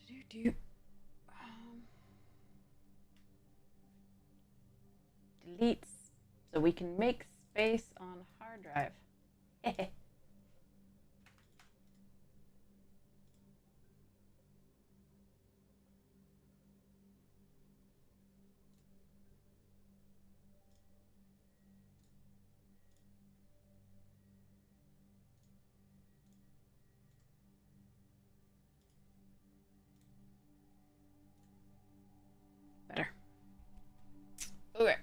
Do um, delete so we can make space on hard drive. Better. Okay.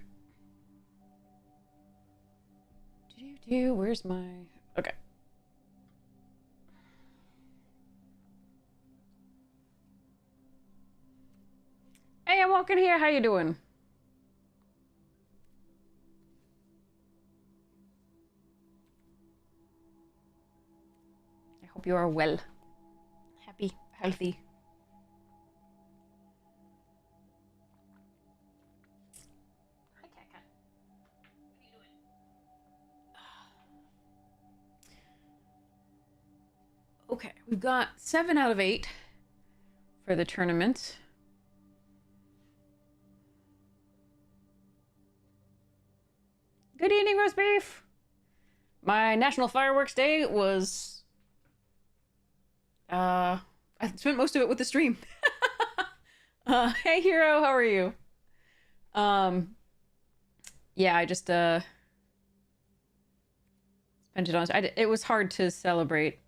Where's my... Okay. Hey, I'm walking here. How you doing? I hope you are well. Happy, healthy. Hi, Cat Cat. What are you doing? Okay, we've got 7 out of 8 for the tournament. Good evening, roast beef. My National Fireworks Day was... I spent most of it with the stream. Hey, Hero, how are you? Yeah, I just, spent it on... it was hard to celebrate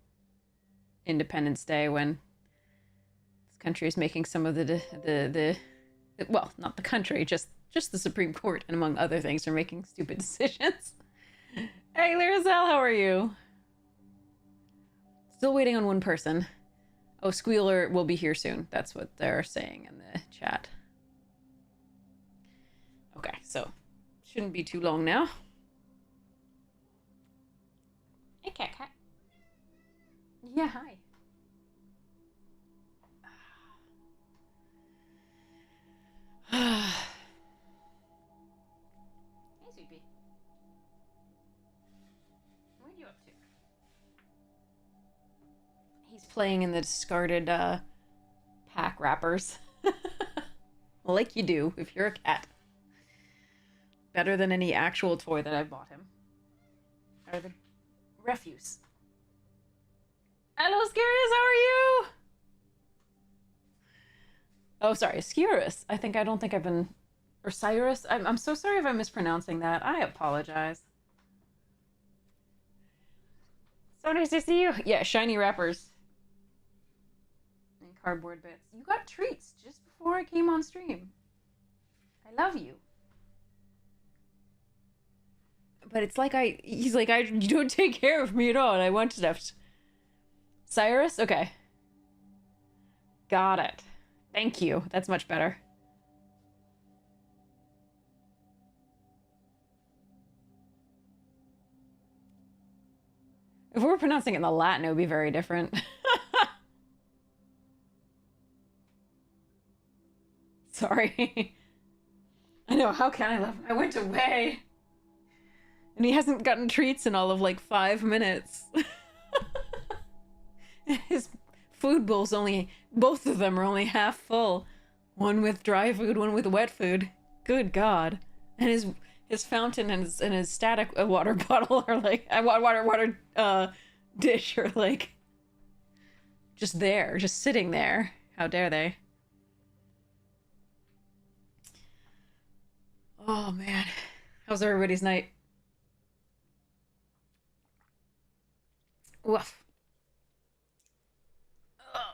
Independence Day when this country is making some of the well, not the country, just the Supreme Court, and among other things, are making stupid decisions. Hey, Lirazel, how are you? Still waiting on one person. Oh, Squealer will be here soon. That's what they're saying in the chat. Okay, so shouldn't be too long now. Hey, Cat Cat. Yeah, hi. Hey, Sweepy. What are you up to? He's playing in the discarded pack wrappers. Like you do if you're a cat. Better than any actual toy that I've bought him. Or the refuse. Hello, Scarius, how are you? Oh, sorry, Skirus. I don't think I've been... Or Cyrus? I'm so sorry if I'm mispronouncing that. I apologize. So nice to see you. Yeah, shiny wrappers. And cardboard bits. You got treats just before I came on stream. I love you. But it's like he's like, you don't take care of me at all, and I want stuff. Cyrus? Okay. Got it. Thank you. That's much better. If we were pronouncing it in the Latin, it would be very different. Sorry. I know, how can I love him? I went away. And he hasn't gotten treats in all of like 5 minutes. His food bowl's only... Both of them are only half full. One with dry food, one with wet food. Good God. And his fountain and his static water bottle are like... water dish are like... Just there. Just sitting there. How dare they? Oh, man. How's everybody's night? Woof. Oh,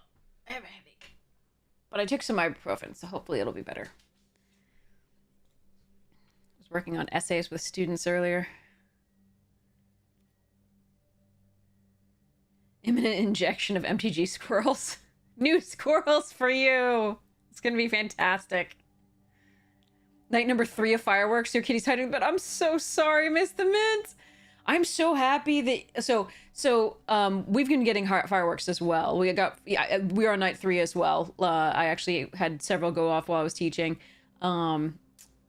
I have a headache. But I took some ibuprofen, so hopefully it'll be better. I was working on essays with students earlier. Imminent injection of MTG squirrels. New squirrels for you. It's gonna be fantastic. Night number 3 of fireworks. Your kitty's hiding, but I'm so sorry, Mr. Mint. I'm so happy that we've been getting fireworks as well. We are on night 3 as well. I actually had several go off while I was teaching, and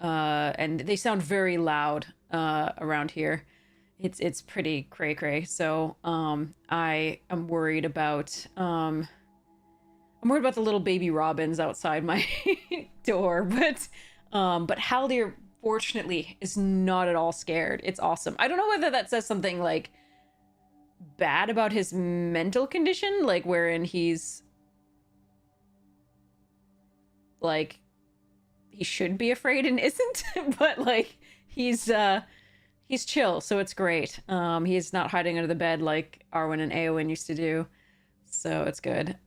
they sound very loud around here. It's pretty cray cray. So I am worried about. Oh, I'm worried about the little baby robins outside my door, but Haldir fortunately is not at all scared. It's awesome. I don't know whether that says something like bad about his mental condition, like wherein he's like he should be afraid and isn't, but like he's chill, so it's great. He's not hiding under the bed like Arwen and Eowyn used to do, so it's good.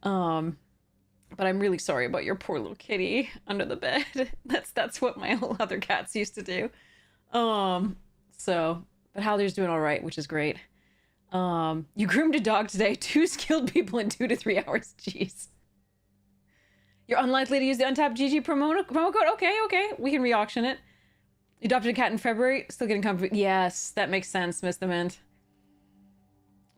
But I'm really sorry about your poor little kitty under the bed. That's what my other cats used to do. So, but Haldir's doing all right, which is great. You groomed a dog today. 2 skilled people in 2 to 3 hours. Jeez. You're unlikely to use the untapped GG promo code? Okay. We can re-auction it. You adopted a cat in February? Still getting comfort? Yes, that makes sense, Miss the Mint.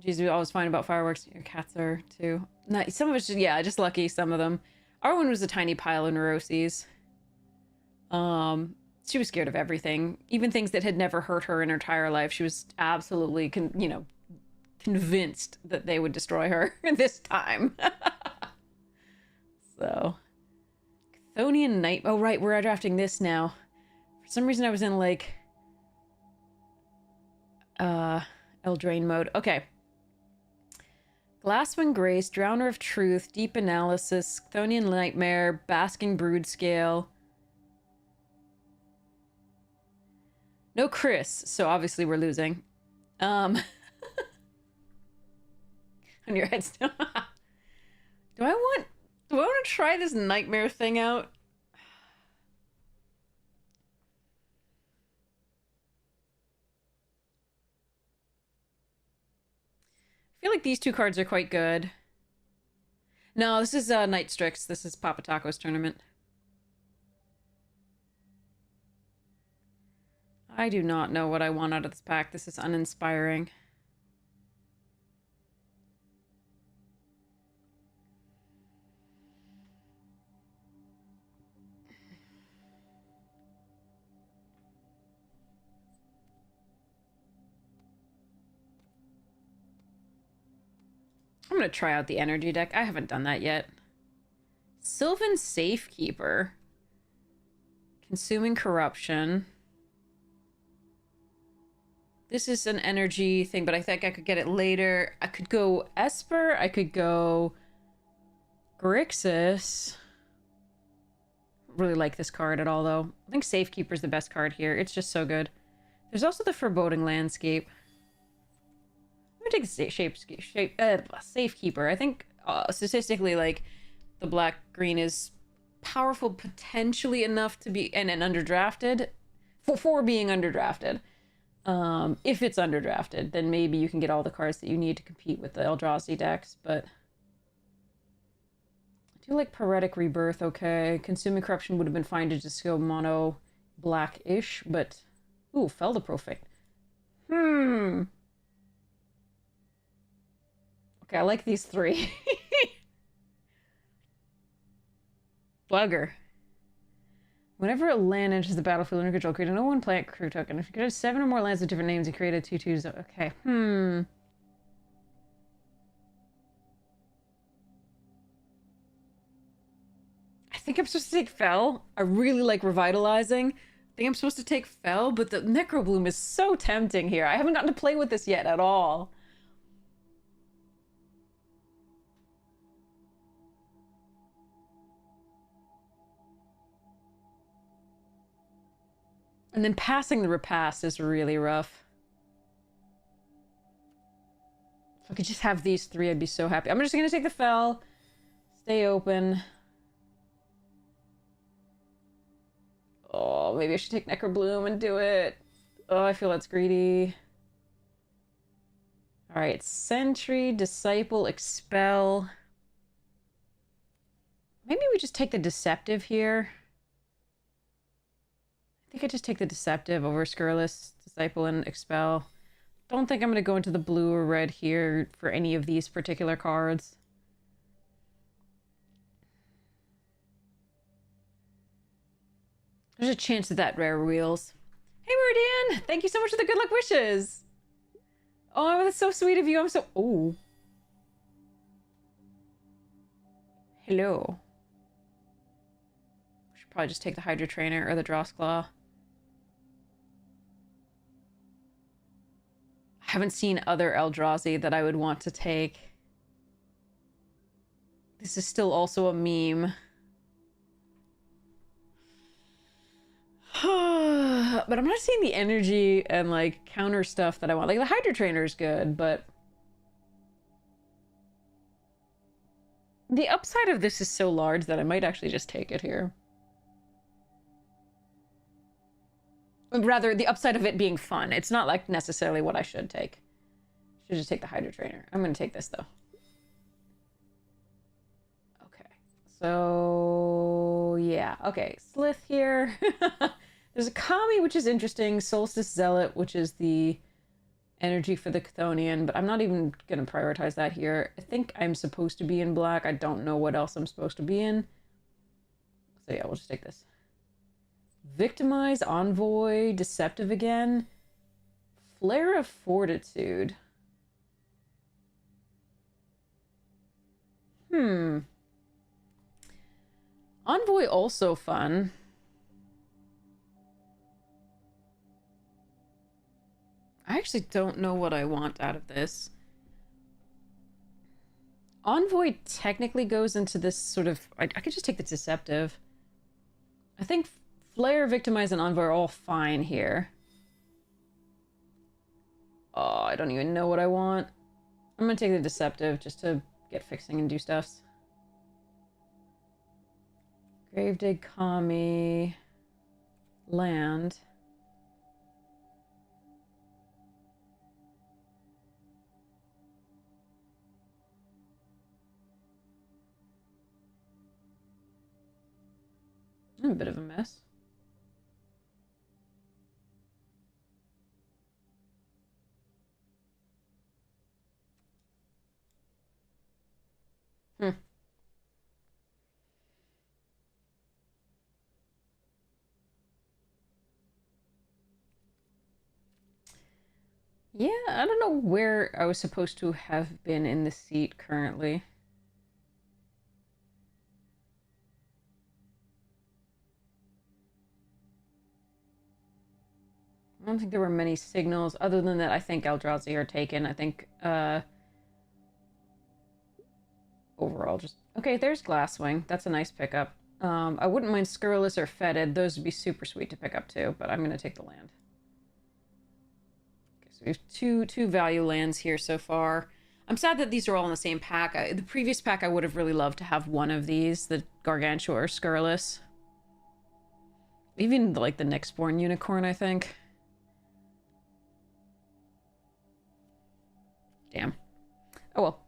Jeez, we always find about fireworks. Your cats are, too. No, some of it's just, yeah, just lucky, some of them. Arwen was a tiny pile of neuroses. She was scared of everything. Even things that had never hurt her in her entire life. She was absolutely, convinced that they would destroy her this time. So. Chthonian Night. Oh, right, we're drafting this now. For some reason I was in, like, Eldraine mode. Okay. Glasswing Grace, Drowner of Truth, Deep Analysis, Chthonian Nightmare, Basking Brood Scale. No Chris, so obviously we're losing. On your headstone. Do I want to try this nightmare thing out? I feel like these 2 cards are quite good. No, this is Night Strix. This is Papa Taco's tournament. I do not know what I want out of this pack. This is uninspiring. I'm going to try out the energy deck. I haven't done that yet. Sylvan Safekeeper. Consuming Corruption. This is an energy thing, but I think I could get it later. I could go Esper. I could go Grixis. Really like this card at all, though. I think Safekeeper's the best card here. It's just so good. There's also the Foreboding Landscape. I'm gonna take Safekeeper. I think statistically, like, the black-green is powerful potentially enough to be and underdrafted for being underdrafted. If it's underdrafted, then maybe you can get all the cards that you need to compete with the Eldrazi decks, but I do like Poetic Rebirth, okay. Consuming Corruption would have been fine to just go mono black-ish, but ooh, Felda Profane. Okay, I like these 3. Bugger. Whenever a land enters the battlefield under control, create an 0/1 plant crew token. If you create 7 or more lands with different names, you create a 2/2. Okay. I think I'm supposed to take Fel. I really like Revitalizing. I think I'm supposed to take Fel, but the Necrobloom is so tempting here. I haven't gotten to play with this yet at all. And then passing the repast is really rough. If I could just have these 3, I'd be so happy. I'm just gonna take the Fel. Stay open. Oh, maybe I should take Necrobloom and do it. Oh, I feel that's greedy. Alright, Sentry, Disciple, Expel. Maybe we just take the Deceptive here. I think I just take the Deceptive over Scurrilous, Disciple, and Expel. Don't think I'm going to go into the blue or red here for any of these particular cards. There's a chance that rare wheels. Hey, Meridian! Thank you so much for the good luck wishes! Oh, that's so sweet of you. I'm so... Oh. Hello. Should probably just take the Hydro Trainer or the Drossclaw. I haven't seen other Eldrazi that I would want to take. This is still also a meme. But I'm not seeing the energy and like counter stuff that I want. Like the Hydro Trainer is good, but the upside of this is so large that I might actually just take it here. Rather, the upside of it being fun. It's not like necessarily what I should take. Should just take the Hydro Trainer. I'm gonna take this though. Okay. So yeah. Okay. Slith here. There's a Kami, which is interesting. Solstice Zealot, which is the energy for the Chthonian, but I'm not even gonna prioritize that here. I think I'm supposed to be in black. I don't know what else I'm supposed to be in. So yeah, we'll just take this. Victimize, Envoy, Deceptive again. Flare of Fortitude. Envoy also fun. I actually don't know what I want out of this. Envoy technically goes into this sort of... I could just take the Deceptive. I think Flare, Victimize, and Envoy are all fine here. Oh, I don't even know what I want. I'm gonna take the Deceptive just to get fixing and do stuffs. Gravedigg, Kami, land. I'm a bit of a mess. Yeah, I don't know where I was supposed to have been in the seat currently. I don't think there were many signals. Other than that, I think Eldrazi are taken. I think, overall, just... Okay, there's Glasswing. That's a nice pickup. I wouldn't mind Scurrilous or Fetid. Those would be super sweet to pick up, too. But I'm going to take the land. Okay, so we have two value lands here so far. I'm sad that these are all in the same pack. The previous pack, I would have really loved to have one of these. The Gargantua or Scurrilous. Even, like, the Nyxborn Unicorn, I think. Damn. Oh well.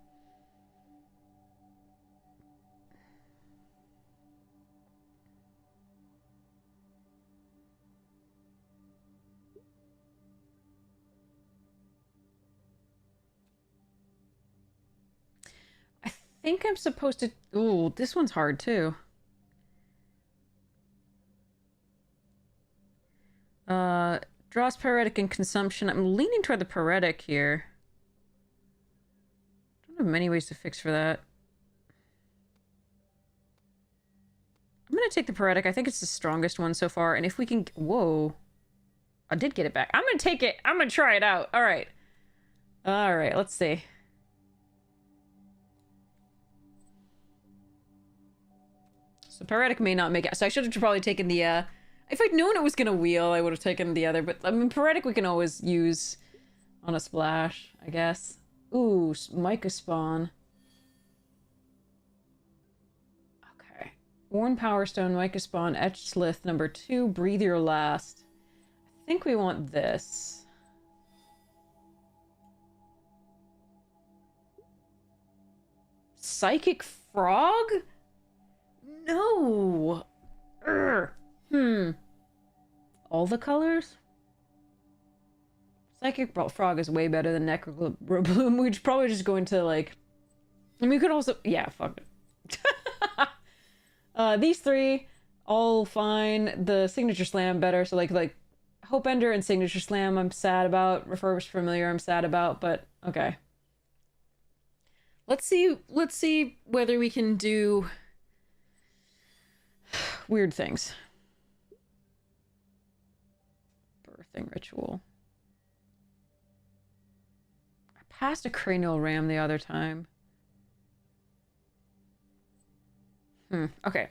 I think I'm supposed to... Ooh, this one's hard too. Draws Pyretic and Consumption. I'm leaning toward the Pyretic here. I don't have many ways to fix for that. I'm gonna take the Pyretic. I think it's the strongest one so far. And if we can... Whoa. I did get it back. I'm gonna take it. I'm gonna try it out. All right. All right, let's see. So Pyretic may not make it. So I should have probably taken the... If I'd known it was gonna wheel, I would have taken the other. But, I mean, Pyretic we can always use on a splash, I guess. Ooh, Mica Spawn. Okay. Worn Power Stone, Mica Spawn, Etched Slith, number 2, Breathe Your Last. I think we want this. Psychic Frog? No! Urgh. All the colors? Psychic Frog is way better than Necrobloom. We'd probably just go into, like... I mean, we could also... Yeah, fuck it. These three, all fine. The Signature Slam better. So, like Hope Ender and Signature Slam I'm sad about. Refurbished Familiar I'm sad about, but okay. Let's see whether we can do weird things. Birthing ritual. I passed a cranial ram the other time. Okay.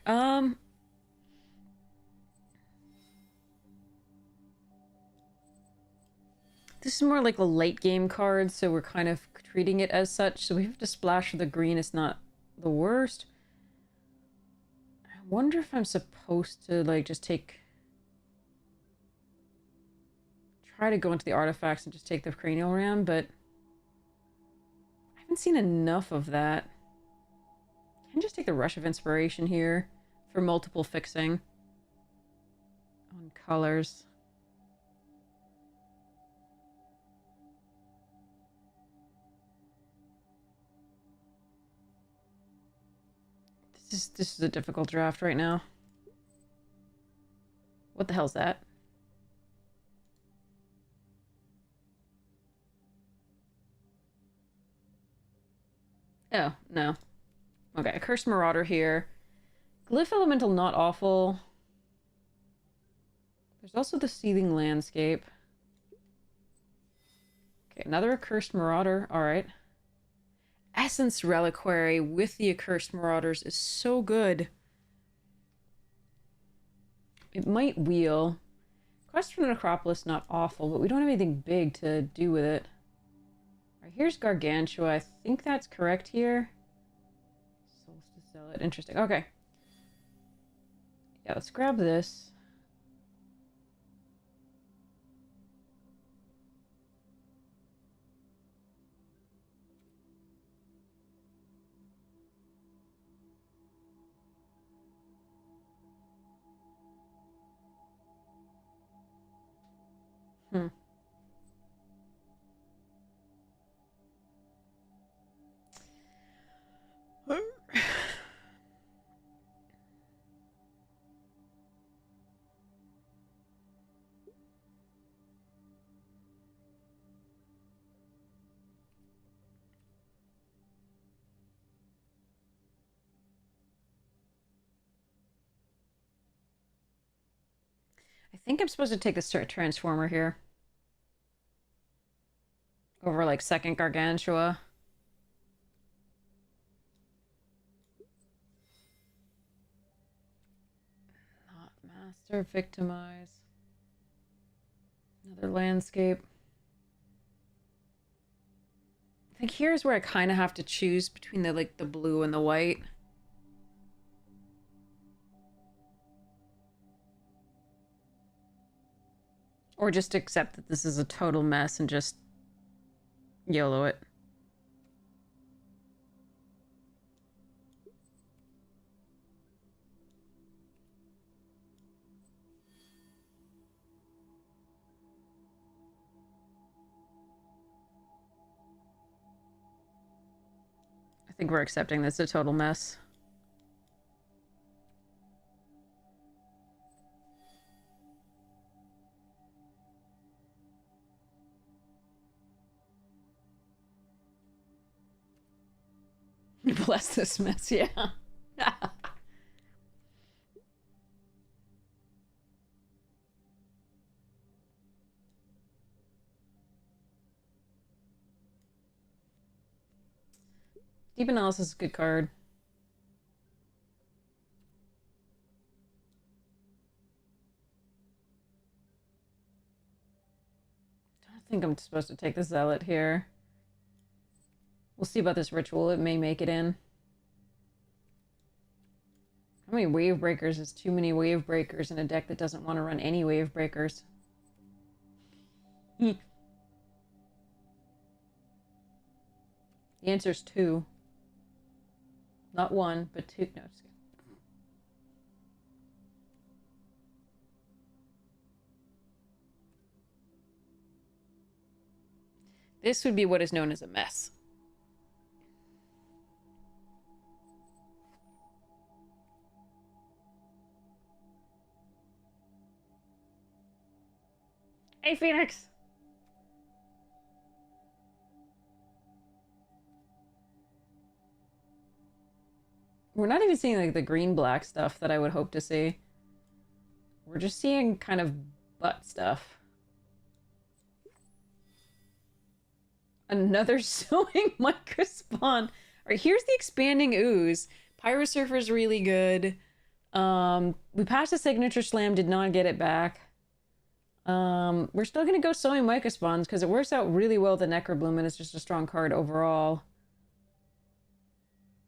This is more like a late game card, so we're kind of treating it as such. So we have to splash the green. It's not the worst. I wonder if I'm supposed to, like, just take... Try to go into the artifacts and just take the cranial ram, but... I haven't seen enough of that. I can just take the Rush of Inspiration here for multiple fixing on colors. This is a difficult draft right now. What the hell's that? Oh, no. Okay, a Cursed Marauder here. Glyph Elemental, not awful. There's also the Seething Landscape. Okay, another Accursed Marauder. Alright. Essence Reliquary with the Accursed Marauders is so good. It might wheel. Quest for the Necropolis, not awful, but we don't have anything big to do with it. Alright, here's Gargantua. I think that's correct here. Solstice Zealot. Interesting. Okay. Yeah, let's grab this. I think I'm supposed to take the Transformer here. Over, like, second Gargantua. Not Master, Victimize. Another Landscape. I think here's where I kind of have to choose between the, like, the blue and the white. Or just accept that this is a total mess and just YOLO it. I think we're accepting this is a total mess. Bless this mess, yeah. Deep Analysis is a good card. I don't think I'm supposed to take the Zealot here. We'll see about this ritual. It may make it in. How many Wave Breakers is too many Wave Breakers in a deck that doesn't want to run any Wave Breakers? The answer's 2. Not 1, but 2. No, just kidding. This would be what is known as a mess. Hey, Phoenix! We're not even seeing, like, the green-black stuff that I would hope to see. We're just seeing kind of butt stuff. Another sewing microspawn. All right, here's the expanding ooze. Pyro Surfer's really good. We passed a signature slam, did not get it back. We're still gonna go sewing microspawns because it works out really well with the Necrobloom and it's just a strong card overall.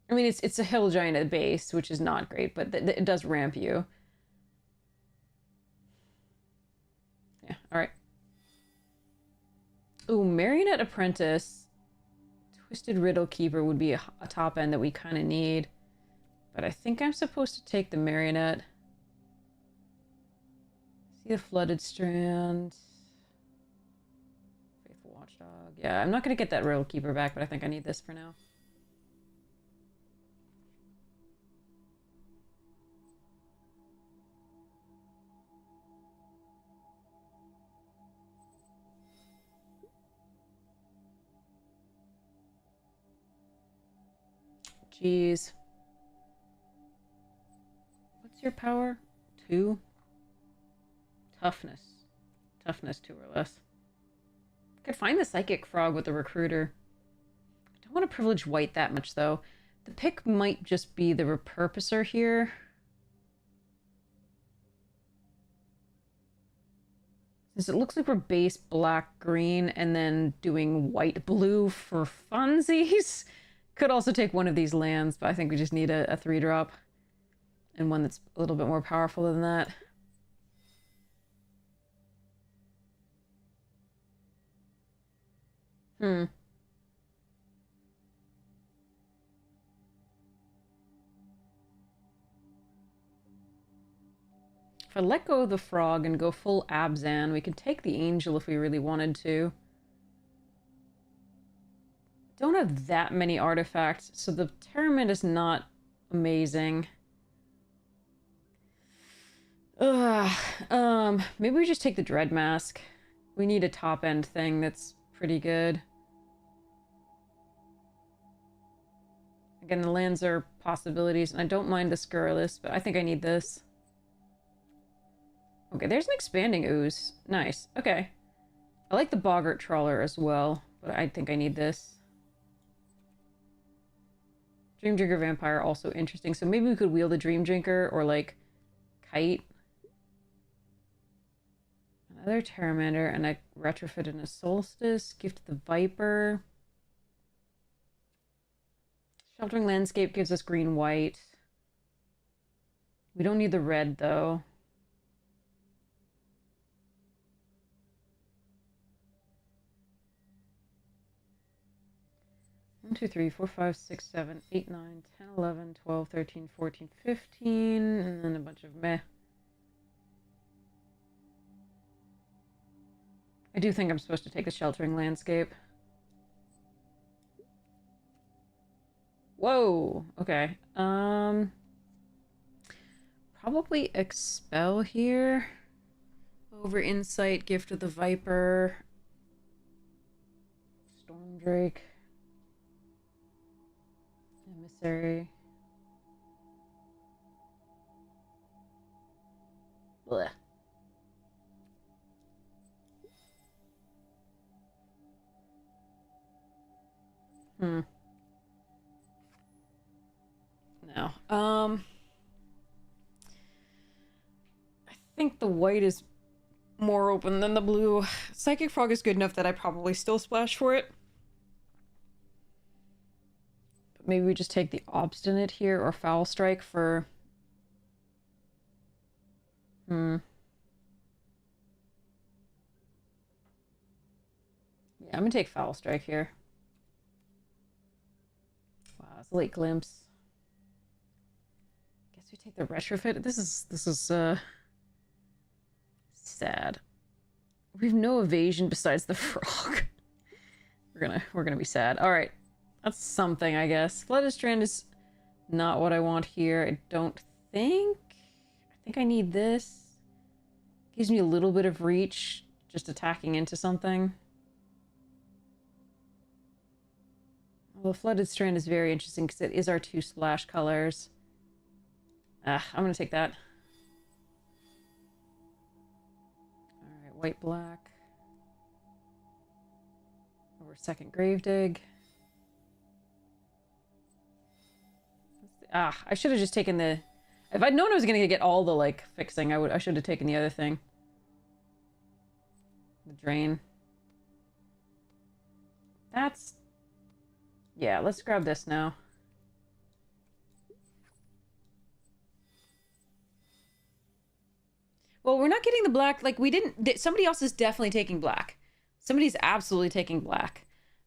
I mean, it's a hill giant at base, which is not great, but it does ramp you. Yeah, all right. Ooh, Marionette Apprentice. Twisted Riddle Keeper would be a top end that we kind of need. But I think I'm supposed to take the Marionette. See the Flooded Strand. Faithful Watchdog. Yeah, I'm not going to get that Riddle Keeper back, but I think I need this for now. Jeez. What's your power? 2? Toughness. Toughness 2 or less. Could find the Psychic Frog with the Recruiter. I don't want to privilege white that much, though. The pick might just be the Repurposer here. Since it looks like we're base black-green and then doing white-blue for funsies. Could also take one of these lands, but I think we just need a 3-drop. And one that's a little bit more powerful than that. If I let go of the frog and go full Abzan, we could take the angel if we really wanted to. Don't have that many artifacts, so the Terramint is not amazing. Maybe we just take the Dread Mask. We need a top-end thing that's pretty good. Again, the lands are possibilities, and I don't mind the Scurrilous, but I think I need this. Okay, there's an expanding ooze. Nice. Okay. I like the Boggart Trawler as well, but I think I need this. Dream Drinker Vampire, also interesting. So maybe we could wield a Dream Drinker or, like, Kite. Another Terramander, and I retrofit in a Solstice. Gift the Viper. Sheltering Landscape gives us green-white. We don't need the red, though. One, 2, 3, 4, 5, 6, 7, 8, 9, 10, 11, 12, 13, 14, 15, and then a bunch of meh. I do think I'm supposed to take the Sheltering Landscape. Whoa, okay. Probably Expel here. Over Insight, Gift of the Viper. Stormdrake. Emissary. Blech. No. I think the white is more open than the blue. Psychic Frog is good enough that I probably still splash for it. But maybe we just take the Obstinate here or Foul Strike for... Yeah, I'm gonna take Foul Strike here. Wow, it's a late glimpse. Guess we take the Retrofit. This is sad. We have no evasion besides the frog. We're gonna be sad. All right, that's something, I guess. Flooded Strand is not what I want here. I don't think. I think I need this. Gives me a little bit of reach, just attacking into something. Well, Flooded Strand is very interesting because it is our 2 splash colors. I'm gonna take that. white black. Over second Gravedigg. Ah, I should have just taken the... If I'd known I was gonna get all the, like, fixing, I should have taken the other thing. The drain. That's... Yeah, let's grab this now. Well, we're not getting the black, like, we didn't... Somebody else is definitely taking black. Somebody's absolutely taking black.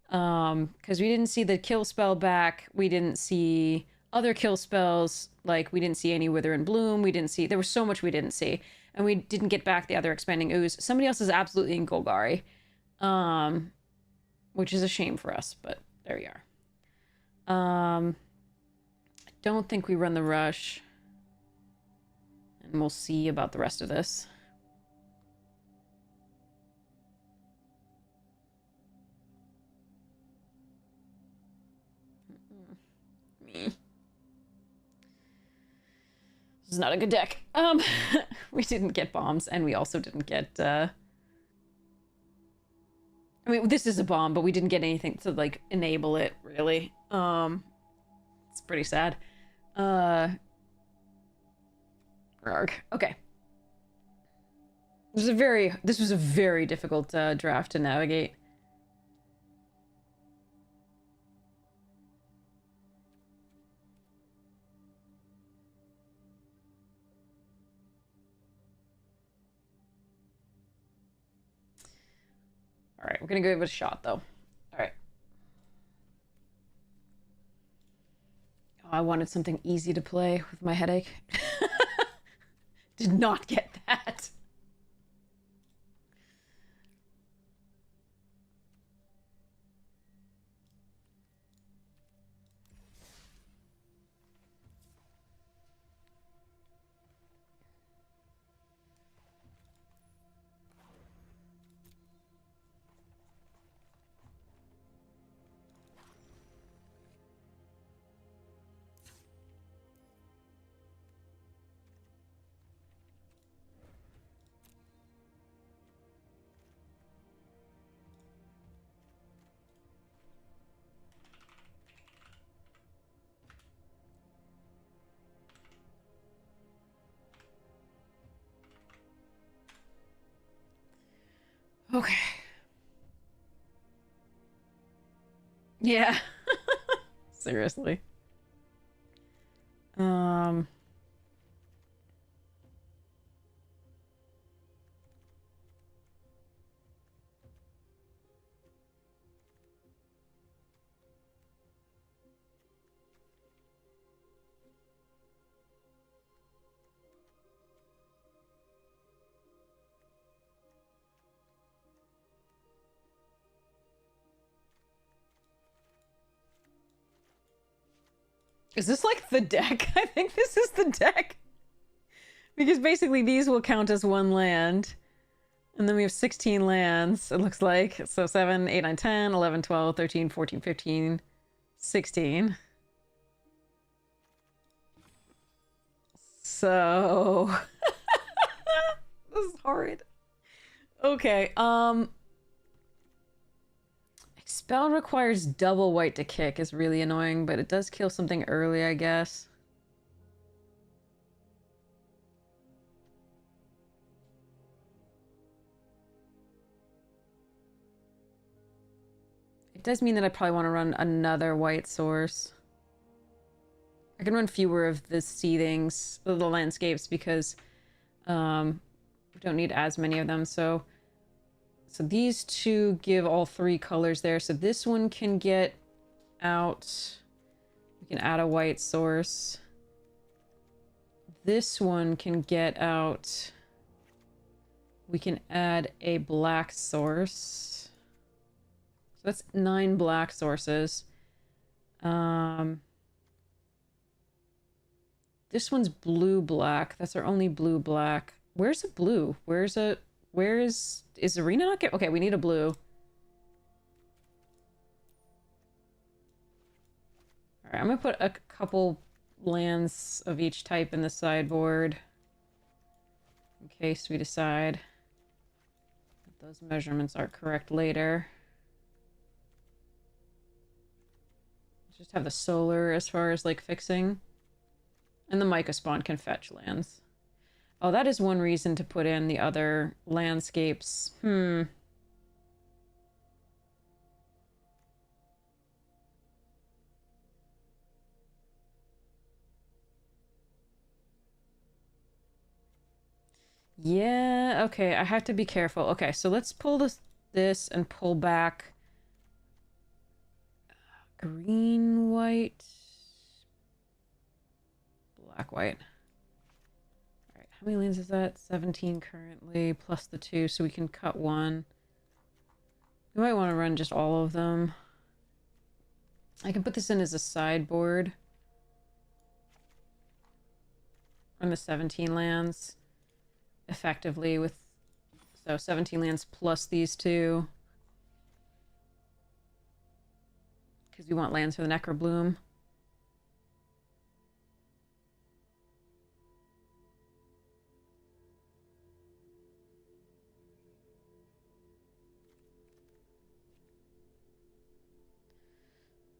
Because we didn't see the kill spell back. We didn't see other kill spells. Like, we didn't see any Wither and Bloom. We didn't see... There was so much we didn't see. And we didn't get back the other Expanding Ooze. Somebody else is absolutely in Golgari. Which is a shame for us, but there we are. I don't think we run the rush. And we'll see about the rest of this. Me. This is not a good deck. We didn't get bombs, and we also didn't get, I mean, this is a bomb, but we didn't get anything to, like, enable it, really. It's pretty sad. Arg. Okay. This was a very difficult draft to navigate. All right, we're gonna give it a shot, though. All right. Oh, I wanted something easy to play with my headache. Did not get that. Okay. Yeah. Seriously. Is this like the deck? I think this is the deck. Because basically these will count as one land. And then we have 16 lands, it looks like. So 7, 8, 9, 10, 11, 12, 13, 14, 15, 16. So... this is horrid. Okay, Expel requires double white to kick is really annoying, but it does kill something early, I guess. It does mean that I probably want to run another white source. I can run fewer of the seethings, the landscapes, because we don't need as many of them, so these two give all three colors there. So this one can get out. We can add a white source. This one can get out. We can add a black source. So that's 9 black sources. This one's blue-black. That's our only blue-black. Where's a blue? Where is Arena not get... Okay, we need a blue. Alright, I'm gonna put a couple lands of each type in the sideboard. In case we decide. those measurements are correct later. Just have the solar as far as like fixing. And the Mica spawn can fetch lands. Oh, that is one reason to put in the other landscapes. Yeah, okay, I have to be careful. Okay, so let's pull this and pull back green, white, black, white. All right, how many lands is that? 17 currently, plus the 2, so we can cut 1. We might want to run just all of them. I can put this in as a sideboard. Run the 17 lands effectively with, so 17 lands plus these 2. Because we want lands for the Necrobloom.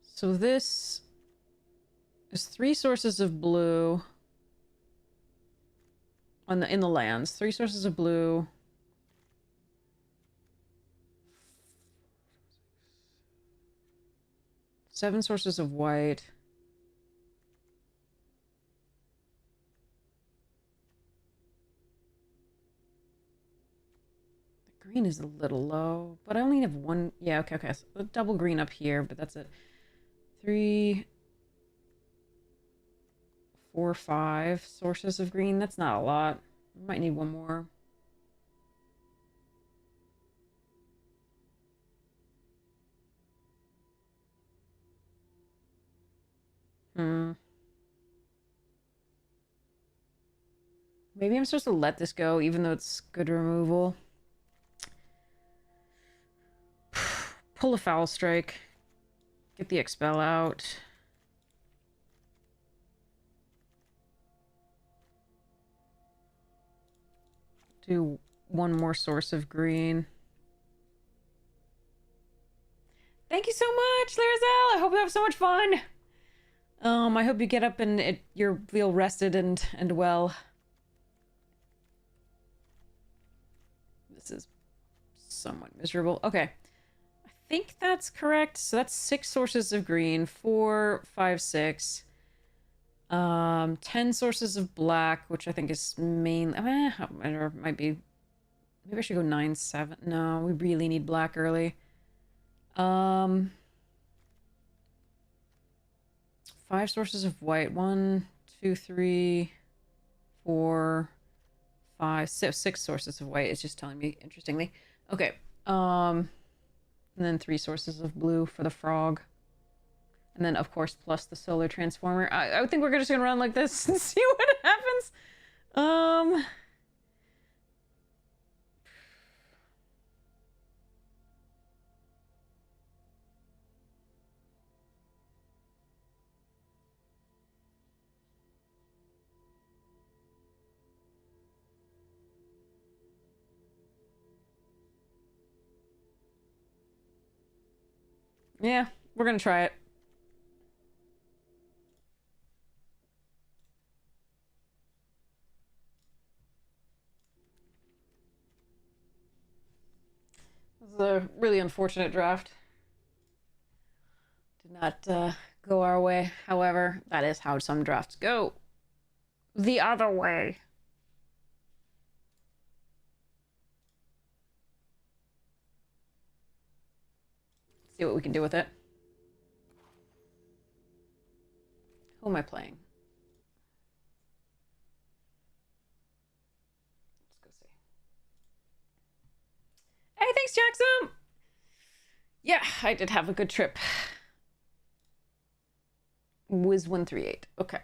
So this is 3 sources of blue on in the lands. 3 sources of blue. 7 sources of white. The green is a little low, but I only have 1. Yeah, okay. So a double green up here, but that's it. 3, 4, 5 sources of green. That's not a lot. Might need 1 more. Maybe I'm supposed to let this go, even though it's good removal. Pull a Foul Strike. Get the Expel out. Do 1 more source of green. Thank you so much, Larazelle! I hope you have so much fun! I hope you get up and you feel rested and well. This is somewhat miserable. Okay. I think that's correct. So that's 6 sources of green. 4, 5, 6. 10 sources of black, which I think is mainly... or it might be... Maybe I should go 9, 7. No, we really need black early. 5 sources of white. 1, 2, 3, 4, 5, 6 sources of white. It's just telling me, interestingly. Okay. And then 3 sources of blue for the frog. And then, of course, plus the solar transformer. I think we're just gonna run like this and see what happens. Yeah, we're gonna try it. This is a really unfortunate draft. Did not go our way. However, that is how some drafts go. The other way. See what we can do with it. Who am I playing? Let's go see. Hey, thanks, Jackson! Yeah, I did have a good trip. Wiz 138. Okay.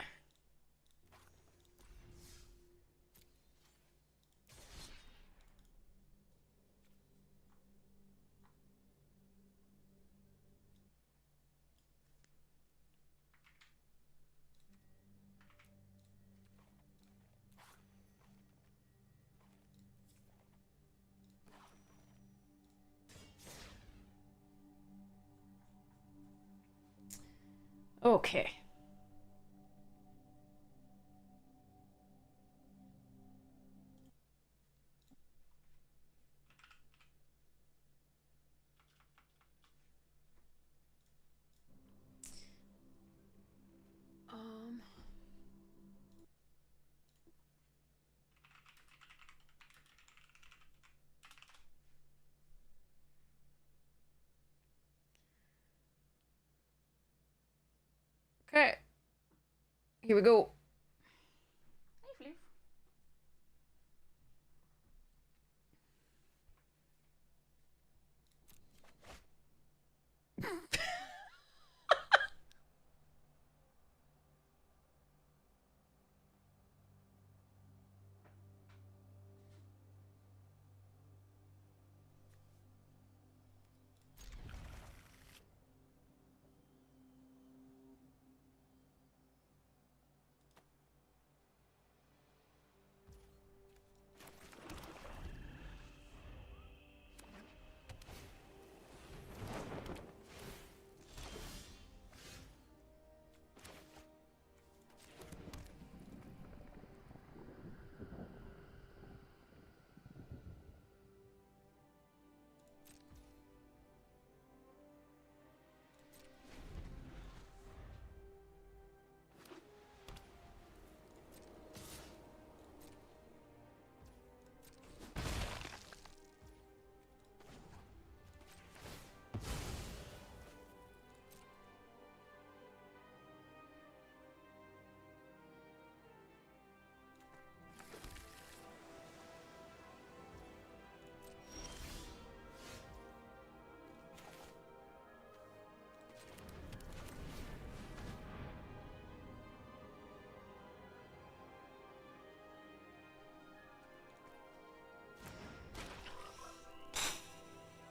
Okay. Um. Okay. Here we go. Hey, Floof.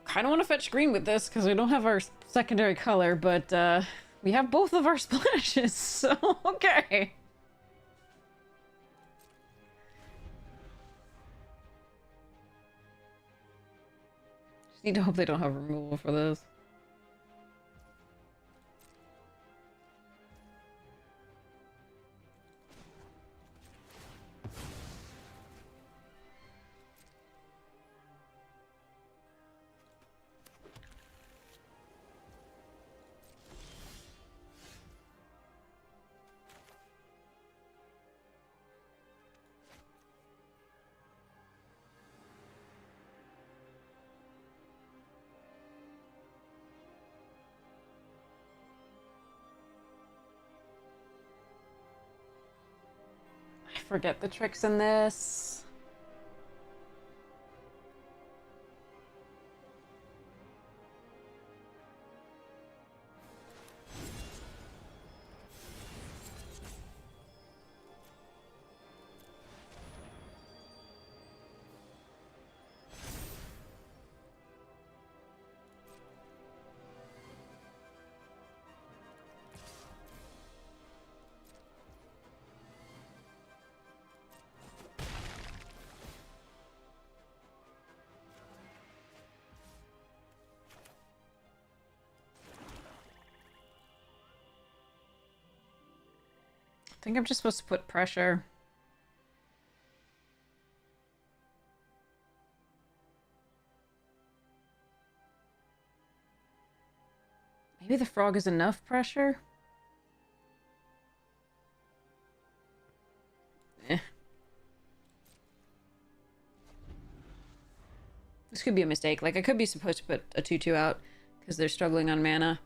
Kind of want to fetch green with this because we don't have our secondary color, but we have both of our splashes, so okay. Just need to hope they don't have removal for this. I forget the tricks in this. I think I'm just supposed to put pressure. Maybe the frog is enough pressure? Eh. This could be a mistake. Like, I could be supposed to put a 2-2 out because they're struggling on mana.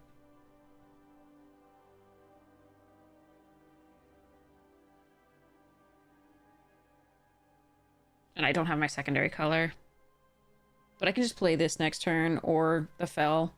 And I don't have my secondary color. But I can just play this next turn or the fell.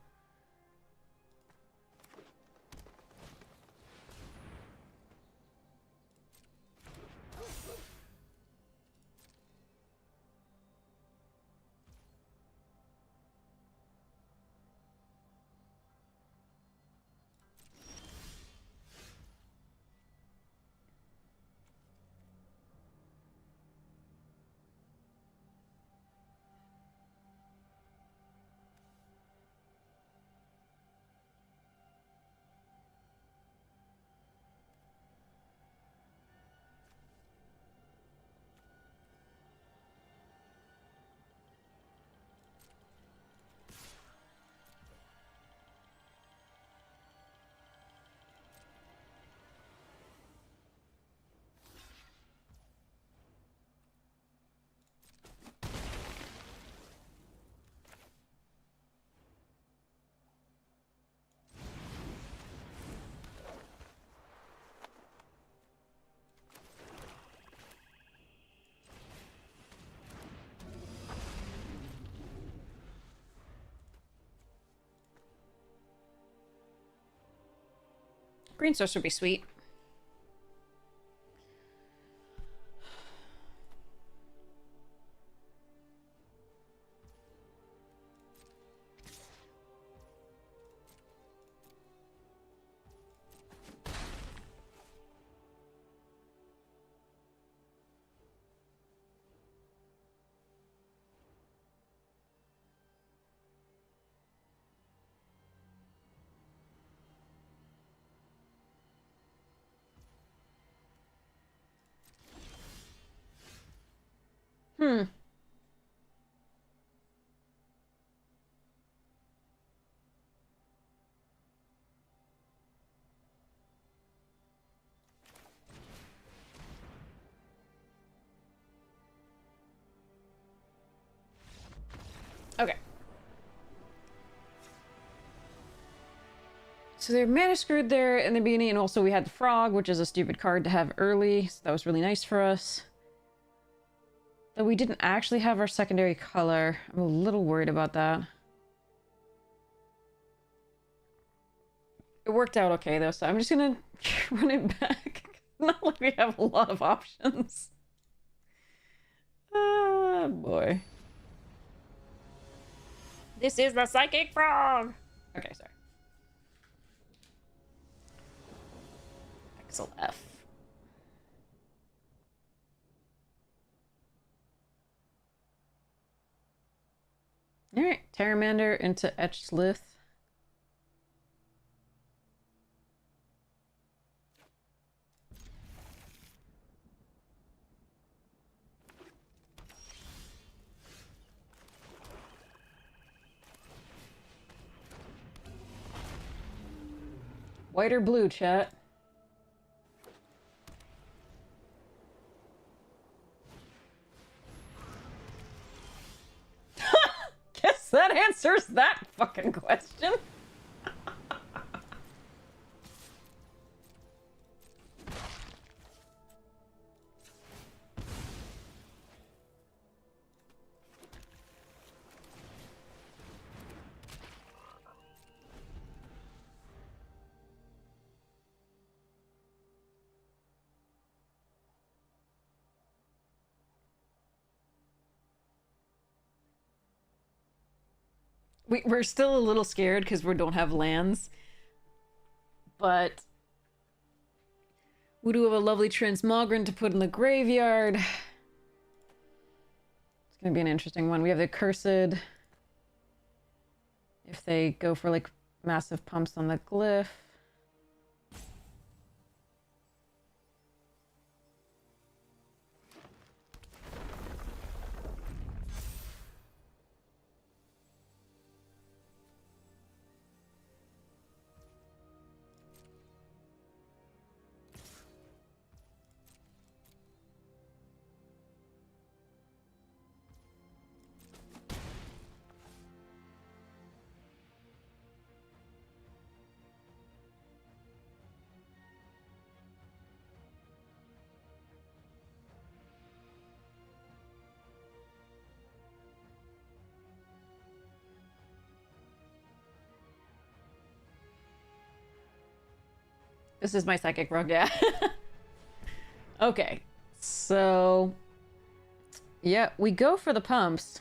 Green source would be sweet. Hmm. Okay. So they're mana screwed there in the beginning, and also we had the frog, which is a stupid card to have early, so that was really nice for us. Though we didn't actually have our secondary color. I'm a little worried about that. It worked out okay, though, so I'm just gonna run it back. Not like we have a lot of options. Ah, boy. This is the psychic frog! Okay, sorry. XLF. Alright, Terramander into Etched Lith. White or blue, chat? Guess that answers that fucking question. We're still a little scared because we don't have lands. But we do have a lovely Transmogran to put in the graveyard. It's gonna be an interesting one. We have the Cursed. If they go for like massive pumps on the glyph. This is my psychic rug, yeah. Okay, so yeah, we go for the pumps.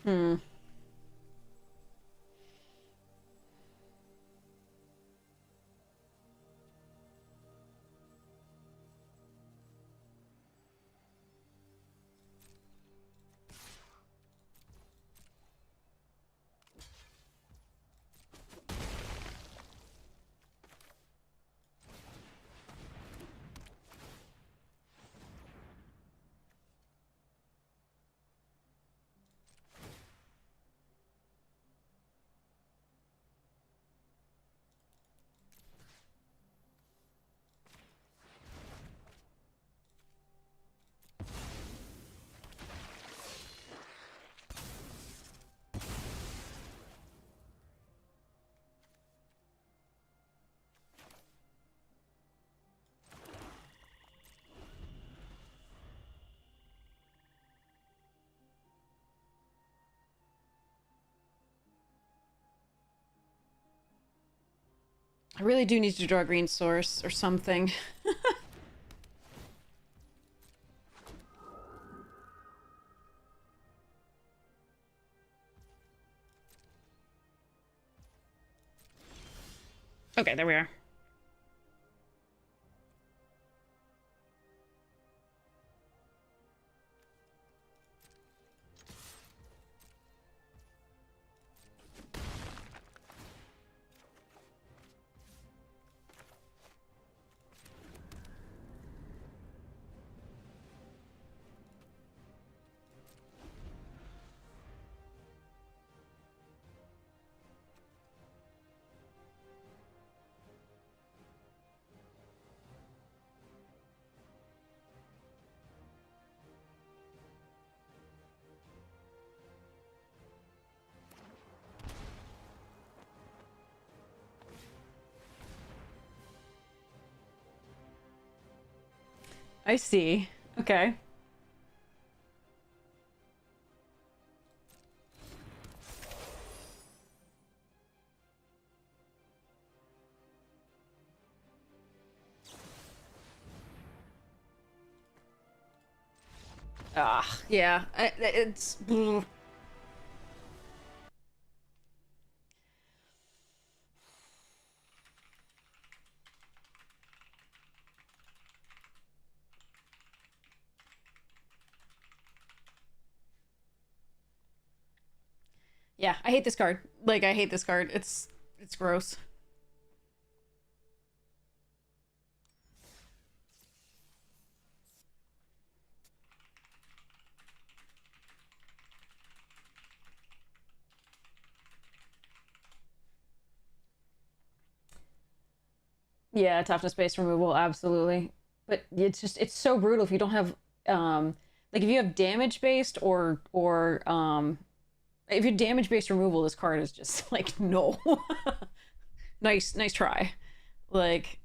Hmm. I really do need to draw a green source or something. Okay, there we are. I see. Okay. Ah, yeah. It's... Yeah, I hate this card. Like, I hate this card. It's gross. Yeah, toughness based removal, absolutely. But it's just it's so brutal if you don't have like if you have damage based or if you're damage based removal, this card is just like no. Nice try. Like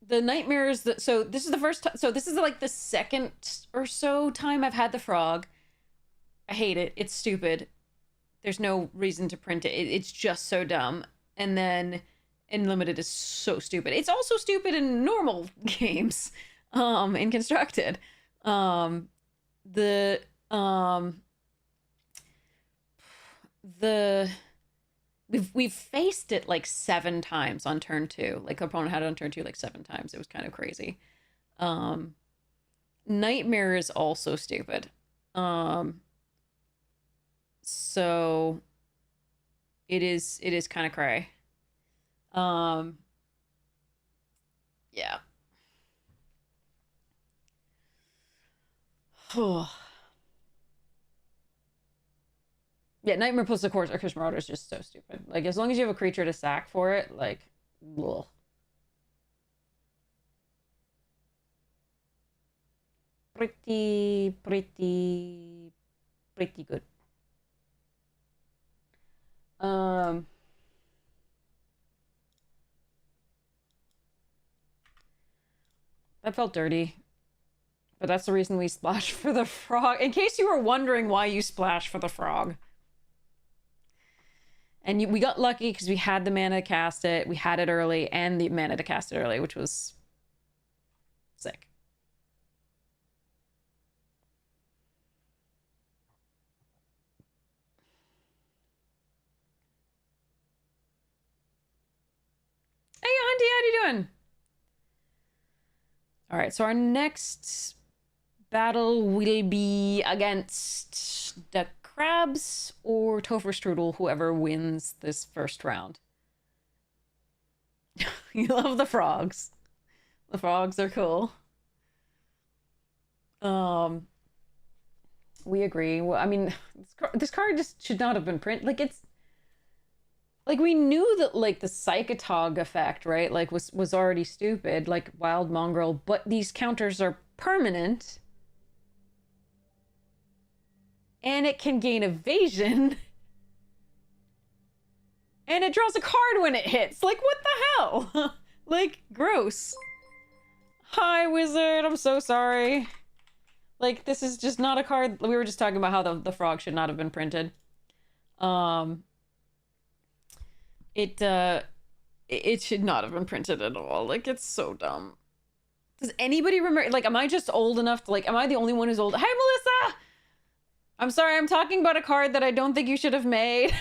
the nightmares that so this is the first time so this is like the second or so time I've had the frog. I hate it. It's stupid. There's no reason to print it. It's just so dumb. And then Unlimited is so stupid. It's also stupid in normal games, in constructed. Um, the um, the we've faced it like 7 times on turn two. Like the opponent had it on turn two like 7 times. It was kind of crazy. Um, Nightmare is also stupid. Um, so it is kind of cray. Um, yeah. Yeah, Nightmare plus the course or Curse Marauder is just so stupid. Like, as long as you have a creature to sack for it, like, ugh. Pretty good. Um, that felt dirty, but that's the reason we splashed for the frog. In case you were wondering why you splashed for the frog. And we got lucky because we had the mana to cast it, we had it early, and the mana to cast it early, which was sick. doing? All right, so our next battle will be against the crabs or Topher Strudel, whoever wins this first round. You love the frogs. The frogs are cool. We agree. Well, I mean, this card just should not have been printed. Like, it's like we knew that like the Psychotog effect, right? Like was already stupid, like Wild Mongrel, but these counters are permanent. And it can gain evasion. And it draws a card when it hits. Like, what the hell? Like, gross. Hi, wizard. I'm so sorry. Like, this is just not a card. We were just talking about how the frog should not have been printed. It should not have been printed at all. Like, it's so dumb. Does anybody remember? Like, am I just old enough to, like, am I the only one who's old? Hi, Melissa! I'm sorry, I'm talking about a card that I don't think you should have made.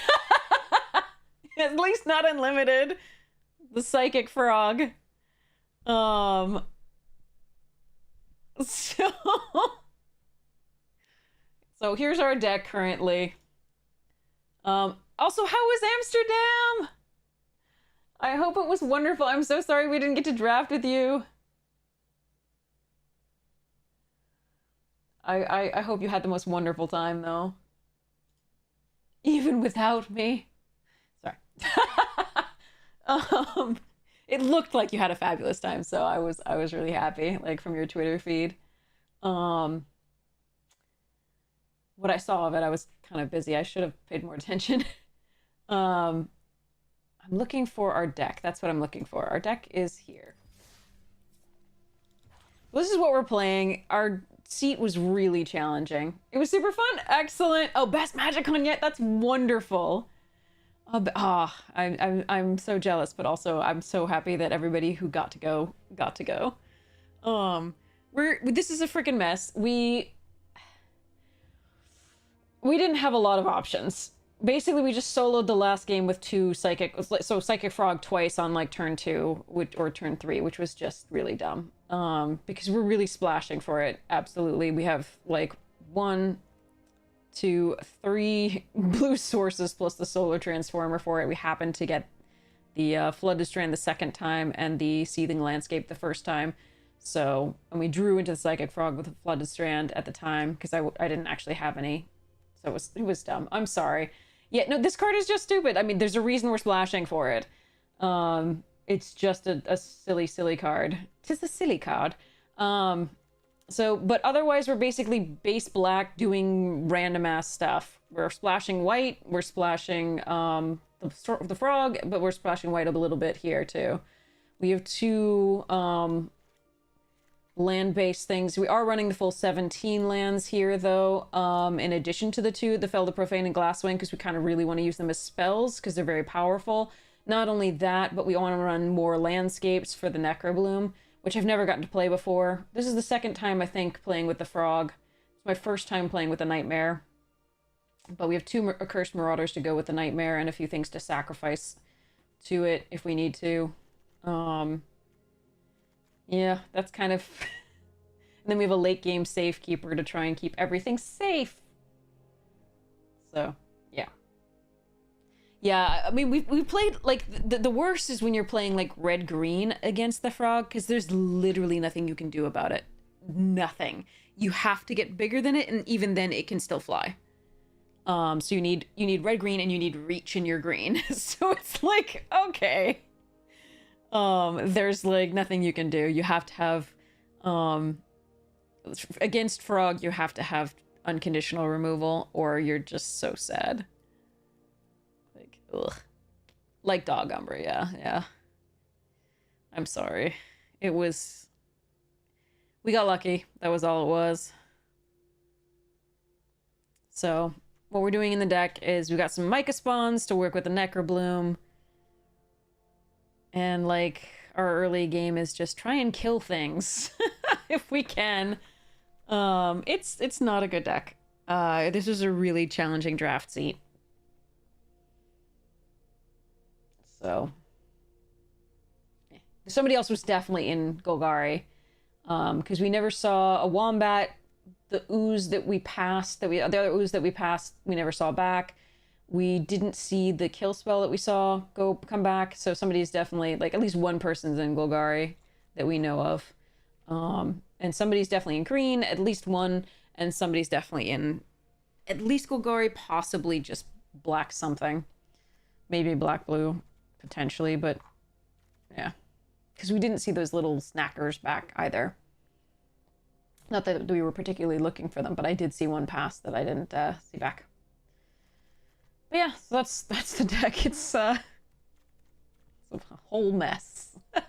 At least not unlimited. The Psychic Frog. So here's our deck currently. Also, how was Amsterdam? I hope it was wonderful. I'm so sorry we didn't get to draft with you. I hope you had the most wonderful time, though. Even without me. Sorry. It looked like you had a fabulous time, so I was really happy, like, from your Twitter feed. What I saw of it, I was kind of busy. I should have paid more attention. I'm looking for our deck. That's what I'm looking for. Our deck is here. This is what we're playing. Our seat was really challenging. It was super fun. Excellent. Oh, best Magicon yet. That's wonderful. I'm so jealous, but also I'm so happy that everybody who got to go. This is a freaking mess. We didn't have a lot of options. Basically, we just soloed the last game with two Psychic Frog twice on like turn 2 or turn 3, which was just really dumb. Because we're really splashing for it. Absolutely. We have like 1, 2, 3 blue sources plus the solar transformer for it. We happened to get the Flooded Strand the second time and the Seething Landscape the first time. So, and we drew into the Psychic Frog with the Flooded Strand at the time because I didn't actually have any. So it was dumb. I'm sorry. Yeah, no, this card is just stupid. I mean, there's a reason we're splashing for it. It's just a silly card. It's a silly card. But otherwise we're basically base black doing random ass stuff. We're splashing white, we're splashing the frog, but we're splashing white a little bit here too. We have 2 land-based things. We are running the full 17 lands here though, in addition to the 2, the Fel the Profane and Glasswing, because we kind of really want to use them as spells because they're very powerful. Not only that, but we want to run more landscapes for the Necrobloom, which I've never gotten to play before. This is the second time, I think, playing with the frog. It's my first time playing with the Nightmare. But we have 2 Accursed Marauders to go with the Nightmare and a few things to sacrifice to it if we need to. Yeah, that's kind of... And then we have a late game Safekeeper to try and keep everything safe. So, yeah. Yeah, I mean, we played, like, the worst is when you're playing, like, red-green against the frog, because there's literally nothing you can do about it. Nothing. You have to get bigger than it, and even then it can still fly. So you need red-green, and you need reach in your green. So it's like, okay. There's, like, nothing you can do. You have to have, against frog, you have to have unconditional removal, or you're just so sad. Ugh. Like Dog Umbra, yeah. I'm sorry. It was... We got lucky. That was all it was. So, what we're doing in the deck is we got some Mica Spawns to work with the Necrobloom. And, like, our early game is just try and kill things. If we can. It's not a good deck. This is a really challenging draft seat. So, somebody else was definitely in Golgari. Because we never saw a wombat. The ooze that we passed, the other ooze that we passed, we never saw back. We didn't see the kill spell that we saw come back. So somebody's definitely, like, at least one person's in Golgari that we know of. And somebody's definitely in green, at least one, and somebody's definitely in at least Golgari, possibly just black something. Maybe black blue, potentially, but yeah. Because we didn't see those little snackers back either. Not that we were particularly looking for them, but I did see one pass that I didn't see back. But yeah, so that's the deck. It's a whole mess. It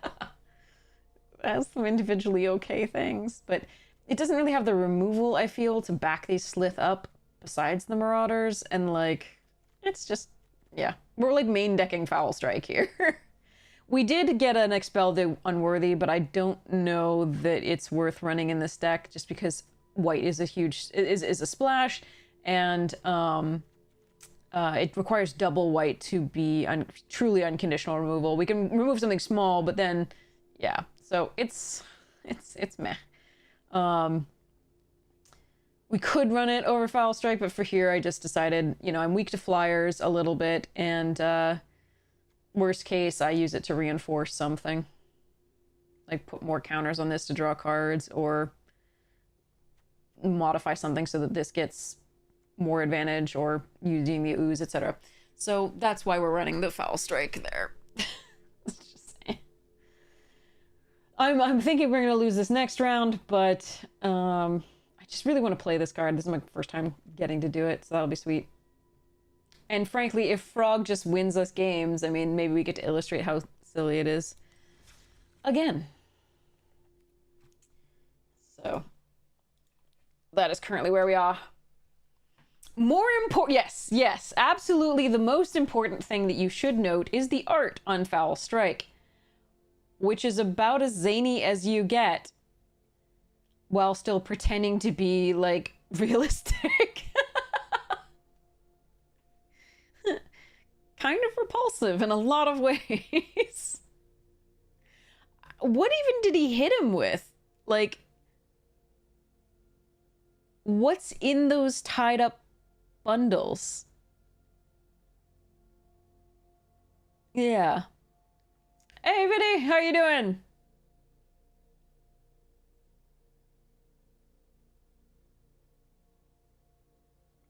has some individually okay things, but it doesn't really have the removal, I feel, to back these Slith up besides the Marauders, and like, it's just, yeah. We're like main decking Foul Strike here. We did get an Expel the Unworthy, but I don't know that it's worth running in this deck just because white is a huge, is a splash, and it requires double white to be truly unconditional removal. We can remove something small, but then, yeah. So it's meh. We could run it over Foul Strike, but for here I just decided, you know, I'm weak to flyers a little bit, and worst case, I use it to reinforce something. Like put more counters on this to draw cards, or modify something so that this gets more advantage, or using the ooze, etc. So that's why we're running the Foul Strike there. Just saying. I'm thinking we're gonna lose this next round, but I just really want to play this card. This is my first time getting to do it, so that'll be sweet. And frankly, if Frog just wins us games, I mean, maybe we get to illustrate how silly it is again. So that is currently where we are. More important, yes, absolutely. The most important thing that you should note is the art on Foul Strike, which is about as zany as you get while still pretending to be, like, realistic. Kind of repulsive in a lot of ways. What even did he hit him with? Like, what's in those tied up bundles? Yeah. Hey, Vinny, how you doing?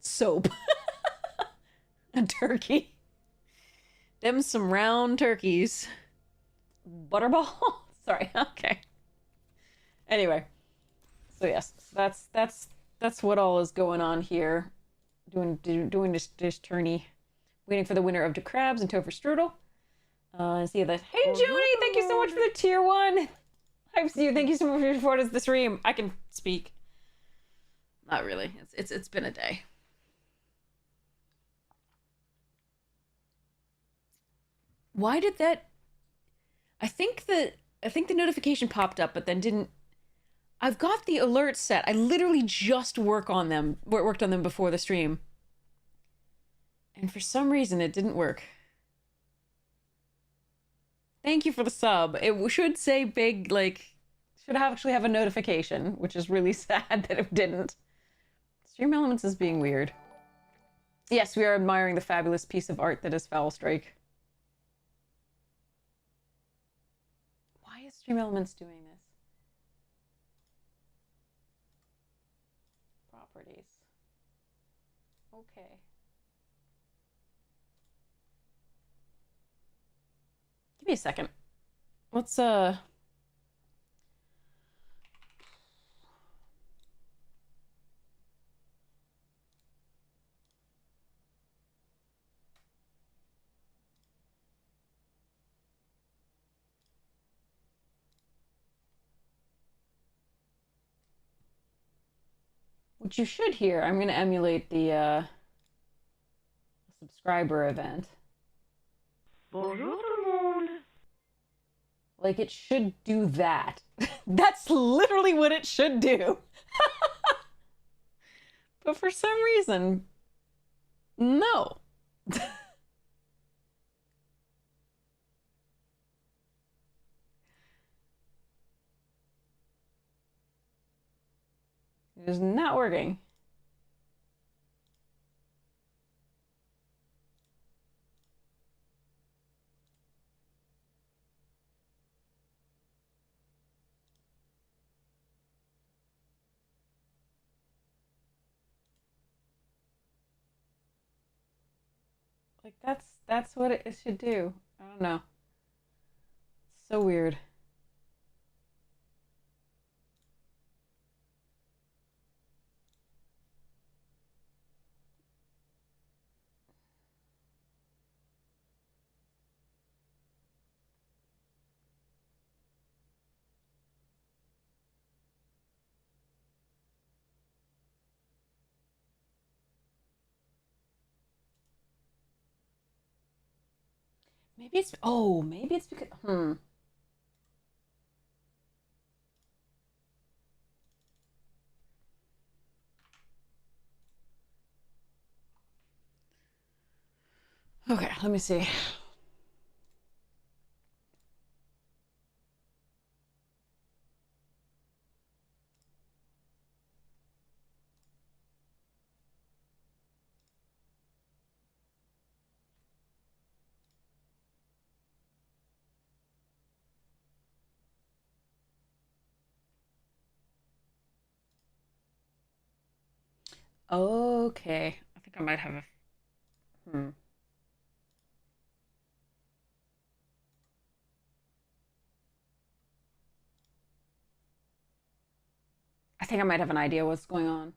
Soap. A turkey. Them some round turkeys. Butterball? Sorry, okay. Anyway. So yes, that's what all is going on here. Doing this tourney. Waiting for the winner of the crabs and Topher Strudel. And see that. Hey Joni, thank you so much for the tier 1. Hype to you. Thank you so much for your support as the stream. I can speak. Not really. It's been a day. Why did that? I think the notification popped up, but then didn't. I've got the alerts set. I literally just worked on them before the stream. And for some reason it didn't work. Thank you for the sub. It should say big, like, should actually have a notification, which is really sad that it didn't. Stream Elements is being weird. Yes, we are admiring the fabulous piece of art that is Foul Strike. Why is Stream Elements doing this? Properties. Okay. Give me a second. Let's what you should hear, I'm going to emulate the subscriber event. Bonjour tout le monde. Like, it should do that. That's literally what it should do. But for some reason, no. It is not working. Like that's what it should do. I don't know. So weird. Maybe it's because Okay, let me see. Okay. I think I might have a I think I might have an idea what's going on.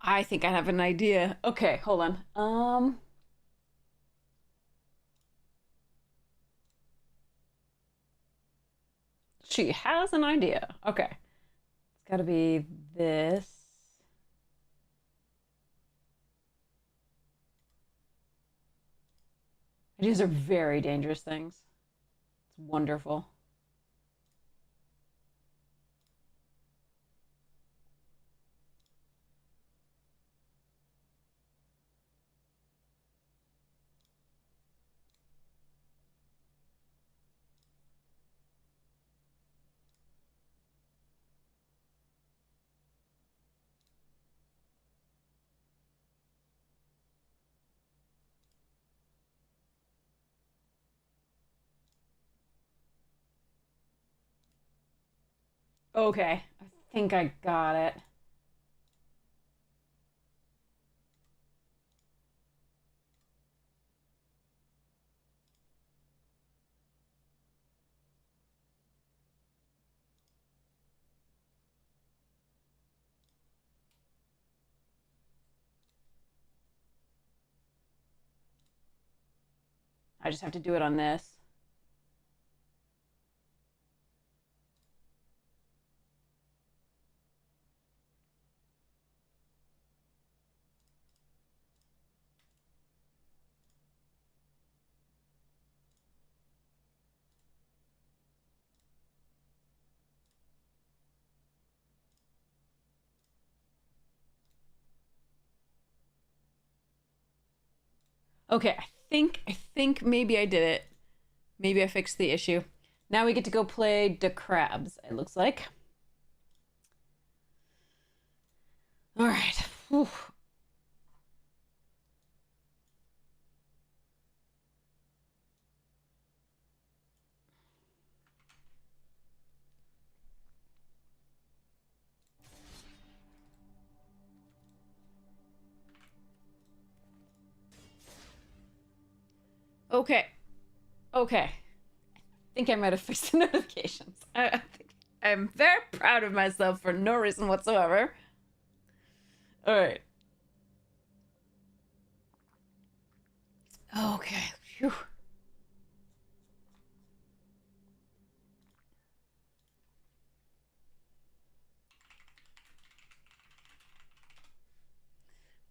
I think I have an idea. Okay, hold on. She has an idea. Okay. It's got to be this. These are very dangerous things. It's wonderful. Okay, I think I got it. I just have to do it on this. Okay, I think maybe I did it. Maybe I fixed the issue. Now we get to go play the crabs, it looks like. All right. Whew. Okay. Okay. I think I might have fixed the notifications. I think I'm very proud of myself for no reason whatsoever. All right. Okay. Phew.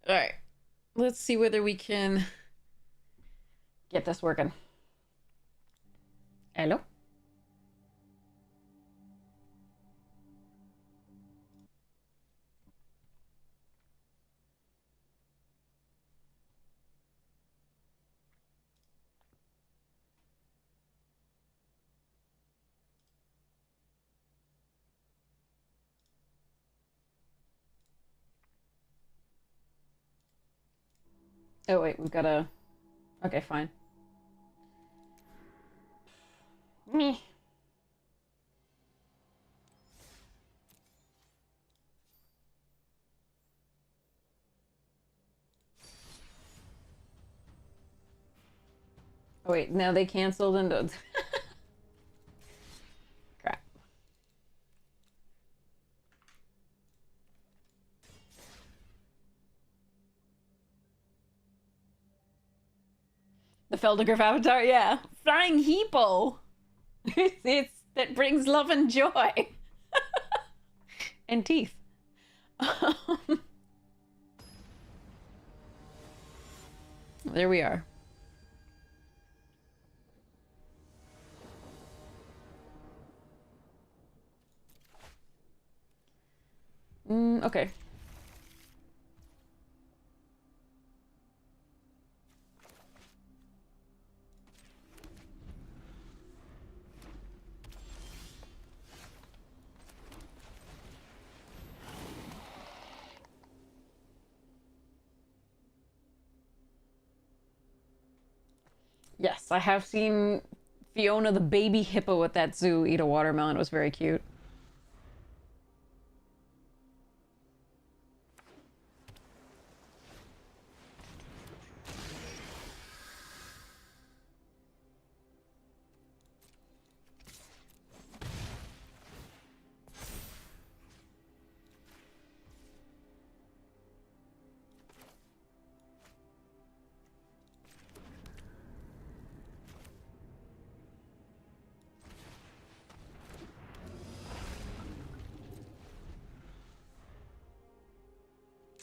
All right. Let's see whether we can get this working. Hello? Oh wait, we've got a... Okay, fine. Me. Oh wait, now they canceled and... Crap. The Feldegriff avatar, yeah. Flying Heeple! it's that brings love and joy. And teeth. There we are. Okay. Yes, I have seen Fiona the baby hippo at that zoo eat a watermelon. It was very cute.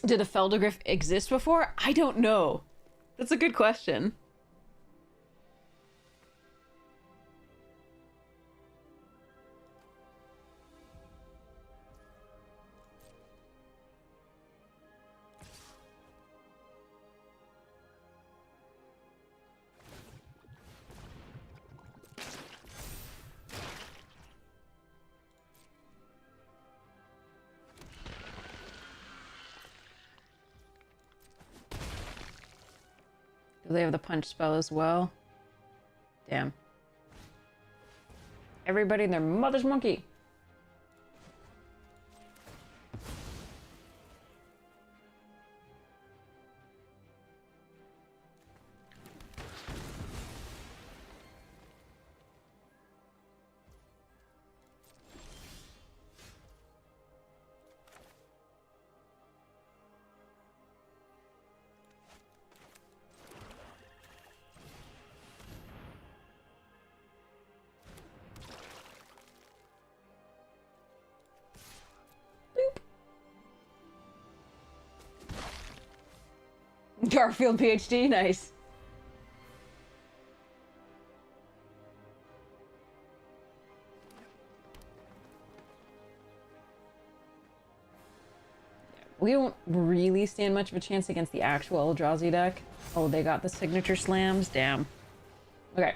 Did a Feldegriff exist before? I don't know. That's a good question. Do they have the punch spell as well? Damn. Everybody and their mother's monkey. Garfield PhD, nice. We don't really stand much of a chance against the actual Eldrazi deck. Oh, they got the signature slams? Damn. Okay.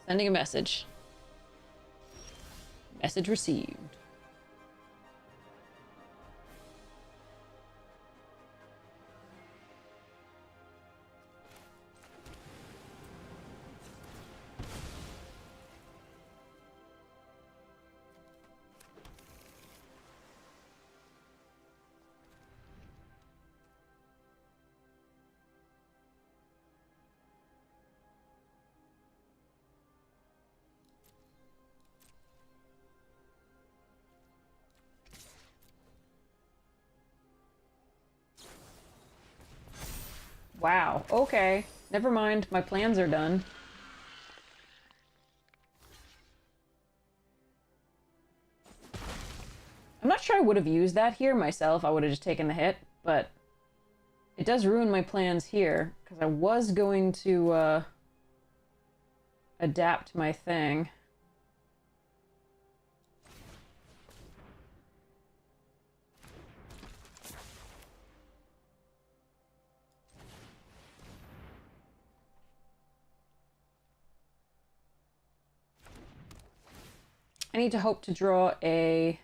Sending a message. Message received. Wow, okay. Never mind, my plans are done. I'm not sure I would have used that here myself. I would have just taken the hit, but it does ruin my plans here, because I was going to, adapt my thing. I need to hope to draw a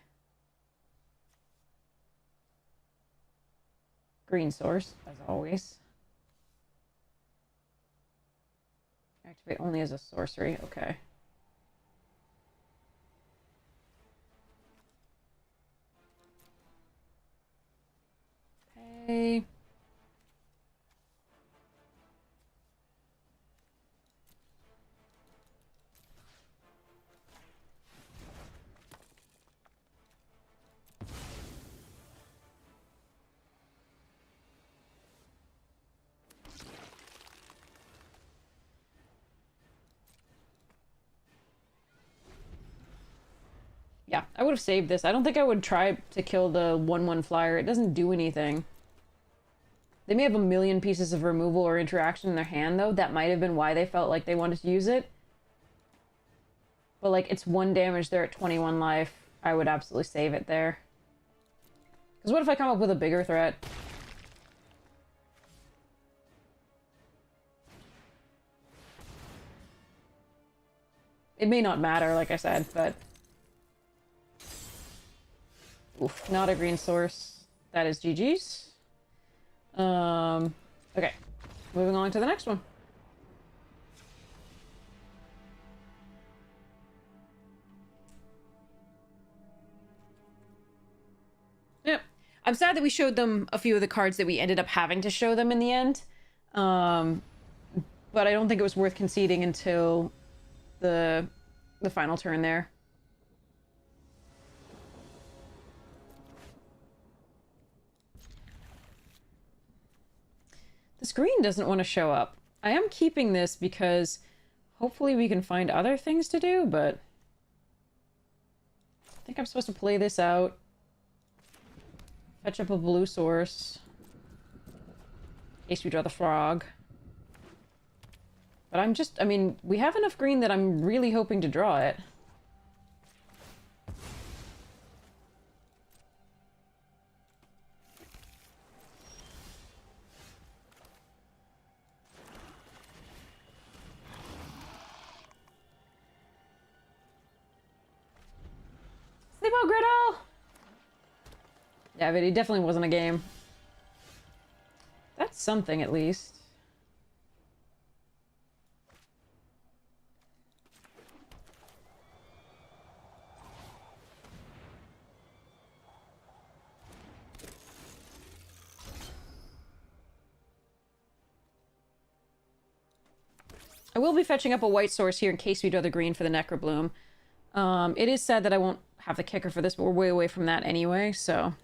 green source, as always. Activate only as a sorcery, okay. Okay. Yeah, I would have saved this. I don't think I would try to kill the 1/1 flyer. It doesn't do anything. They may have a million pieces of removal or interaction in their hand, though. That might have been why they felt like they wanted to use it. But, like, it's 1 damage. They're at 21 life. I would absolutely save it there. Because what if I come up with a bigger threat? It may not matter, like I said, but... Oof, not a green source. That is GG's. Okay. Moving on to the next one. Yep. I'm sad that we showed them a few of the cards that we ended up having to show them in the end. But I don't think it was worth conceding until the final turn there. This green doesn't want to show up. I am keeping this because hopefully we can find other things to do, but I think I'm supposed to play this out. Fetch up a blue source. In case we draw the frog. But I mean, we have enough green that I'm really hoping to draw it. Sleep out, Griddle! Yeah, but it definitely wasn't a game. That's something, at least. I will be fetching up a white source here in case we draw the green for the Necrobloom. It is sad that I won't have the kicker for this, but we're way away from that anyway, so...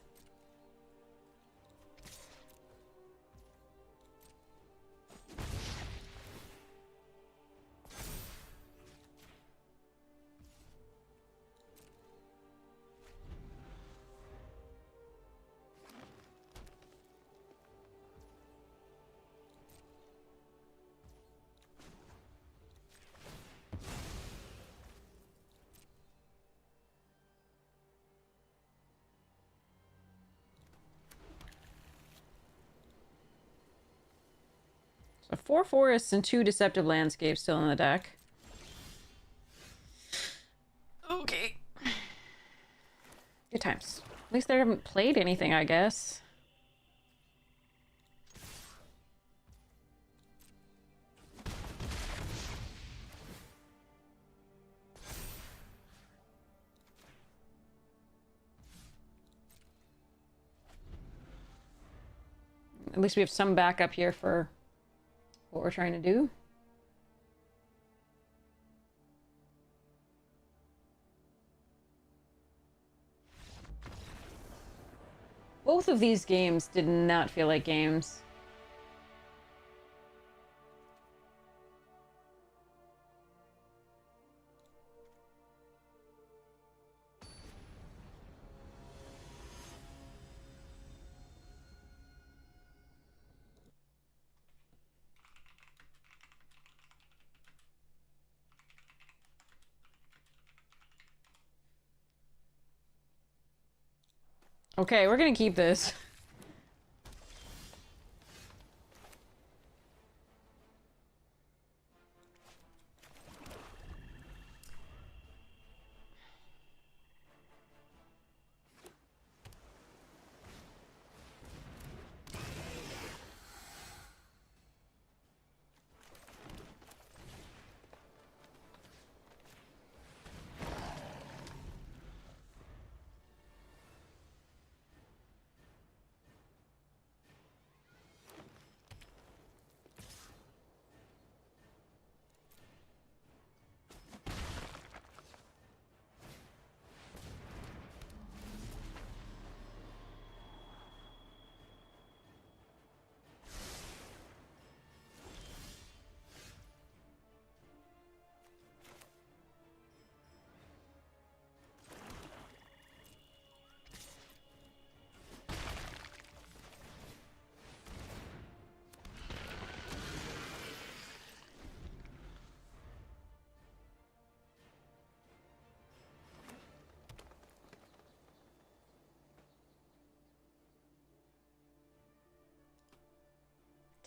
So 4 forests and 2 deceptive landscapes still in the deck. Okay. Good times. At least they haven't played anything, I guess. At least we have some backup here for what we're trying to do. Both of these games did not feel like games. Okay, we're gonna keep this.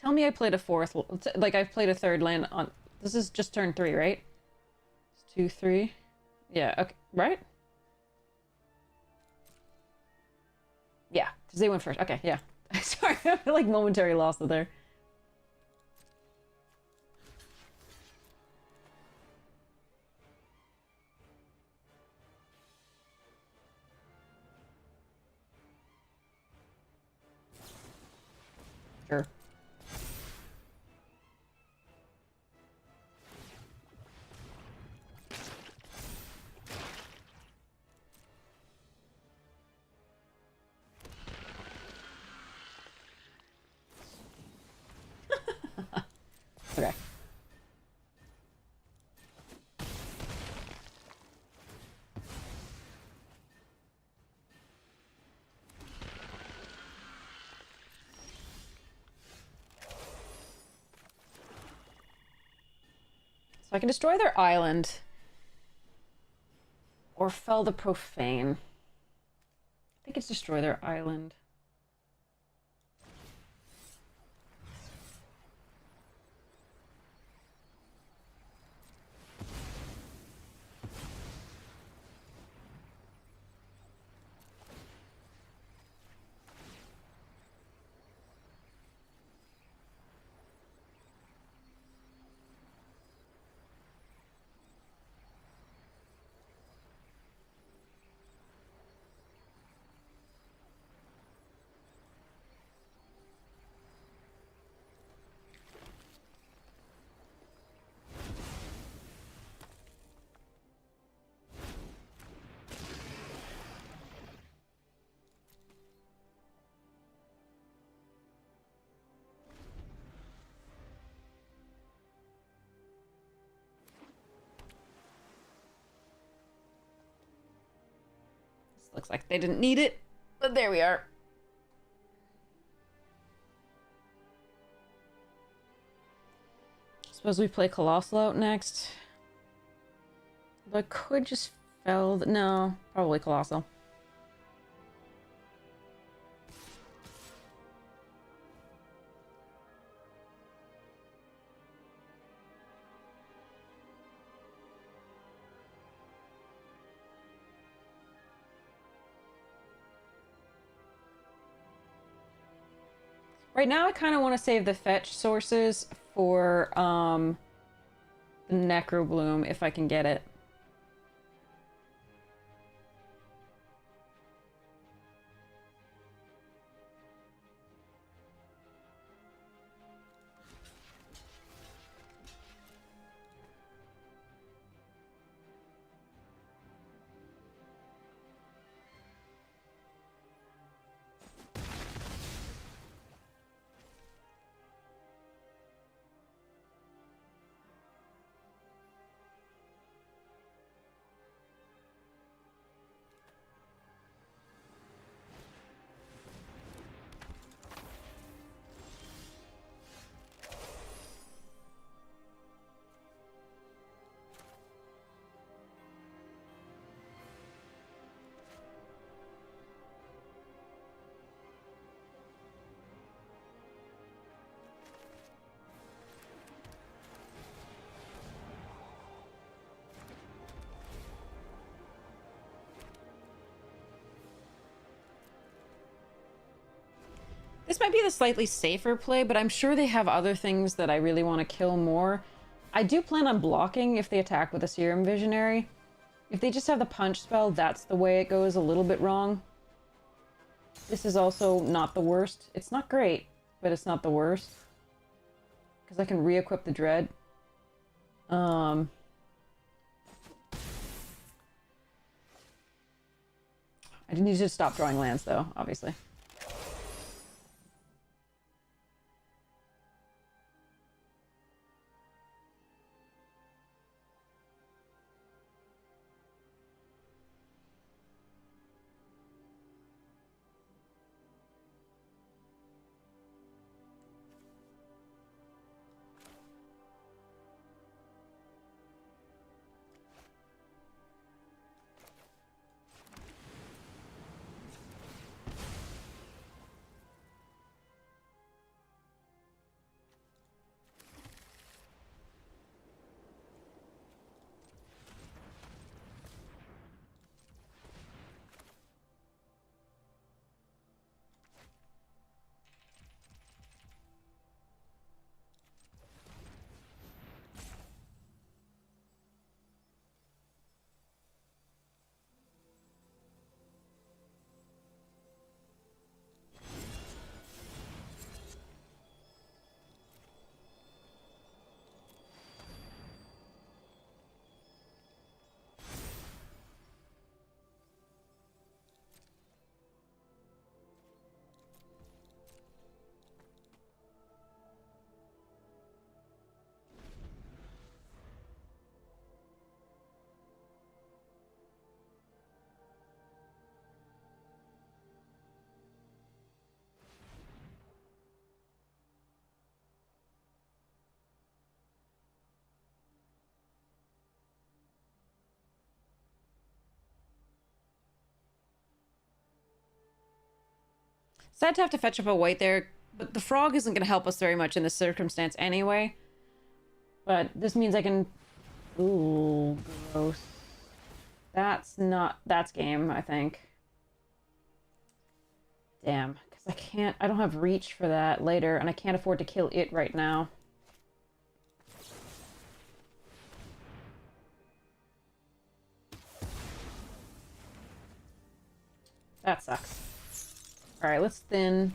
Tell me I played a fourth, like I've played a third land on, this is just turn 3, right? It's 2, 3. Yeah, okay, right? Yeah, because they went first. Okay, yeah. Sorry, I feel like momentary loss there. Sure. Okay. So I can destroy their island. Or fell the profane. I think it's destroy their island. This looks like they didn't need it, but there we are. Suppose we play Colossal out next. But I could just fell the... No, probably Colossal. Right now, I kind of want to save the fetch sources for the Necro Bloom if I can get it. This might be the slightly safer play, but I'm sure they have other things that I really want to kill more. I do plan on blocking if they attack with a Serum Visionary. If they just have the punch spell, that's the way it goes a little bit wrong. This is also not the worst. It's not great, but it's not the worst. Because I can re-equip the Dread. I need to stop drawing lands, though, obviously. Sad to have to fetch up a white there, but the frog isn't going to help us very much in this circumstance anyway. But this means I can... Ooh, gross. That's not... That's game, I think. Damn, because I don't have reach for that later, and I can't afford to kill it right now. That sucks. Alright, let's thin.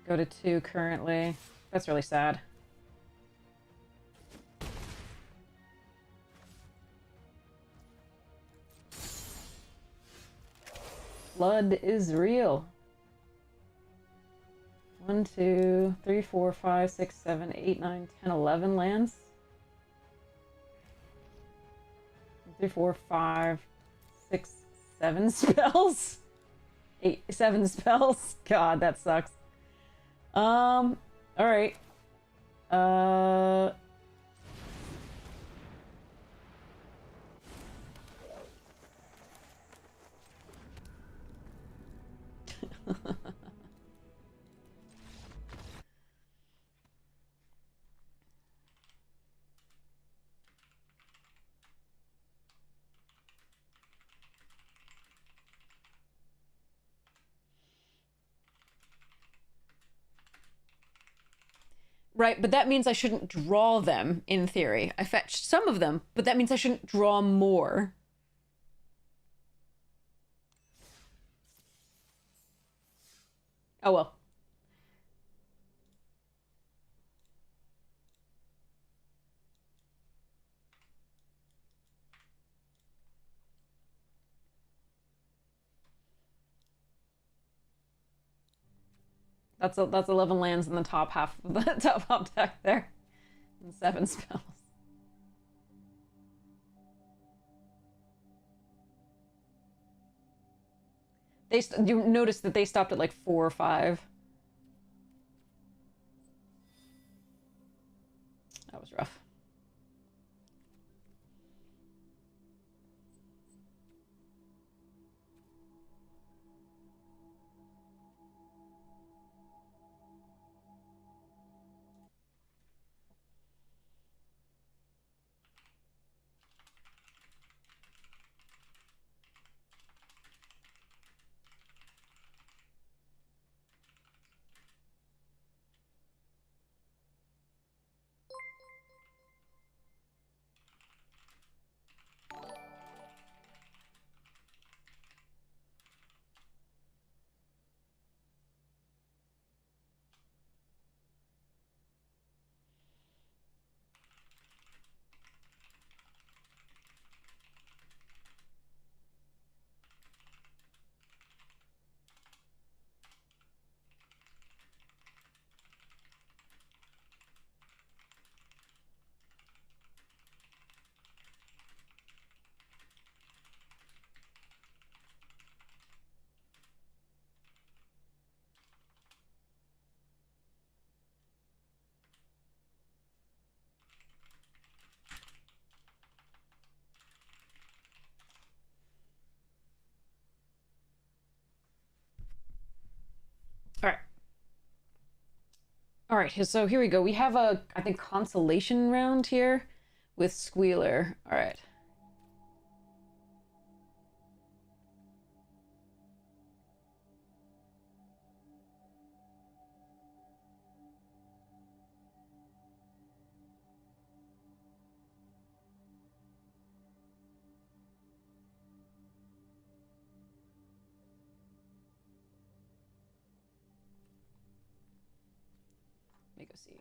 Go to 2 currently. That's really sad. Blood is real. 1, 2, 3, 4, 5, 6, 7, 8, 9, 10, 11 lands. 3, 4, 5, 6, 7 spells. 8, 7 spells. God, that sucks. All right. Right, but that means I shouldn't draw them, in theory. I fetched some of them, but that means I shouldn't draw more. Oh well. That's 11 lands in the top half of the top deck there. And 7 spells. You noticed that they stopped at like 4 or 5. That was rough. All right, so here we go. We have a, I think, consolation round here with Squealer. All right. Let me go see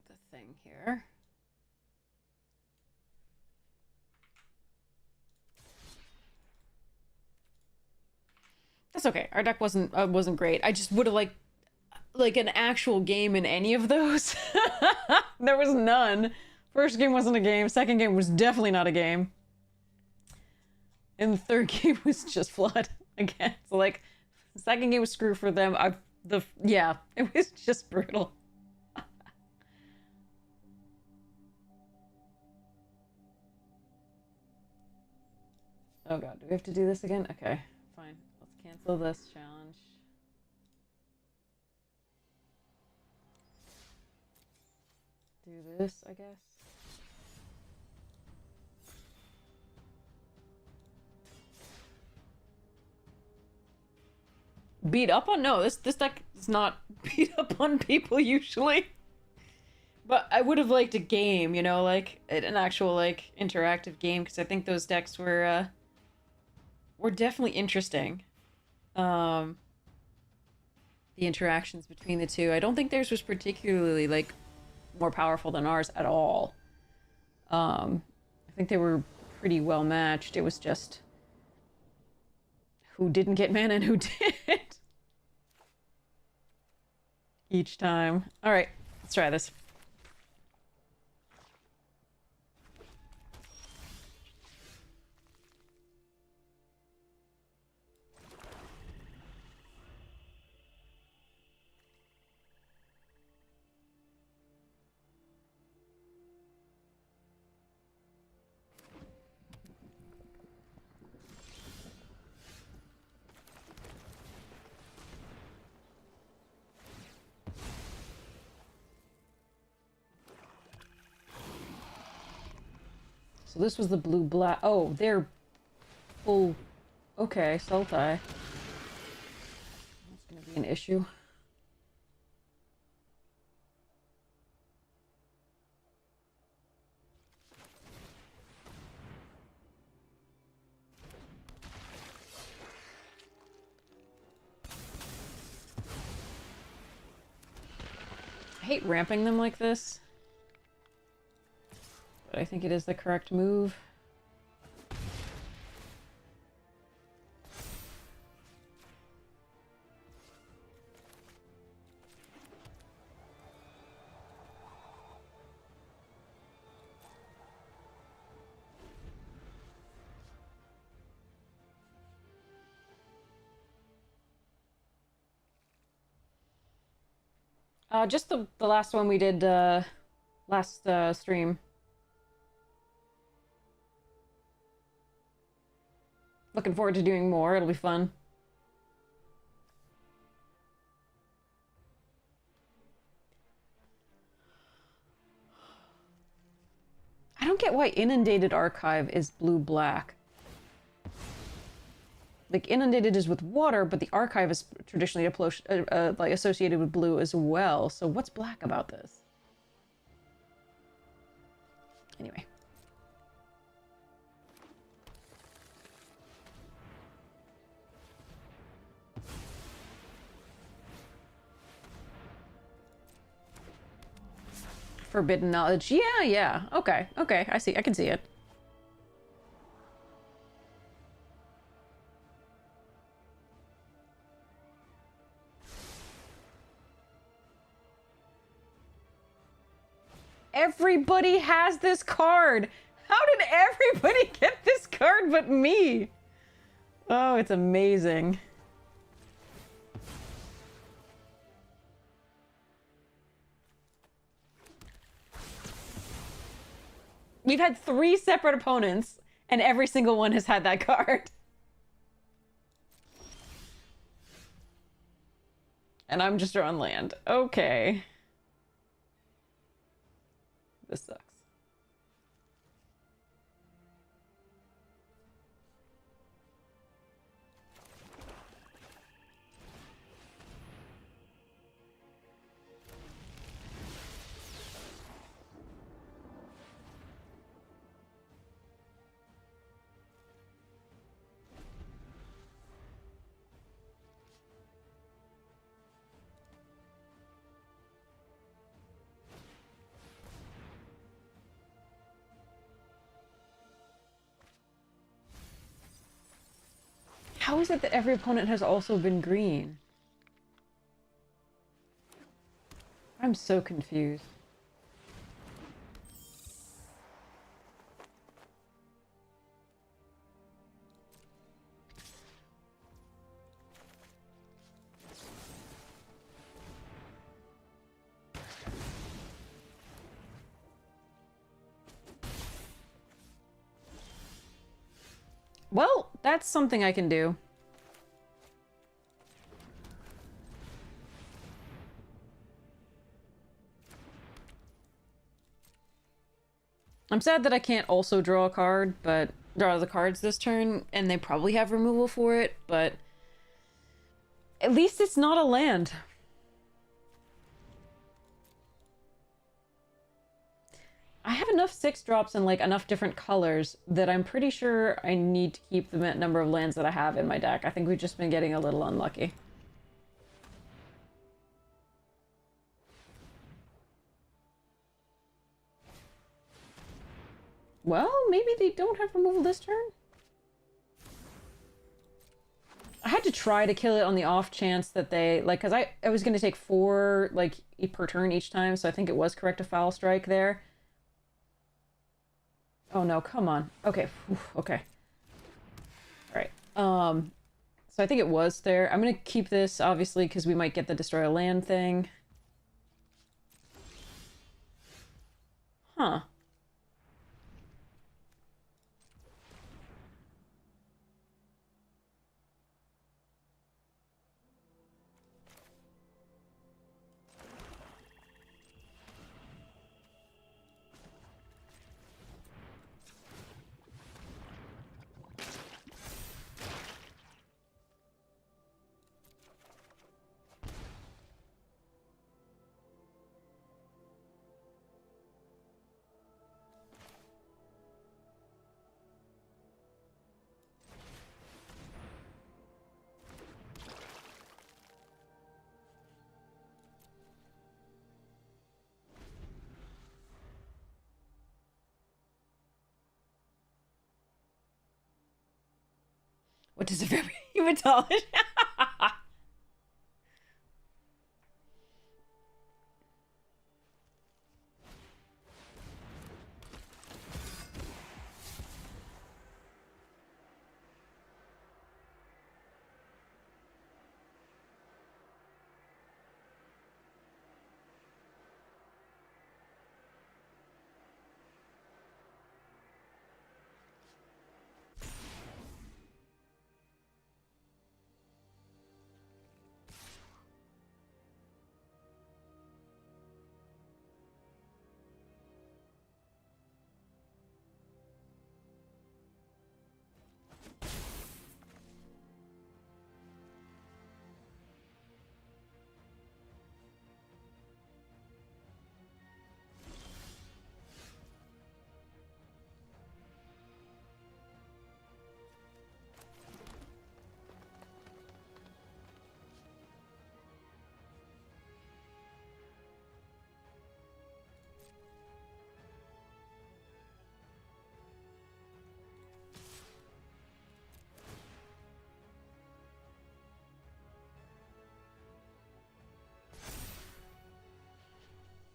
the thing here. That's okay. Our deck wasn't great. I just would have like an actual game in any of those. There was none. First game wasn't a game. Second game was definitely not a game. And the third game was just flood again. So like, the second game was screw for them. Yeah, it was just brutal. Oh god, do we have to do this again? Okay, fine. Let's cancel this challenge. Do this, I guess. Beat up on? No, this deck is not beat up on people usually. But I would have liked a game, you know, like an actual like interactive game, because I think those decks were definitely interesting. The interactions between the two. I don't think theirs was particularly like more powerful than ours at all. I think they were pretty well matched. It was just who didn't get mana and who did each time. All right, let's try this. So this was the blue-black. Oh, they're full. Okay, Sultai. That's gonna be an issue. I hate ramping them like this, but I think it is the correct move. Just the last one we did last stream. Looking forward to doing more. It'll be fun. I don't get why Inundated Archive is blue-black. Like, Inundated is with water, but the Archive is traditionally like associated with blue as well. So what's black about this? Anyway. Forbidden knowledge. Yeah. Okay. I see. I can see it. Everybody has this card. How did everybody get this card but me? Oh, it's amazing. We've had 3 separate opponents, and every single one has had that card. And I'm just on land. Okay. This sucks. How is it that every opponent has also been green? I'm so confused. Well, that's something I can do. I'm sad that I can't also draw a card, but draw the cards this turn, and they probably have removal for it, but at least it's not a land. I have enough 6-drops and like enough different colors that I'm pretty sure I need to keep the number of lands that I have in my deck. I think we've just been getting a little unlucky. Well, maybe they don't have removal this turn? I had to try to kill it on the off chance that they, like, because I was going to take 4, like, per turn each time, so I think it was correct to foul strike there. Oh no, come on. Okay, whew, okay. Alright, so I think it was there. I'm gonna keep this, obviously, because we might get the destroy a land thing. Huh. What does a very hematologist?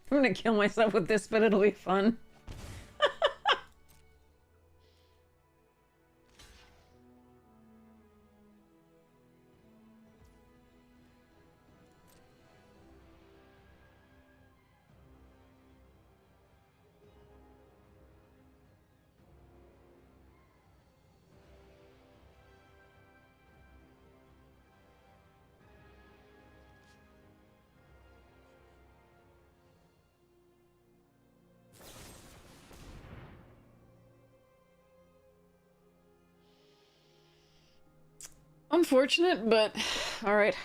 I'm gonna kill myself with this, but it'll be fun. Unfortunate, but alright.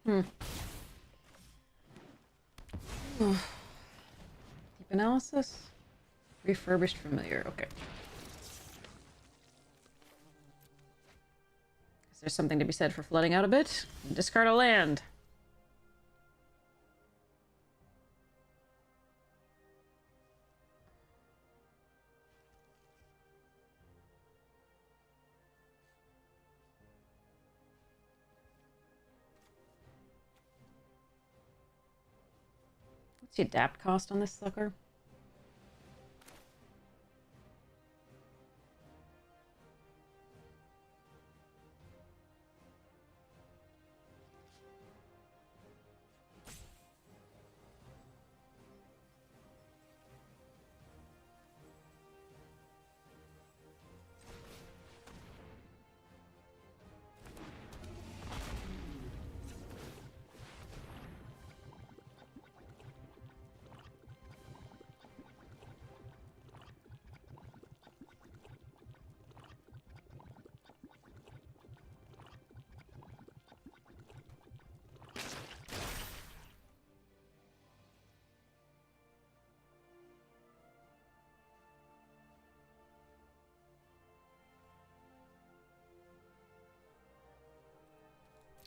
Hmm. Deep analysis? Refurbished familiar, okay. Is there something to be said for flooding out a bit? Discard a land. What's the adapt cost on this sucker?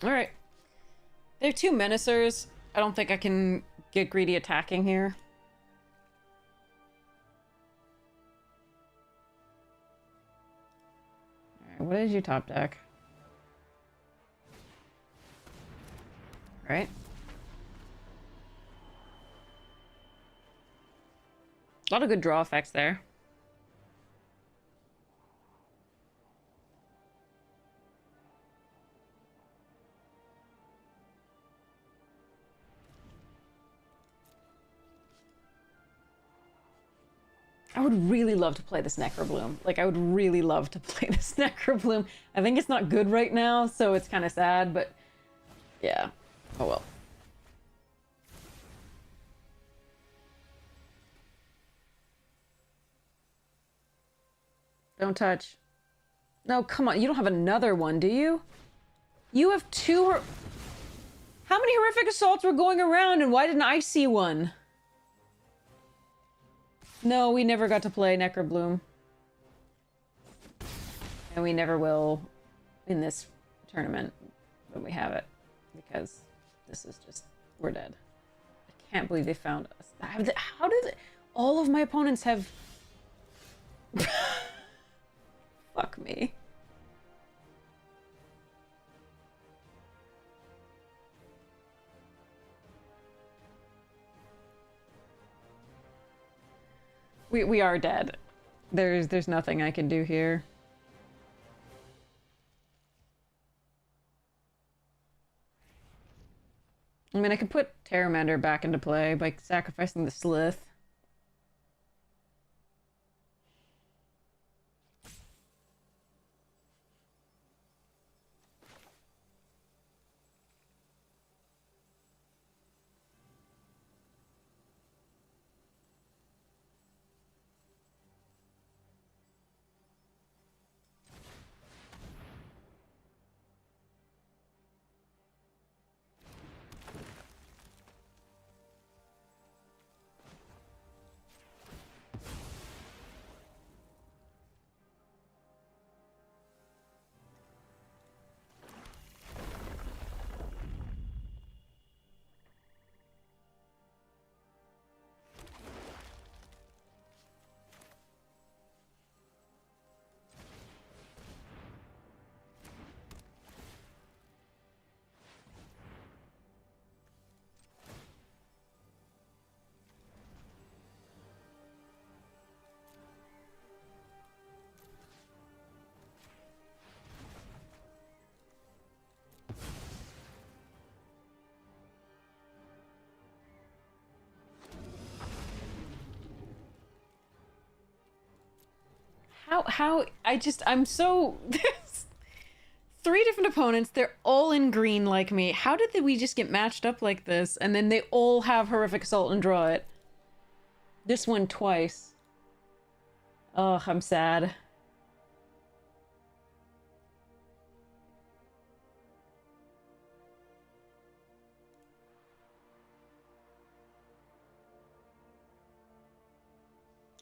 Alright. They're two menacers. I don't think I can get greedy attacking here. Alright, what is your top deck? Alright. A lot of good draw effects there. I would really love to play this Necrobloom. Like, I would really love to play this Necrobloom. I think it's not good right now, so it's kind of sad, but yeah. Oh well. Don't touch. No, come on. You don't have another one, do you? You have two... How many horrific assaults were going around and why didn't I see one? No, we never got to play Necrobloom. And we never will in this tournament when we have it. Because this is just... we're dead. I can't believe they found us. How did it... all of my opponents have... Fuck me. We are dead. There's nothing I can do here. I mean, I could put Terramander back into play by sacrificing the Slith. I'm so... There's 3 different opponents. They're all in green like me. How did we just get matched up like this? And then they all have Horrific Assault and draw it. This one twice. Ugh, I'm sad.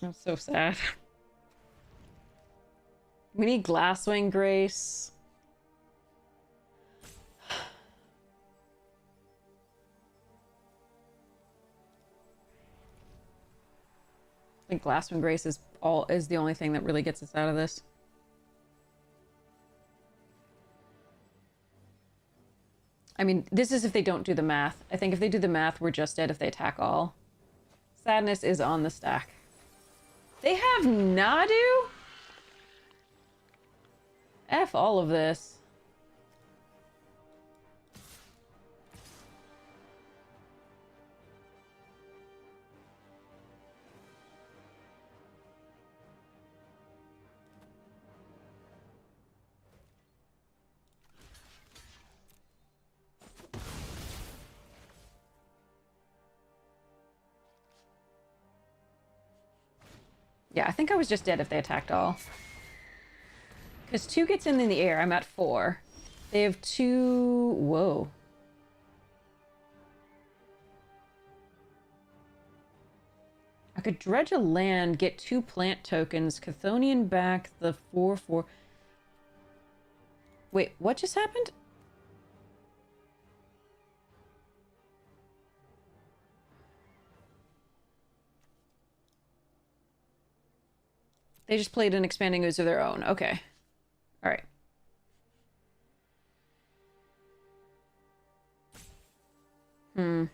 I'm so sad. We need Glasswing Grace. I think Glasswing Grace is the only thing that really gets us out of this. I mean, this is if they don't do the math. I think if they do the math, we're just dead if they attack all. Sadness is on the stack. They have Nadu? F all of this. Yeah, I think I was just dead if they attacked all. Because 2 gets in the air, I'm at 4. They have 2... Whoa. I could dredge a land, get 2 plant tokens, Chthonian back the 4/4... Wait, what just happened? They just played an Expanding Ooze of their own. Okay. Alright. I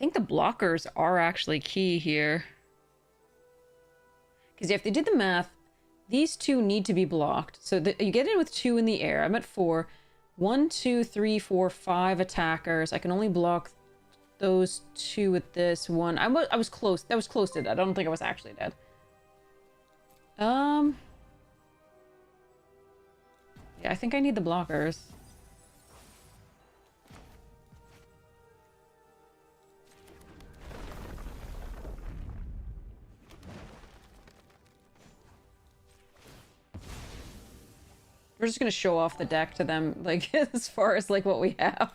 think the blockers are actually key here. Because if they did the math, these 2 need to be blocked. So you get in with 2 in the air. I'm at 4. 1, 2, 3, 4, 5 attackers. I can only block those 2 with this one. I was close. That was close to dead. I don't think I was actually dead. Yeah, I think I need the blockers. We're just gonna show off the deck to them, like, as far as, like, what we have.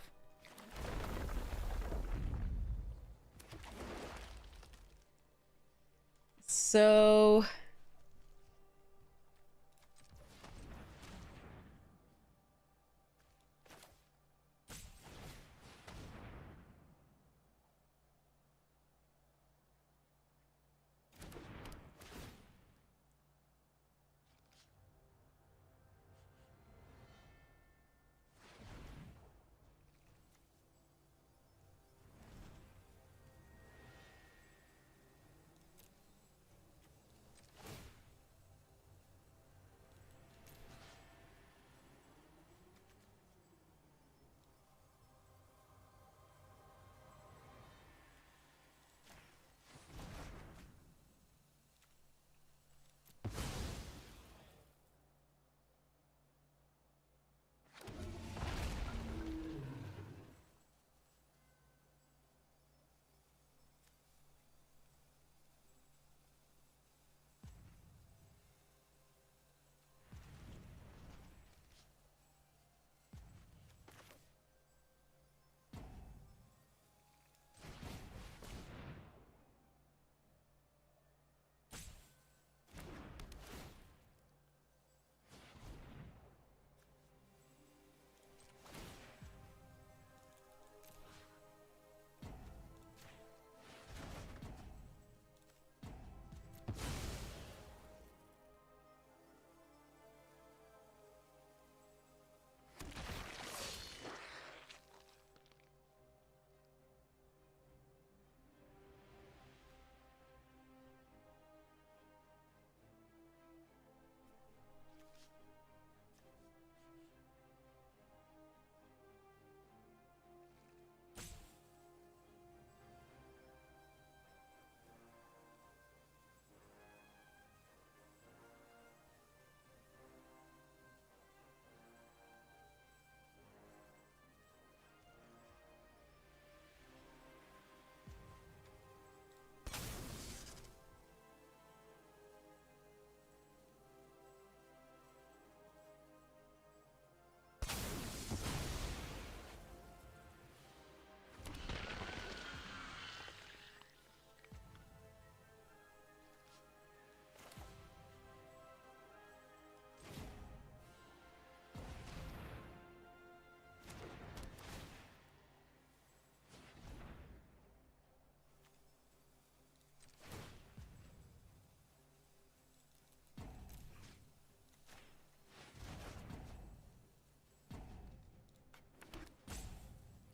So...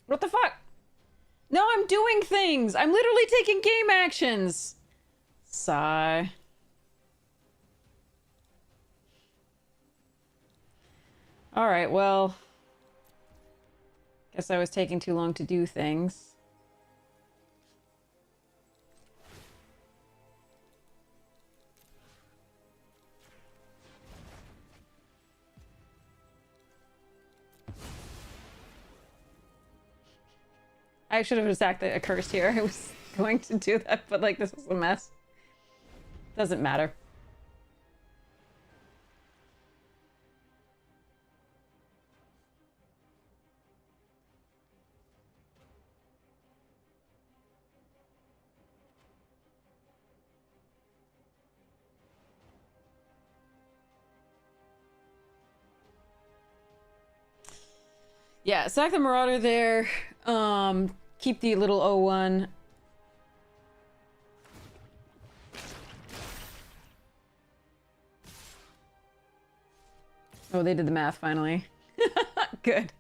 What the fuck? No, I'm doing things! I'm literally taking game actions! Sigh. Alright, well... Guess I was taking too long to do things. I should have attacked a curse here. I was going to do that, but like this was a mess. Doesn't matter. Yeah, sack the Marauder there. Keep the little O1. Oh, they did the math finally. Good.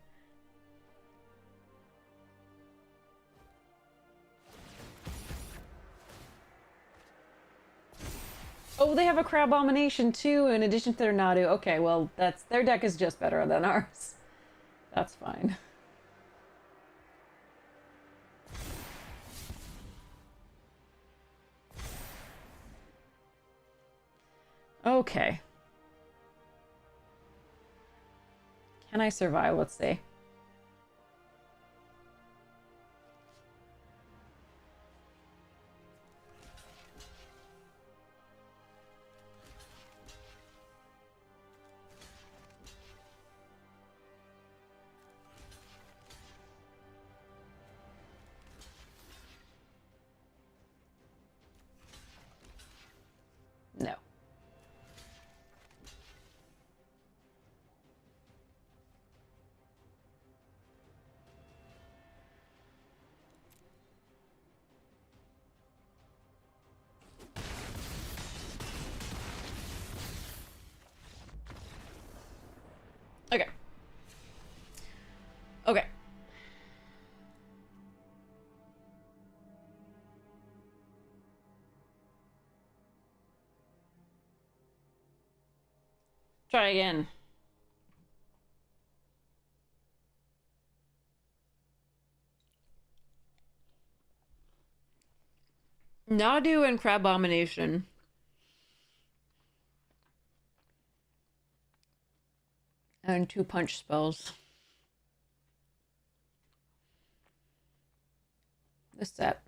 Oh, they have a Crabomination too, in addition to their Nadu. Okay, well, that's their deck is just better than ours. That's fine. Okay. Can I survive? Let's see. Okay. Try again. Nadu and Crabomination. And 2 punch spells. This set.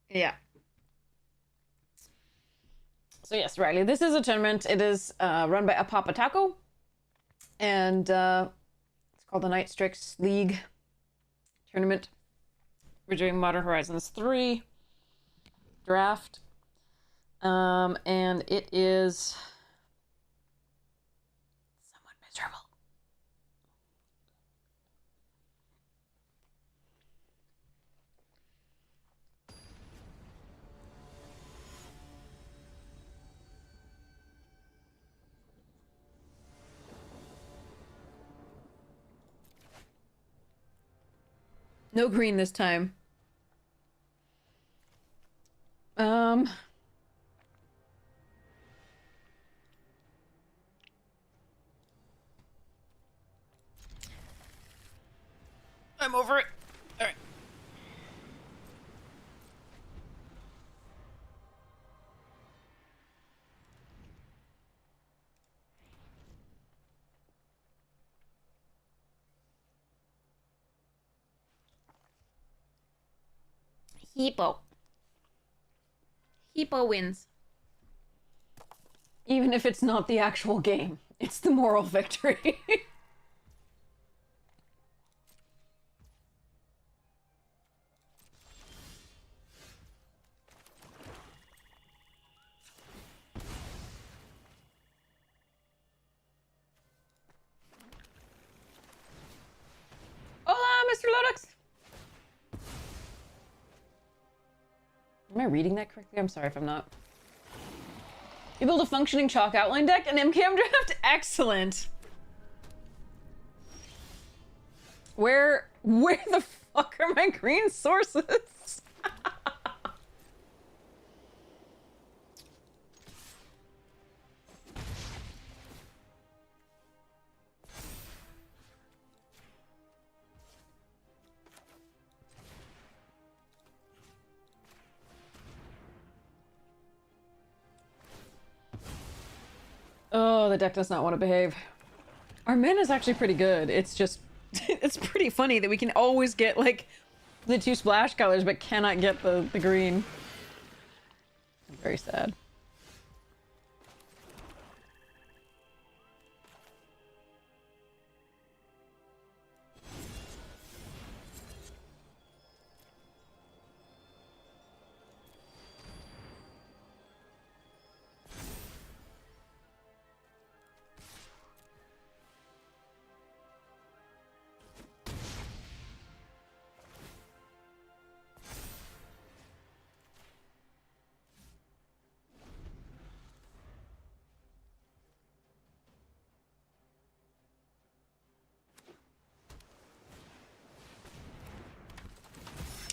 Yeah. So yes, Riley, this is a tournament. It is run by Apapa Taco. And it's called the Night Strix League tournament. We're doing Modern Horizons 3 draft. And it is somewhat miserable. No green this time. I'm over it. All right. Hippo. Hippo wins. Even if it's not the actual game, it's the moral victory. Hola, Mr. Lodex. Am I reading that correctly? I'm sorry if I'm not. You build a functioning chalk outline deck and MKM draft? Excellent. Where the fuck are my green sources? Oh, the deck does not want to behave. Our mana is actually pretty good. It's just, it's pretty funny that we can always get, like, the 2 splash colors, but cannot get the green. Very sad.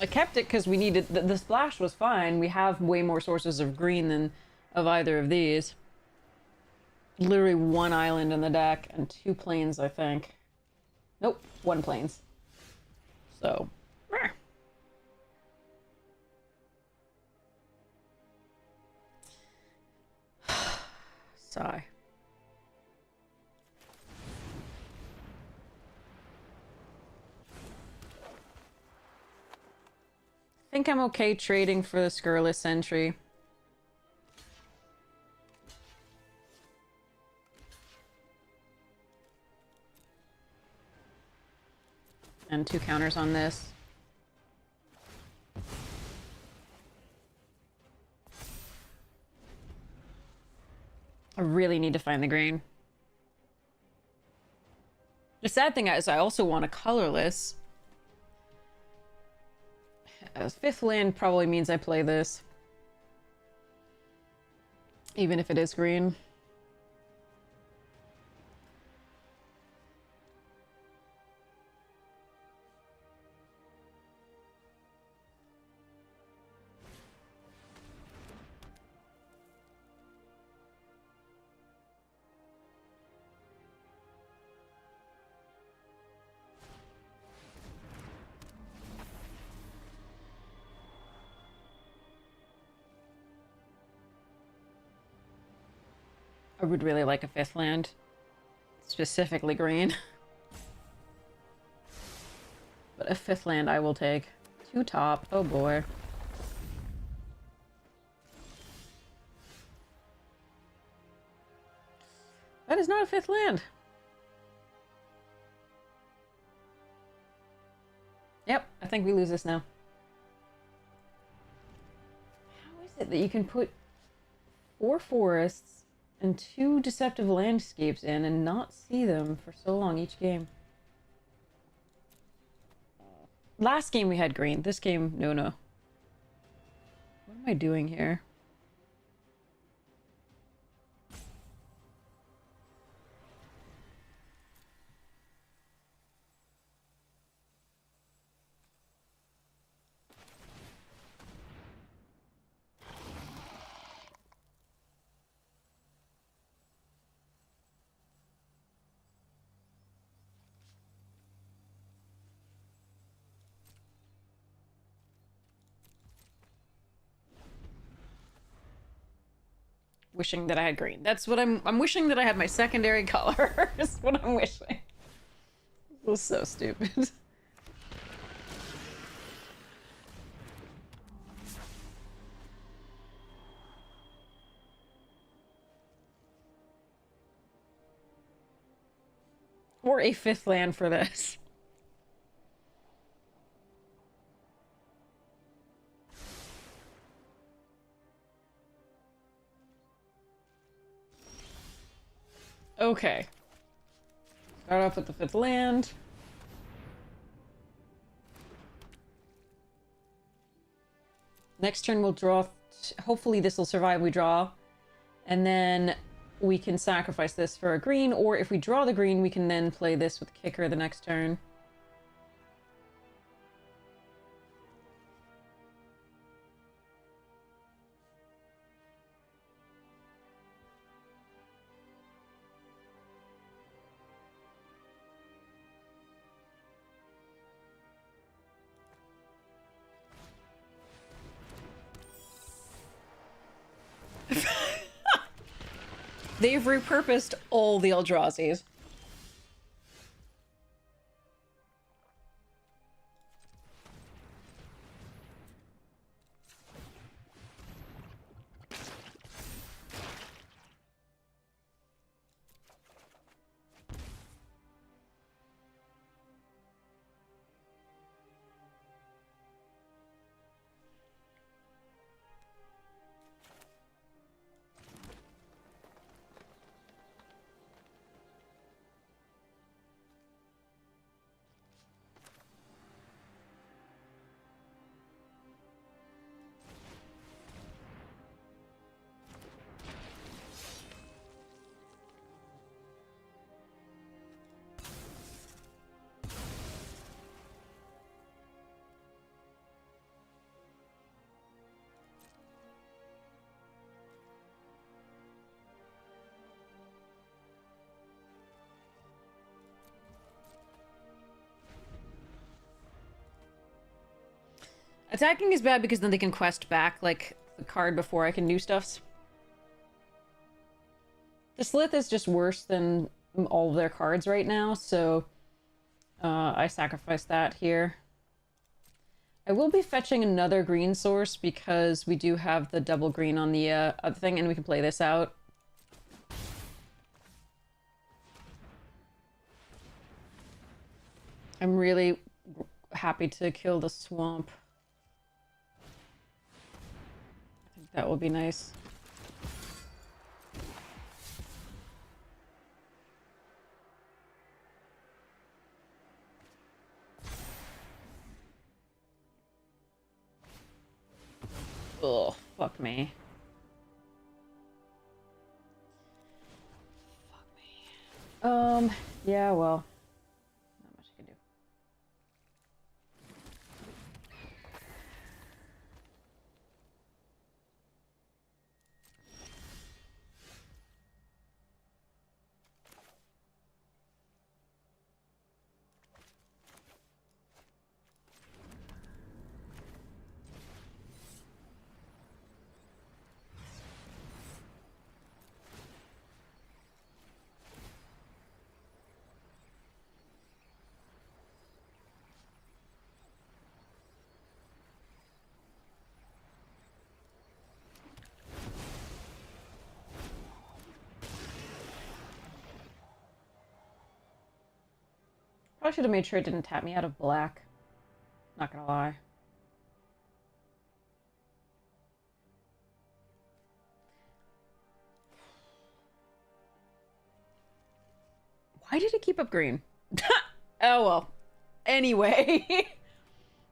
I kept it because we needed the splash was fine. We have way more sources of green than of either of these. Literally 1 island in the deck and 2 planes, I think. Nope, 1 planes. So, sigh. I think I'm okay trading for the Scurrilous Sentry. And 2 counters on this. I really need to find the green. The sad thing is I also want a colorless. 5th land probably means I play this. Even if it is green. I would really like a 5th land. Specifically green. But a 5th land I will take. 2 top. Oh boy. That is not a 5th land. Yep, I think we lose this now. How is it that you can put 4 forests and 2 deceptive landscapes in and not see them for so long each game? Last game we had green. This game, no. What am I doing here? Wishing that I had green. That's what I'm wishing that I had my secondary color. Is what I'm wishing. It was so stupid. Or a 5th land for this. Okay. Start off with the 5th land. Next turn we'll draw. Hopefully this will survive. We draw. And then we can sacrifice this for a green, or if we draw the green, we can then play this with kicker the next turn. They've repurposed all the Eldrazi's. Attacking is bad because then they can quest back, like, the card before I can do stuffs. The Slith is just worse than all of their cards right now, so I sacrifice that here. I will be fetching another green source because we do have the double green on the other thing, and we can play this out. I'm really happy to kill the swamp. I think that will be nice. Ugh, fuck me. Yeah, well, not much I can do. Probably should have made sure it didn't tap me out of black. Not gonna lie. Why did it keep up green? Oh well. Anyway.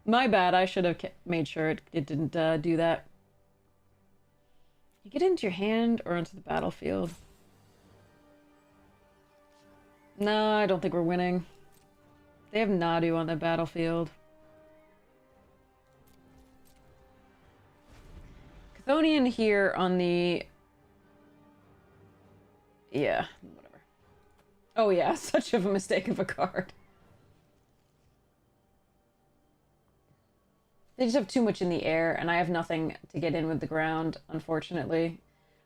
My bad. I should have made sure it didn't do that. You get into your hand or onto the battlefield? No, I don't think we're winning. They have Nadu on the battlefield. Chthonian here on the... Yeah, whatever. Oh yeah, such of a mistake of a card. They just have too much in the air, and I have nothing to get in with the ground, unfortunately.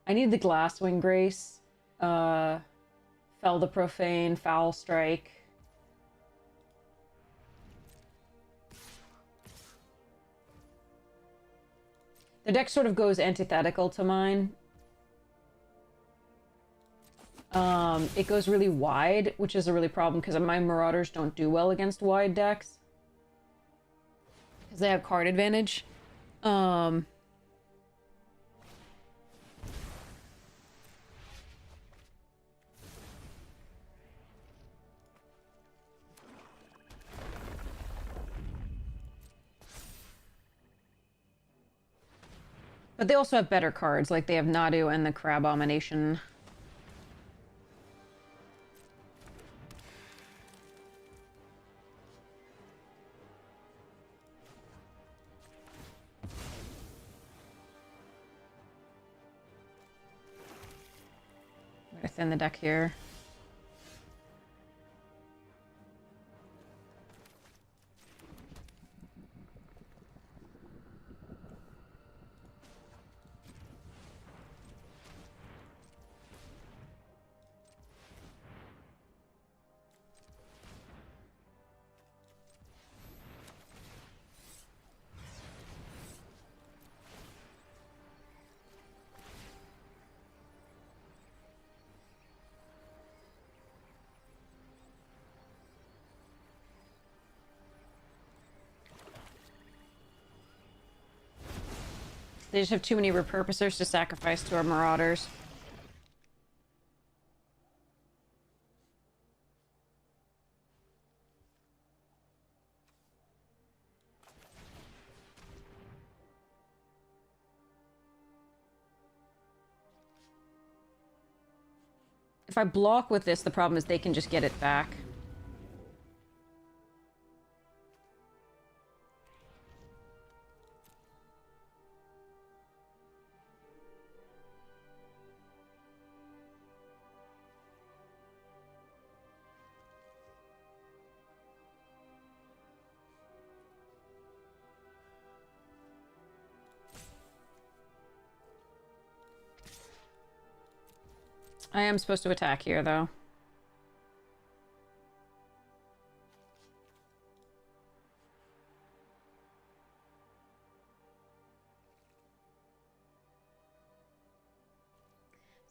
I need the Glasswing Grace, Fell the Profane, Foul Strike. The deck sort of goes antithetical to mine. It goes really wide, which is a really problem because my Marauders don't do well against wide decks. Because they have card advantage. But they also have better cards, like they have Nadu and the Crabomination. I'm gonna thin the deck here. They just have too many repurposers to sacrifice to our Marauders. If I block with this, the problem is they can just get it back. I am supposed to attack here, though.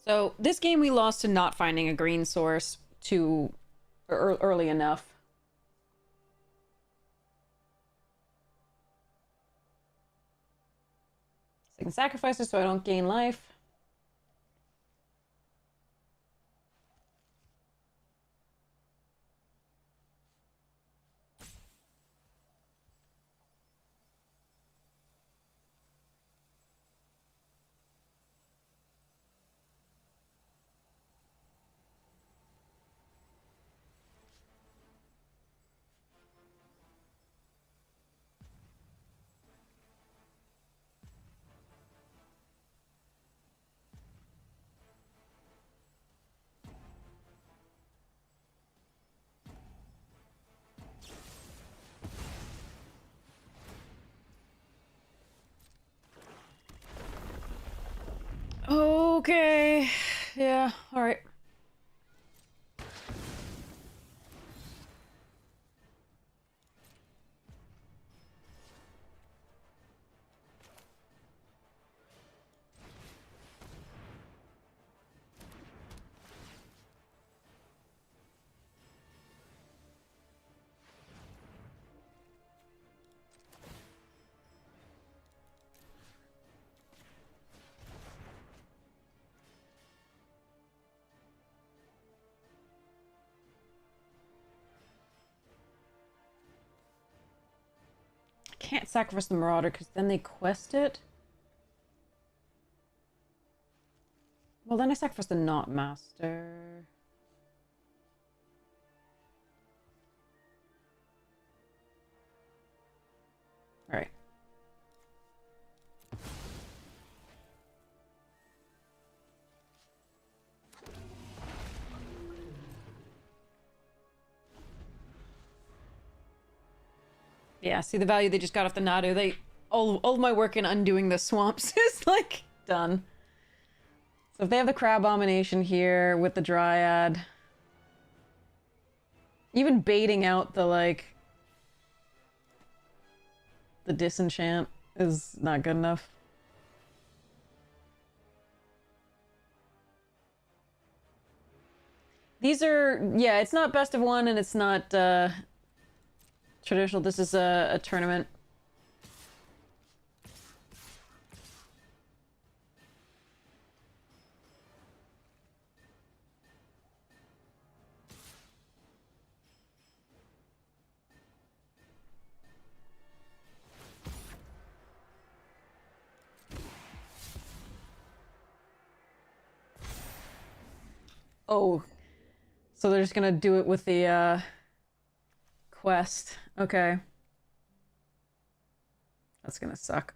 So this game we lost to not finding a green source too early enough. So I can sacrifice it so I don't gain life. Okay. Yeah, alright. Can't sacrifice the Marauder because then they quest it. Well, then I sacrifice the Knot Master. Alright. Yeah, see the value they just got off the Nadu. They all of my work in undoing the swamps is like done. So if they have the Crab Abomination here with the Dryad, even baiting out the like the Disenchant is not good enough. These are, yeah, it's not best of one and it's not traditional. This is a tournament. Oh, so they're just gonna do it with the quest. Okay. That's gonna suck.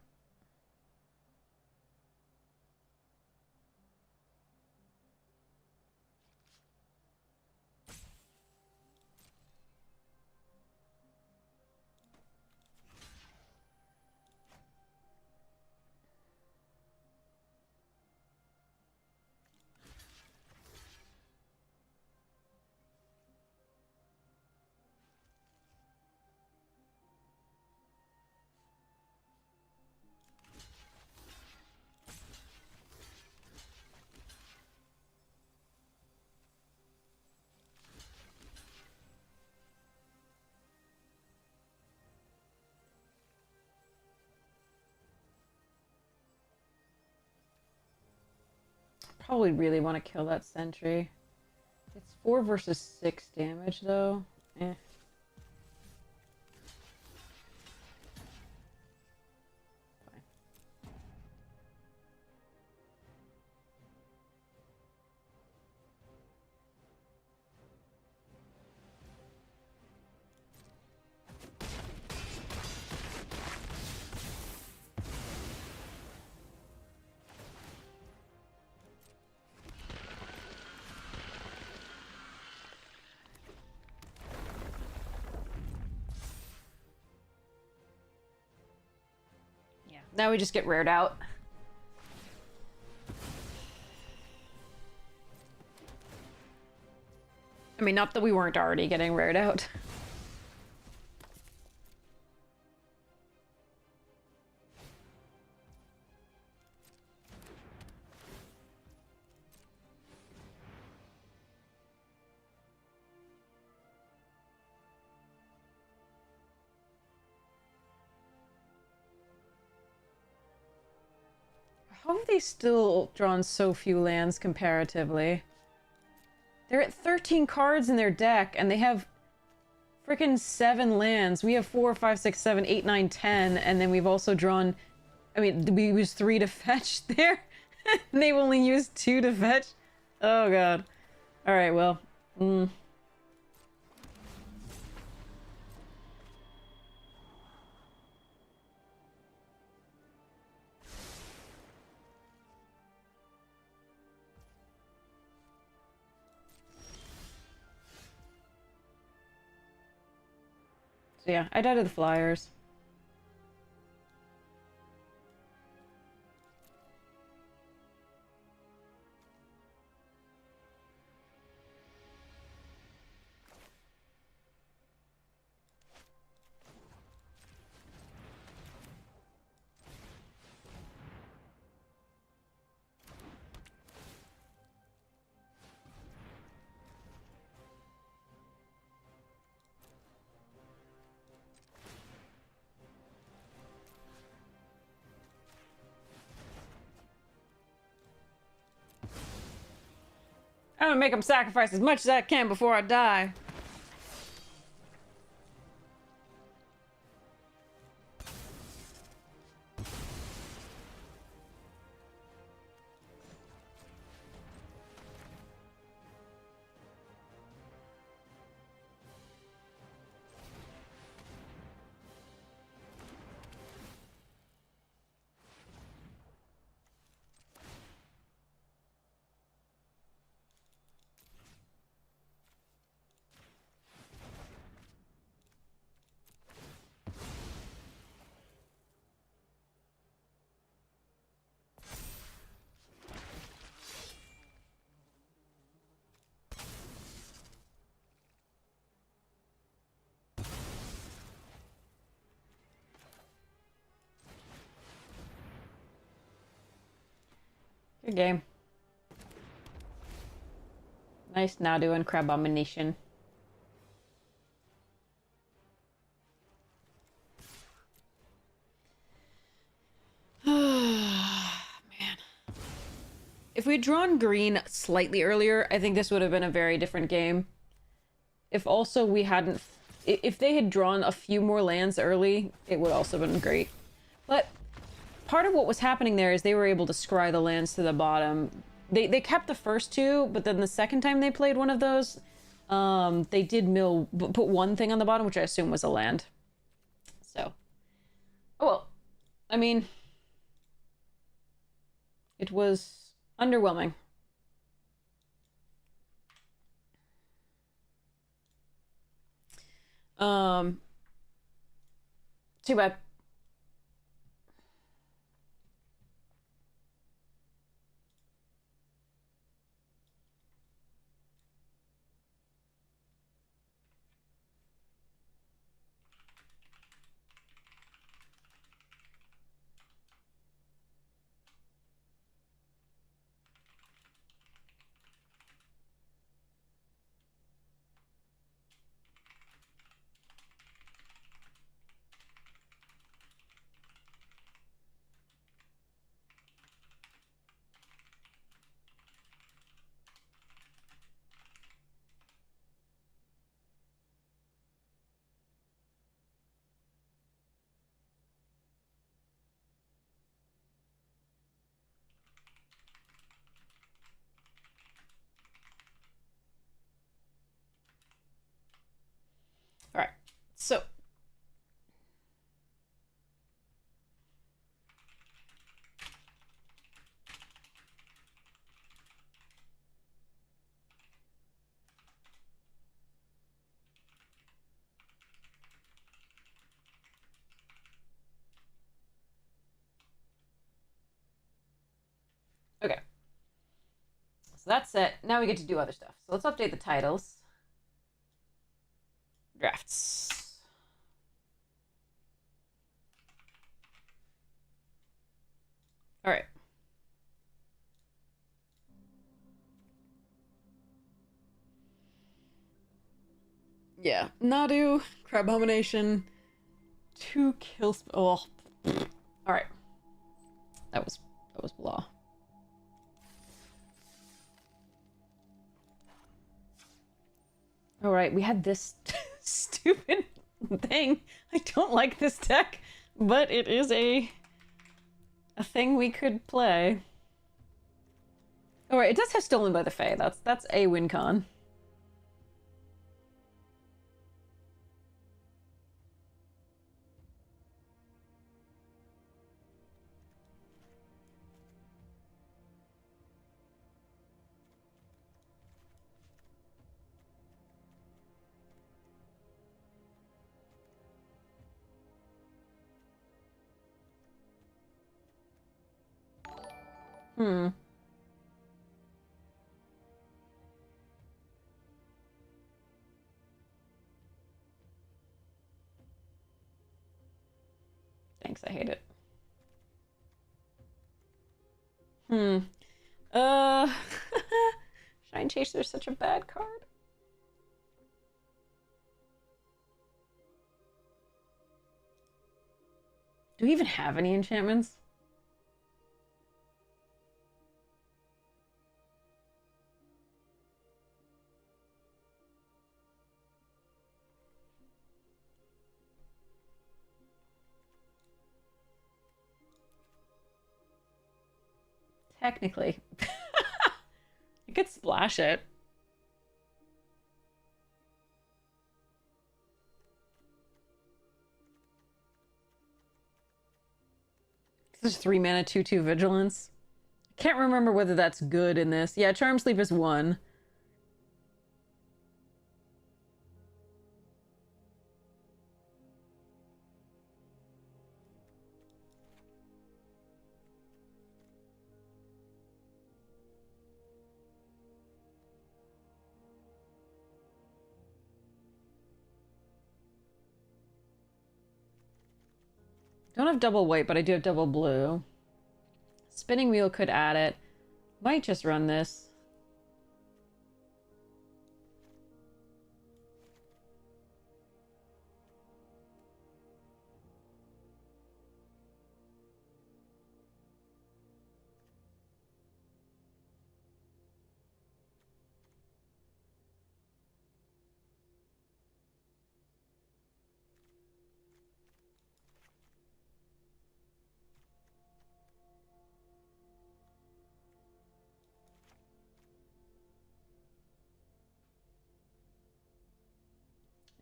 Probably really want to kill that sentry. It's 4 versus 6 damage though. Eh. Fine. Yeah. Now we just get rared out. I mean, not that we weren't already getting rared out. How have they still drawn so few lands comparatively? They're at 13 cards in their deck, and they have freaking 7 lands. We have 4, 5, 6, 7, 8, 9, 10, and then we've also drawn... I mean, we used 3 to fetch there. They've only used 2 to fetch. Oh god. Alright, well. So yeah, I died to the Flyers. I'm gonna make them sacrifice as much as I can before I die. Good game. Nice Nadu and Crabomination. Man. If we'd drawn green slightly earlier, I think this would have been a very different game. If also we hadn't... If they had drawn a few more lands early, it would also have been great. But part of what was happening there is they were able to scry the lands to the bottom. They kept the first two, but then the second time they played one of those, they did put one thing on the bottom, which I assume was a land. So, oh well. I mean, it was underwhelming. Too bad. All right, so okay. So that's it. Now we get to do other stuff. So let's update the titles. Drafts. All right. Yeah, Nadu, Crabomination, 2 kills. Oh, all right. That was blah. All right, we had this stupid thing. I don't like this deck, but it is a thing we could play. All right, it does have Stolen by the Fae. That's a win con. Hmm. Thanks, I hate it. Hmm. Shine Chaser is such a bad card. Do we even have any enchantments? Technically. You could splash it. This is 3 mana, 2/2 vigilance. Can't remember whether that's good in this. Yeah, Charm Sleep is 1. Don't have double white, but I do have double blue. Spinning Wheel could add it. Might just run this.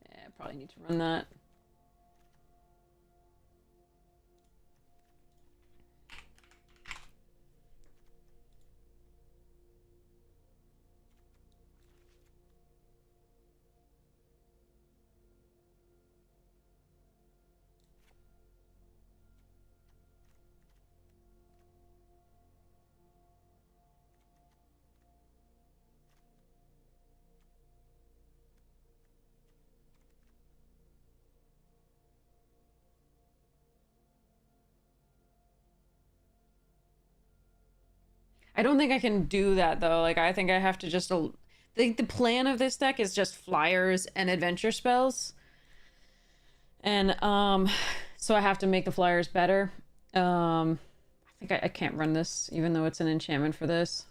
Yeah, probably need to run that. I don't think I can do that though. Like I think I have to just the plan of this deck is just flyers and adventure spells. And so I have to make the flyers better. I think I can't run this even though it's an enchantment for this.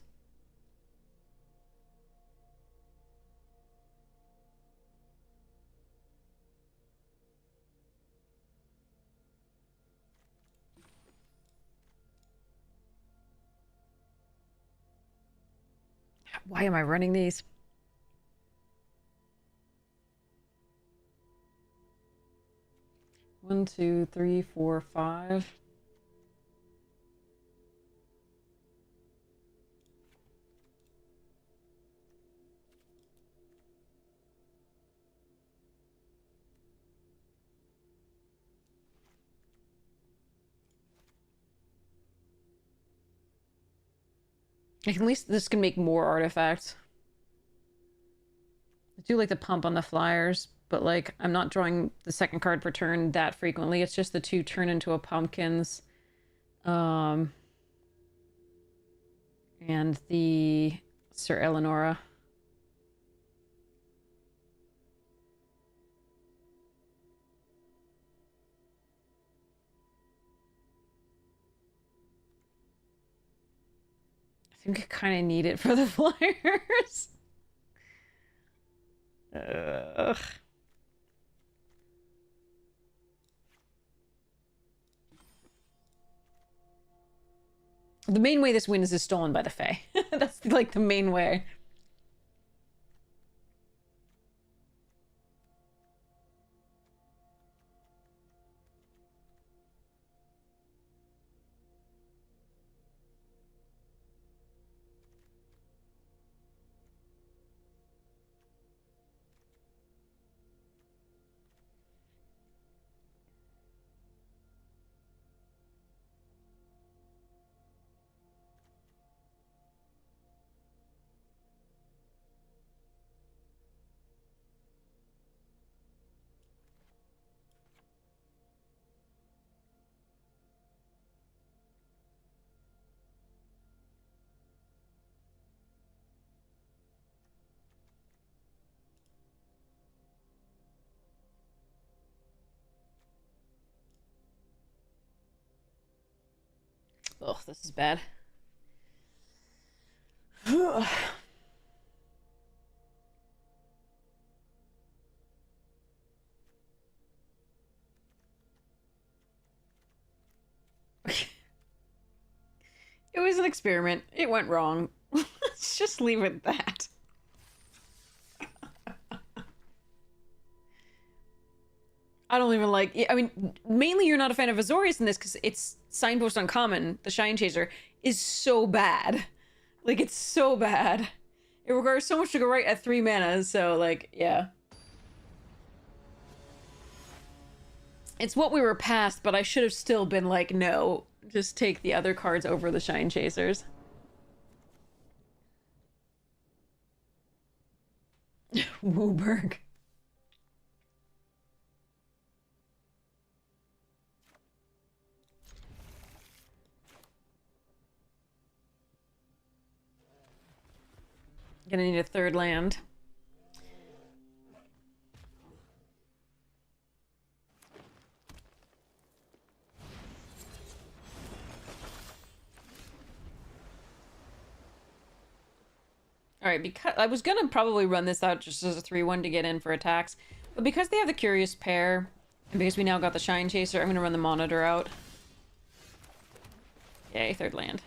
Why am I running these? One, two, three, four, five. At least this can make more artifacts. I do like the pump on the flyers, but like I'm not drawing the second card per turn that frequently. It's just the 2 turn into a pumpkins. And the Sir Eleonora. I think I kind of need it for the flyers. Ugh. The main way this wins is stolen by the Fae. That's like the main way. Ugh, this is bad. It was an experiment. It went wrong. Let's just leave it at that. I don't even like... I mean, mainly you're not a fan of Azorius in this because its Signpost Uncommon, the Shine Chaser, is so bad. Like, it's so bad. It requires so much to go right at 3 mana, so, like, yeah. It's what we were past, but I should have still been like, no, just take the other cards over the Shine Chasers. Wooburg. Gonna need a 3rd land. Alright, because I was gonna probably run this out just as a 3-1 to get in for attacks, but because they have the Curious Pair, and because we now got the Shine Chaser, I'm gonna run the Monitor out. Yay, 3rd land.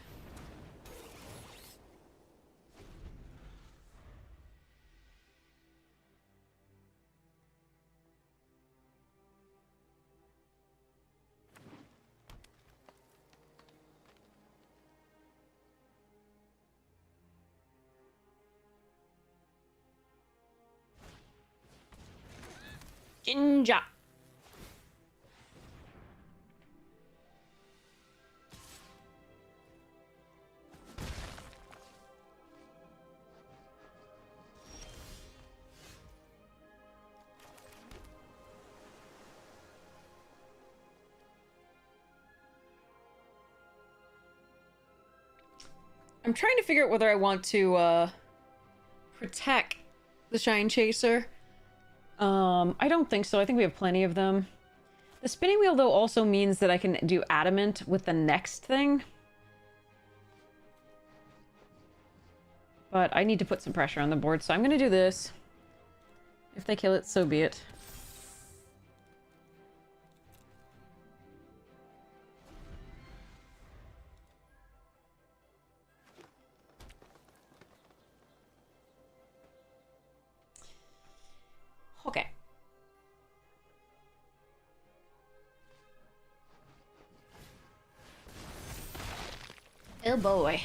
Jinja. I'm trying to figure out whether I want to protect the Shine Chaser. I don't think so. I think we have plenty of them. The spinning wheel, though, also means that I can do adamant with the next thing. But I need to put some pressure on the board, so I'm going to do this. If they kill it, so be it. Okay. Oh boy.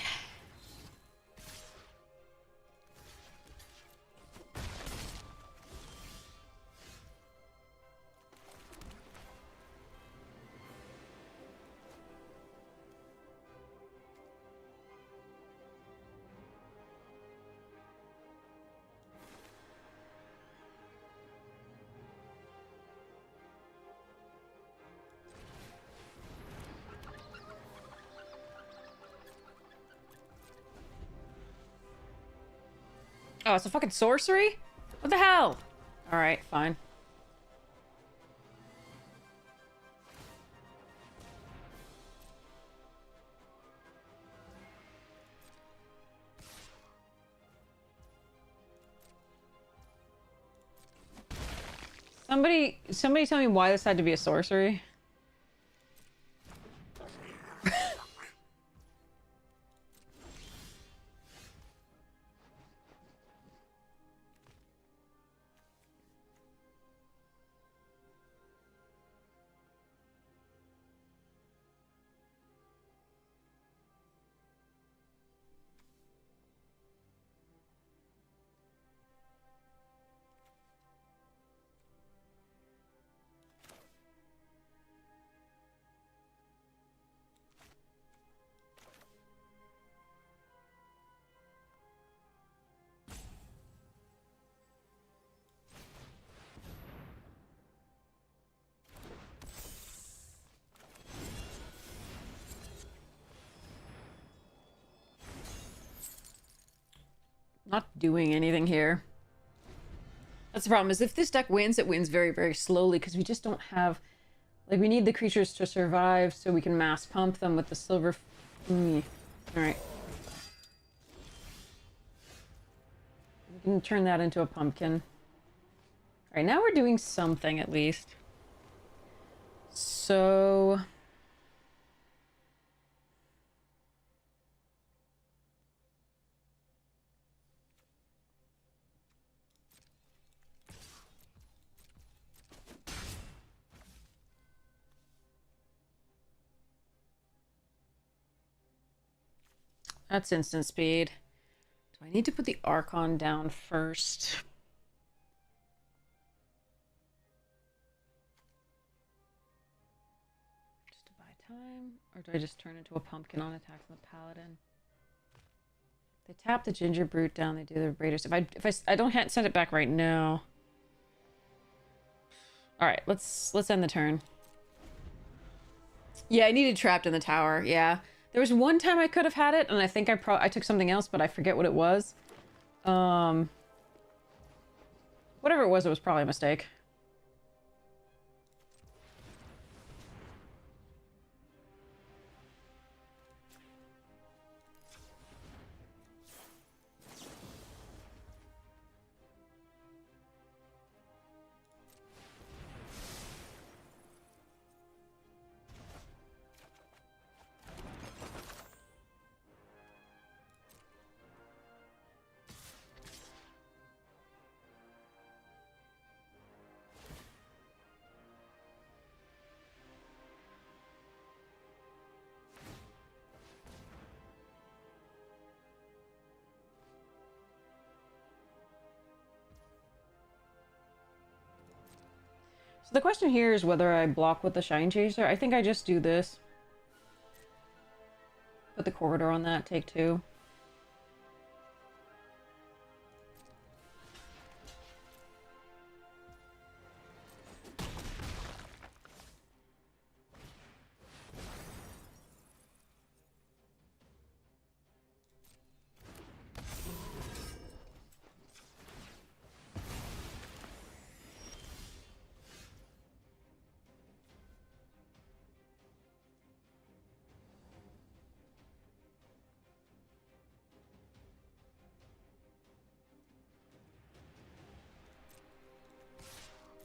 Oh, it's a fucking sorcery? What the hell? Alright, fine. Somebody tell me why this had to be a sorcery. Not doing anything here. That's the problem, is if this deck wins, it wins very, very slowly, because we just don't have... Like, we need the creatures to survive so we can mass pump them with the silver... Alright. We can turn that into a pumpkin. Alright, now we're doing something, at least. So... That's instant speed. Do I need to put the Archon down first? Just to buy time? Or do I just turn into a pumpkin on attacks on the Paladin? They tap the Ginger Brute down, they do the Raiders. If I don't send it back right now. Alright, let's end the turn. Yeah, I needed Trapped in the Tower, yeah. There was one time I could have had it, and I think I took something else, but I forget what it was. Whatever it was probably a mistake. So the question here is whether I block with the Shine Chaser. I think I just do this. Put the Corridor on that, take 2.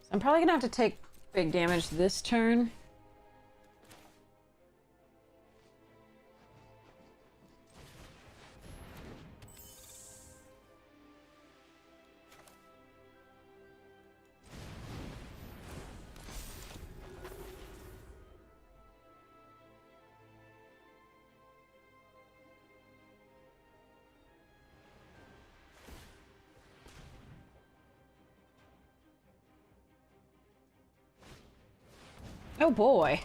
I'm probably gonna have to take big damage this turn. Oh boy.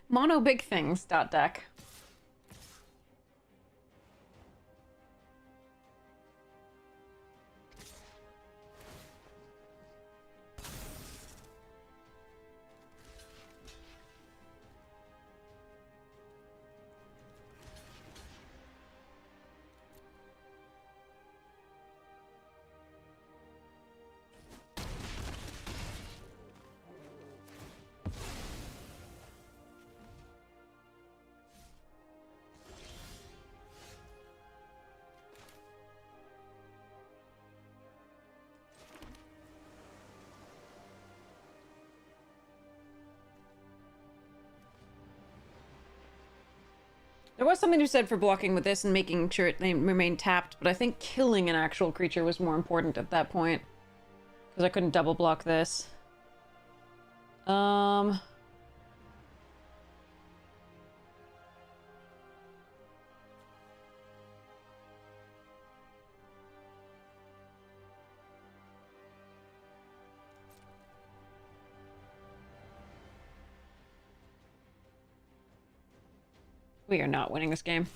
Mono big things, deck. There was something to be said for blocking with this and making sure they remain tapped, but I think killing an actual creature was more important at that point. Because I couldn't double block this. We are not winning this game.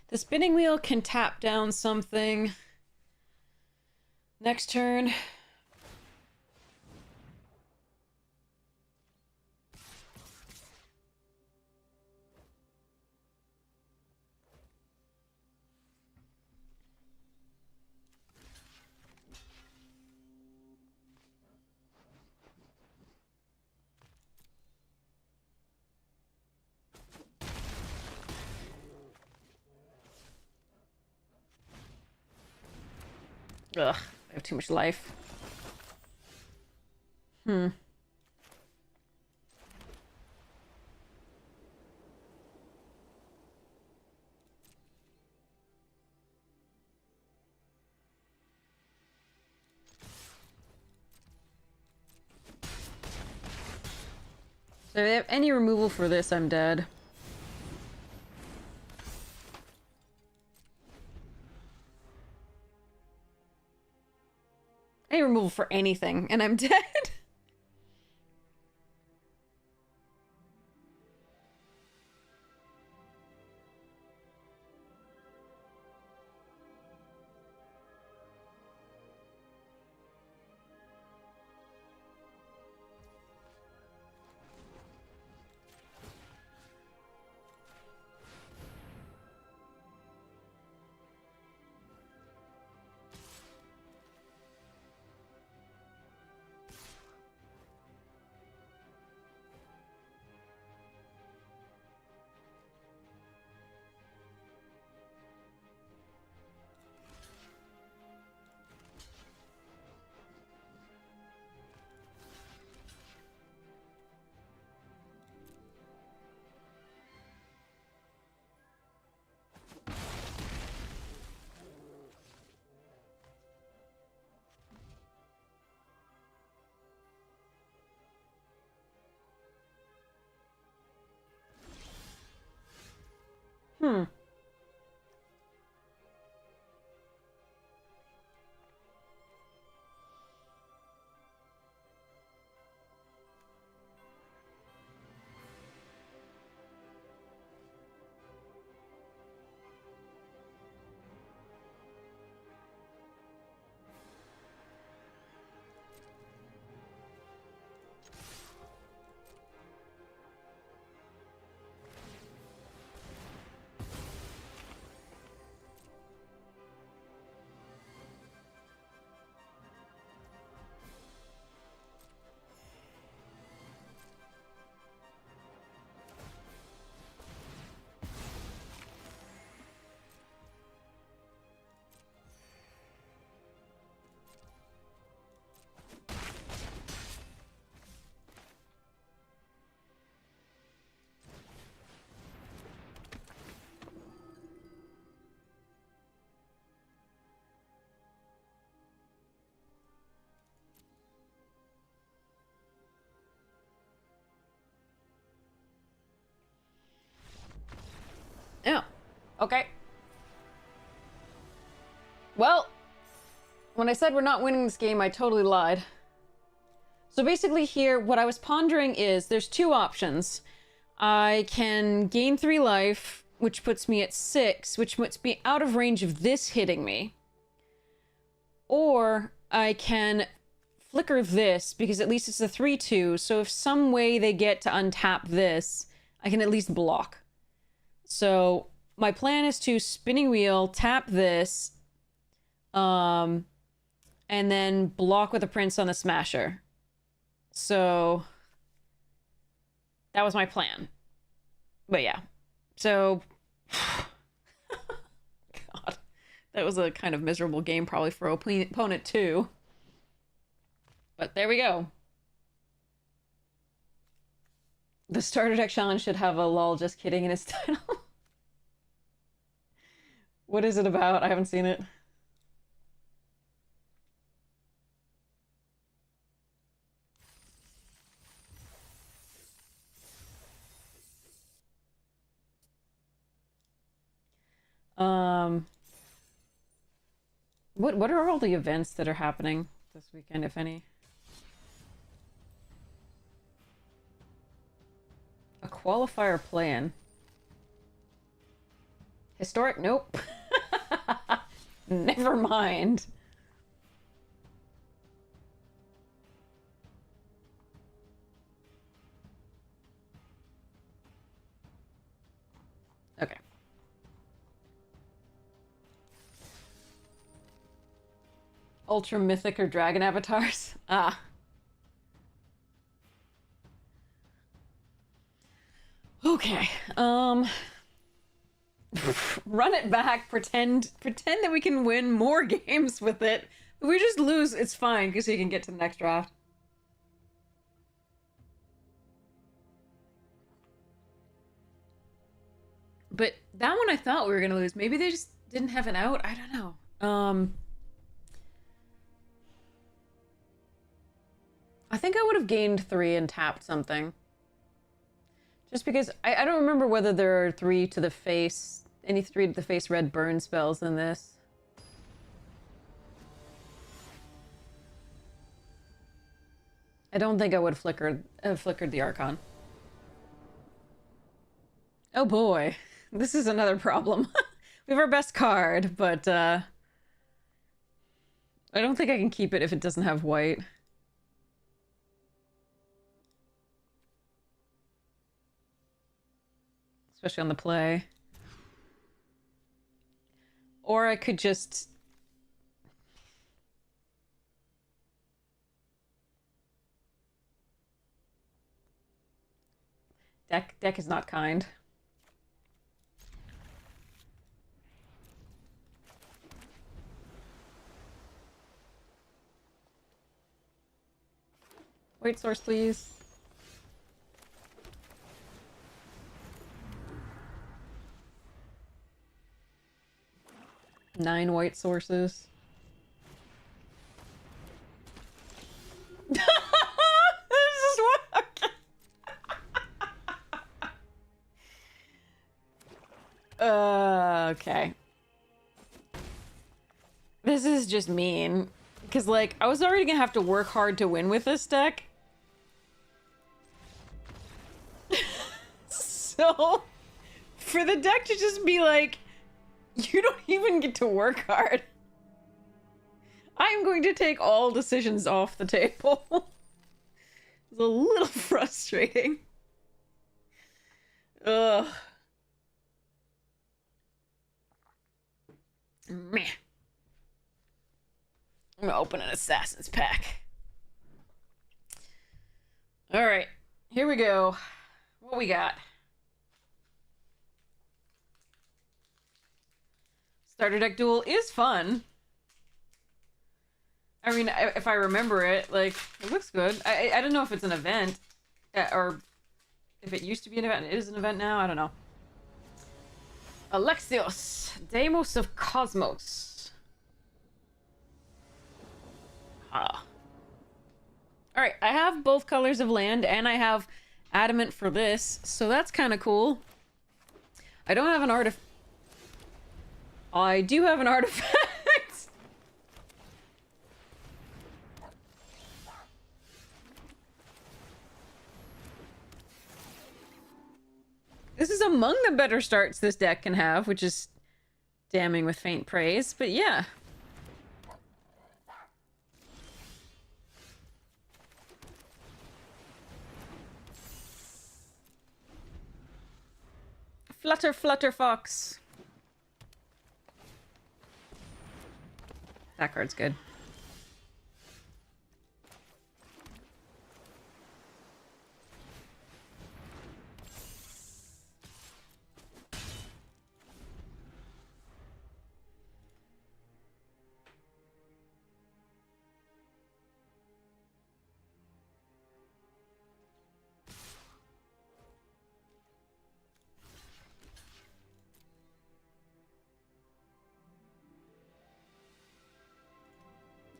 The spinning wheel can tap down something. Next turn. Ugh, I have too much life. Hmm. So if they have any removal for this, I'm dead. Any removal for anything, and I'm dead. Hmm. Yeah. Okay. Well, when I said we're not winning this game, I totally lied. So basically here, what I was pondering is there's two options. I can gain 3 life, which puts me at 6, which puts me out of range of this hitting me. Or I can flicker this, because at least it's a 3/2, so if some way they get to untap this, I can at least block. So my plan is to spinning wheel, tap this, and then block with a prince on the smasher. So that was my plan. But yeah. So God. That was a kind of miserable game probably for opponent too. But there we go. The starter deck challenge should have a lol just kidding in its title. What is it about? I haven't seen it. What are all the events that are happening this weekend, if any? A qualifier plan. Historic? Nope. Never mind. Okay. Ultra mythic or dragon avatars? Ah. Okay. Run it back, pretend that we can win more games with it, If we just lose, it's fine, because he can get to the next draft. But that one I thought we were gonna lose. Maybe they just didn't have an out? I don't know. I think I would have gained 3 and tapped something. Just because I don't remember whether there are 3 to the face, any 3 to the face red burn spells in this. I don't think I would have flickered the Archon. Oh boy, this is another problem. We have our best card, but I don't think I can keep it if it doesn't have white. Especially on the play. Or I could just... Deck is not kind. White source, please. Nine white sources. This is what... okay. This is just mean. Because, like, I was already gonna have to work hard to win with this deck. So, for the deck to just be like, you don't even get to work hard. I'm going to take all decisions off the table. It's a little frustrating. Ugh. Meh. I'm gonna open an Assassin's pack. Alright, here we go. What we got? Starter deck duel is fun. I mean, if I remember it, like, it looks good. I don't know if it's an event, or if it used to be an event and it is an event now. I don't know. Alexios, Deimos of Cosmos. Ah. Alright, I have both colors of land, and I have adamant for this, so that's kind of cool. I don't have an artifact. I do have an artifact. This is among the better starts this deck can have, which is damning with faint praise, but yeah. Flutter, flutter, fox. That card's good.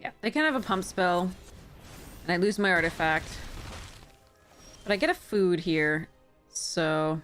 Yeah, they can have a pump spell, and I lose my artifact. But I get a food here, so...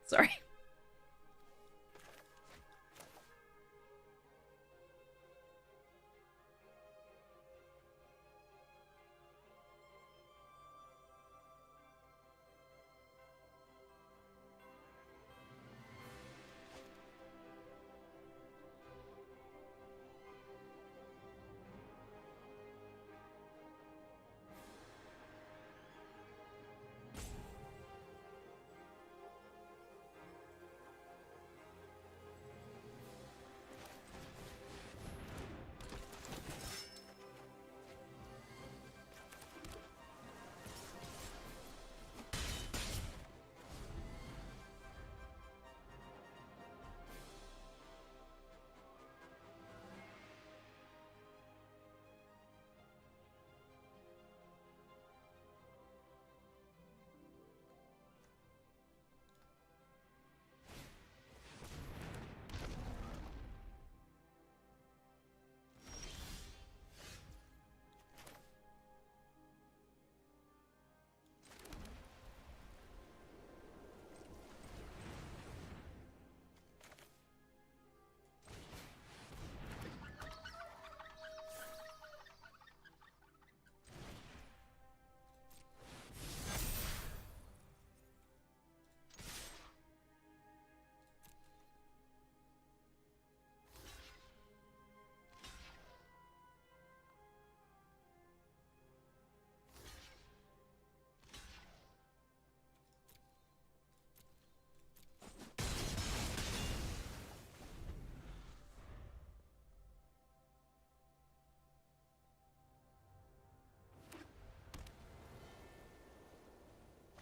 Sorry.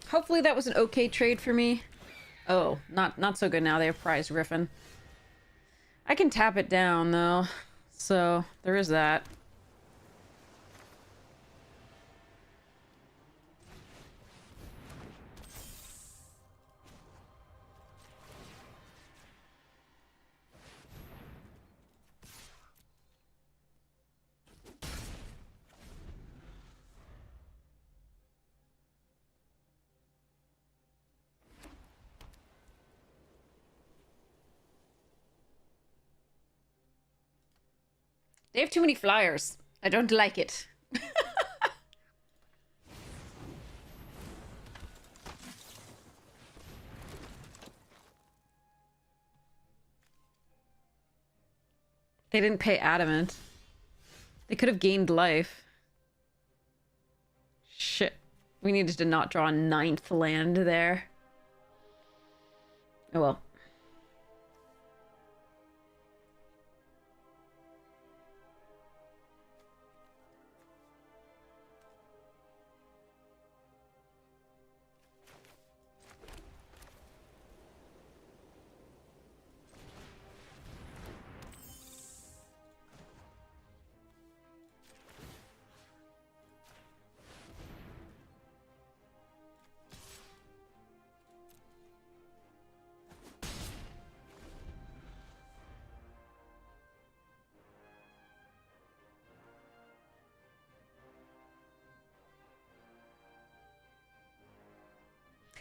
Hopefully that was an okay trade for me. Oh, not so good now. They have prize Griffin. I can tap it down, though. So, there is that. They have too many flyers. I don't like it. They didn't pay adamant. They could have gained life. Shit. We needed to not draw a 9th land there. Oh well.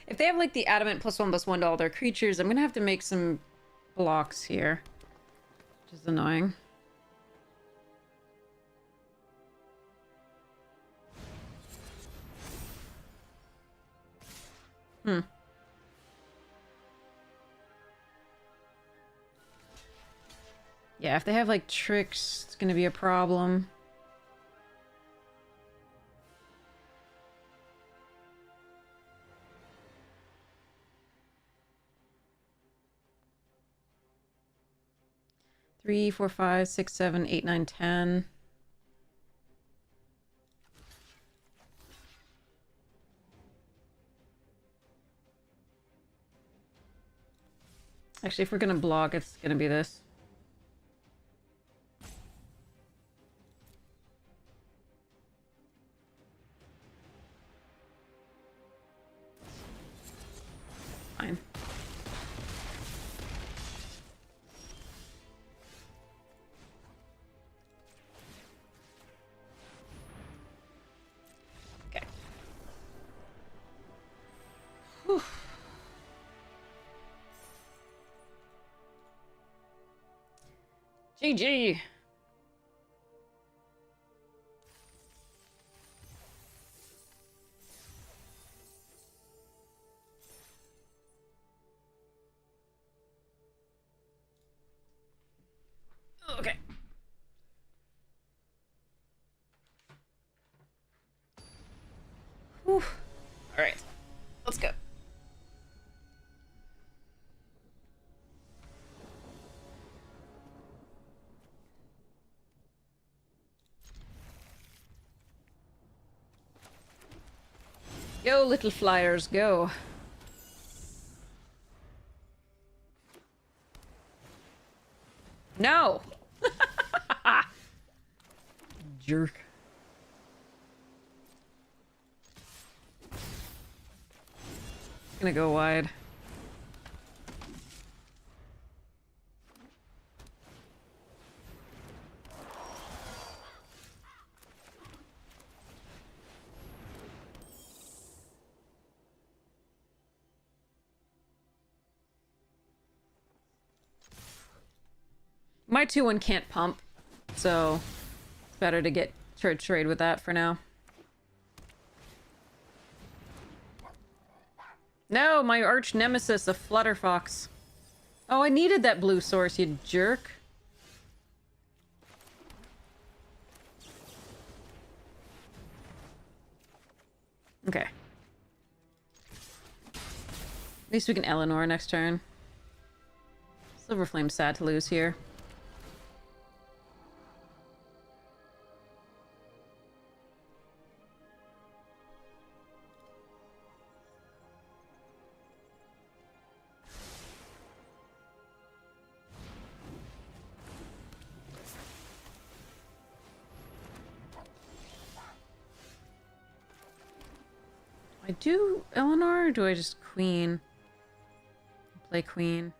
If they have, like, the adamant +1/+1 to all their creatures, I'm gonna have to make some blocks here. Which is annoying. Hmm. Yeah, if they have, like, tricks, it's gonna be a problem. Three, 4, 5, 6, 7, 8, 9, 10. Actually, if we're gonna block, it's gonna be this. Fine. Okay. Whew. GG. Okay. Whew. All right. Let's go. Go, little flyers, go. No! Jerk. Gonna go wide. My 2/1 can't pump, so it's better to get trade with that for now. No, my arch nemesis, a flutterfox. Oh, I needed that blue source, you jerk. Okay. At least we can Eleanor next turn. Silverflame's sad to lose here. I do Eleanor, or do I just queen? Play queen.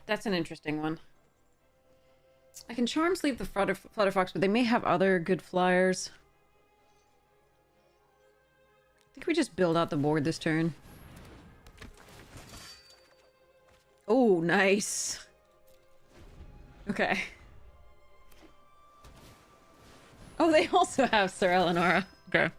That's an interesting one. I can charm sleep the Flutterfox, but they may have other good flyers. I think we just build out the board this turn. Oh, nice. Okay. Oh, they also have Sir Eleonora. Okay.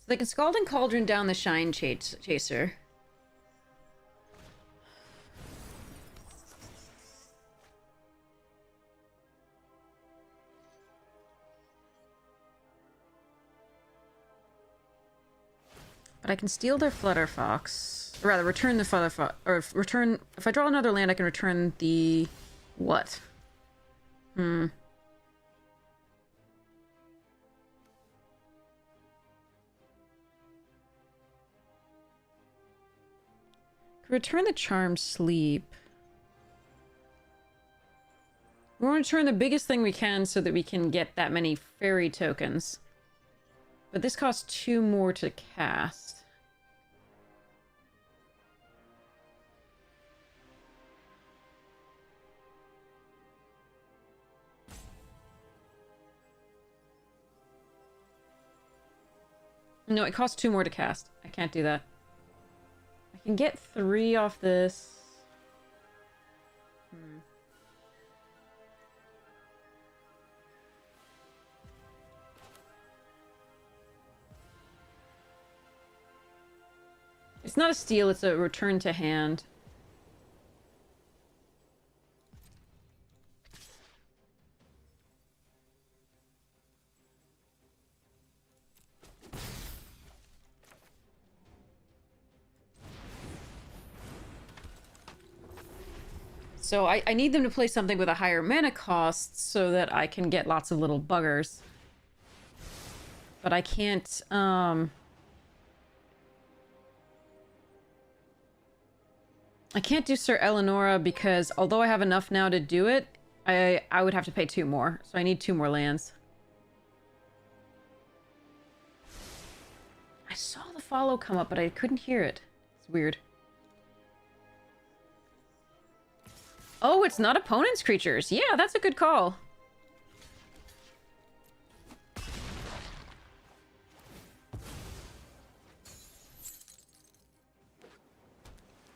So they can Scalding Cauldron down the Shine Chaser. But I can steal their Flutterfox. Or rather, return the Flutterfox. Or return... If I draw another land, I can return the... What? Return the Charmed Sleep. We want to return the biggest thing we can so that we can get that many fairy tokens. But this costs 2 more to cast. No, it costs 2 more to cast. I can't do that. I can get 3 off this. It's not a steal, it's a return to hand. So I need them to play something with a higher mana cost so that I can get lots of little buggers. But I can't, I can't do Sir Eleonora because although I have enough now to do it, I would have to pay 2 more. So I need 2 more lands. I saw the follow come up, but I couldn't hear it. It's weird. Oh, it's not opponent's creatures. Yeah, that's a good call.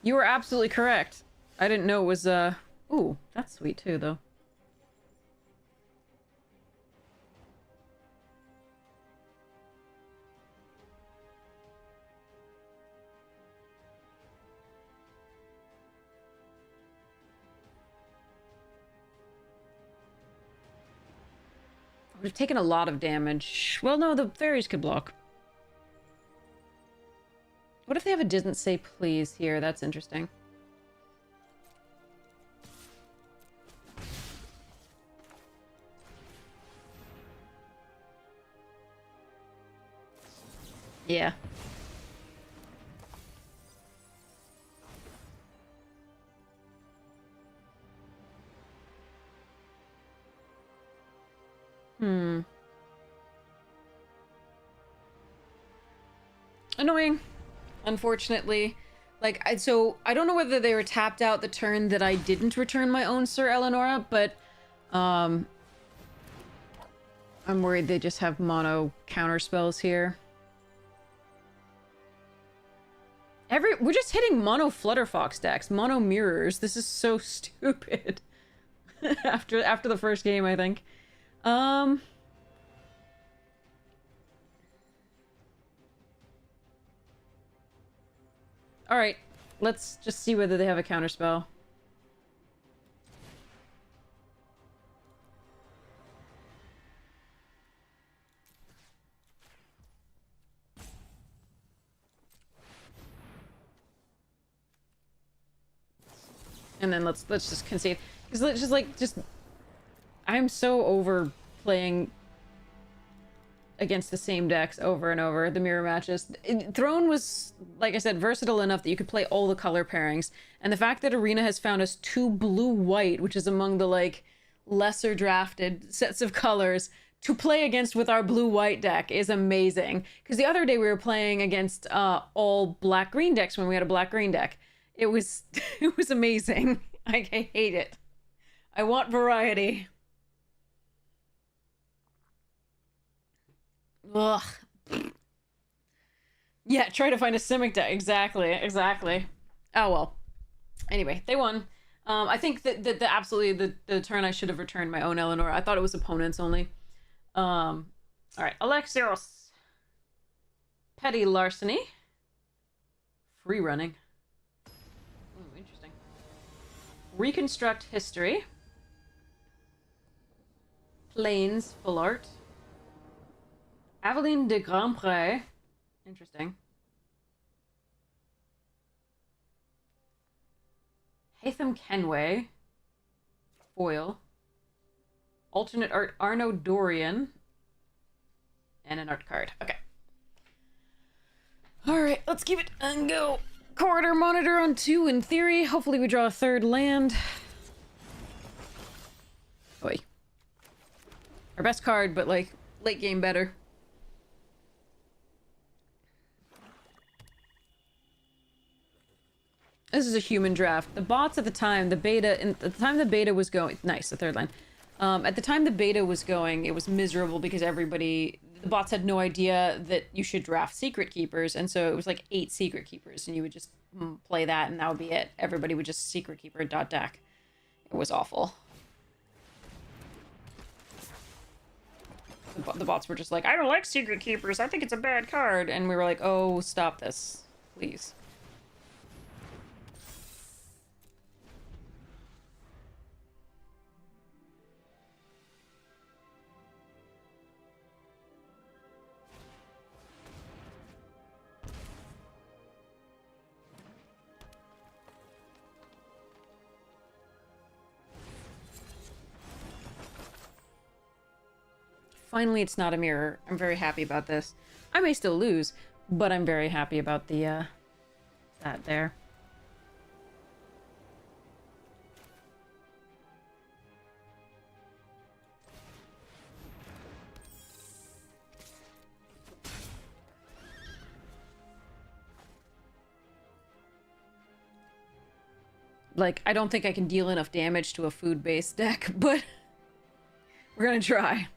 You were absolutely correct. I didn't know it was, Ooh, that's sweet too, though. We've taken a lot of damage. Well, no, the fairies could block. What if they have a didn't say please here? That's interesting. Yeah. Annoying. Unfortunately. Like, so, I don't know whether they were tapped out the turn that I didn't return my own Sir Eleonora, but, I'm worried they just have mono counter spells here. We're just hitting mono Flutterfox decks, mono mirrors. This is so stupid. after the first game, I think. Alright, let's just see whether they have a counterspell. And then let's just concede. Because let's just I'm so over playing against the same decks over and over, the mirror matches. Throne was, like I said, versatile enough that you could play all the color pairings. And the fact that Arena has found us 2 blue-white, which is among the, like, lesser drafted sets of colors, to play against with our blue-white deck is amazing. Because the other day we were playing against all black-green decks when we had a black-green deck. It was, it was amazing. I hate it. I want variety. Ugh. Yeah, try to find a Simic deck. Exactly. Oh, well. Anyway, they won. I think that absolutely the turn I should have returned my own Eleanor. I thought it was opponents only. Alright, Alexios. Petty larceny. Free running. Ooh, interesting. Reconstruct history. Plains full art. Aveline de Grandpré. Interesting. Hatham Kenway. Foil. Alternate art Arno Dorian. And an art card. Okay. Alright, let's keep it and go. Corridor monitor on 2 in theory. Hopefully we draw a 3rd land. Oi. Our best card, but like late game better. This is a human draft. The bots at the time, the beta, at the time the beta was going, nice, the 3rd line. At the time the beta was going, it was miserable because the bots had no idea that you should draft secret keepers, and so it was like 8 secret keepers, and you would just play that, and that would be it. Everybody would just secret keeper deck. It was awful. The bots were just like, I don't like secret keepers, I think it's a bad card, and we were like, oh, stop this, please. finally it's not a mirror. I'm very happy about this. I may still lose, but I'm very happy about the, that there. Like, I don't think I can deal enough damage to a food-based deck, but we're gonna try.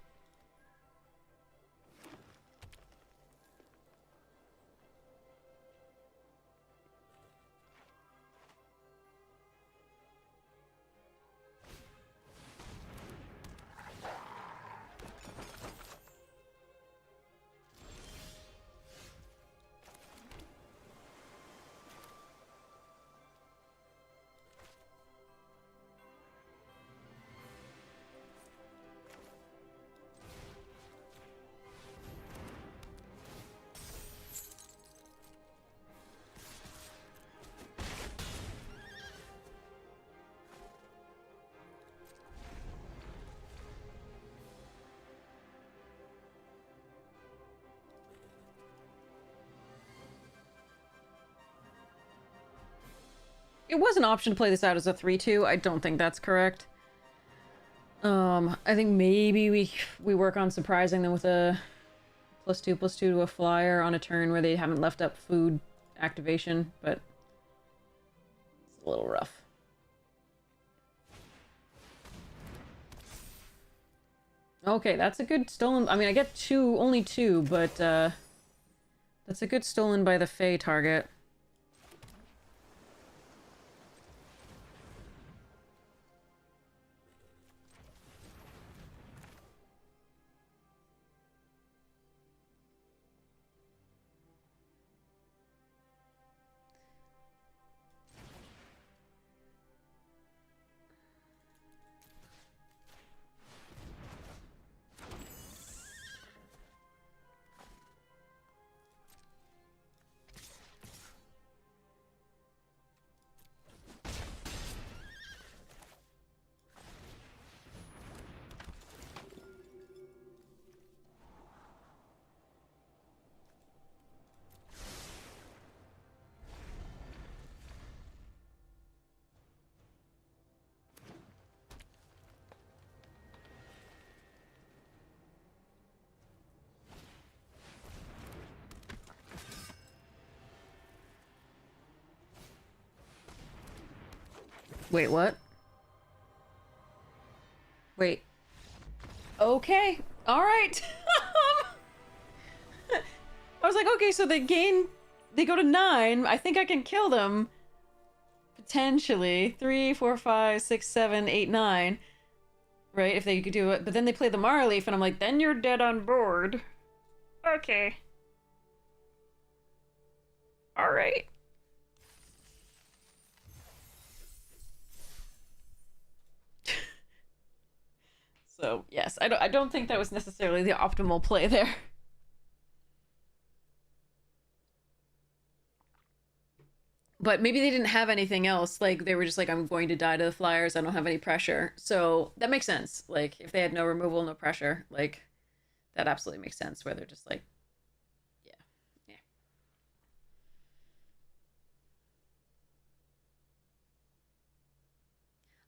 It was an option to play this out as a 3-2. I don't think that's correct. I think maybe we work on surprising them with a +2/+2 to a flyer on a turn where they haven't left up food activation, but it's a little rough. Okay, that's a good stolen. I mean, I get only two, but that's a good stolen by the Fae target. Wait, what? Wait. Okay. All right. I was like, okay, so they go to 9. I think I can kill them. Potentially. 3, 4, 5, 6, 7, 8, 9. Right, if they could do it. But then they play the Mara Leaf, and I'm like, then you're dead on board. Okay. All right. So, yes, I don't think that was necessarily the optimal play there. But maybe they didn't have anything else. Like, they were just like, I'm going to die to the Flyers. I don't have any pressure. So, that makes sense. Like, if they had no removal, no pressure, like, that absolutely makes sense. Where they're just like, yeah, yeah.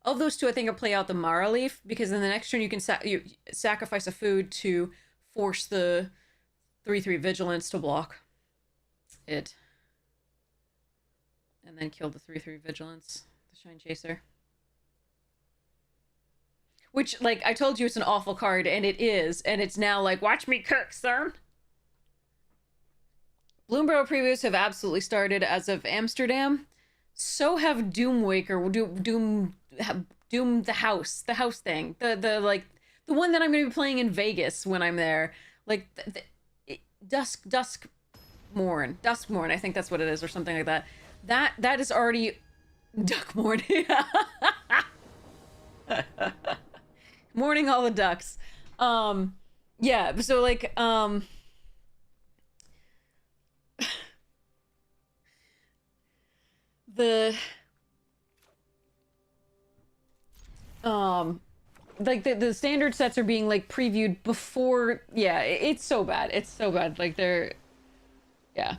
Of those two, I think I'll play out the Mara Leaf, because in the next turn you can you sacrifice a food to force the 3/3 Vigilance to block it. And then kill the 3/3 Vigilance, the Shine Chaser. Which, like, I told you it's an awful card, and it is. And it's now like, watch me cook, son! Bloomburrow previews have absolutely started as of Amsterdam. So have Doomwaker, Doom the house thing. The one that I'm going to be playing in Vegas when I'm there. Like, Duskmorn, I think that's what it is, or something like that. That is already Duckmorn. Morning all the ducks. Yeah, so like the like the standard sets are being like previewed before. Yeah, it's so bad. It's so bad. Like they're, yeah.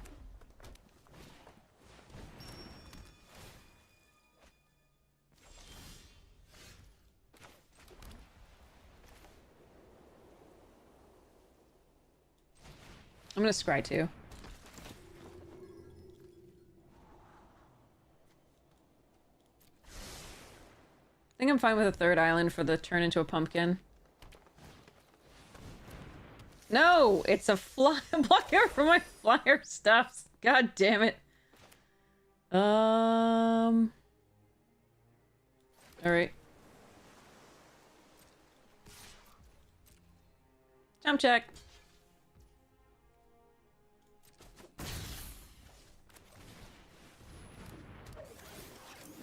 I'm gonna scry too. I think I'm fine with a third island for the turn into a pumpkin. No, it's a flyer for my flyer stuffs. God damn it. All right. Jump check.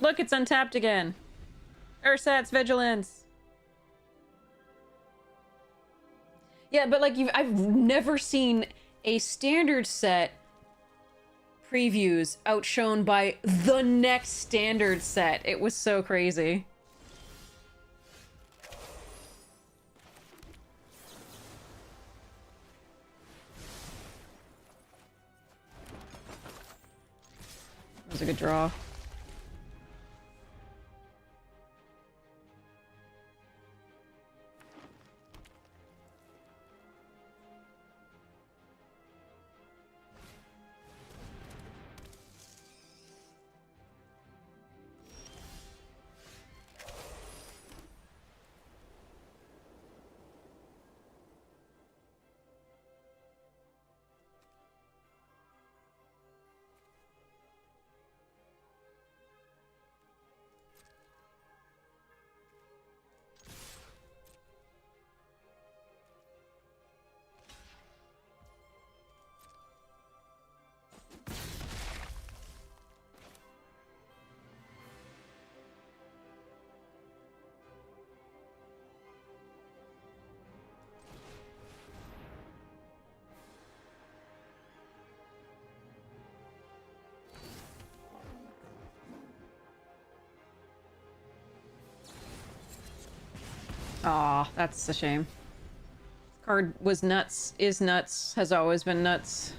Look, it's untapped again. Ursat's Vigilance. Yeah, but like I've never seen a standard set previews outshone by the next standard set. It was so crazy. That was a good draw. Aw, that's a shame. This card was nuts, is nuts, has always been nuts.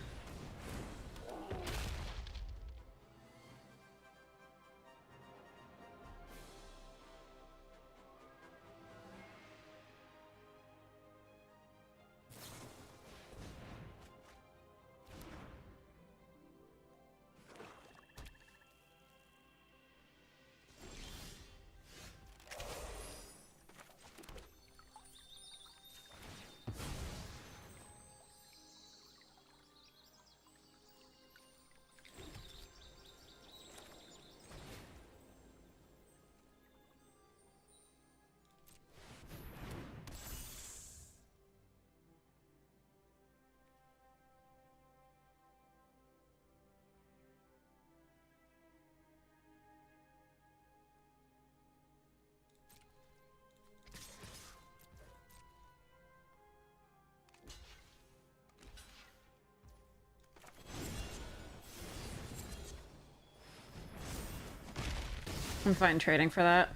I'm fine trading for that.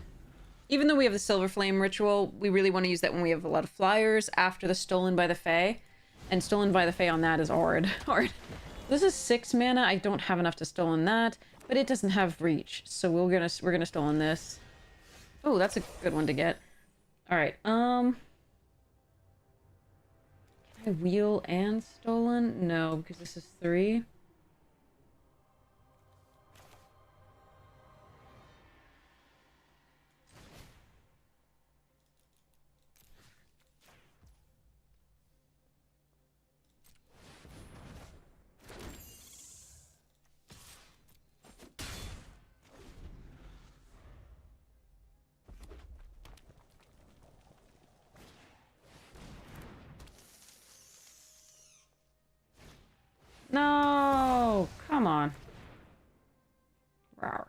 Even though we have the Silver Flame ritual, we really want to use that when we have a lot of flyers after the Stolen by the Fae. And Stolen by the Fae on that is hard. Hard. This is 6 mana. I don't have enough to Stolen that, but it doesn't have reach, so we're gonna Stolen this. Oh, that's a good one to get. All right. Can I wheel and Stolen? No, because this is 3. No! Come on. Rawr.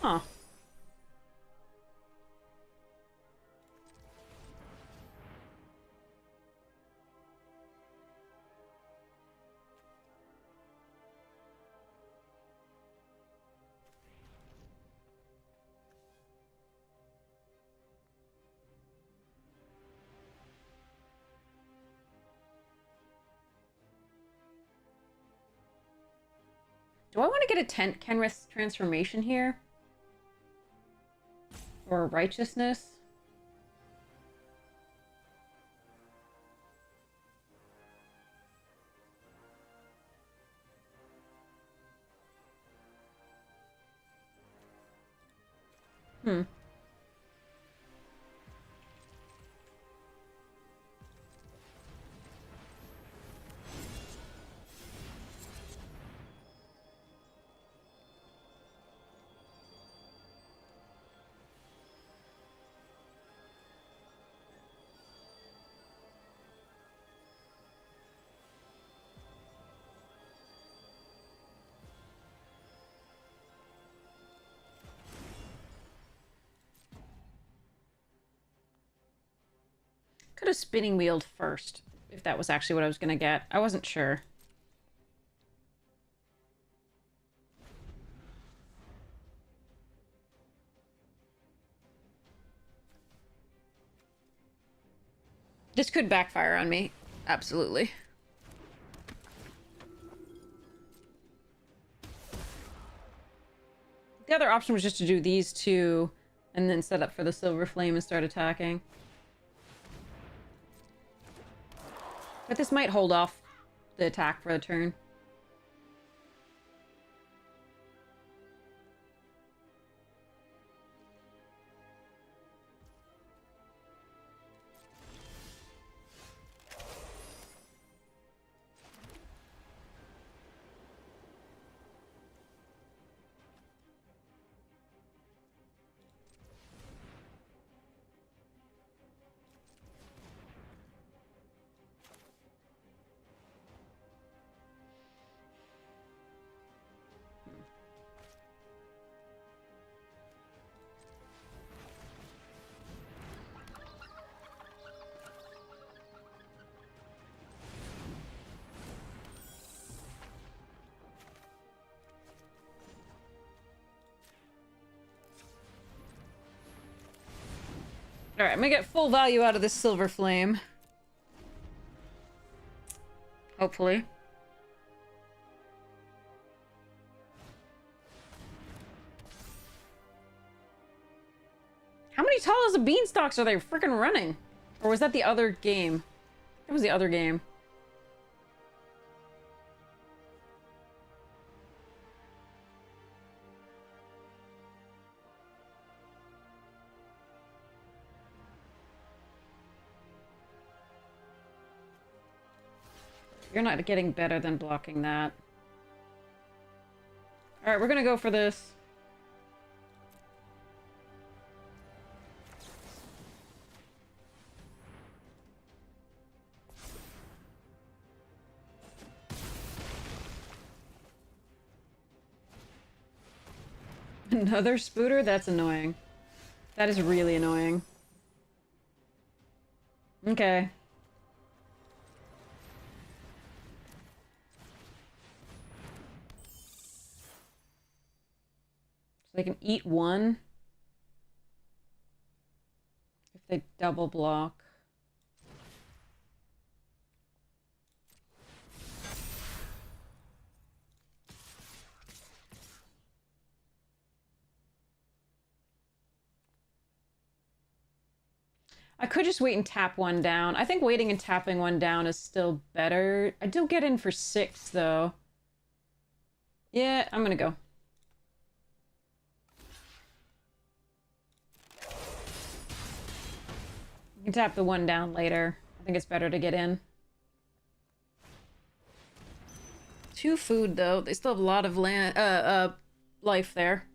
Huh. Do I want to get a Kenrith's transformation here? Or righteousness? Hmm. Could have spinning wheeled first, if that was actually what I was gonna get. I wasn't sure. This could backfire on me. Absolutely. The other option was just to do these two and then set up for the silver flame and start attacking. But this might hold off the attack for a turn. Alright, I'm gonna get full value out of this silver flame. Hopefully. How many tall as the beanstalks are they freaking running? Or was that the other game? It was the other game. You're not getting better than blocking that. Alright, we're gonna go for this. Another spooter? That's annoying. That is really annoying. Okay. So they can eat one. If they double block. I could just wait and tap one down. I think waiting and tapping one down is still better. I do get in for 6, though. Yeah, I'm gonna go. You can tap the one down later. I think it's better to get in. 2 food, though. They still have a lot of life there.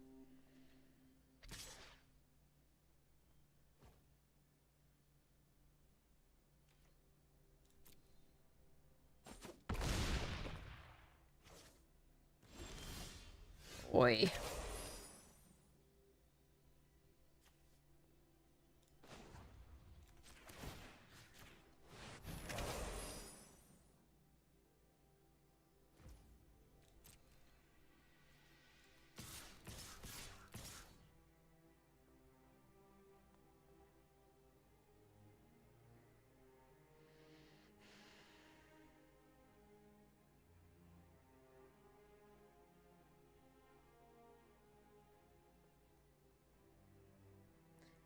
Oi.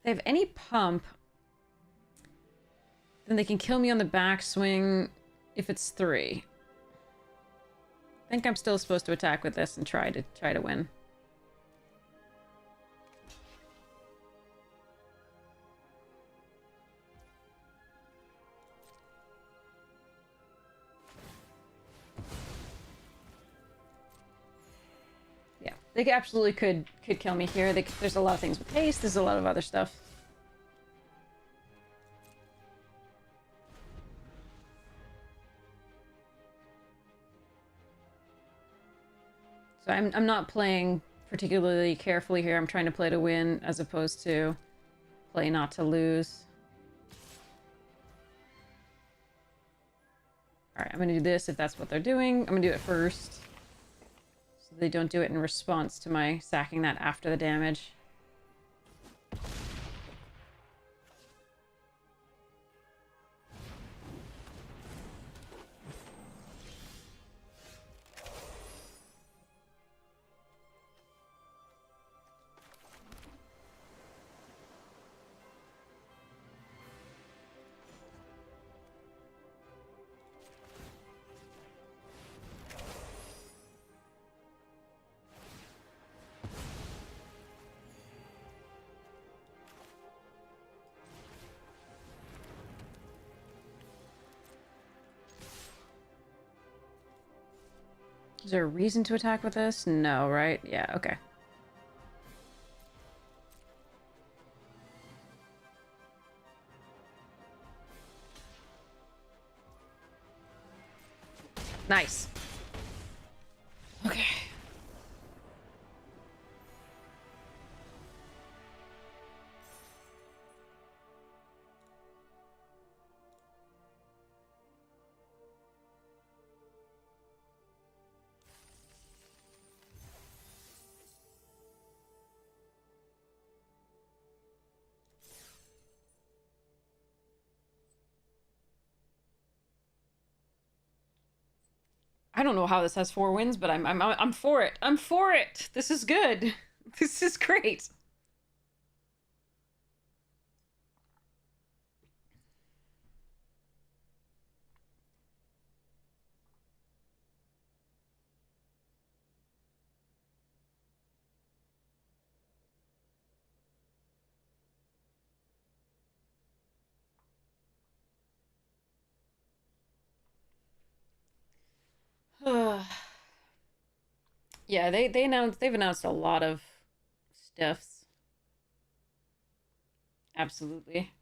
they have any pump, then they can kill me on the backswing if it's 3. I think I'm still supposed to attack with this and try to win. Yeah, they absolutely could kill me here. There's a lot of things with haste. There's a lot of other stuff. So I'm not playing particularly carefully here. I'm trying to play to win as opposed to play not to lose. Alright, I'm gonna do this if that's what they're doing. I'm gonna do it first. So they don't do it in response to my sacking that after the damage. Is there a reason to attack with this? No, right? Yeah, okay. Nice. Okay. I don't know how this has 4 wins, but I'm for it. I'm for it. This is good. This is great. Yeah, they've announced a lot of stuffs. Absolutely.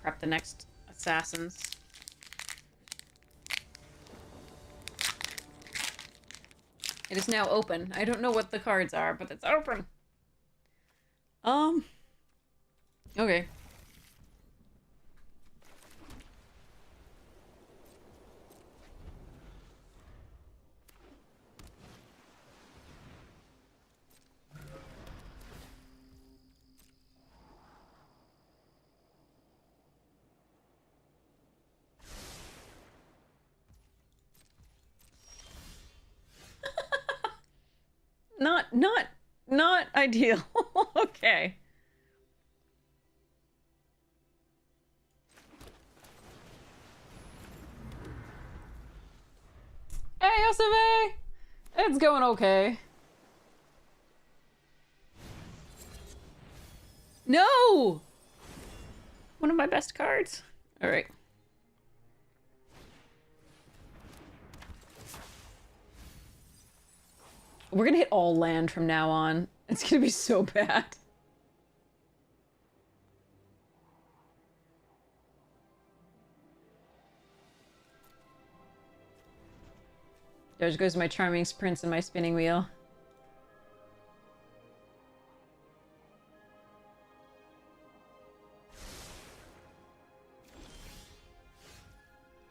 Prep the next assassins. It is now open. I don't know what the cards are, but it's open. Okay. Not ideal. Okay. Hey, Yosave! It's going okay. No! One of my best cards. Alright. We're gonna hit all land from now on. It's gonna be so bad. There goes my charming prince and my spinning wheel.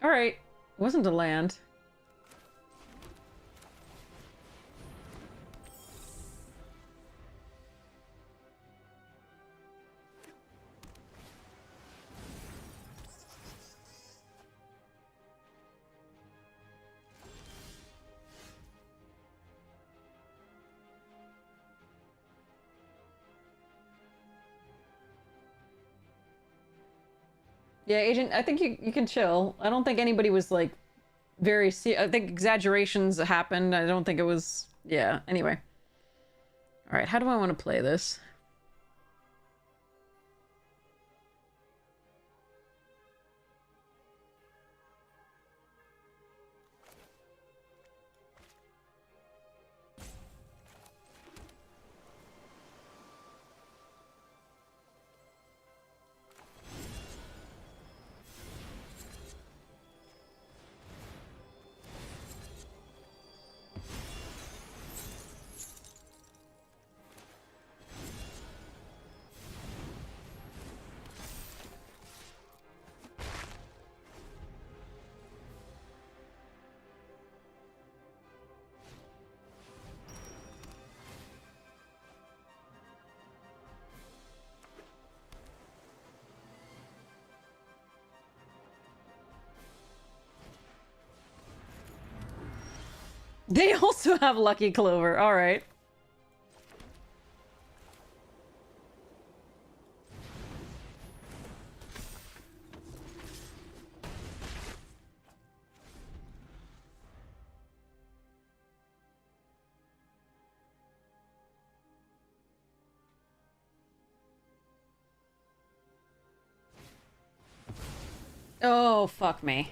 Alright. Wasn't a land. Yeah, Agent, I think you can chill. I don't think anybody was, like, very... I think exaggerations happened. I don't think it was... Yeah, anyway. Alright, how do I want to play this? They also have Lucky Clover. All right. Oh, fuck me.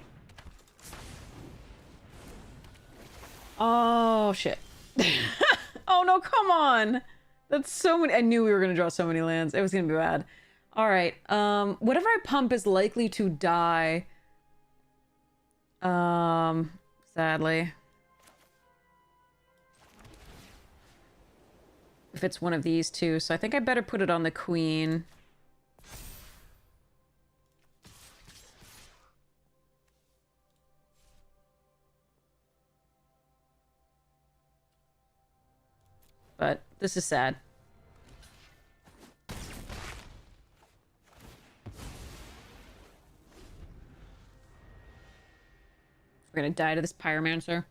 Oh, shit. Oh, no, come on. That's so many. I knew we were going to draw so many lands. It was going to be bad. All right. Whatever I pump is likely to die. Sadly. If it's one of these two. So I think I better put it on the queen. But this is sad. We're gonna die to this pyromancer.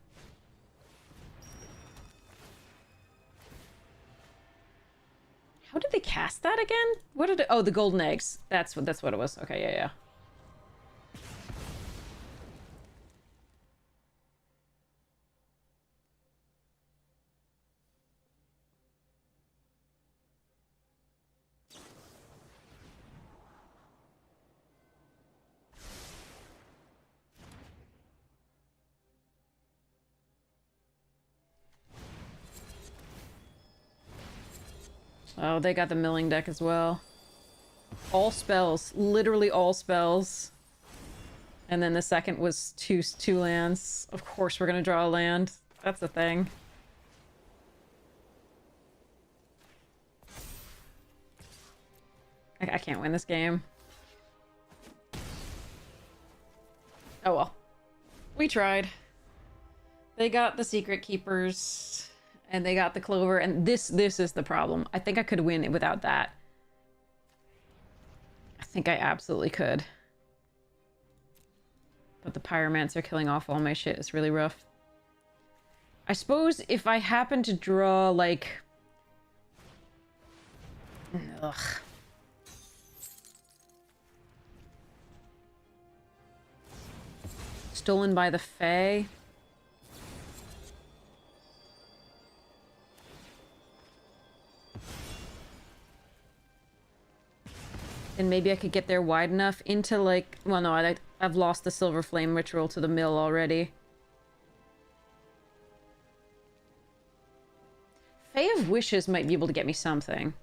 How did they cast that again? What did it... Oh, the golden eggs. That's what it was. Okay, yeah, yeah. Oh, they got the milling deck as well. All spells. Literally all spells. And then the second was two lands. Of course we're gonna draw a land. That's the thing. I can't win this game. Oh well. We tried. They got the Secret Keepers. And they got the Clover, and this is the problem. I think I could win without that. I think I absolutely could. But the Pyromancer killing off all my shit is really rough. I suppose if I happen to draw, like... Ugh. Stolen by the Fae. And maybe I could get there wide enough into, like... Well, no, I've lost the Silver Flame Ritual to the mill already. Fae of Wishes might be able to get me something.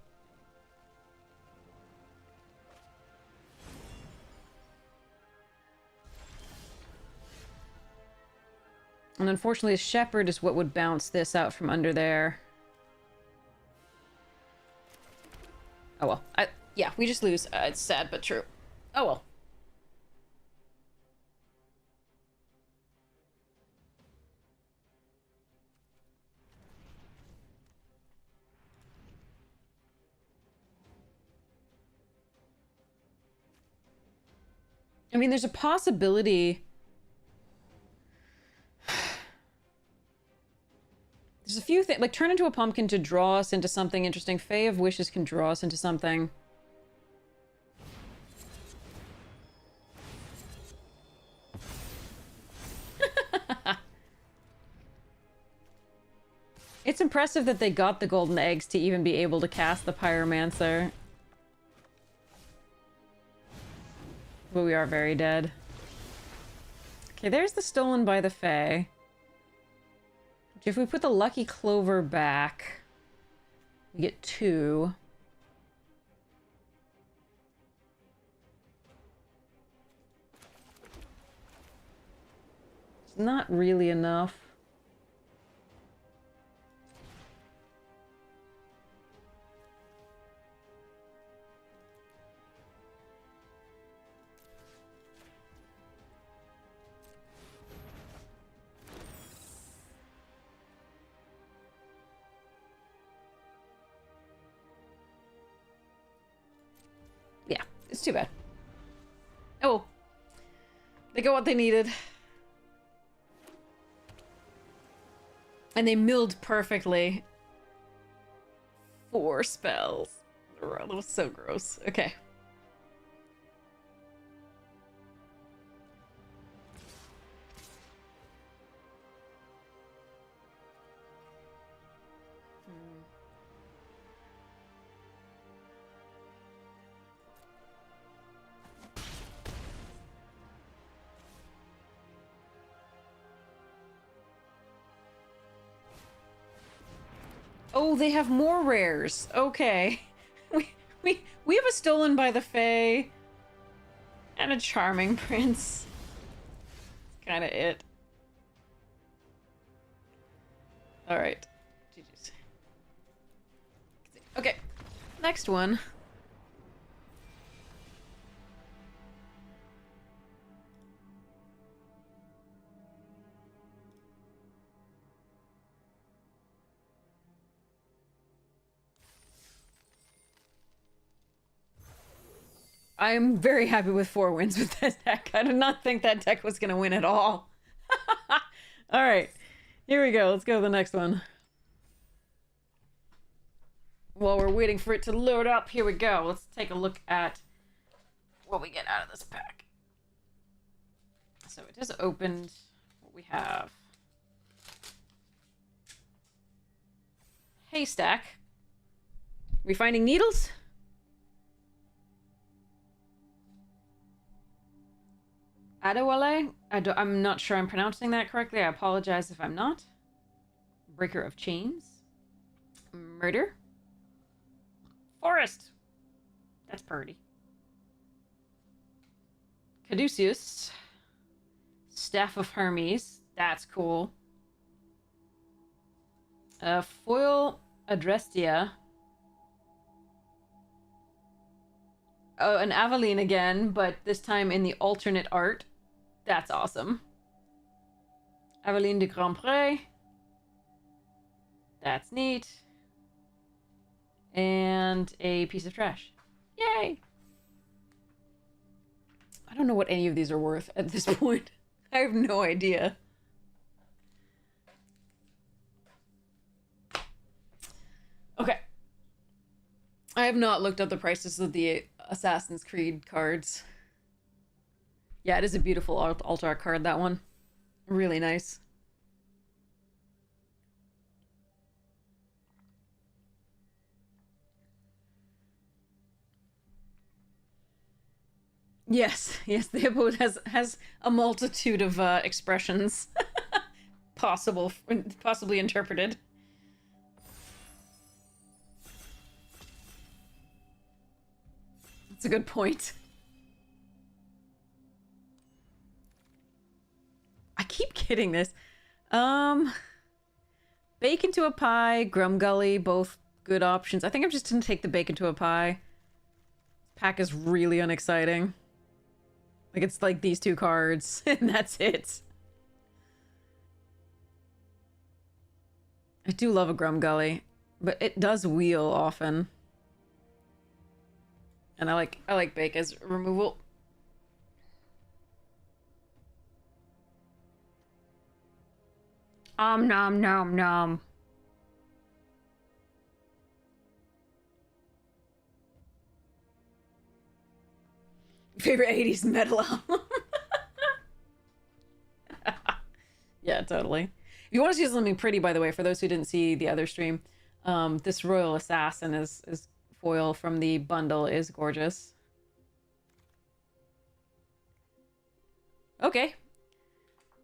And unfortunately, a Shepherd is what would bounce this out from under there. Oh well. Yeah, we just lose. It's sad, but true. Oh well. I mean, there's a possibility... There's a few things... Like, turn into a pumpkin to draw us into something interesting. Fae of Wishes can draw us into something. It's impressive that they got the golden eggs to even be able to cast the Pyromancer. But we are very dead. Okay, there's the Stolen by the Fae. If we put the Lucky Clover back, we get 2. It's not really enough. Yeah, it's too bad. Oh, they got what they needed. And they milled perfectly. 4 spells. That was so gross. Okay. Oh, they have more rares. Okay. We have a Stolen by the Fae and a Charming Prince. Kind of it. All right. GG's. Okay. Next one. I'm very happy with 4 wins with this deck. I did not think that deck was going to win at all. All right, here we go. Let's go to the next one. While we're waiting for it to load up, here we go. Let's take a look at what we get out of this pack. So it just opened what we have. Haystack. We finding needles? Adewale? I'm not sure I'm pronouncing that correctly. I apologize if I'm not. Breaker of Chains. Murder. Forest. That's pretty. Caduceus. Staff of Hermes. That's cool. Foil Adrestia. Oh, an Aveline again, but this time in the alternate art. That's awesome. Aveline de Grand Pré. That's neat. And a piece of trash. Yay! I don't know what any of these are worth at this point. I have no idea. Okay. I have not looked up the prices of the Assassin's Creed cards. Yeah, it is a beautiful alt art card, that one. Really nice. Yes, yes, the hippo has a multitude of expressions possibly interpreted. That's a good point. I keep getting this. Bacon to a pie, Grumgully, both good options. I think I'm just gonna take the bacon to a pie. Pack is really unexciting. Like, it's like these 2 cards, and that's it. I do love a Grumgully, but it does wheel often. And I like Baker's removal. Nom nom nom. Favorite 80s metal album. Yeah, totally. If you want to see something pretty, by the way, for those who didn't see the other stream, this Royal Assassin is foil from the bundle is gorgeous. Okay.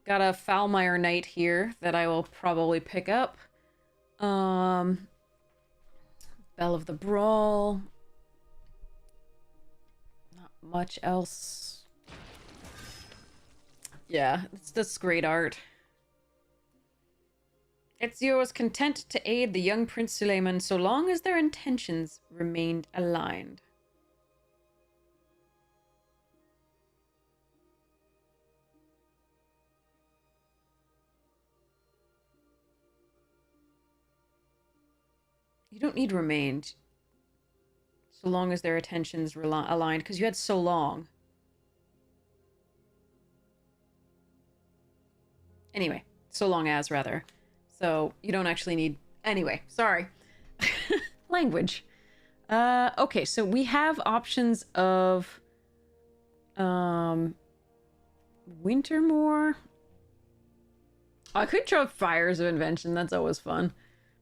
Got a Foulmire Knight here that I will probably pick up. Belle of the Brawl. Not much else. Yeah, that's great art. Ezio was content to aid the young Prince Suleiman so long as their intentions remained aligned. You don't need remained so long as their attentions aligned, because you had so long. Anyway, so long as, rather. So you don't actually need... Anyway, sorry. Language. Okay, so we have options of... Wintermoor. I could try Fires of Invention. That's always fun.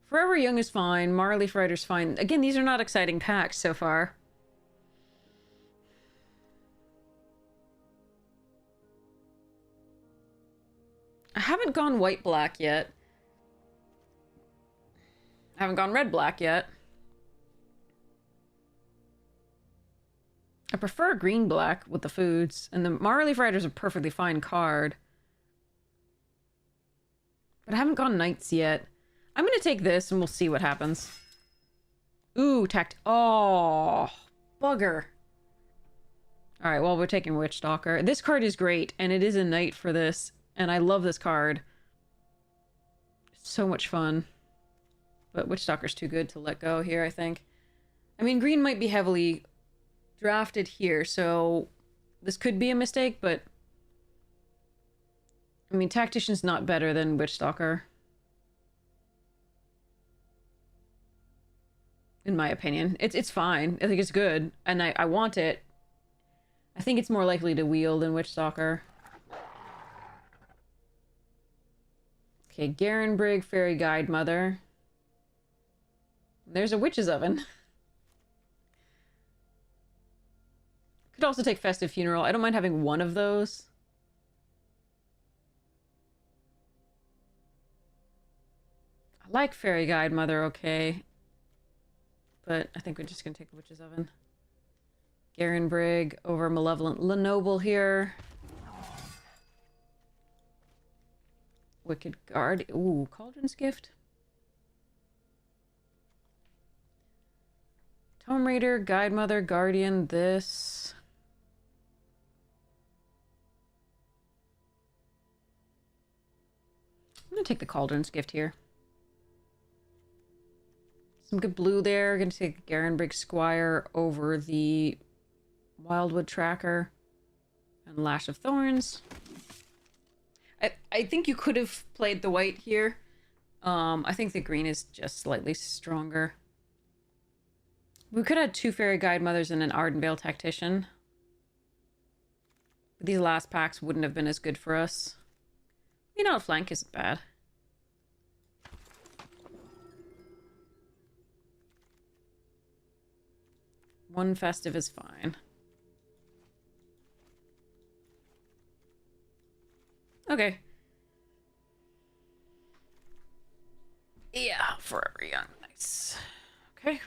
Forever Young is fine. Marleaf Rider's fine. Again, these are not exciting packs so far. I haven't gone white-black yet. I haven't gone red-black yet. I prefer green-black with the foods. And the Marleaf Rider's a perfectly fine card. But I haven't gone knights yet. I'm gonna take this and we'll see what happens. Ooh, oh, bugger. Alright, well, we're taking Witch Stalker. This card is great, and it is a knight for this. And I love this card. It's so much fun. But Witch Stalker's too good to let go here, I think. I mean, green might be heavily drafted here, so this could be a mistake, but... I mean, Tactician's not better than Witch Stalker. In my opinion. It's fine. I think it's good. And I want it. I think it's more likely to wield than Witch Stalker. Okay, Garenbrig, Fairy Guide Mother. There's a Witch's Oven. Could also take Festive Funeral. I don't mind having one of those. I like Fairy Guide Mother, okay. But I think we're just going to take the Witch's Oven. Garenbrig over Malevolent Lenoble here. Wicked Guard. Ooh, Cauldron's Gift. Tome Raider, Guide Mother, Guardian, this. I'm going to take the Cauldron's Gift here. Some good blue there. Gonna take Garenbrig Squire over the Wildwood Tracker and Lash of Thorns. I think you could have played the white here. I think the green is just slightly stronger. We could have 2 Fairy Guide Mothers and an Ardenvale Tactician. But these last packs wouldn't have been as good for us. You know, flank isn't bad. One Festive is fine. Okay. Yeah, Forever Young. Nice. Okay.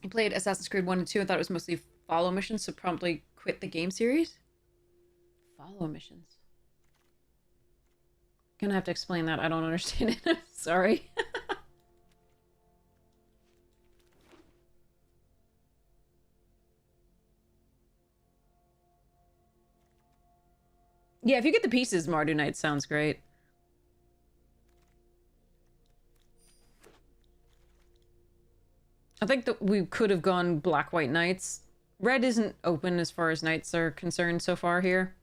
I played Assassin's Creed 1 and 2 and thought it was mostly follow missions, so promptly quit the game series. Follow missions. Gonna have to explain that. I don't understand it. I'm sorry. Yeah, if you get the pieces, Mardu Knight sounds great. I think that we could have gone black-white knights. Red isn't open as far as knights are concerned so far here.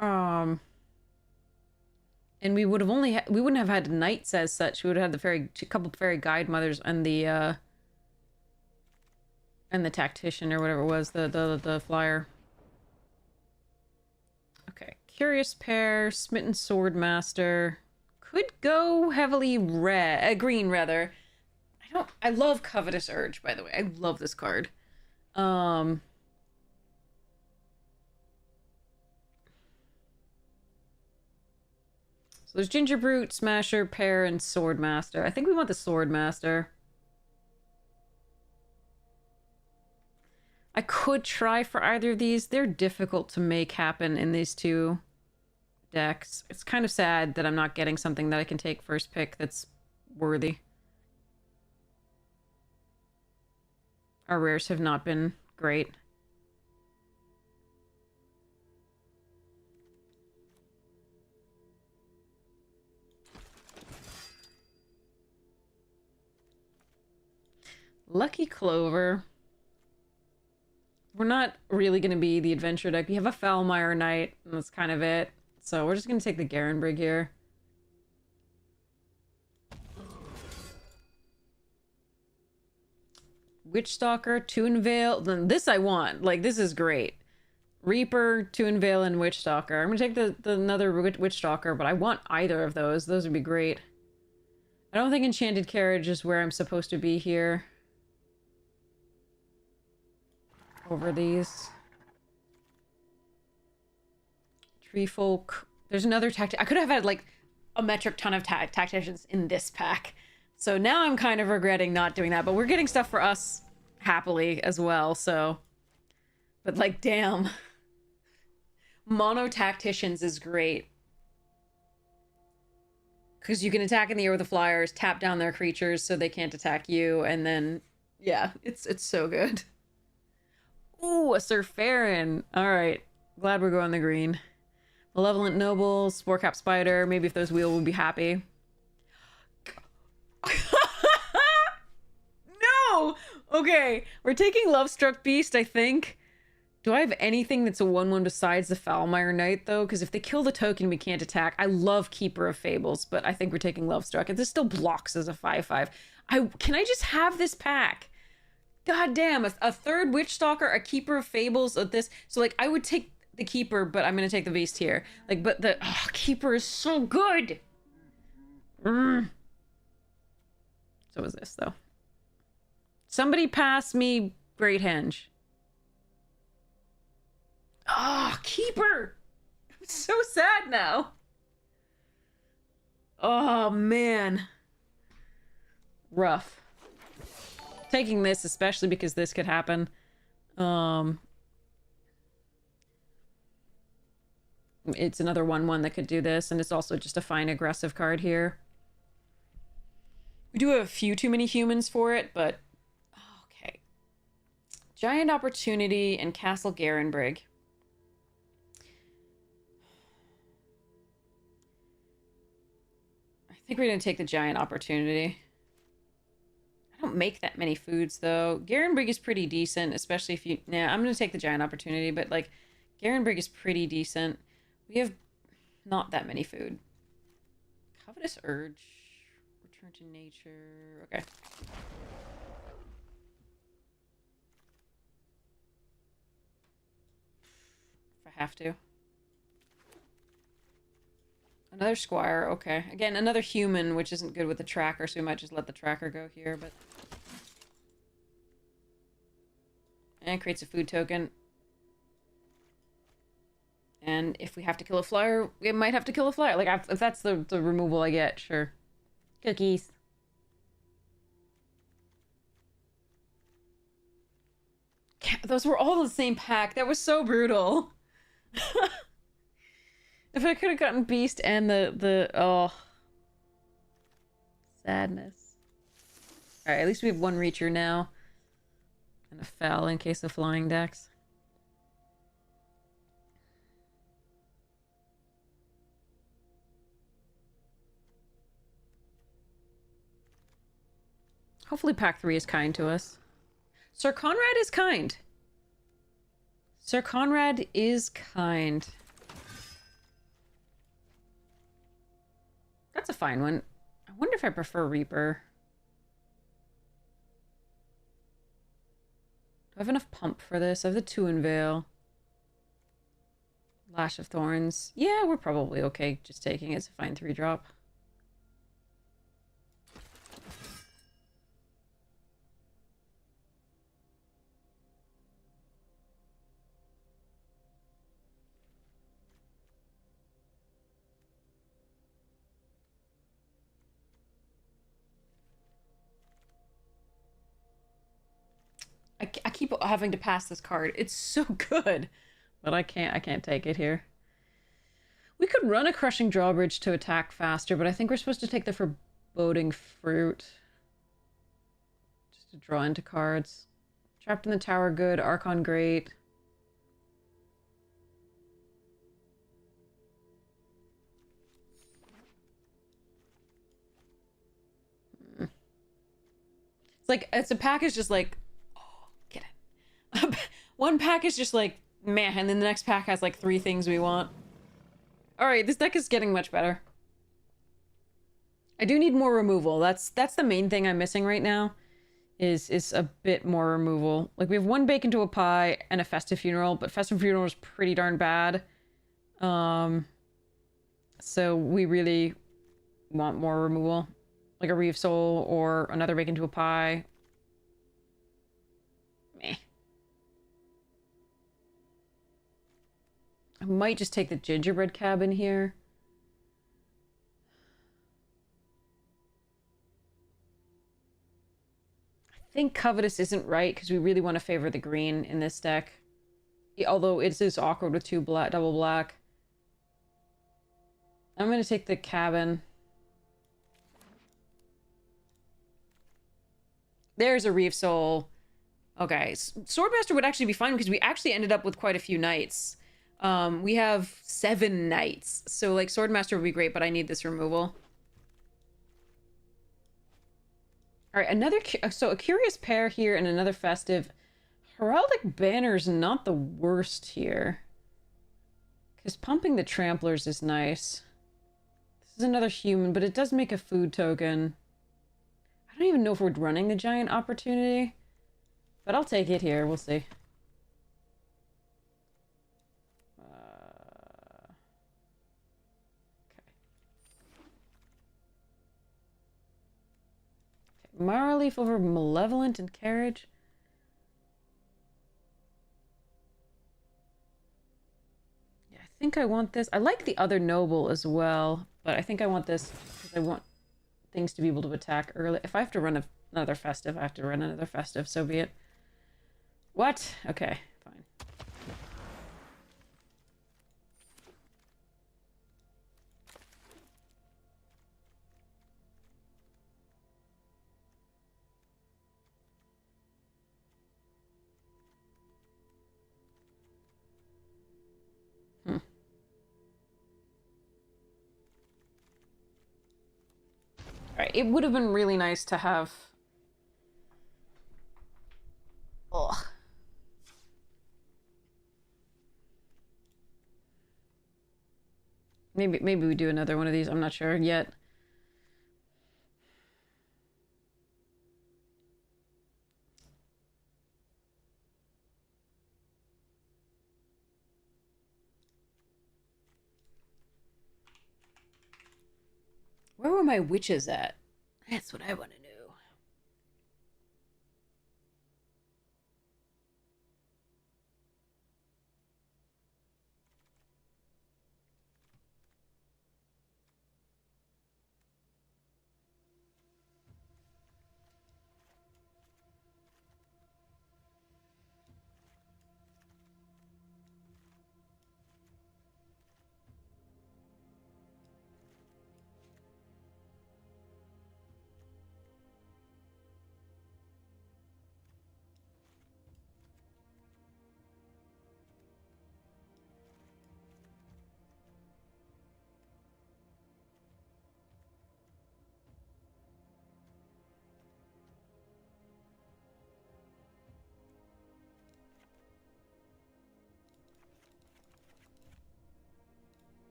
And we would have only we wouldn't have had knights as such. We would have had the couple Fairy Guide Mothers and the Tactician or whatever it was, the flyer. Curious Pair, Smitten Swordmaster. Could go heavily green rather. I love Covetous Urge, by the way. I love this card. So there's Ginger Brute, Smasher, Pair, and Swordmaster. I think we want the Swordmaster. I could try for either of these. They're difficult to make happen in these two decks. It's kind of sad that I'm not getting something that I can take first pick that's worthy. Our rares have not been great. Lucky Clover. We're not really going to be the adventure deck. We have a Foulmire Knight, and that's kind of it. So we're just going to take the Garenbrig here. Witchstalker, Toon Veil. Then this I want. Like, this is great. Reaper, Toon Veil, and Witchstalker. I'm going to take the another Witchstalker, but I want either of those. Those would be great. I don't think Enchanted Carriage is where I'm supposed to be here. Over these. Tree Folk. There's another tactic. I could have had like a metric ton of tacticians in this pack. So now I'm kind of regretting not doing that. But we're getting stuff for us happily as well. So, but like, damn. Mono tacticians is great. Because you can attack in the air with the flyers, tap down their creatures so they can't attack you. And then, yeah, it's so good. Ooh, a Sir Farron. All right. Glad we're going the green. Malevolent Nobles, Sporecap Spider. Maybe if those wheel would be happy. No! Okay, we're taking Lovestruck Beast, I think. Do I have anything that's a 1/1 besides the Foulmire Knight, though? Because if they kill the token, we can't attack. I love Keeper of Fables, but I think we're taking Lovestruck. And this still blocks as a 5/5. Can I just have this pack? God damn, a third Witchstalker, a Keeper of Fables of this. So, like, I would take the Keeper, but I'm going to take the Beast here. Like, but the Keeper is so good. So is this, though. Somebody pass me Great Henge. Keeper! I'm so sad now. Oh, man. Rough. Taking this, especially because this could happen. It's another 1/1 that could do this, and it's also just a fine aggressive card here. We do have a few too many humans for it, but... Okay. Giant Opportunity and Castle Garenbrig. I think we're going to take the Giant Opportunity. I don't make that many foods, though. Garenbrig is pretty decent, especially if you... Nah, I'm going to take the Giant Opportunity, but, like, Garenbrig is pretty decent. We have not that many food. Covetous Urge. Return to nature. Okay. If I have to. Another Squire, okay. Again, another human, which isn't good with the tracker, so we might just let the tracker go here, but... And creates a food token. And if we have to kill a flyer, we might have to kill a flyer. Like, if that's the removal I get, sure. Cookies. Those were all the same pack. That was so brutal. If I could have gotten Beast and oh. Sadness. Alright, at least we have one Reacher now. And a Fel in case of flying decks. Hopefully pack 3 is kind to us. Sir Conrad is kind. Sir Conrad is kind. That's a fine one. I wonder if I prefer Reaper. Do I have enough pump for this? I have the Toon Veil. Lash of Thorns. Yeah, we're probably okay just taking it. It's a fine 3-drop. I keep having to pass this card. It's so good. But I can't take it here. We could run a Crushing Drawbridge to attack faster, but I think we're supposed to take the Foreboding Fruit. Just to draw into cards. Trapped in the Tower, good. Archon, great. It's like, it's a pack is just like, oh, get it. One pack is just like, meh, and then the next pack has like 3 things we want. Alright, this deck is getting much better. I do need more removal. That's the main thing I'm missing right now. Is a bit more removal. Like, we have 1 Bake into a Pie and a Festive Funeral, but Festive Funeral is pretty darn bad. So we really want more removal. Like a Reeve Soul or another Bake into a Pie. Meh. I might just take the Gingerbread Cabin here. I think Covetous isn't right because we really want to favor the green in this deck. Although it is awkward with 2 black, double black. I'm going to take the Cabin. There's a Reeve Soul. Okay, Swordmaster would actually be fine because we actually ended up with quite a few knights. We have 7 knights. So, like, Swordmaster would be great, but I need this removal. Alright, so a Curious Pair here and another Festive. Heraldic Banner's not the worst here. Because pumping the Tramplers is nice. This is another human, but it does make a food token. I don't even know if we're running the Giant Opportunity. But I'll take it here. We'll see. Marleaf over Malevolent and Carriage. Yeah, I think I want this. I like the other Noble as well, but I think I want this because I want things to be able to attack early. If I have to run another Festive, I have to run another Festive, so be it. What? Okay, fine. Alright, it would have been really nice to have... Ugh. Maybe we do another one of these. I'm not sure yet. Where were my witches at? That's what I want to know.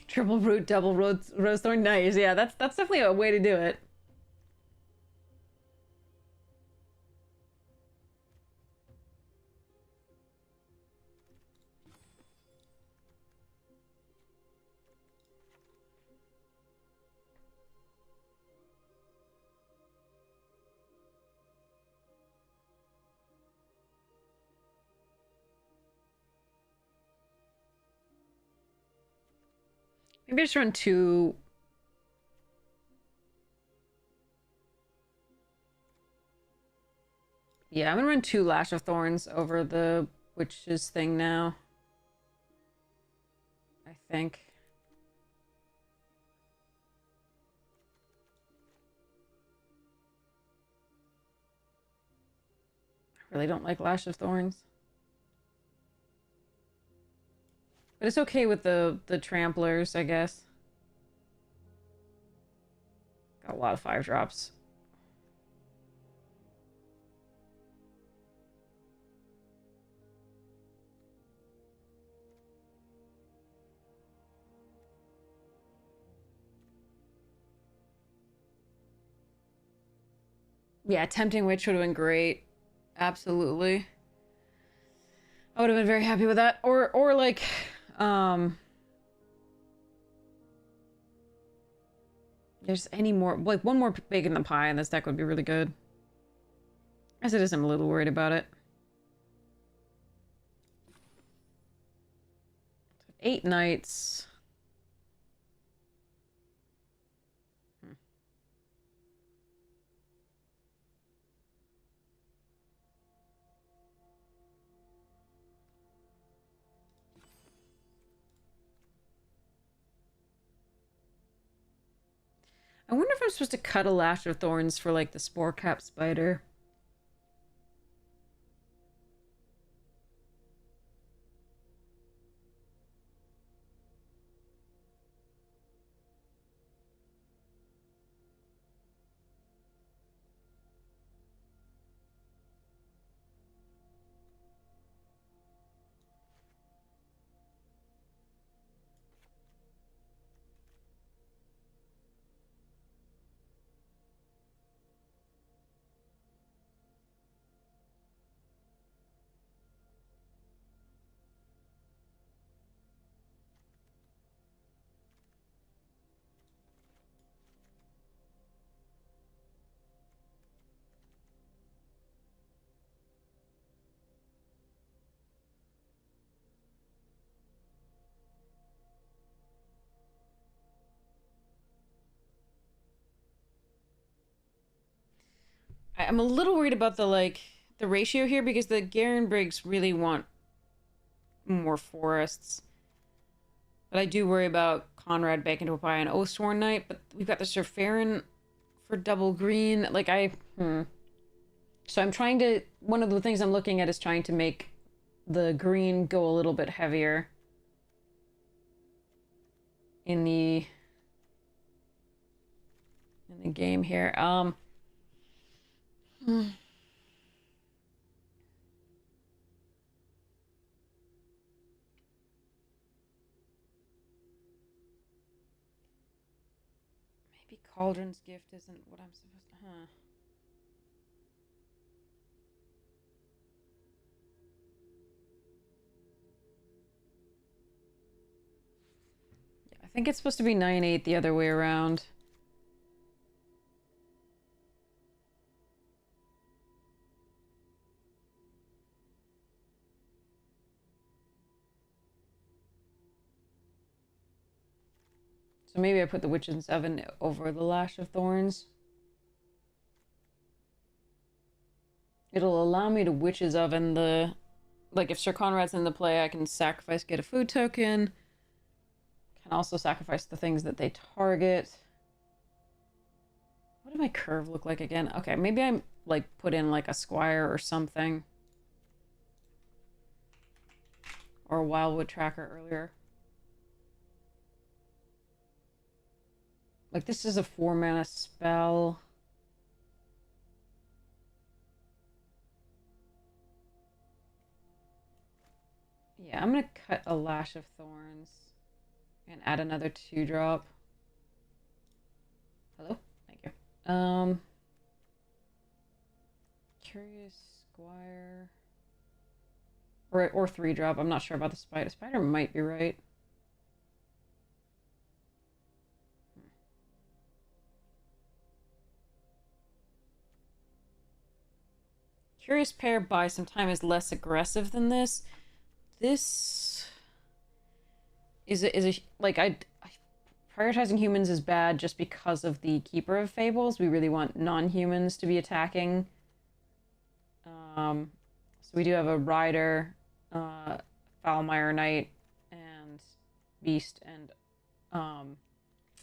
Triple root, double rose thorn. Nice. Yeah, that's definitely a way to do it. Maybe I just run 2. Yeah, I'm gonna run 2 Lash of Thorns over the Witch's thing now. I think. I really don't like Lash of Thorns. But it's okay with the Tramplers, I guess. Got a lot of 5-drops. Yeah, Tempting Witch would have been great. Absolutely. I would have been very happy with that. Or like, there's any more, like one more bacon in the pie in this deck would be really good. As it is, I'm a little worried about it. 8 knights. I wonder if I'm supposed to cut a Lash of Thorns for like the Spore Cap Spider. I'm a little worried about the ratio here because the Garen Briggs really want more forests. But I do worry about Conrad Bacon to a Pie and Oathsworn Knight, but we've got the Sir Farron for double green. Like So I'm trying to, one of the things I'm looking at is trying to make the green go a little bit heavier in the game here. Maybe Cauldron's Gift isn't what I'm supposed to, Yeah, I think it's supposed to be 9/8 the other way around. So maybe I put the Witch's Oven over the Lash of Thorns. It'll allow me to Witch's Oven the... Like, if Sir Conrad's in the play, I can sacrifice, get a food token. Can also sacrifice the things that they target. What did my curve look like again? Okay, maybe I, like, put in, like, a Squire or something. Or a Wildwood Tracker earlier. Like, this is a 4-mana spell. Yeah, I'm gonna cut a Lash of Thorns and add another 2-drop. Hello? Thank you. Curious Squire. Or 3-drop. I'm not sure about the Spider. Spider might be right. Curious Pair buy some time is less aggressive than this. This is a like I prioritizing humans is bad just because of the Keeper of Fables. We really want non-humans to be attacking. So we do have a Rider, Foulmire Knight, and Beast, and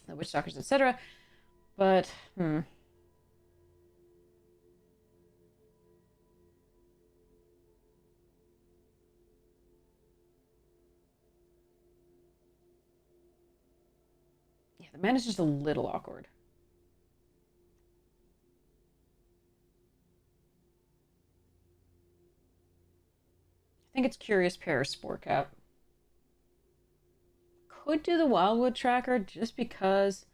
the Witch Stalkers, etc. But, Yeah, the man is just a little awkward. I think it's Curious Pair Sport Cap. Could do the Wildwood Tracker just because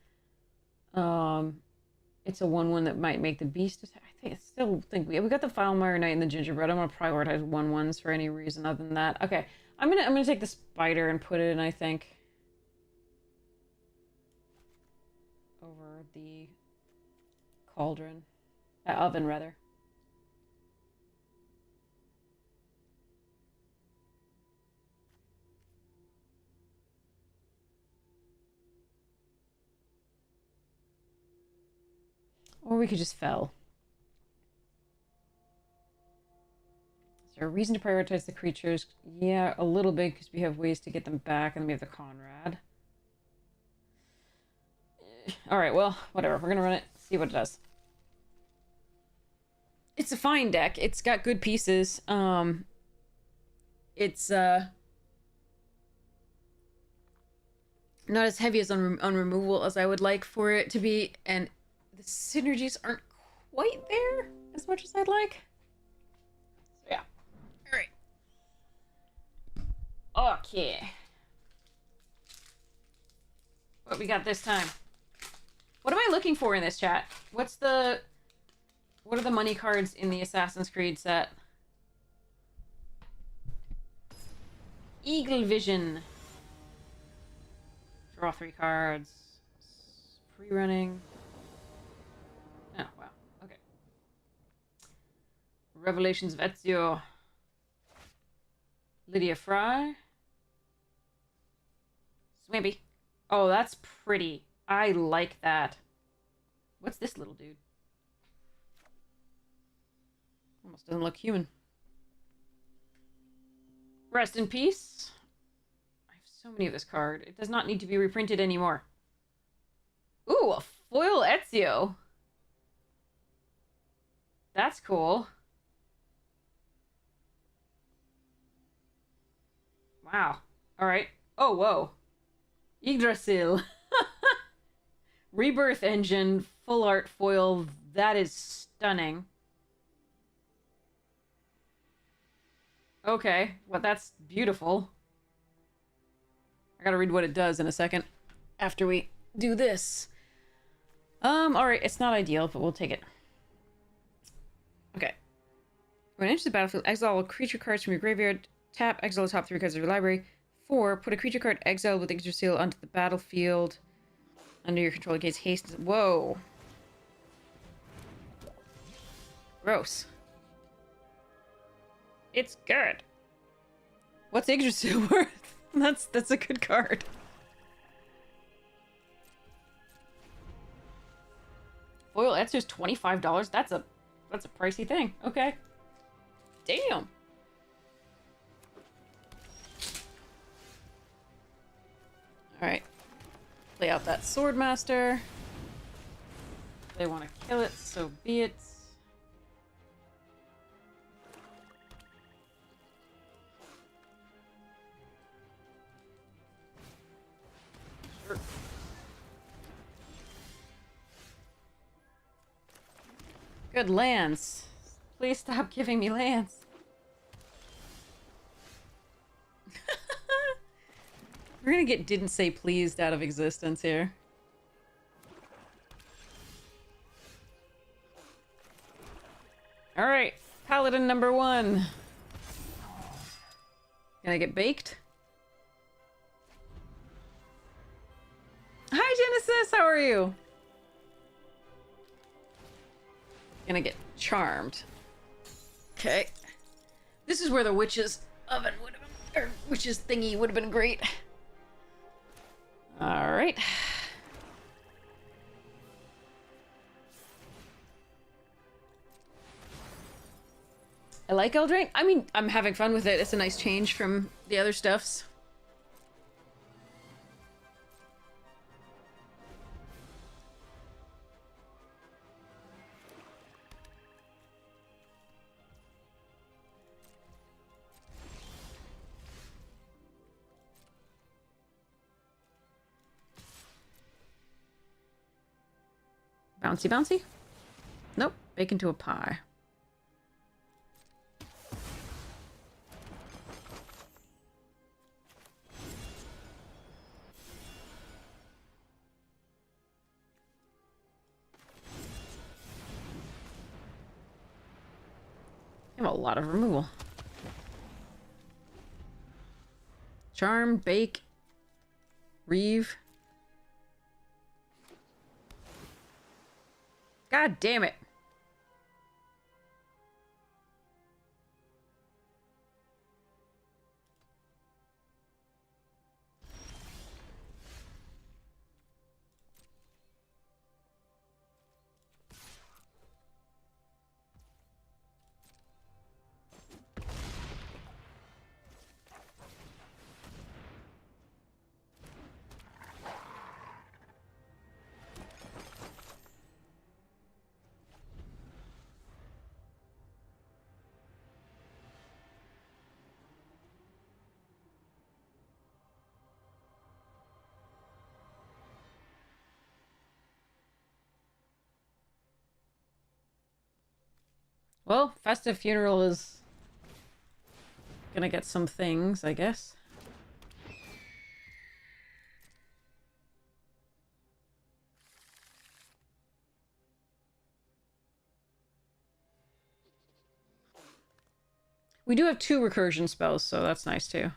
it's a 1/1 that might make the Beast attack. I still think we got the Foulmire Knight and the Gingerbread. I'm gonna prioritize 1/1s for any reason other than that. Okay, I'm gonna take the Spider and put it in, I think, over the Cauldron, Oven rather. Or we could just fell. Is there a reason to prioritize the creatures? Yeah, a little bit, because we have ways to get them back, and then we have the Conrad. Alright, well, whatever. We're gonna run it, see what it does. It's a fine deck. It's got good pieces. It's, not as heavy as on removal as I would like for it to be, and the synergies aren't quite there as much as I'd like. So yeah. Alright. Okay. What we got this time? What am I looking for in this chat? What are the money cards in the Assassin's Creed set? Eagle Vision. Draw 3 cards. Free running. Oh, wow. Okay. Revelations of Ezio. Lydia Fry. Swampy. Oh, that's pretty. I like that. What's this little dude? Almost doesn't look human. Rest in peace. I have so many of this card. It does not need to be reprinted anymore. Ooh, a foil Ezio. That's cool. Wow. Alright. Oh, whoa. Yggdrasil. Rebirth Engine, full art foil. That is stunning. Okay. Well, that's beautiful. I gotta read what it does in a second after we do this. Alright. It's not ideal, but we'll take it. Okay. When you enter the battlefield, exile all creature cards from your graveyard. Tap, exile the top 3 cards of your library. 4, put a creature card exiled with Yggdrasil onto the battlefield. Under your control against haste. Whoa. Gross. It's good. What's Yggdrasil worth? That's a good card. Foil Ezio's $25. That's a pricey thing. Okay. Damn. Alright. Play out that Swordmaster. If they want to kill it, so be it. Sure. Good lands. Please stop giving me lands. We're gonna get didn't say pleased out of existence here. Alright, Paladin number 1. Can I get baked? Hi Genesis, how are you? Gonna get charmed. Okay. This is where the witch's oven would have been, or witch's thingy would have been great. Alright. I like Eldraine. I mean, I'm having fun with it. It's a nice change from the other stuffs. Bouncy, bouncy? Nope. Bake into a pie. I have a lot of removal. Charm, bake, reeve. God damn it. Well, Festive Funeral is gonna get some things, I guess. We do have 2 recursion spells, so that's nice too.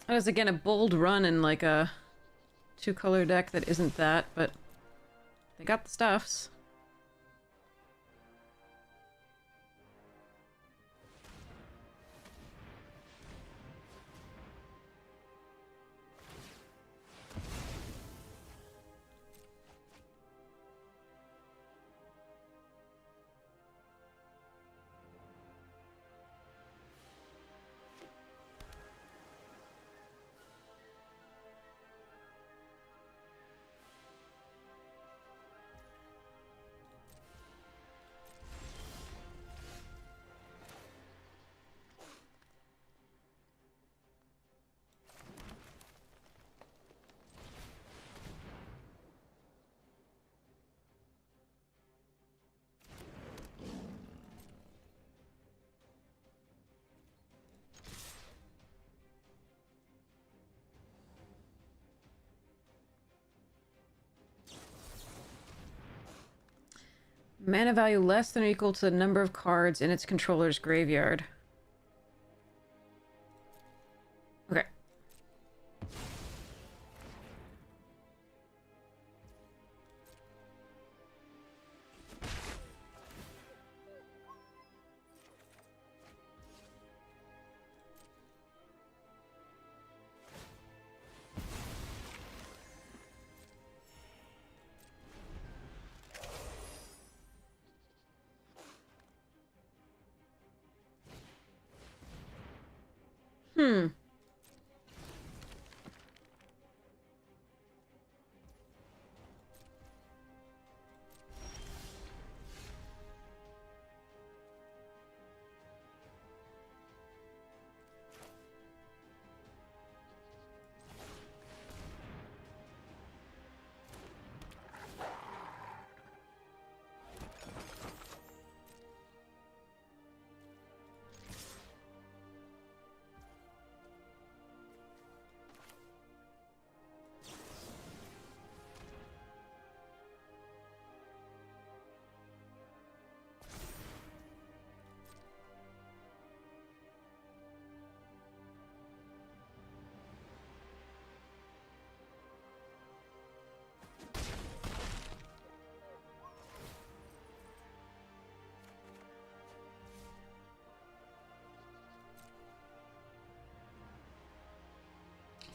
That is again a bold run in like a 2-color deck that isn't that, but they got the stuffs. Mana value less than or equal to the number of cards in its controller's graveyard. Okay. Hmm.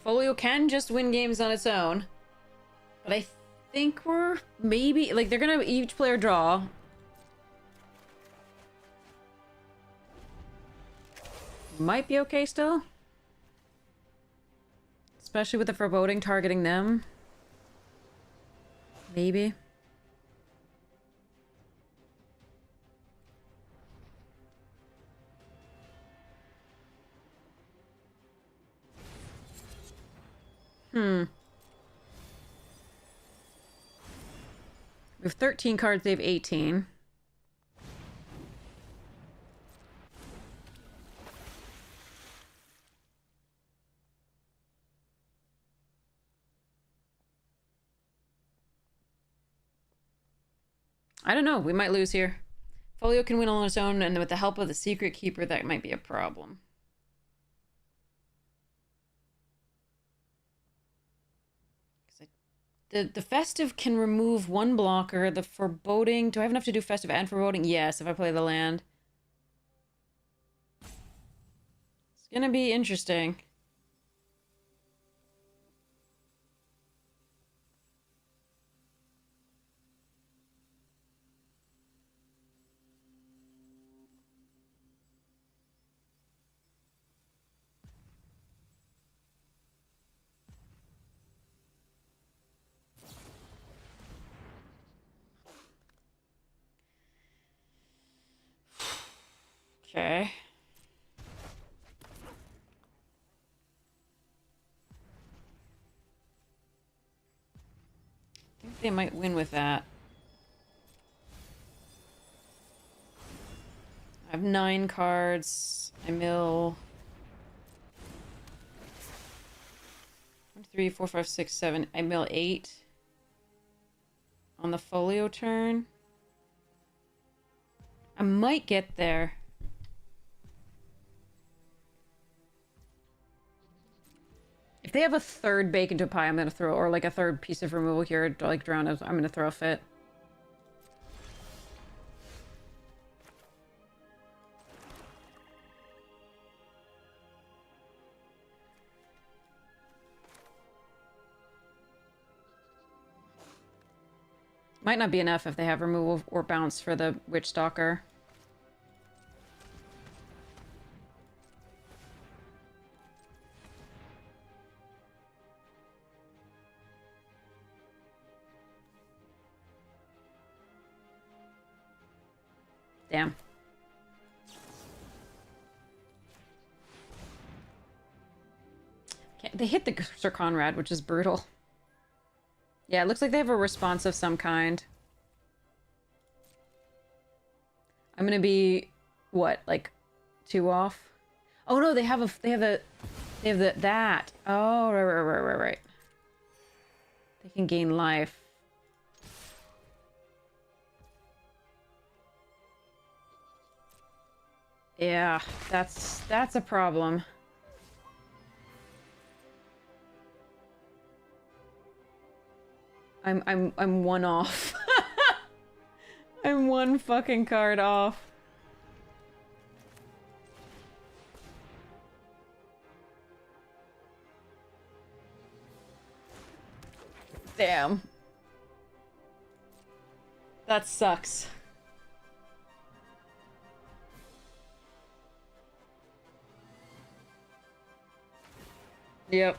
Folio can just win games on its own. But I think we're maybe... Like, they're gonna each player draw. Might be okay still. Especially with the foreboding targeting them. Maybe. We have 13 cards, they have 18. I don't know, we might lose here. Folio can win on its own, and with the help of the Secret Keeper, that might be a problem. The Festive can remove one blocker. The Foreboding... Do I have enough to do Festive and Foreboding? Yes, if I play the land. It's gonna be interesting. Okay. I think they might win with that. I have 9 cards. I mill 1, 2, 3, 4, 5, 6, 7. I mill 8 on the Folio turn. I might get there. If they have a third bacon to pie, I'm gonna throw, or like a third piece of removal here, like drown, I'm gonna throw a fit. Might not be enough if they have removal or bounce for the Witch Stalker. Damn. Okay, they hit the Sir Conrad, which is brutal. Yeah, it looks like they have a response of some kind. I'm gonna be what, like 2 off? Oh no, they have that. Oh, right. They can gain life. Yeah, that's a problem. I'm 1 off. I'm 1 fucking card off. Damn. That sucks. Yep.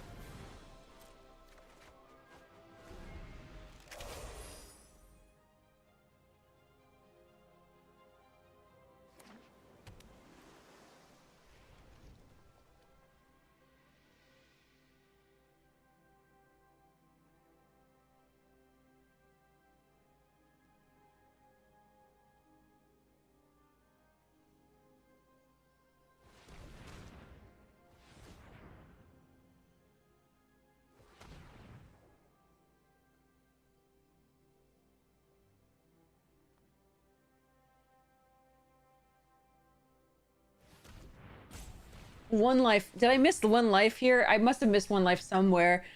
One life. Did I miss the 1 life here? I must have missed 1 life somewhere.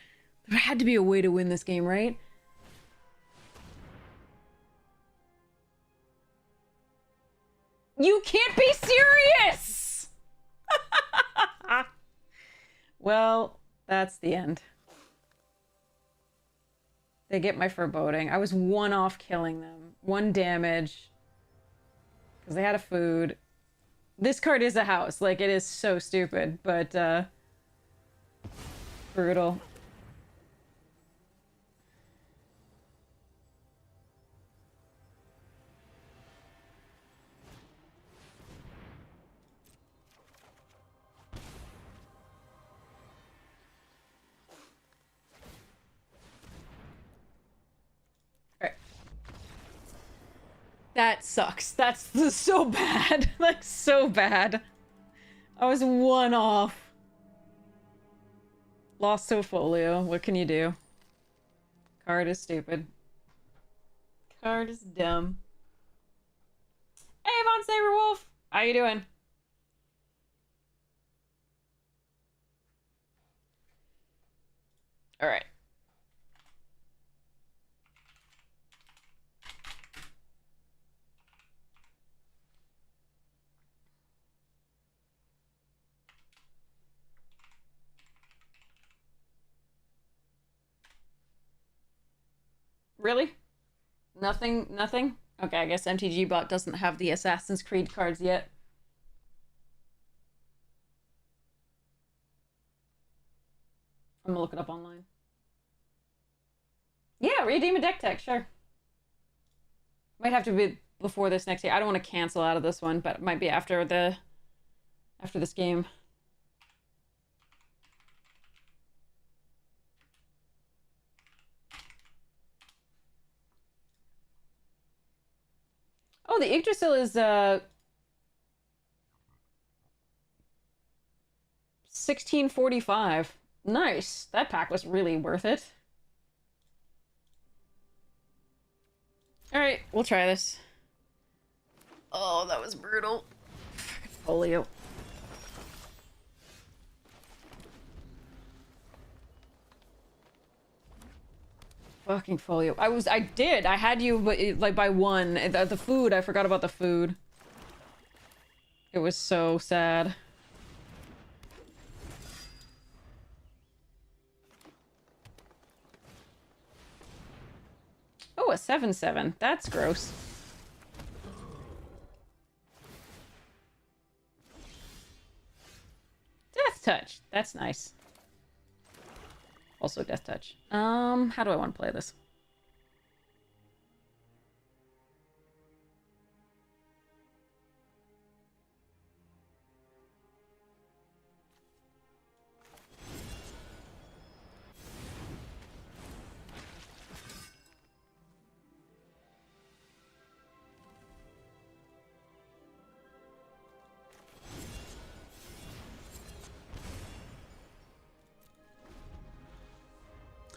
There had to be a way to win this game, right? You can't be serious! Well, That's the end. They get my foreboding. I was one off killing them. 1 damage. Because they had a food. This card is a house. Like, it is so stupid, but, brutal. That sucks. That's so bad. Like, so bad. I was one off. Lost to a folio. What can you do? Card is stupid. Card is dumb. Hey, Von Saberwolf! How you doing? Alright. Really? Nothing? Okay, I guess MTG bot doesn't have the Assassin's Creed cards yet. I'm gonna look it up online. Yeah, redeem a deck tech, sure. Might have to be before this next year. I don't want to cancel out of this one, but it might be after this game. Oh, the Yggdrasil is 1645. Nice. That pack was really worth it. Alright, we'll try this. Oh, that was brutal. Folio. Fucking folio. I had you, but like by 1. The food, I forgot about the food. It was so sad. Oh, a 7/7. That's gross. Death Touch. That's nice. Also Death Touch. How do I want to play this?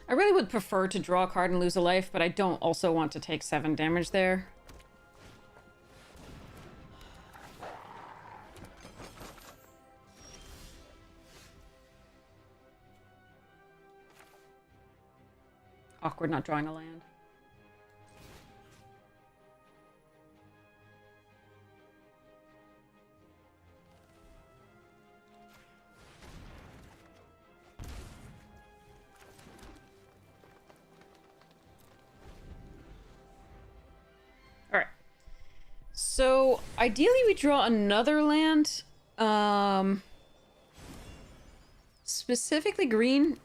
I really would prefer to draw a card and lose a life, but I don't also want to take 7 damage there. Awkward not drawing a land. So, ideally we draw another land. Specifically green.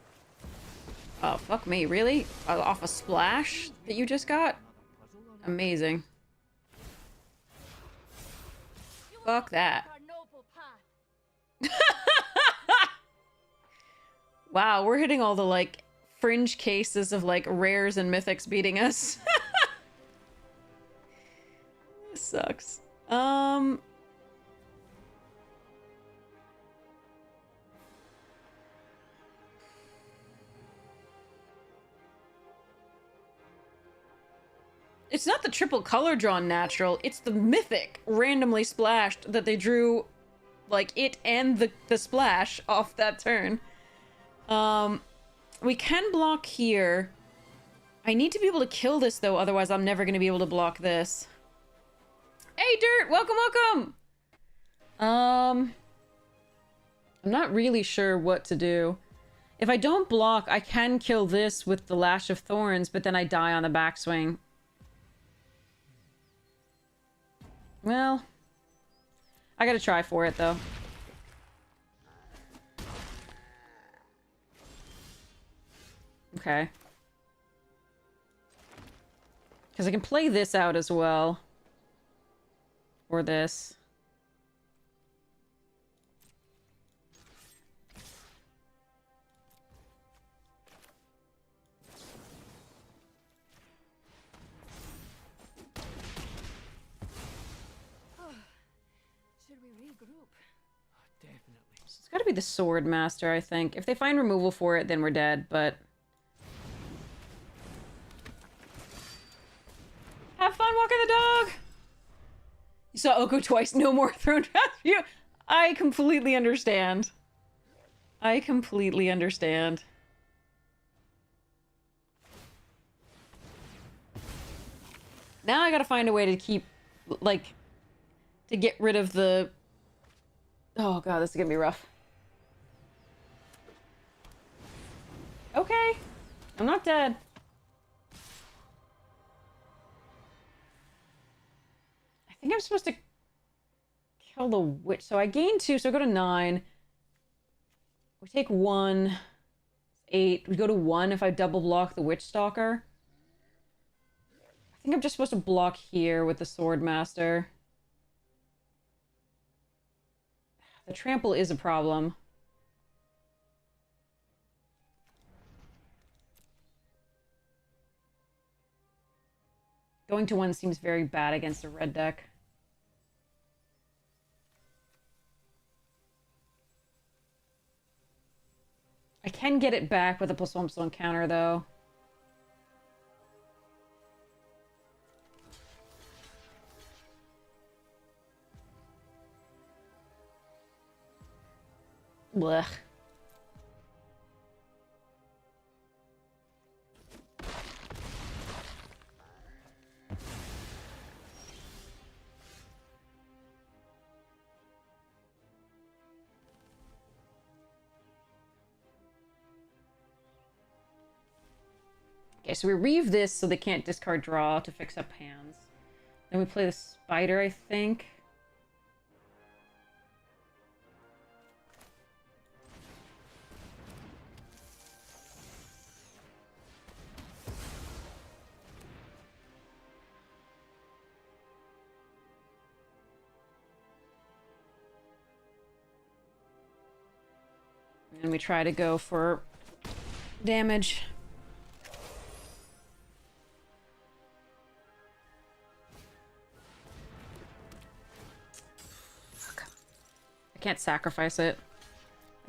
Oh, fuck me, really? Off a splash that you just got? Amazing. Fuck that. Wow, we're hitting all the, like, fringe cases of, like, rares and mythics beating us. Sucks. It's not the triple color drawn natural, it's the mythic randomly splashed that they drew, like, it and the splash off that turn. We can block here. I need to be able to kill this, though, otherwise I'm never going to be able to block this. Hey, Dirt! Welcome, welcome! I'm not really sure what to do. If I don't block, I can kill this with the Lash of Thorns, but then I die on the backswing. Well, I gotta try for it, though. Okay. Because I can play this out as well. Or this. Should we regroup? Definitely. So it's gotta be the Sword Master, I think. If they find removal for it, then we're dead, but... Have fun walking the dog! You saw Oko twice, no more Throne Trap. I completely understand. I completely understand. Now I gotta find a way to keep, like, to get rid of the... Oh god, this is gonna be rough. Okay. I'm not dead. I think I'm supposed to kill the witch. So I gain 2, so I go to 9. We take 1. 8. We go to 1 if I double block the Witch Stalker. I think I'm just supposed to block here with the Sword Master. The trample is a problem. Going to 1 seems very bad against a red deck. I can get it back with a +1/+1 counter, though. Blech. Okay, so we reeve this so they can't discard draw to fix up hands. Then we play the spider, I think. And we try to go for damage. I can't sacrifice it.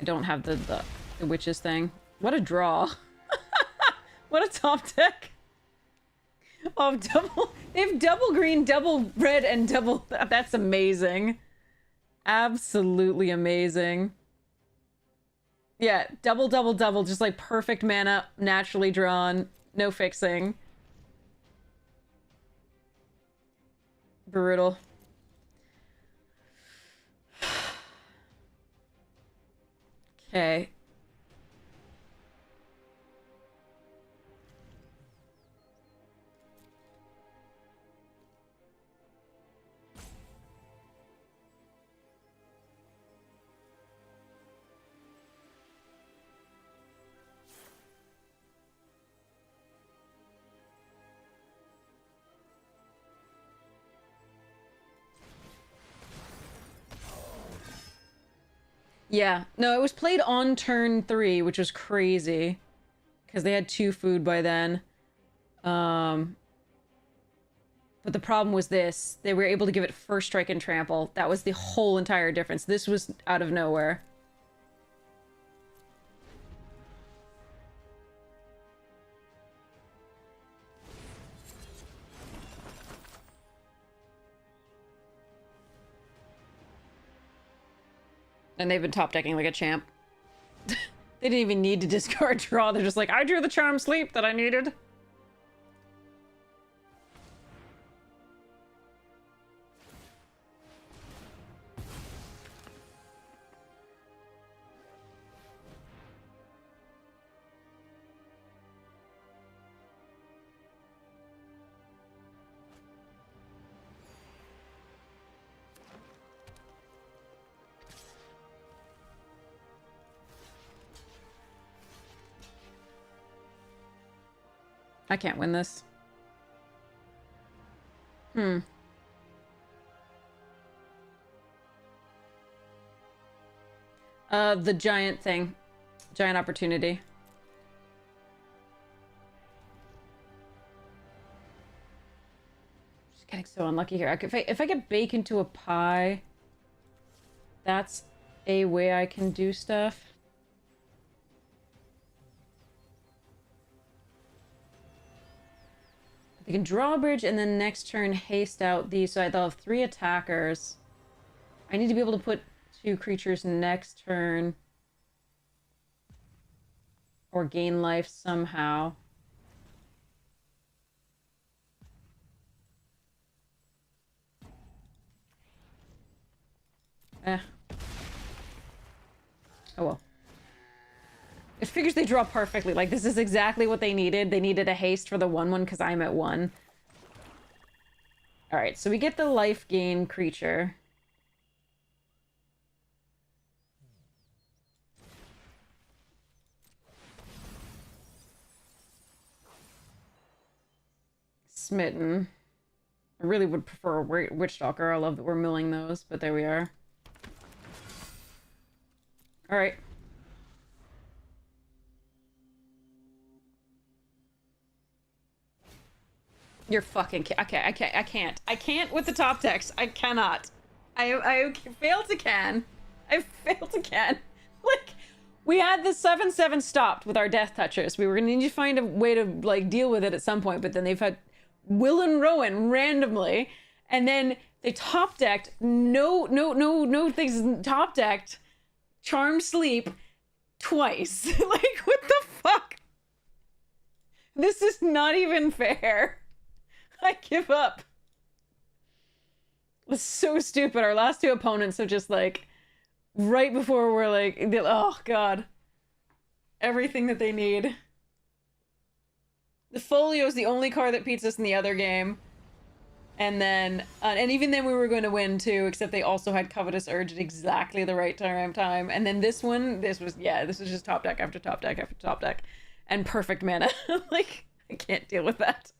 I don't have the witches thing. What a draw. What a top deck. Oh, they have double green, double red, and double... That's amazing. Absolutely amazing. Yeah, double, double, double. Just like perfect mana, naturally drawn. No fixing. Brutal. Okay. Yeah, no, it was played on turn 3, which was crazy. Because they had 2 food by then. But the problem was this. They were able to give it first strike and trample. That was the whole entire difference. This was out of nowhere. And they've been top decking like a champ. They didn't even need to discard draw. They're just like, I drew the charm sleep that I needed. I can't win this. Hmm. The giant thing. Giant opportunity. Just getting so unlucky here. If I get baked into a pie, that's a way I can do stuff. They can draw a bridge and then next turn haste out these, so they'll have 3 attackers. I need to be able to put 2 creatures next turn. Or gain life somehow. Eh. Oh well. It figures they draw perfectly. Like, this is exactly what they needed. They needed a haste for the 1/1 because I'm at 1. Alright, so we get the life gain creature. Smitten. I really would prefer a Witchstalker. I love that we're milling those, but there we are. Alright. You're fucking okay, I can't. I can't with the top decks. I cannot. I fail to can. I fail to can. Like, we had the 7/7 stopped with our Death Touchers. We were gonna need to find a way to, like, deal with it at some point, but then they've had Will and Rowan randomly, and then they top decked no things top decked Charm Sleep twice. Like, what the fuck? This is not even fair. I give up. It's so stupid. Our last 2 opponents have just, like, right before we're like, oh god, everything that they need. The Folio is the only card that beats us in the other game. And then, and even then we were going to win too, except they also had Covetous Urge at exactly the right time. And then this one, this was just top deck after top deck after top deck. And perfect mana. Like, I can't deal with that.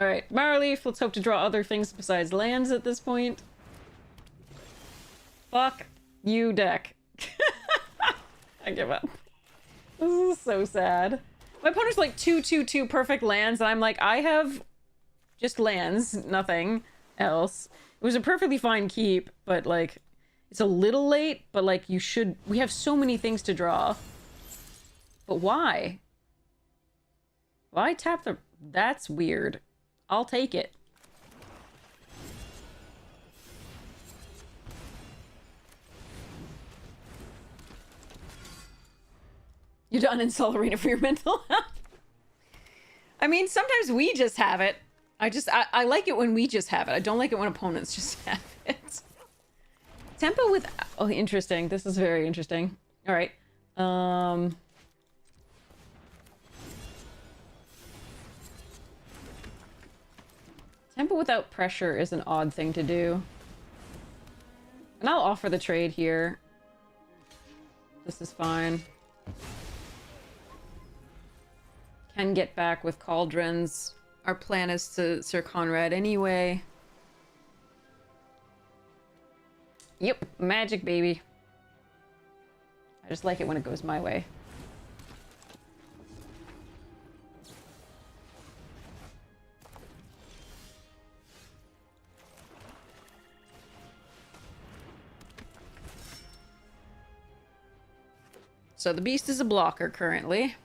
Alright, Marleaf, let's hope to draw other things besides lands at this point. Fuck you, deck. I give up. This is so sad. My opponent's like 2/2/2 perfect lands, and I'm like, I have just lands, nothing else. It was a perfectly fine keep, but like, it's a little late, but like, we have so many things to draw. But why? Why tap the... That's weird. I'll take it. You're done in Soul Arena for your mental health. I mean, sometimes we just have it. I like it when we just have it. I don't like it when opponents just have it. Tempo with... Oh, interesting. This is very interesting. All right. Tempo without pressure is an odd thing to do. And I'll offer the trade here. This is fine. Can get back with Cauldrons. Our plan is to Sir Conrad anyway. Yep, magic, baby. I just like it when it goes my way. So the beast is a blocker currently.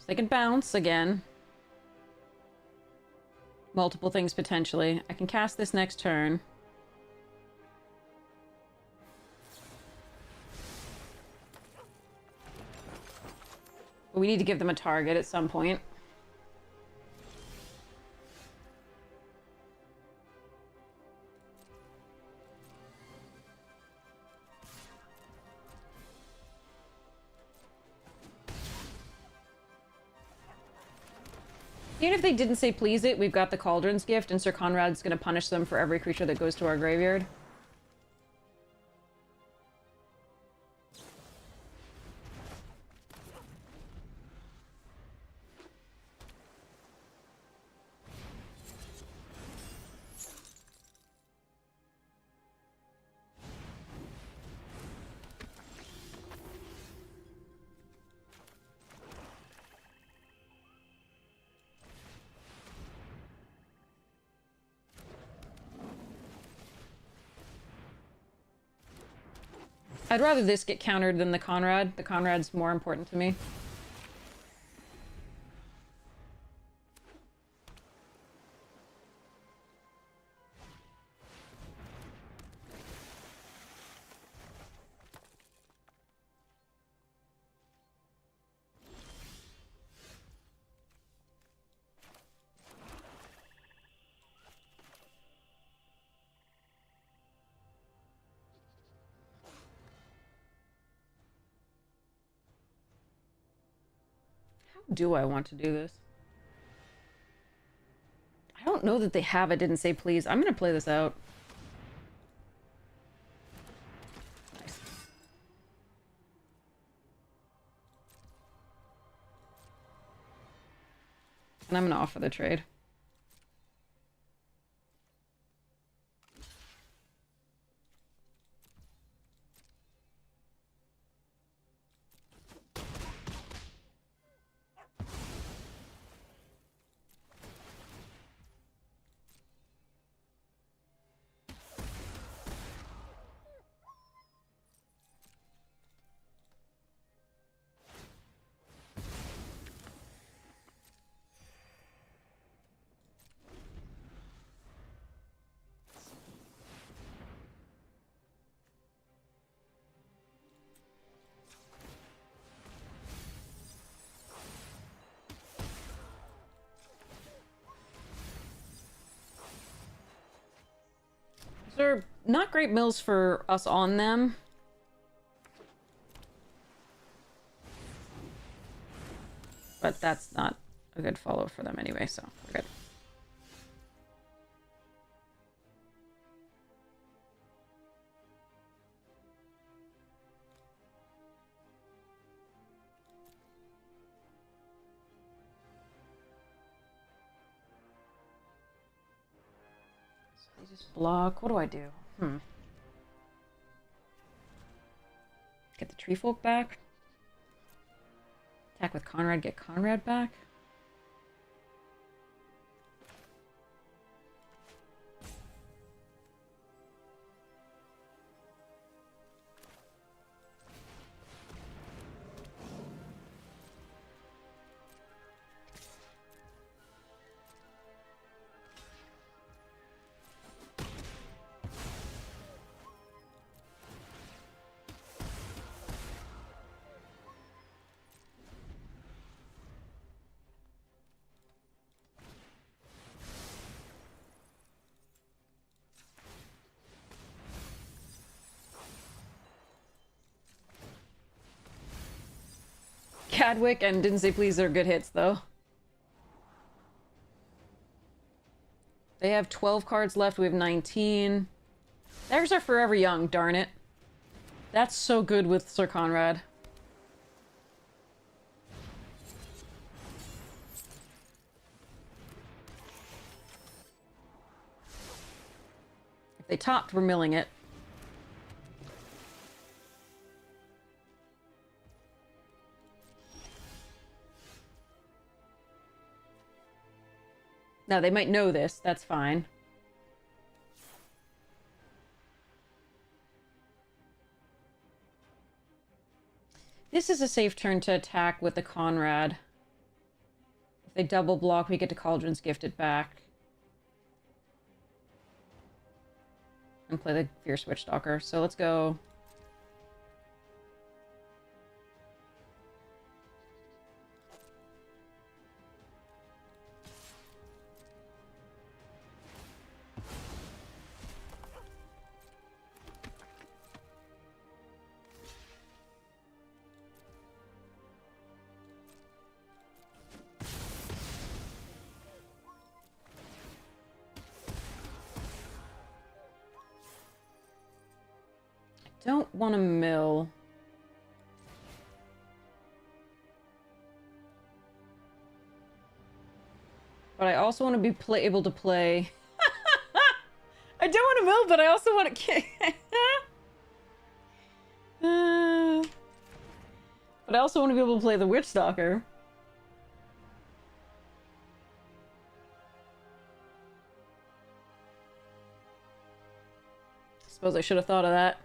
They can bounce again. Multiple things potentially. I can cast this next turn. But we need to give them a target at some point. Even if they didn't say please it, we've got the Cauldron's Gift, and Sir Conrad's gonna punish them for every creature that goes to our graveyard. I'd rather this get countered than the Conrad. The Conrad's more important to me. Do I want to do this? I don't know that they have I didn't say please. I'm gonna play this out. Nice. And I'm gonna offer the trade. They're not great mills for us on them. But that's not a good follow for them anyway, so we're good. Just block. What do I do? Get the tree folk back. Attack with Conrad, get Conrad back. Cadwick and Didn't Say Please are good hits, though. They have 12 cards left. We have 19. Daggers are forever young, darn it. That's so good with Sir Conrad. If they topped, we're milling it. Now, they might know this. That's fine. This is a safe turn to attack with the Conrad. If they double block, we get to Cauldron's Gift it back. And play the Fierce Witchstalker. So let's go. don't want to mill. But I also want to be able to play. I don't want to mill, but I also want to. But I also want to be able to play the Witch Stalker. Suppose I should have thought of that.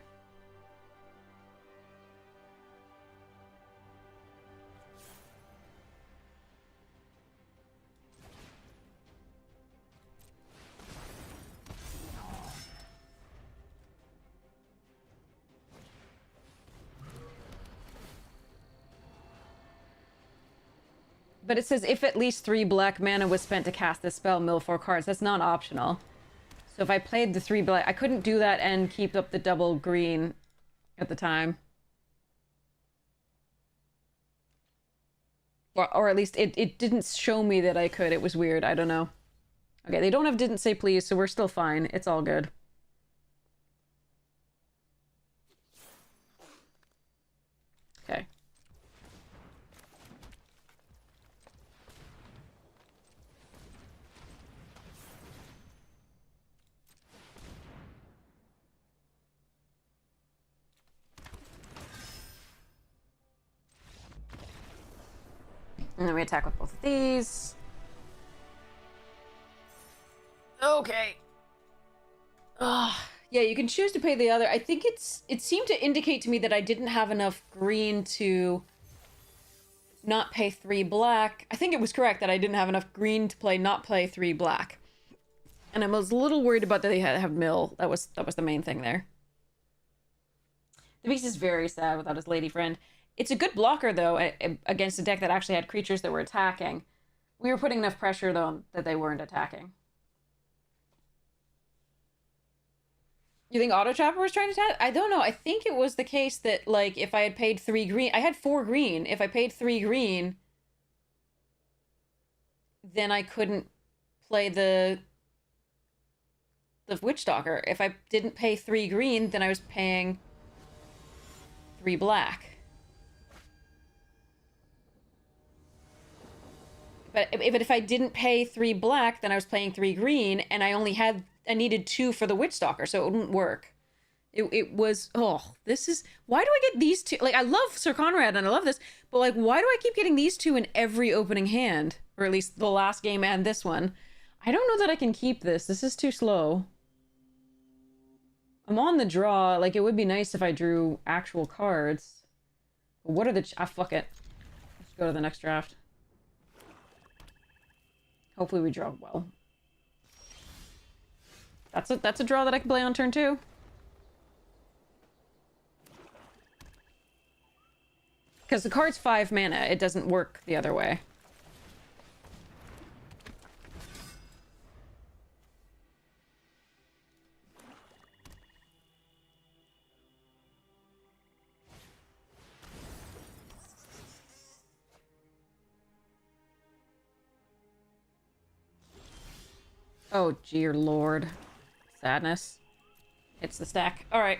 But it says if at least 3 black mana was spent to cast this spell, mill 4 cards. That's not optional. So if I played the 3 black, I couldn't do that and keep up the double green at the time. Or at least it didn't show me that I could. It was weird. I don't know. Okay, they don't have didn't say please, so we're still fine. It's all good. Okay. And then we attack with both of these. Okay. Ugh. Yeah, you can choose to pay the other. I think it seemed to indicate to me that I didn't have enough green to not pay 3 black. I think it was correct that I didn't have enough green to not play 3 black. And I was a little worried about that they had to have mill. That was the main thing there. The beast is very sad without his lady friend. It's a good blocker, though, against a deck that actually had creatures that were attacking. We were putting enough pressure, though, that they weren't attacking. You think Auto Trapper was trying to attack? I don't know. I think it was the case that, like, if I had paid 3 green... I had 4 green. If I paid 3 green, then I couldn't play the Witch Stalker. If I didn't pay 3 green, then I was paying 3 black. But if I didn't pay 3 black, then I was playing 3 green, and I needed 2 for the Witch Stalker, so it wouldn't work. It was, this is, why do I get these 2? Like, I love Sir Conrad, and I love this, but, like, why do I keep getting these 2 in every opening hand? Or at least the last game and this one. I don't know that I can keep this. This is too slow. I'm on the draw. Like, it would be nice if I drew actual cards. But what are the... fuck it. Let's go to the next draft. Hopefully we draw well. That's a draw that I can play on turn 2. Because the card's 5 mana. It doesn't work the other way. Oh, dear lord. Sadness. It's the stack. Alright.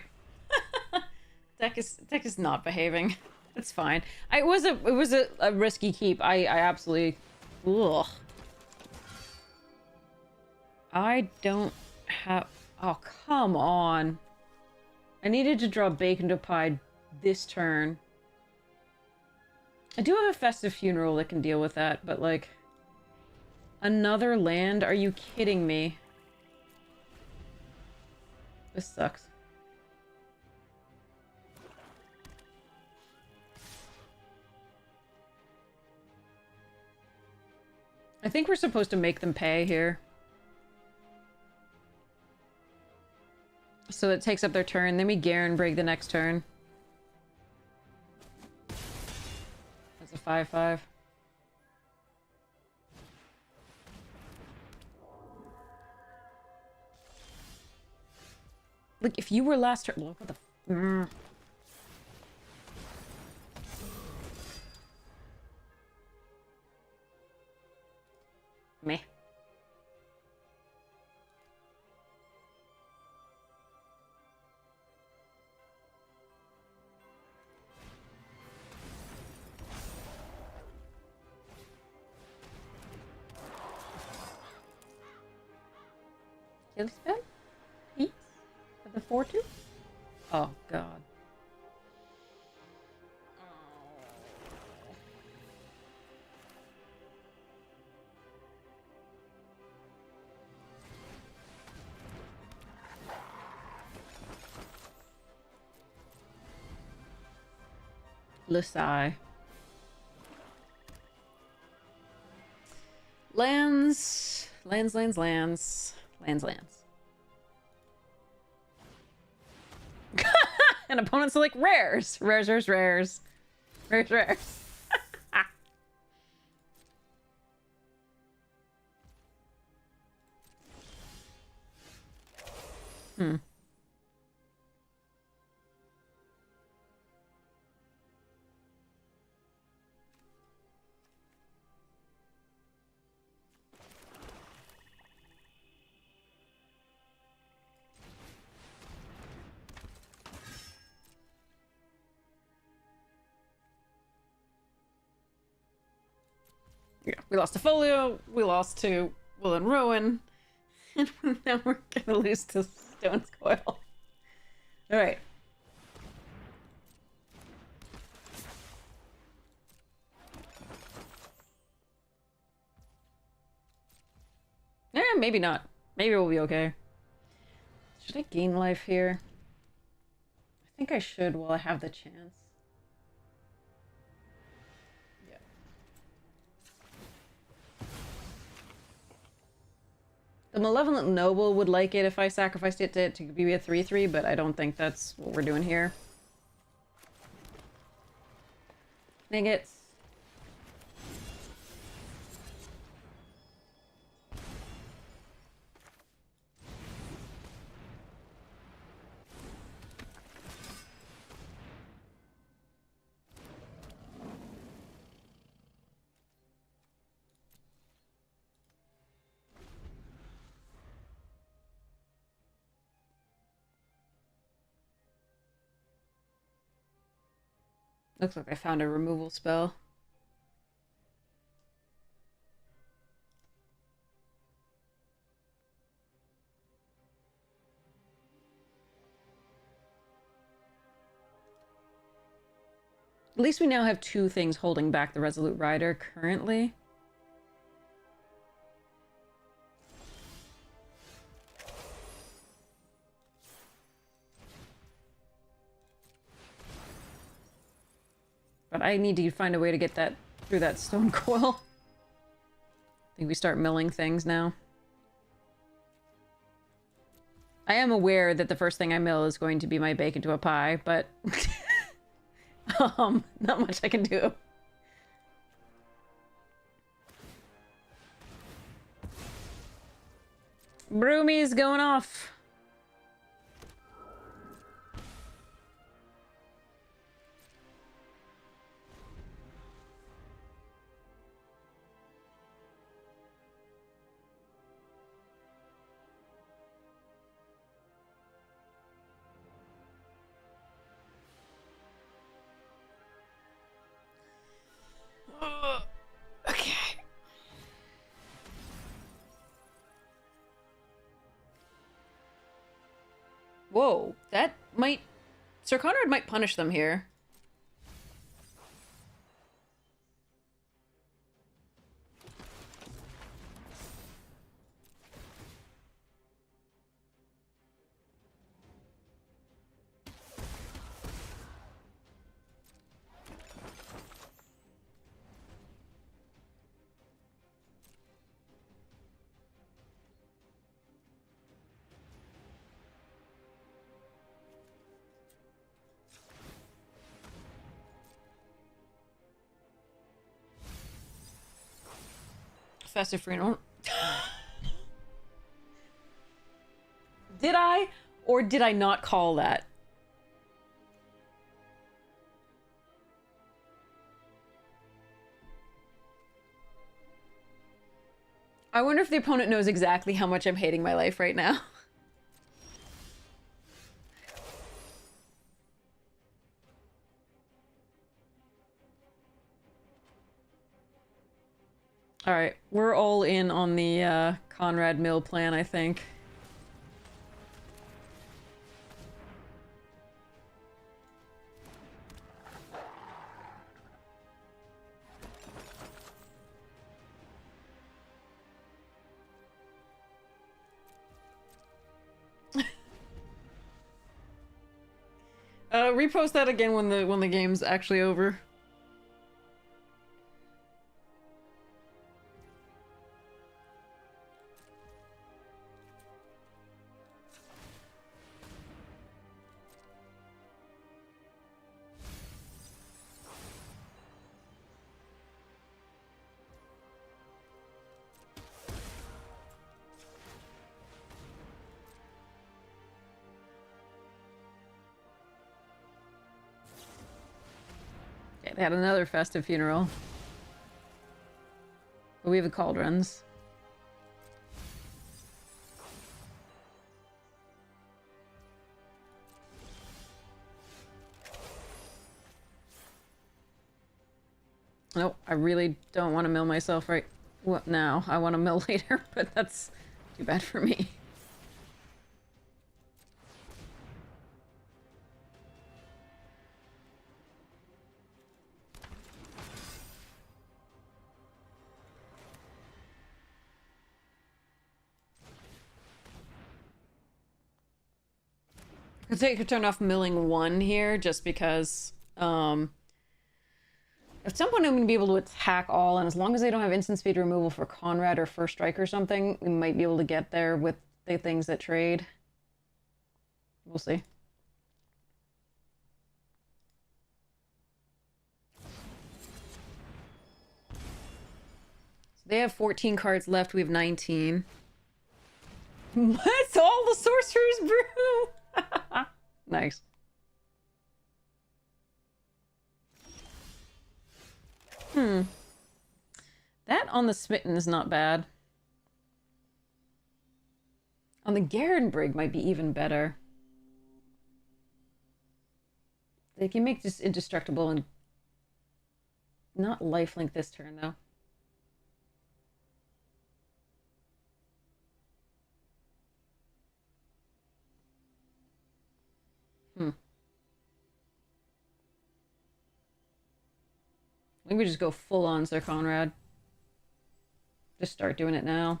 Deck is not behaving. It's fine. It was a risky keep. I absolutely... Ugh. I don't have... Oh, come on. I needed to draw Bacon to Pie this turn. I do have a Festive Funeral that can deal with that, but, like... Another land? Are you kidding me? This sucks. I think we're supposed to make them pay here. So it takes up their turn. Then we Garen break the next turn. That's a 5/5. Like, if you were last turn... Look, what the... Meh. Daily spell? Peace? For the 4-2? Oh, God. Lotsa. Lands. Lands. And opponents are like, rares. Rares. Hmm. Yeah, we lost to Folio, we lost to Will and Rowan, and now we're gonna lose to Stone's Coil. Alright. Eh, maybe not. Maybe we'll be okay. Should I gain life here? I think I should while I have the chance. Yeah. The Malevolent Noble would like it if I sacrificed it to be a 3/3, but I don't think that's what we're doing here. Dang it. Looks like I found a removal spell. At least we now have two things holding back the Resolute Rider currently. But I need to find a way to get that through that stone coil. I think we start milling things now. I am aware that the first thing I mill is going to be my bake into a pie, but not much I can do. Broomy's going off. Okay. Whoa, that might... Sir Conrad might punish them here. Faster free and Did I? Or did I not call that? I wonder if the opponent knows exactly how much I'm hating my life right now. Alright, we're all in on the Conrad Mill plan, I think. Repost that again when the game's actually over. Okay, they had another festive funeral. But we have the cauldrons. Nope, I really don't want to mill myself right now. I want to mill later, but that's too bad for me. I could turn off milling 1 here, just because, at some point I'm going to be able to attack all, and as long as they don't have instant speed removal for Conrad or First Strike or something, we might be able to get there with the things that trade. We'll see. So they have 14 cards left, we have 19. What's all the Sorcerer's Brew? Nice. That on the Smitten is not bad. On the Garenbrig might be even better. They can make this indestructible and not lifelink this turn, though. Maybe we just go full on Sir Conrad. Just start doing it now.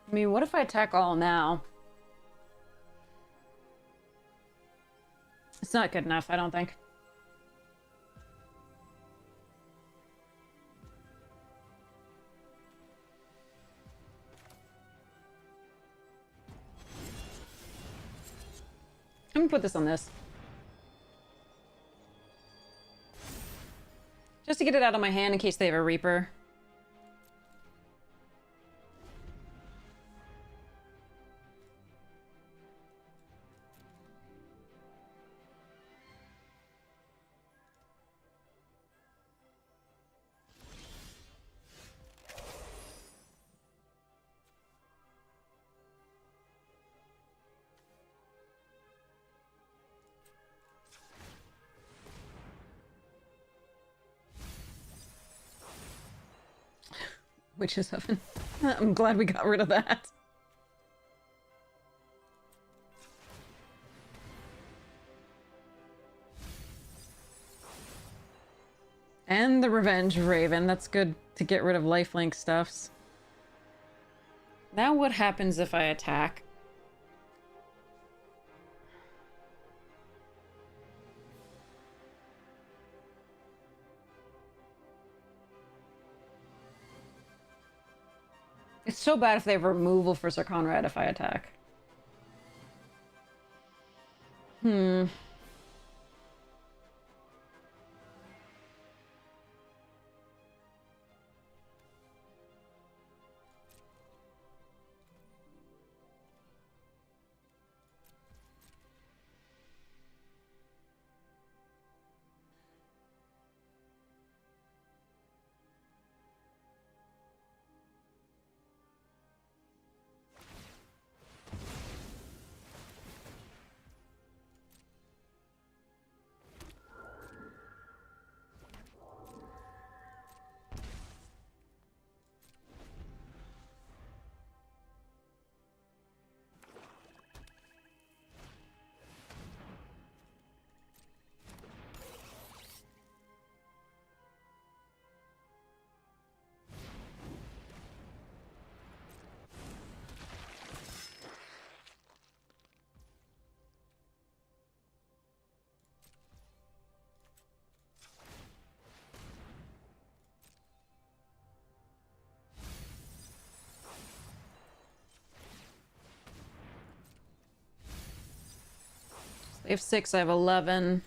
I mean, what if I attack all now? It's not good enough, I don't think. I'm gonna put this on this. Just to get it out of my hand in case they have a Reaper. Witch's Oven. I'm glad we got rid of that. And the Revenge Raven. That's good to get rid of lifelink stuffs. Now what happens if I attack? It's so bad if they have removal for Sir Conrad if I attack. They have 6, I have 11.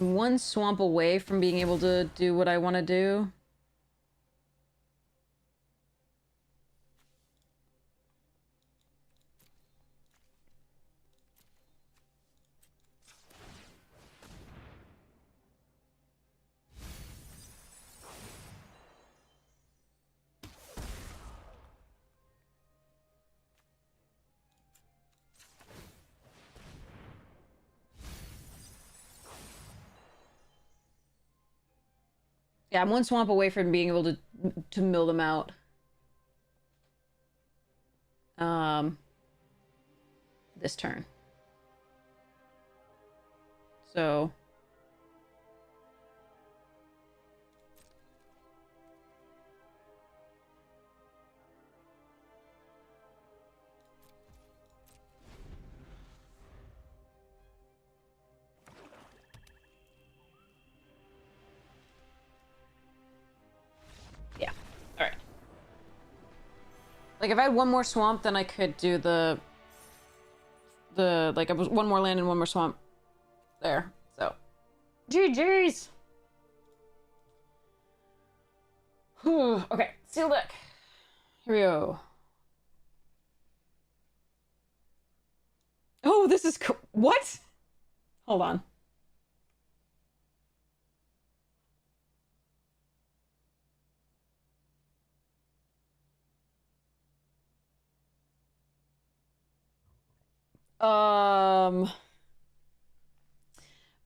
I'm one swamp away from being able to do what I want to do. Yeah, I'm one swamp away from being able to mill them out. This turn. So yeah. All right. Like if I had one more swamp, then I could do the like I was one more land and one more swamp there. So GG's. Okay, seal deck. Here we go. Oh, this is what? Hold on.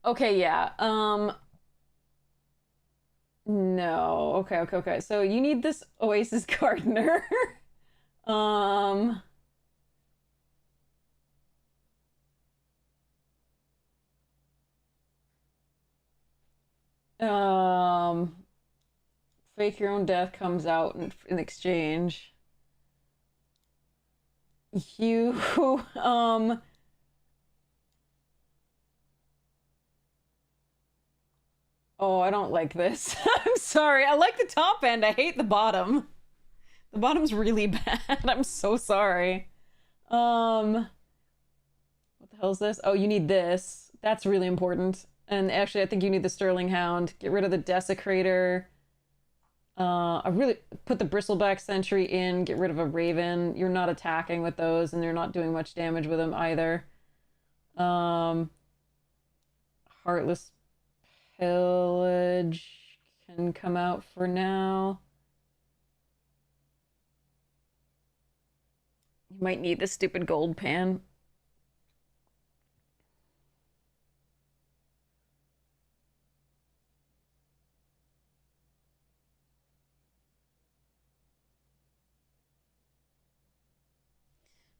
Okay, yeah. No. Okay. So you need this Oasis Gardener. um um Fake Your Own Death comes out in exchange. You oh, I don't like this. I'm sorry. I like the top end. I hate the bottom. The bottom's really bad. I'm so sorry. What the hell is this? Oh, you need this. That's really important. And actually, I think you need the Sterling Hound. Get rid of the Desecrator. I really put the Bristleback Sentry in. Get rid of a Raven. You're not attacking with those, and you're not doing much damage with them either. Heartless Pillage can come out for now. You might need this stupid gold pan.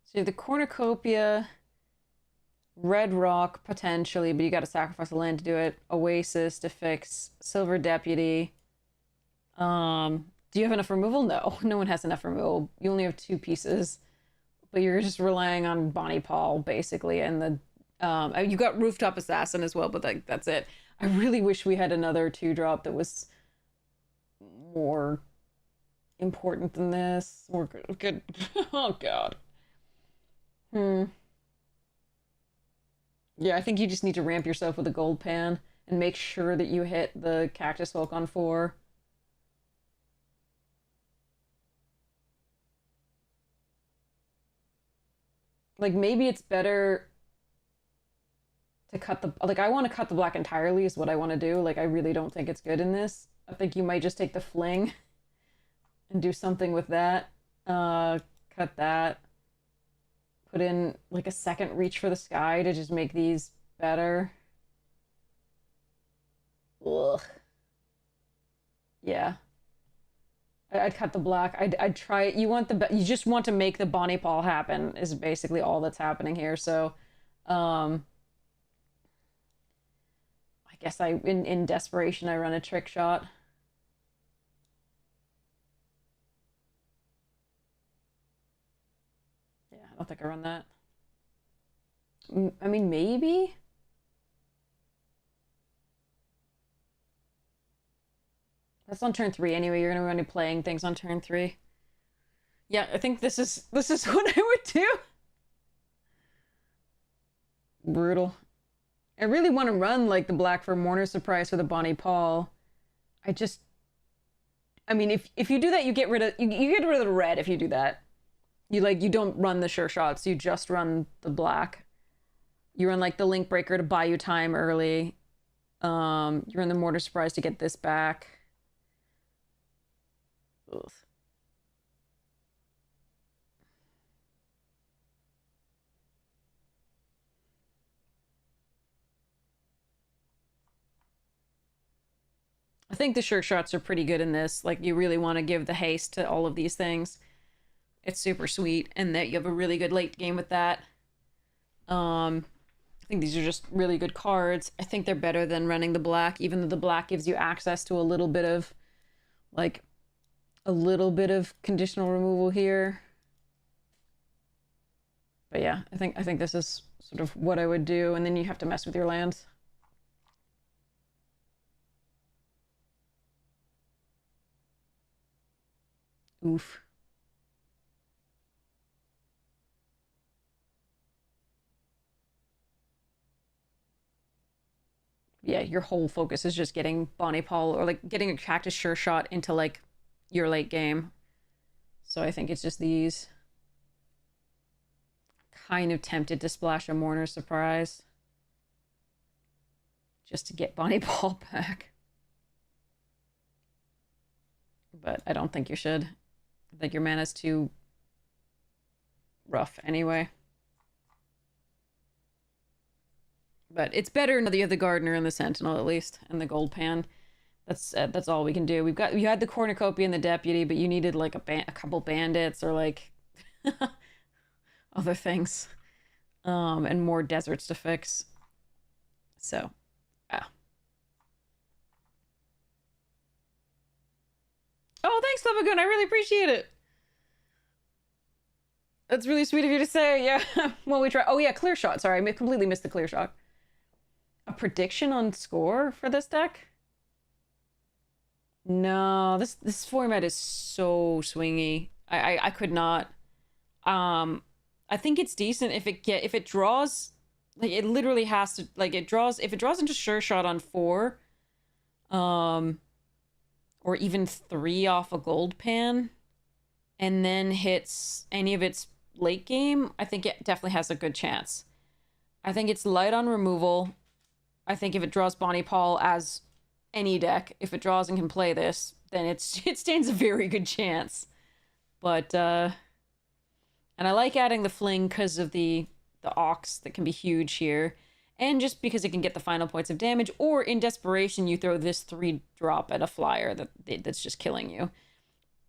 So you have the Cornucopia, Red Rock potentially, but you got to sacrifice a land to do it. Oasis to fix Silver Deputy. Do you have enough removal? No, no one has enough removal. You only have 2 pieces, but you're just relying on Bonnie Paul basically, and the you got Rooftop Assassin as well, but that's it. I really wish we had another 2-drop that was more important than this. More good. Oh God. Yeah, I think you just need to ramp yourself with a gold pan and make sure that you hit the Cactus Folk on 4. Like maybe it's better to cut the like I want to cut the black entirely is what I want to do. Like I really don't think it's good in this. I think you might just take the fling and do something with that. Cut that. Put in like a second Reach for the Sky to just make these better. Ugh. Yeah. I'd cut the black. I'd try it. You just want to make the Bonnie Paul happen is basically all that's happening here. So, I guess in desperation I run a trick shot. Yeah, I don't think I run that. I mean, maybe. That's on turn 3 anyway. You're gonna want to be playing things on turn 3. Yeah, I think this is what I would do. Brutal. I really want to run like the black for Mourner Surprise for the Bonnie Paul. I mean, if you do that, you get rid of you get rid of the red if you do that. You don't run the sure shots, you just run the black. You run like the Link Breaker to buy you time early. You run the Mortar Surprise to get this back. Ugh. I think the sure shots are pretty good in this. Like, you really want to give the haste to all of these things. It's super sweet, and that you have a really good late game with that. I think these are just really good cards. I think they're better than running the black, even though the black gives you access to a little bit of conditional removal here. But yeah, I think this is sort of what I would do, and then you have to mess with your lands. Oof. Yeah, your whole focus is just getting Bonnie Paul or like getting a Cactus Sure Shot into like your late game. So I think it's just these. Kind of tempted to splash a Mourner Surprise just to get Bonnie Paul back. But I don't think you should. I think your mana's too rough anyway. But it's better now that you have the Gardener and the Sentinel at least, and the Gold Pan. That's all we can do. You had the Cornucopia and the Deputy, but you needed like a couple bandits or like other things, and more deserts to fix. So, yeah. Oh, thanks, Levagoon. I really appreciate it. That's really sweet of you to say. Yeah. Well, we try. Oh yeah, clear shot. Sorry, I completely missed the clear shot. A prediction on score for this deck? No, this format is so swingy. I could not. I think it's decent if it draws, like it literally has to, like if it draws into Sure Shot on 4, or even 3 off a Gold Pan, and then hits any of its late game, I think it definitely has a good chance. I think it's light on removal. I think if it draws Bonnie Paul, as any deck, if it draws and can play this, then it stands a very good chance. But and I like adding the Fling because of the Ox that can be huge here, and just because it can get the final points of damage, or in desperation you throw this 3-drop at a flyer that's just killing you.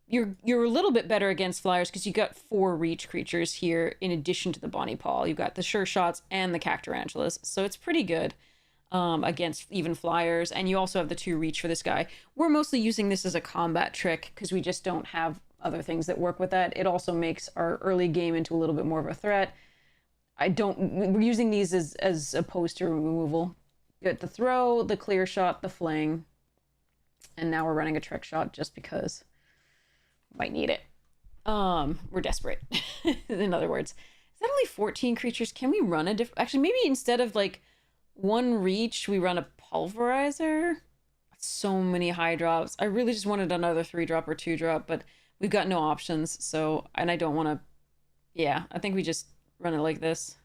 You're a little bit better against flyers because you got 4 reach creatures here in addition to the Bonnie Paul. You got the Sure Shots and the Cactarantulas, so it's pretty good against even flyers. And you also have the 2 reach for this guy. We're mostly using this as a combat trick because we just don't have other things that work with that. It also makes our early game into a little bit more of a threat. We're using these as opposed to removal. You got the throw, the clear shot, the fling, and now we're running a trick shot just because might need it. We're desperate. In other words, is that only 14 creatures? Can we run a different? Actually, maybe instead of like 1 reach, we run a pulverizer. So many high drops. I really just wanted another 3-drop or 2-drop, but we've got no options. So, and I don't want to. Yeah, I think we just run it like this.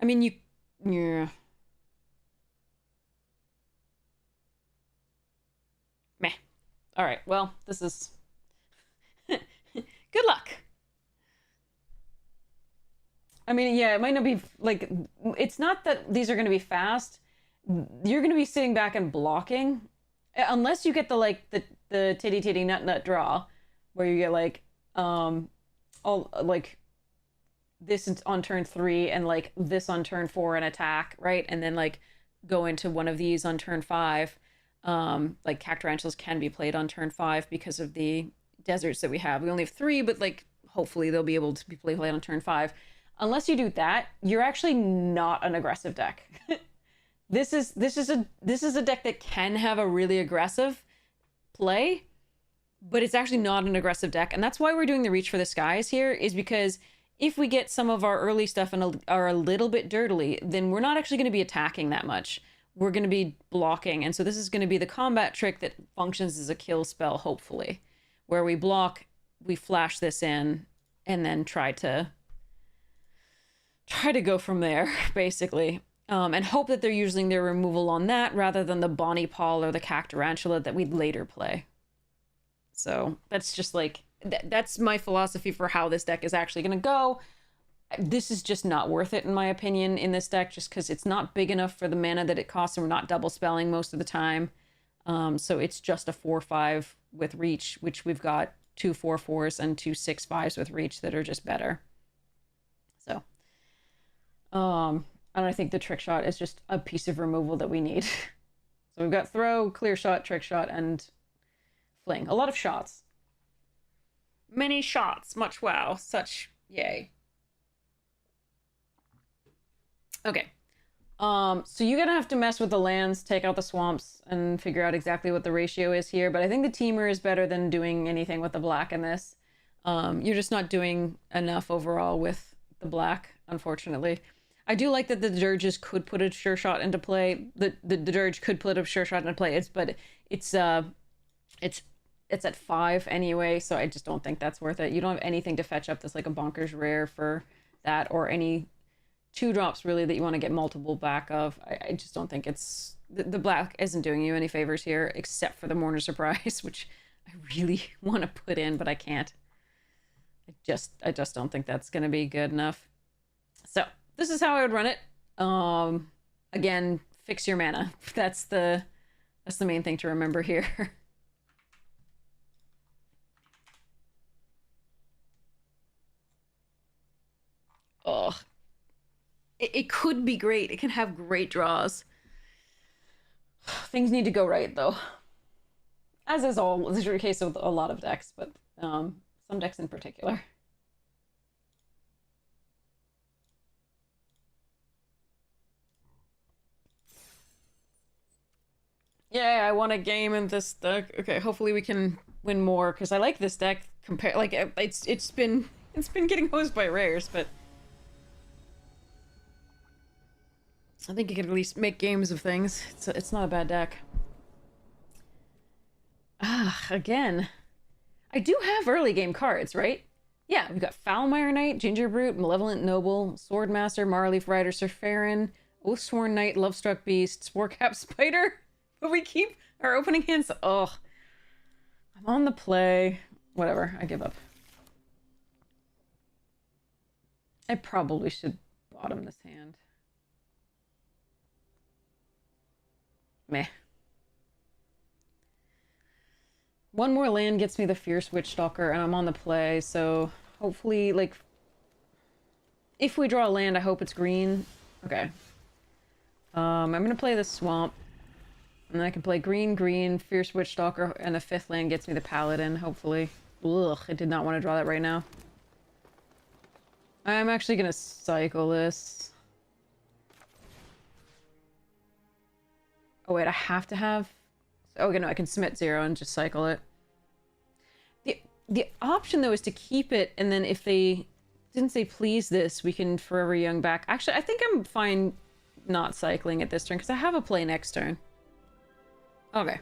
I mean, yeah. Meh. All right. Well, this is good luck. I mean, yeah, it might not be like, it's not that these are going to be fast. You're going to be sitting back and blocking, unless you get the titty titty nut nut draw, where you get like all like this on turn 3 and like this on turn 4 and attack, right? And then like go into one of these on turn 5. Like Cactarantulas can be played on turn 5 because of the deserts that we have. We only have 3, but like hopefully they'll be able to be played on turn 5. Unless you do that, you're actually not an aggressive deck. This is a deck that can have a really aggressive play, but it's actually not an aggressive deck, and that's why we're doing the Reach for the Skies here, is because if we get some of our early stuff and are a little bit dirtily, then we're not actually going to be attacking that much. We're going to be blocking, and so this is going to be the combat trick that functions as a kill spell, hopefully, where we block, we flash this in, and then try to go from there, basically. And hope that they're using their removal on that rather than the Bonnie Paul or the Cactarantula that we'd later play. So that's just like, that's my philosophy for how this deck is actually going to go. This is just not worth it, in my opinion, in this deck, just because it's not big enough for the mana that it costs, and we're not double spelling most of the time. So it's just a 4/5 with Reach, which we've got 2 4/4s and 2 6/5s with Reach that are just better. So, and I think the Trick Shot is just a piece of removal that we need. So we've got Throw, Clear Shot, Trick Shot, and Fling. A lot of shots. Many shots. Much wow. Such yay. Okay. So you're gonna have to mess with the lands, take out the swamps, and figure out exactly what the ratio is here. But I think the Teamer is better than doing anything with the black in this. You're just not doing enough overall with the black, unfortunately. I do like that the Dirges could put a Sure Shot into play. The Dirge could put a Sure Shot into play. It's at 5 anyway, so I just don't think that's worth it. You don't have anything to fetch up that's like a bonkers rare for that, or any 2-drops really that you want to get multiple back of. I just don't think it's... The black isn't doing you any favors here, except for the Mourner Surprise, which I really want to put in, but I can't. I just don't think that's going to be good enough. So this is how I would run it. Again, fix your mana. That's the main thing to remember here. Oh, it could be great. It can have great draws. Things need to go right, though. As is the case with a lot of decks, but some decks in particular. Yeah, I want a game in this deck. Okay, hopefully we can win more, because I like this deck. It's been getting hosed by rares, but I think you can at least make games of things. It's not a bad deck. Again, I do have early game cards, right? Yeah, we've got Foulmire Knight, Ginger Brute, Malevolent Noble, Swordmaster, Marleaf Rider, Surfarin, Oathsworn Knight, Lovestruck Beast, Sporecap Spider. But we keep our opening hands. Oh, I'm on the play. Whatever, I give up. I probably should bottom this hand. Meh. One more land gets me the Fierce Witchstalker, and I'm on the play, so hopefully, like, if we draw a land, I hope it's green. Okay. I'm gonna play the Swamp, and then I can play green, Fierce Witchstalker, and the 5th land gets me the Paladin, hopefully. Ugh, I did not want to draw that right now. I'm actually gonna cycle this. Oh wait, I have to have... Okay, no, I can submit 0 and just cycle it. The option, though, is to keep it, and then if they didn't say please this, we can Forever Young back. Actually, I think I'm fine not cycling it this turn, because I have a play next turn. Okay.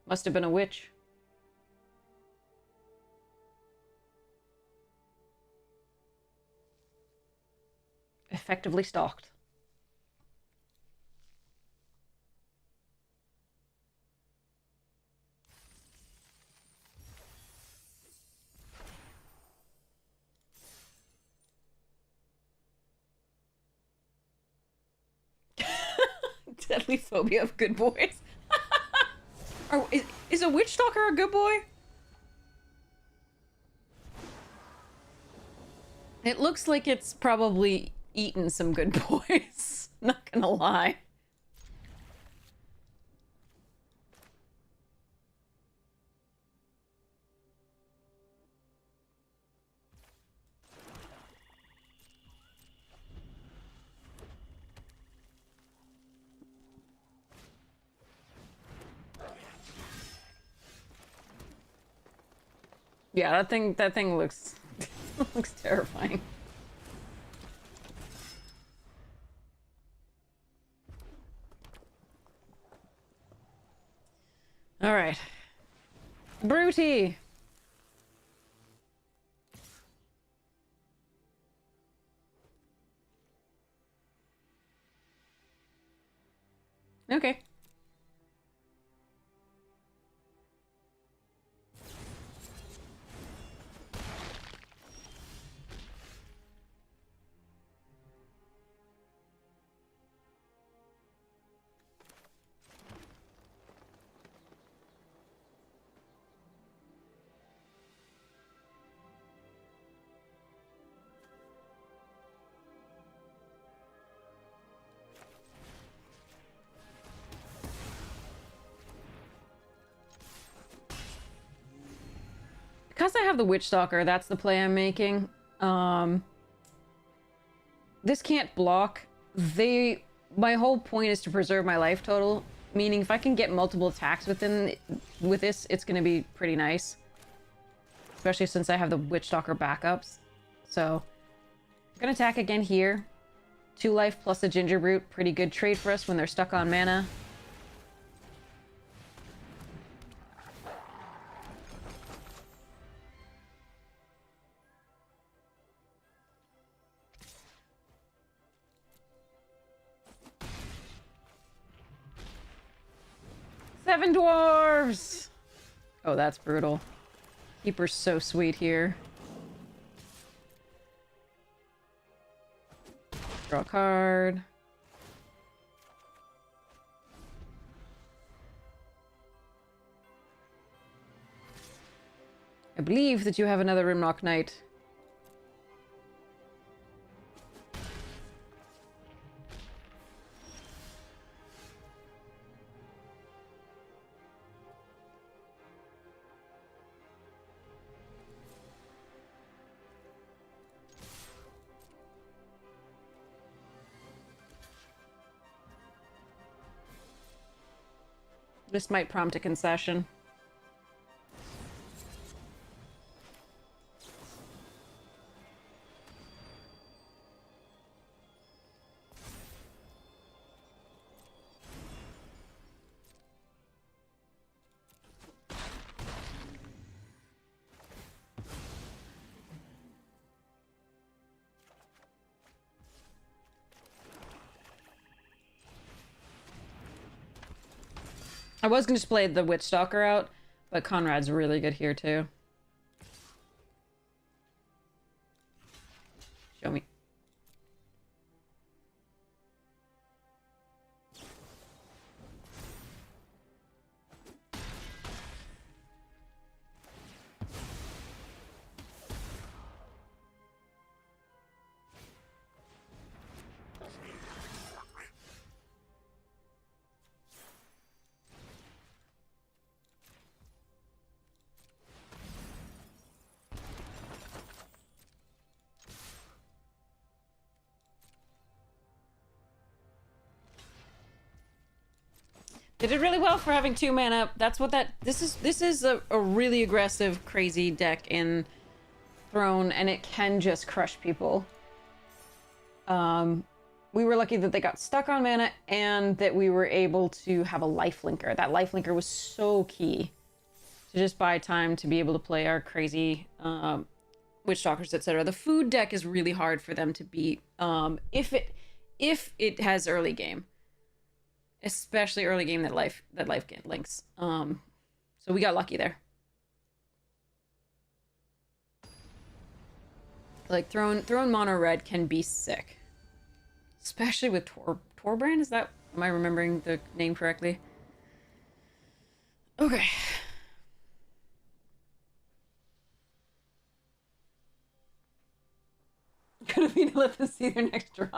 Must have been a witch. Effectively stalked. Deadly phobia of good boys. Is Is a Witch Stalker a good boy? It looks like it's probably eaten some good boys. Not gonna lie. Yeah, that thing looks looks terrifying. All right. Broody. Okay. Because I have the Witch Stalker, that's the play I'm making. This can't block. My whole point is to preserve my life total, meaning if I can get multiple attacks with this, it's gonna be pretty nice. Especially since I have the Witch Stalker backups. So, I'm gonna attack again here. 2 life plus a Ginger Root, pretty good trade for us when they're stuck on mana. Seven dwarves! Oh, that's brutal. Keeper's so sweet here. Draw a card. I believe that you have another Rimrock Knight. This might prompt a concession. I was going to play the Witch Stalker out, but Conrad's really good here too. Show me. They did really well for having 2 mana. That's what this is a really aggressive, crazy deck in Throne, and it can just crush people. We were lucky that they got stuck on mana and that we were able to have a lifelinker. That lifelinker was so key to just buy time to be able to play our crazy Witch Stalkers, etc. The food deck is really hard for them to beat if it has early game. Especially early game that life links. So we got lucky there. Like throwing mono red can be sick. Especially with Torbrand, am I remembering the name correctly? Okay. of me to let them see their next draws.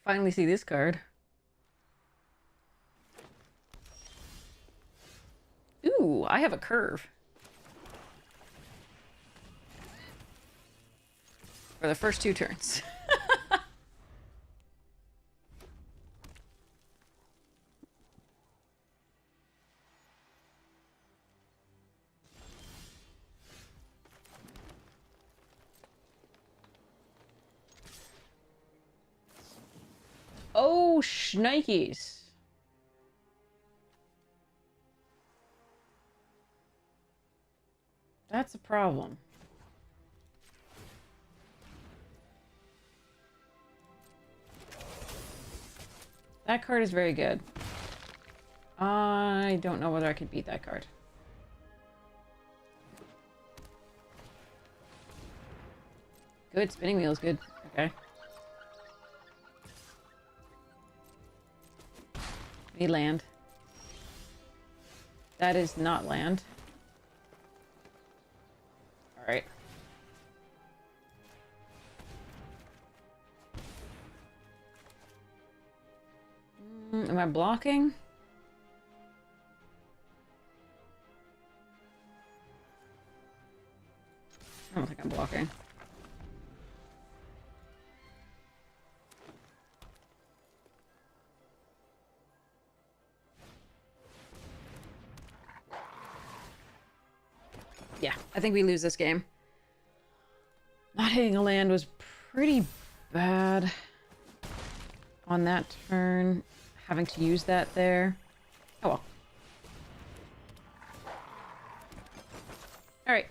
Finally see this card. Ooh, I have a curve. For the first 2 turns. Oh, shnikes. That's a problem. That card is very good. I don't know whether I could beat that card. Good, spinning wheel is good. Okay. Need land. That is not land. Alright. Am I blocking? I don't think I'm blocking. Yeah, I think we lose this game. Not hitting a land was pretty bad on that turn. Having to use that there. Oh well. Alright.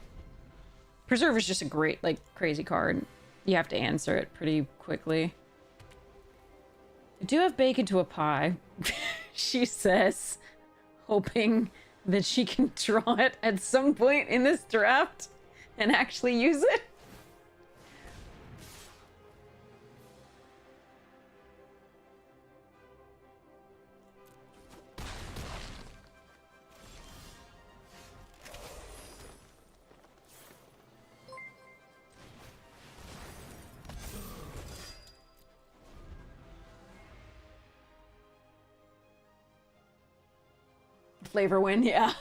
Preserve is just a great, like, crazy card. You have to answer it pretty quickly. I do have bacon to a pie, she says, hoping that she can draw it at some point in this draft and actually use it. Flavor win, yeah.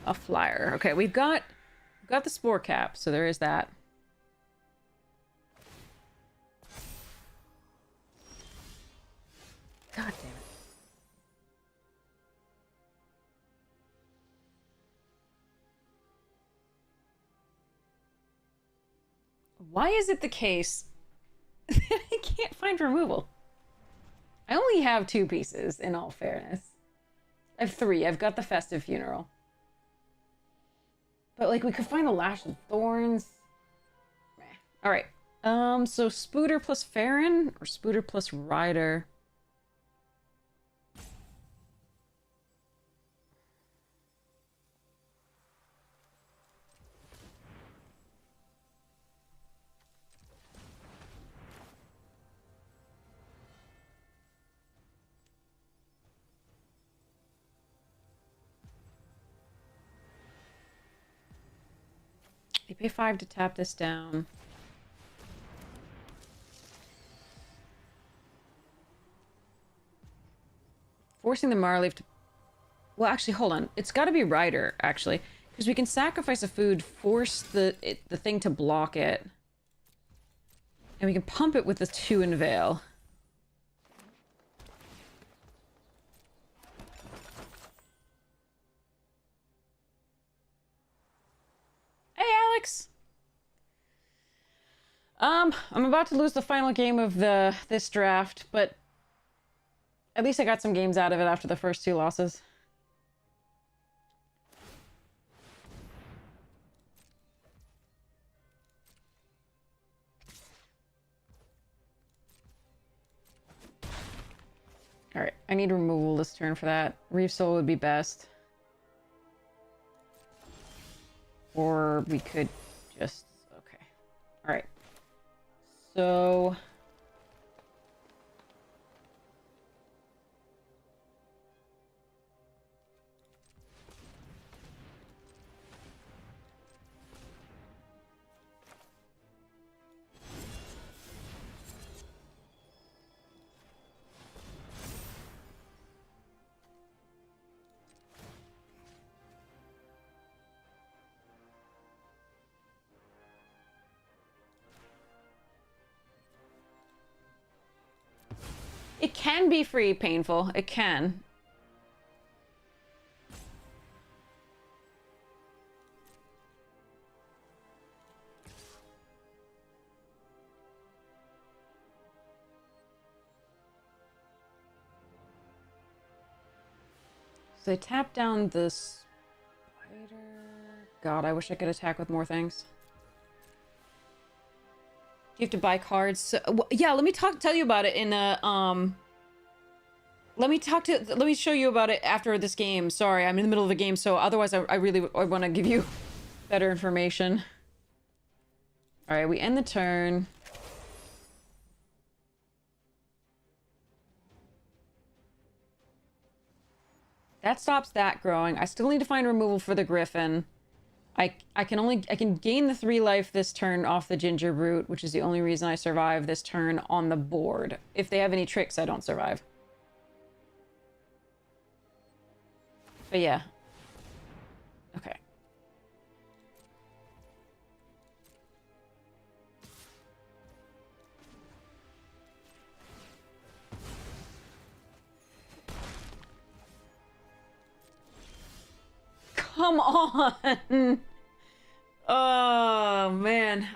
A flyer. Okay, we've got the spore cap, so there is that. God damn it. Why is it the case that I can't find removal? I only have 2 pieces, in all fairness. I have 3. I've got the Festive Funeral. But, like, we could find a Lash of Thorns. Alright. So Spooter plus Farron or Spooter plus Rider? They pay 5 to tap this down. Forcing the Marleaf to... Well, actually, hold on. It's got to be Rider, actually. Because we can sacrifice a food, force the thing to block it. And we can pump it with the 2 in Veil. Hey, Alex! I'm about to lose the final game of this draft, but at least I got some games out of it after the first 2 losses. All right. I need removal this turn for that. Reef Soul would be best. Or we could just... Okay. Alright. So... It can be free painful. It can. So I tap down the spider. God, I wish I could attack with more things. You have to buy cards. So, yeah, let me tell you about it in a let me show you about it after this game. Sorry, I'm in the middle of a game, so otherwise I really want to give you better information. All right, we end the turn. That stops that growing. I still need to find removal for the griffin. I can gain the 3 life this turn off the ginger root, which is the only reason I survive this turn on the board. If they have any tricks, I don't survive. But yeah. Okay. Come on! Oh, man.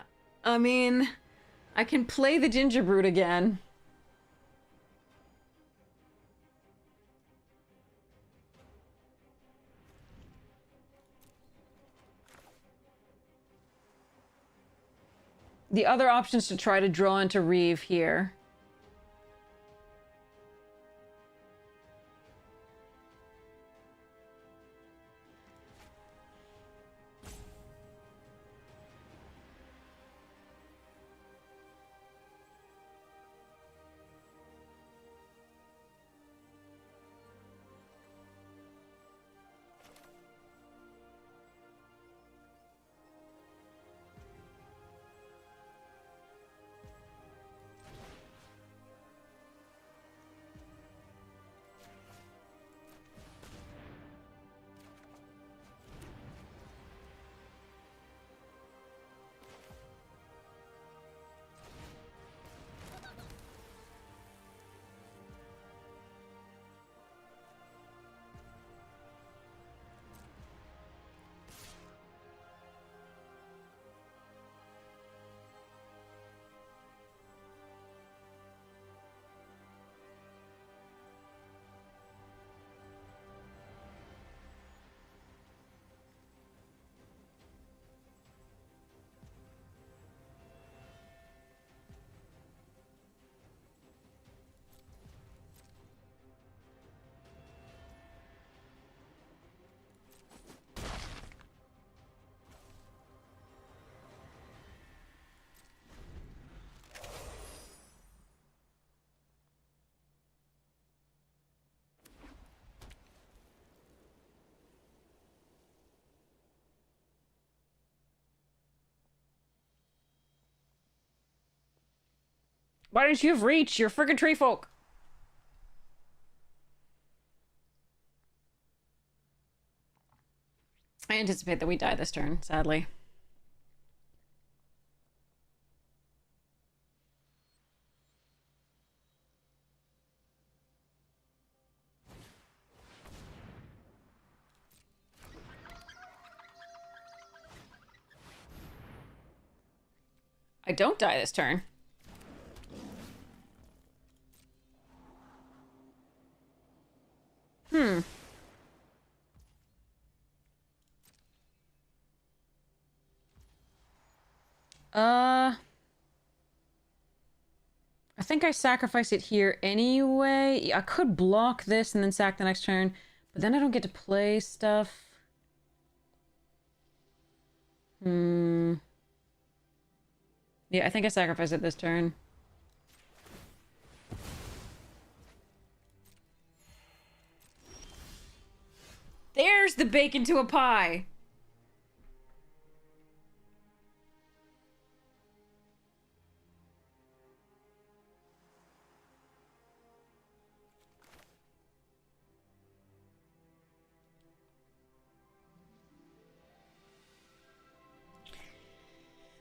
I mean, I can play the ginger brute again. The other option is to try to draw into Reeve here. Why didn't you have reach? You're freaking tree folk. I anticipate that we die this turn, sadly. I don't die this turn. I think I sacrifice it here anyway. I could block this and then sack the next turn, but then I don't get to play stuff. Yeah, I think I sacrifice it this turn. There's the bacon to a pie!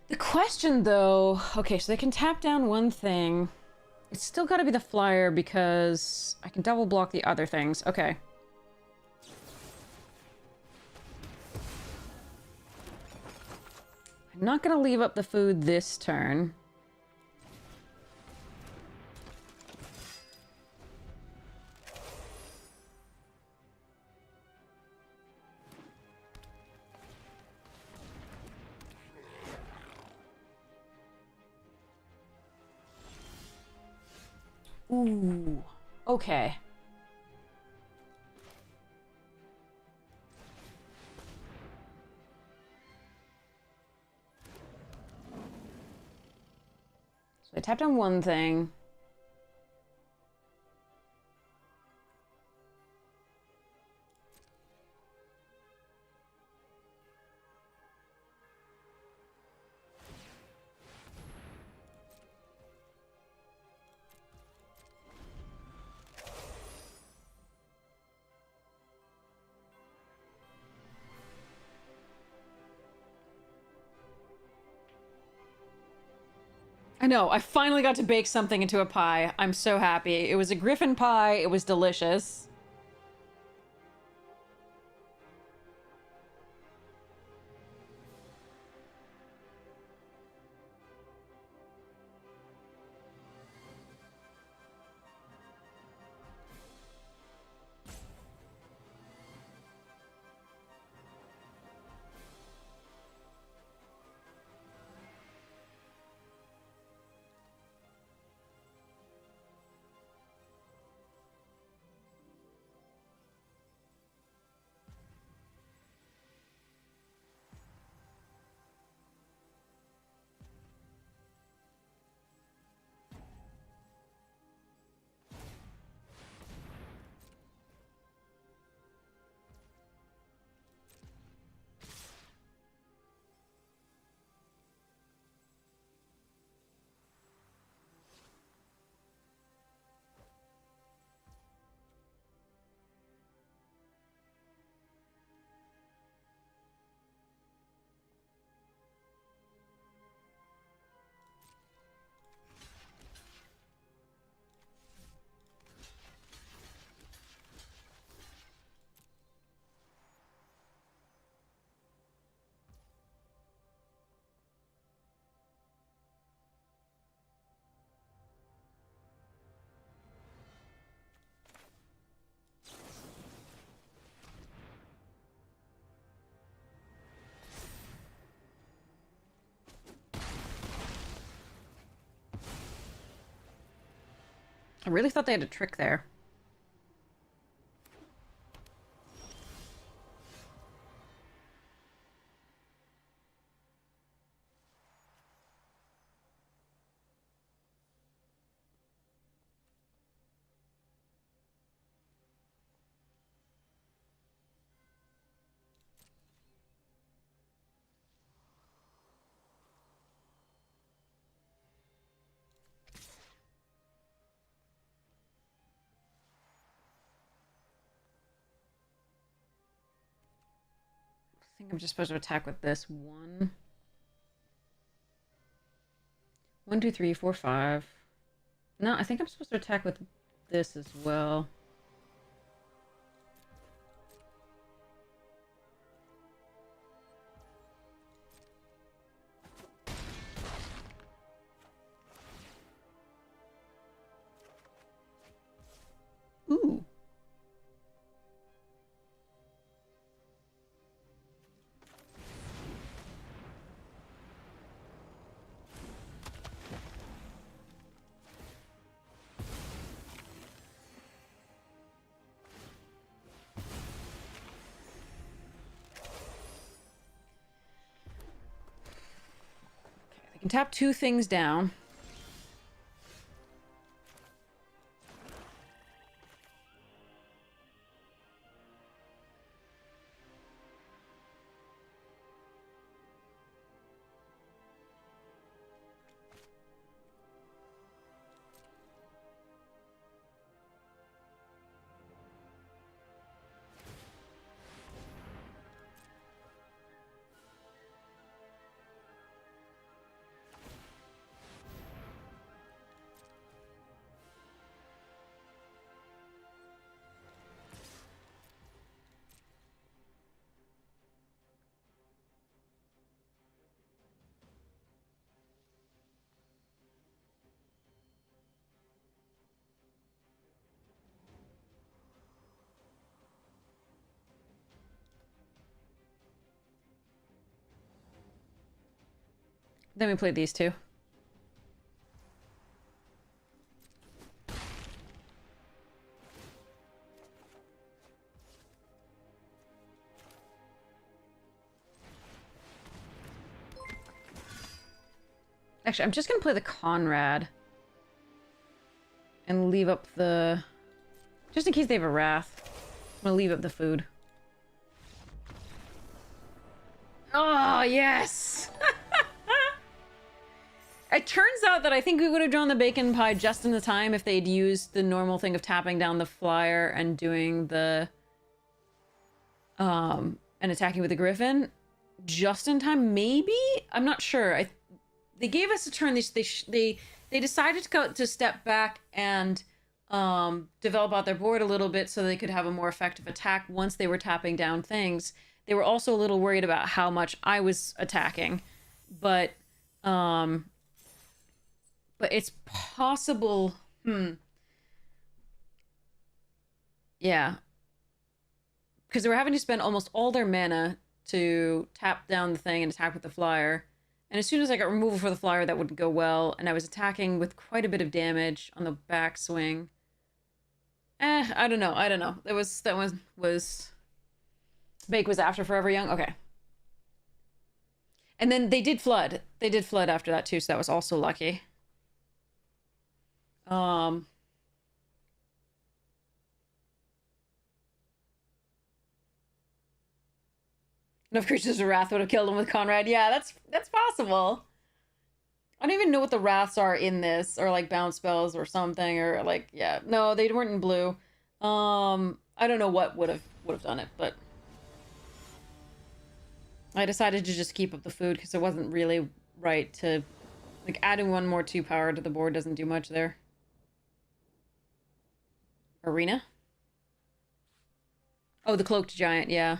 The question, though... Okay, so they can tap down one thing. It's still gotta be the flyer because I can double block the other things. Okay. I'm not gonna leave up the food this turn. Ooh. Okay. So I tapped on one thing. I know, I finally got to bake something into a pie. I'm so happy. It was a griffin pie. It was delicious. I really thought they had a trick there. I think I'm just supposed to attack with this one. 1, 2, 3, 4, 5. No, I think I'm supposed to attack with this as well. Ooh. can tap 2 things down. Then we played these 2. Actually, I'm just gonna play the Conrad. And leave up the... Just in case they have a Wrath. I'm gonna leave up the food. Oh, yes! It turns out that I think we would have drawn the bacon pie just in the time if they'd used the normal thing of tapping down the flyer and doing the... and attacking with the griffin. Just in time, maybe? I'm not sure. They gave us a turn. They decided to step back and develop out their board a little bit so they could have a more effective attack once they were tapping down things. They were also a little worried about how much I was attacking, but it's possible. Yeah, because they were having to spend almost all their mana to tap down the thing and attack with the flyer. And as soon as I got removal for the flyer, that wouldn't go well. And I was attacking with quite a bit of damage on the backswing. I don't know. That was... Bake was after Forever Young? Okay. And then they did flood. They did flood after that too, so that was also lucky. Enough creatures of wrath would have killed him with Conrad. Yeah, that's possible. I don't even know what the wraths are in this, or like bounce spells or something, or like, yeah, no, they weren't in blue. I don't know what would have done it, but I decided to just keep up the food because it wasn't really right to, like, adding 1 more 2 power to the board doesn't do much there. Arena? Oh, the cloaked giant, yeah.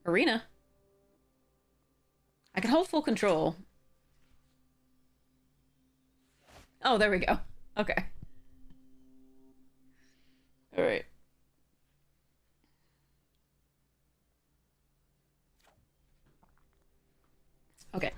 Arena? I can hold full control. Oh, there we go. Okay. All right. Okay.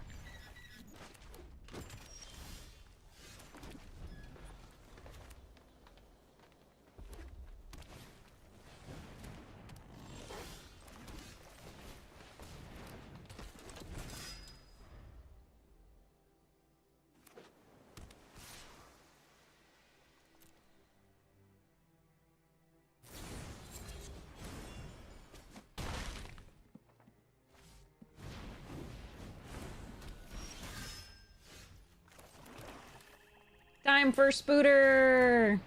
Time for Spooter!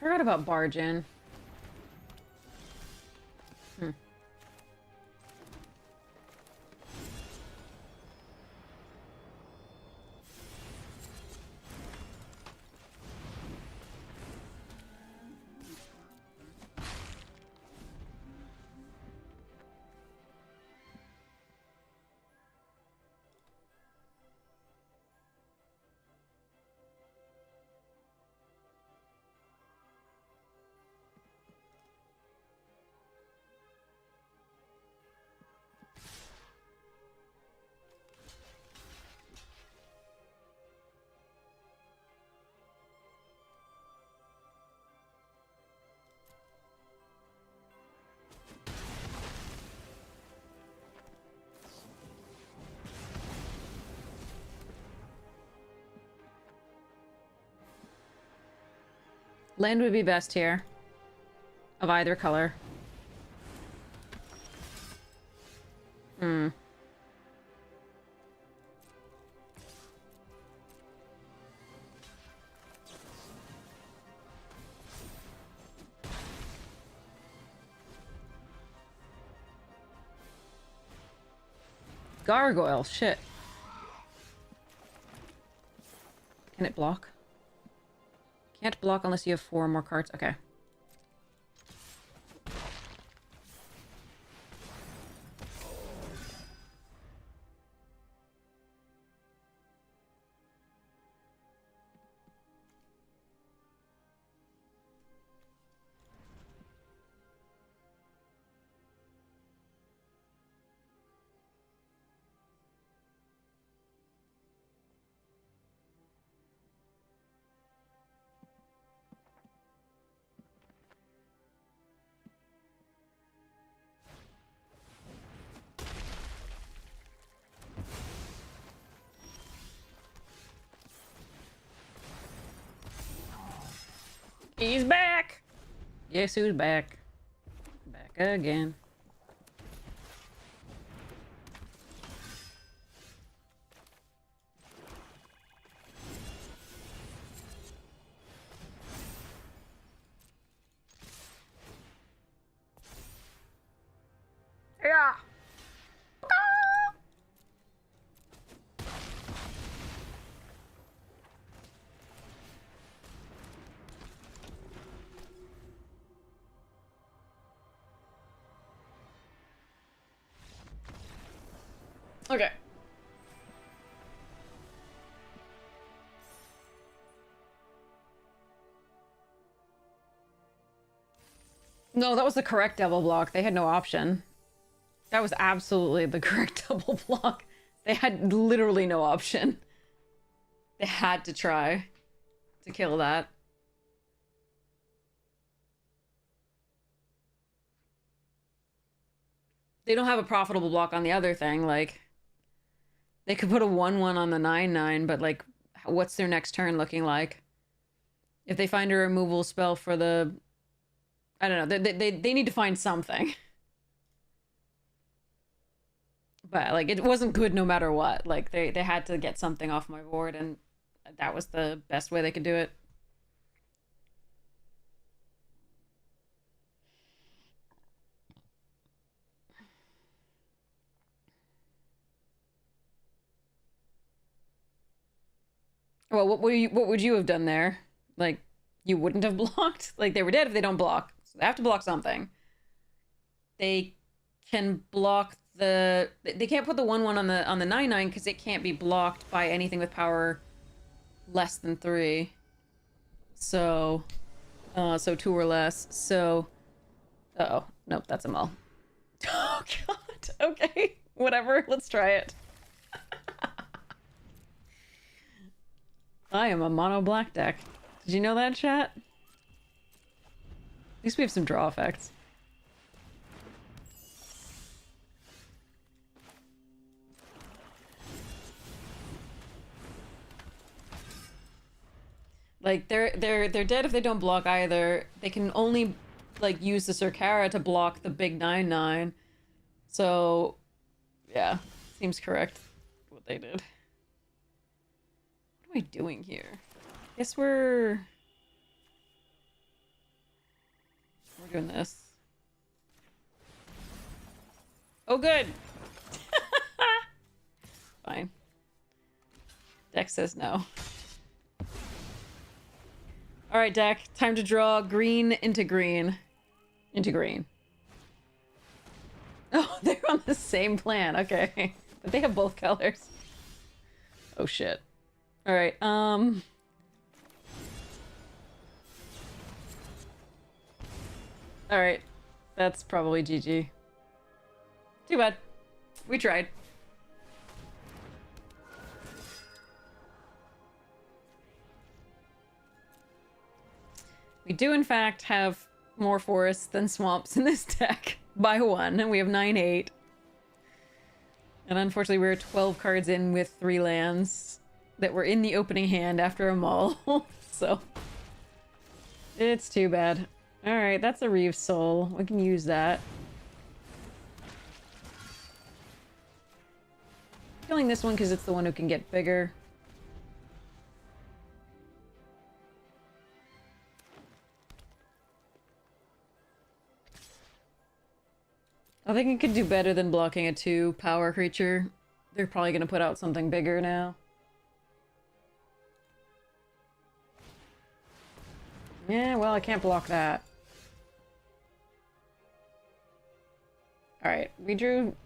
Forgot about Bargain. Land would be best here. Of either color. Hmm. Gargoyle, shit. Can it block? Can't block unless you have 4 more cards. Okay. He's back! Yes, who's back? Back again. Yeah! Okay. No, that was the correct double block. They had no option. That was absolutely the correct double block. They had literally no option. They had to try to kill that. They don't have a profitable block on the other thing, like... They could put a 1/1 on the 9/9, but like, what's their next turn looking like? If they find a removal spell for the... I don't know, they need to find something. But like, it wasn't good no matter what. Like, they had to get something off my board, and that was the best way they could do it. Well, what would you have done there? Like, you wouldn't have blocked? Like, they were dead if they don't block. So they have to block something. They can block the... They can't put the 1/1 on the 9/9 because it can't be blocked by anything with power less than 3. So... so 2 or less. So... Uh-oh. Nope, that's a mull. Oh, God. Okay. Whatever. Let's try it. I am a mono black deck. Did you know that, chat? At least we have some draw effects. Like, they're dead if they don't block either. They can only, like, use the Circara to block the big 9/9. So, yeah. Seems correct what they did. What am I doing here? I guess we're doing this. Oh, good! Fine. Deck says no. Alright, deck. Time to draw green into green. Into green. Oh, they're on the same plan. Okay. But they have both colors. Oh, shit. Alright, Alright. That's probably GG. Too bad. We tried. We do, in fact, have more forests than swamps in this deck. By 1, and we have 9/8. And unfortunately, we're 12 cards in with 3 lands that were in the opening hand after a mull. So, It's too bad. Alright, that's a Reeve soul. We can use that. Killing this one because it's the one who can get bigger. I think it could do better than blocking a 2-power creature. They're probably going to put out something bigger now. Yeah, well, I can't block that. Alright, we drew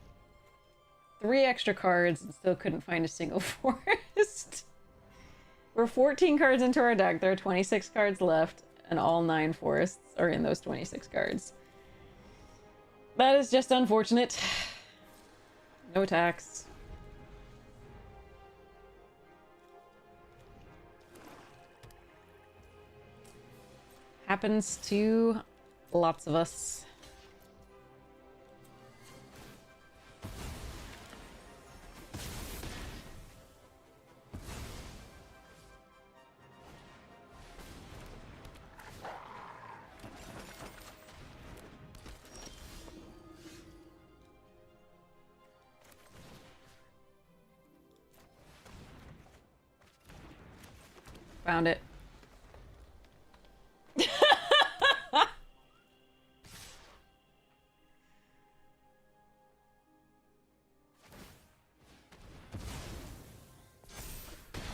3 extra cards and still couldn't find a single forest. We're 14 cards into our deck. There are 26 cards left, and all 9 forests are in those 26 cards. That is just unfortunate. No attacks. Happens to lots of us. Found it.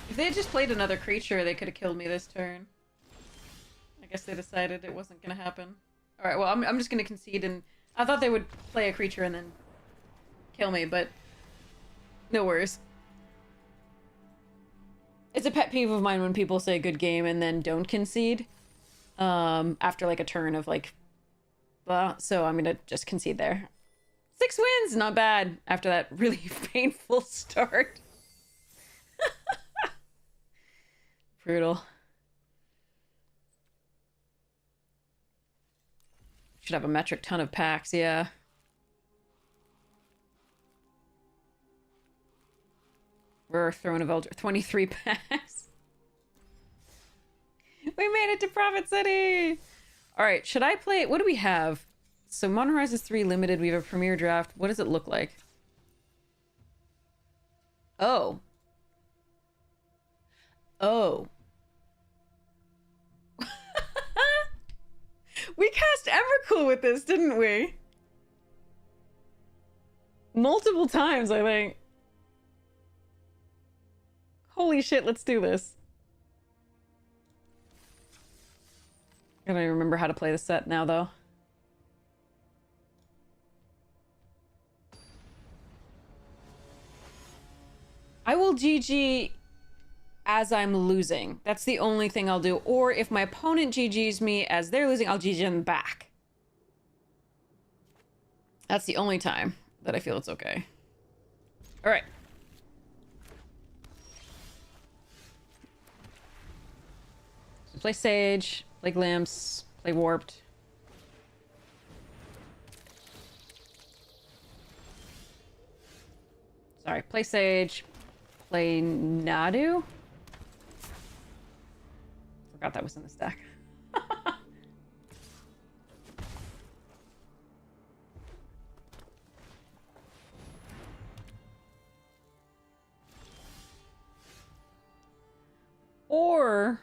If they had just played another creature, they could have killed me this turn. I guess they decided it wasn't gonna happen. Alright, well, I'm just gonna concede, and I thought they would play a creature and then kill me, but no worries. It's a pet peeve of mine when people say good game and then don't concede. After like a turn of like, blah. So I'm gonna just concede there. 6 wins, not bad after that really painful start. Brutal. Should have a metric ton of packs, yeah. We're Throne of Elder, 23 packs. We made it to Prophet City! Alright, should I play... What do we have? So Modern Horizons 3 Limited, we have a Premier Draft. What does it look like? Oh. Oh. We cast Evercool with this, didn't we? Multiple times, I think. Holy shit, let's do this. I don't even remember how to play the set now, though. I will GG as I'm losing. That's the only thing I'll do. Or if my opponent GGs me as they're losing, I'll GG them back. That's the only time that I feel it's okay. All right. So play Sage, play Glimpse, play Warped. Sorry, play Sage, play Nadu. Forgot that was in this deck. Or...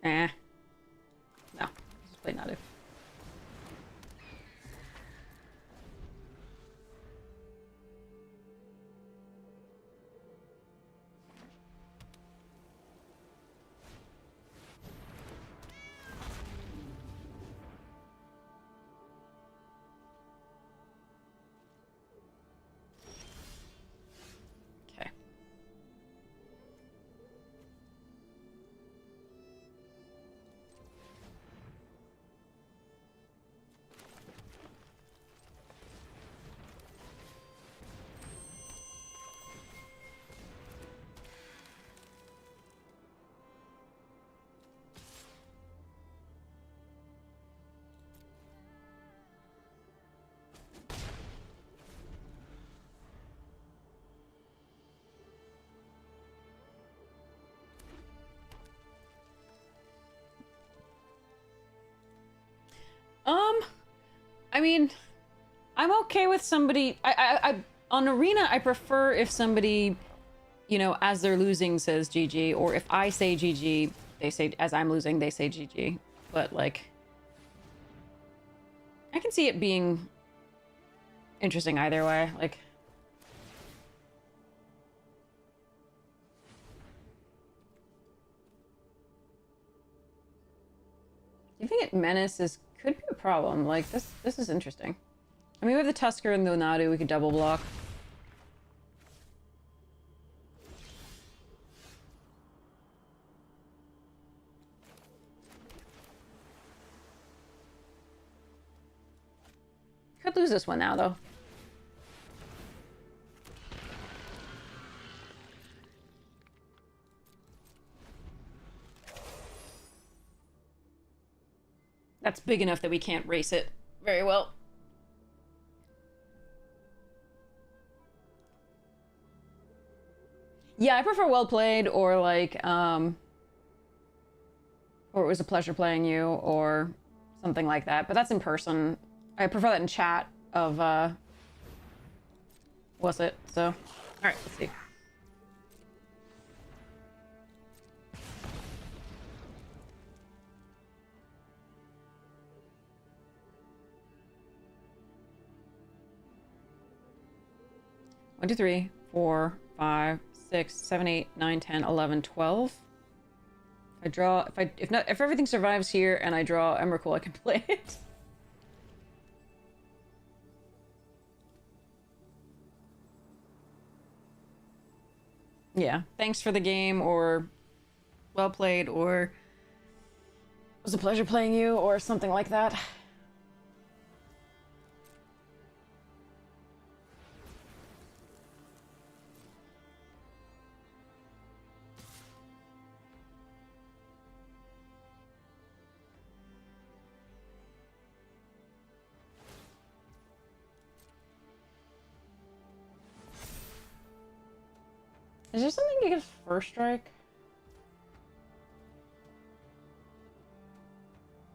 No. Just play Nadu. I mean, I'm okay with somebody. On Arena, I prefer if somebody, you know, as they're losing says GG, or if I say GG, they say, as I'm losing, they say GG. But, like, I can see it being interesting either way. Like, I think Menace could be a problem. Like, this is interesting. I mean, we have the Tusker and the Nadu, we could double block. Could lose this one now, though. That's big enough that we can't race it very well. Yeah, I prefer well played, or like, or it was a pleasure playing you, or something like that. But that's in person. I prefer that in chat of, what's it? So, all right, let's see. One, two, three, 4, 5, 6, 7, 8, 9, 10, 11, 12. I draw, if everything survives here and I draw Emrakul, I can play it. Yeah, thanks for the game, or well played, or it was a pleasure playing you, or something like that. Is there something to get first strike?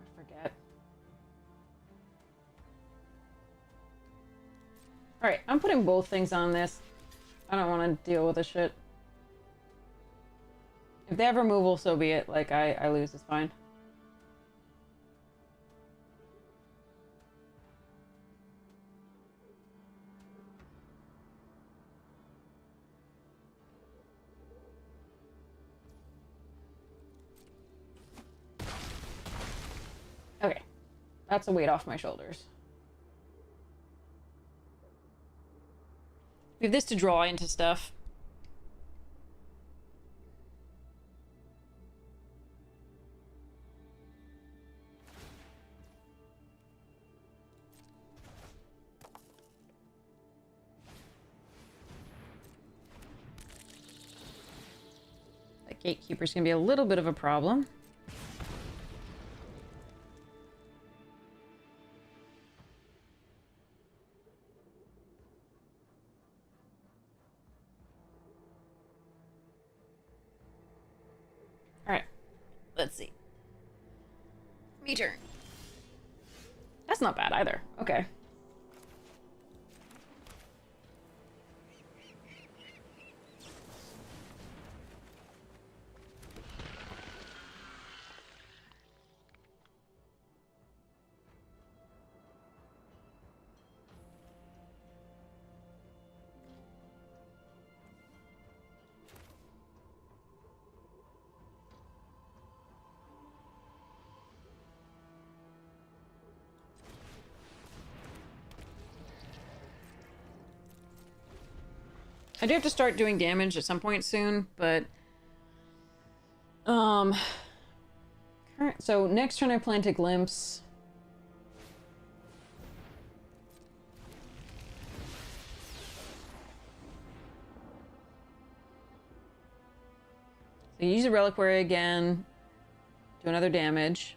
I forget. Alright, I'm putting both things on this. I don't want to deal with this shit. If they have removal, so be it. Like, I lose, it's fine. Okay. That's a weight off my shoulders. We have this to draw into stuff. That Gatekeeper's gonna be a little bit of a problem. Alright. Let's see. Me turn. That's not bad either. Okay. I do have to start doing damage at some point soon, but so next turn I plan to glimpse. So use the reliquary again, do another damage.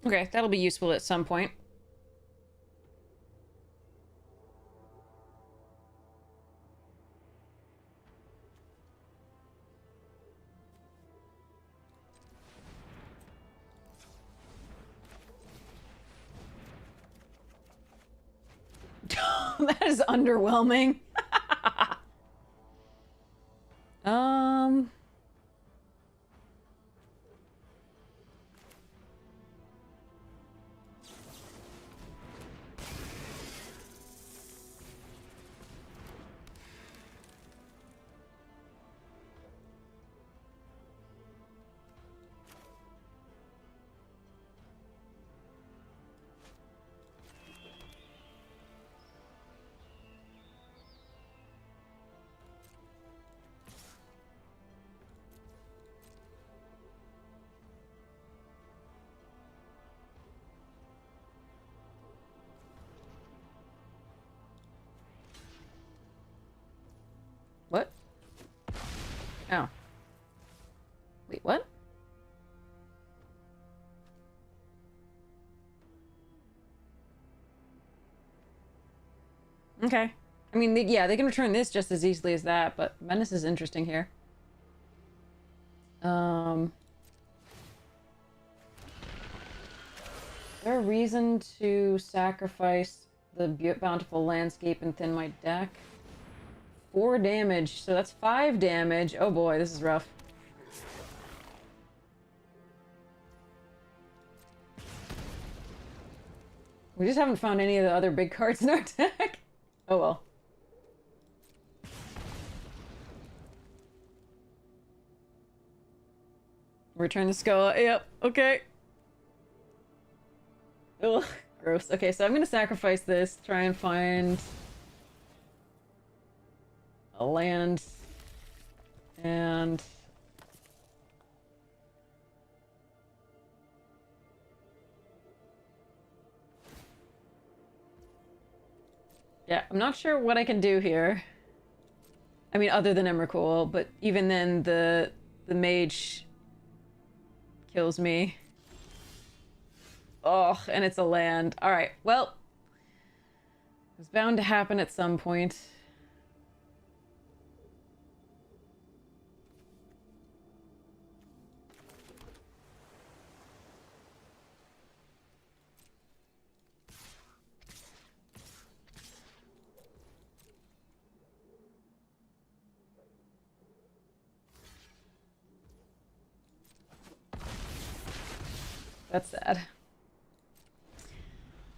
Okay, that'll be useful at some point. That is underwhelming. um... What? Oh. Wait, what? Okay. I mean, yeah, they can return this just as easily as that, but Menace is interesting here. Is there a reason to sacrifice the bountiful landscape and thin my deck? 4 damage, so that's 5 damage. Oh boy, this is rough. We just haven't found any of the other big cards in our deck. Oh well. Return the skull. Yep, okay. Ugh, gross. Okay, so I'm gonna sacrifice this, try and find a land, and yeah, I'm not sure what I can do here. I mean, other than Emrakul, but even then, the mage kills me. Oh, and it's a land. All right, well, it was bound to happen at some point. That's sad.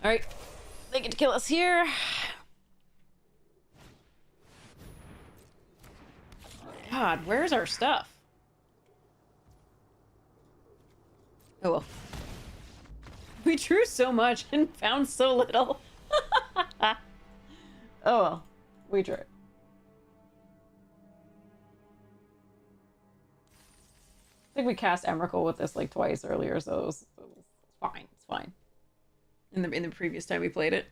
All right, they get to kill us here. God, where's our stuff? Oh well. We drew so much and found so little. Oh well, we drew. I think we cast Emrakul with this like twice earlier, so it was fine. It's fine. In the previous time we played it.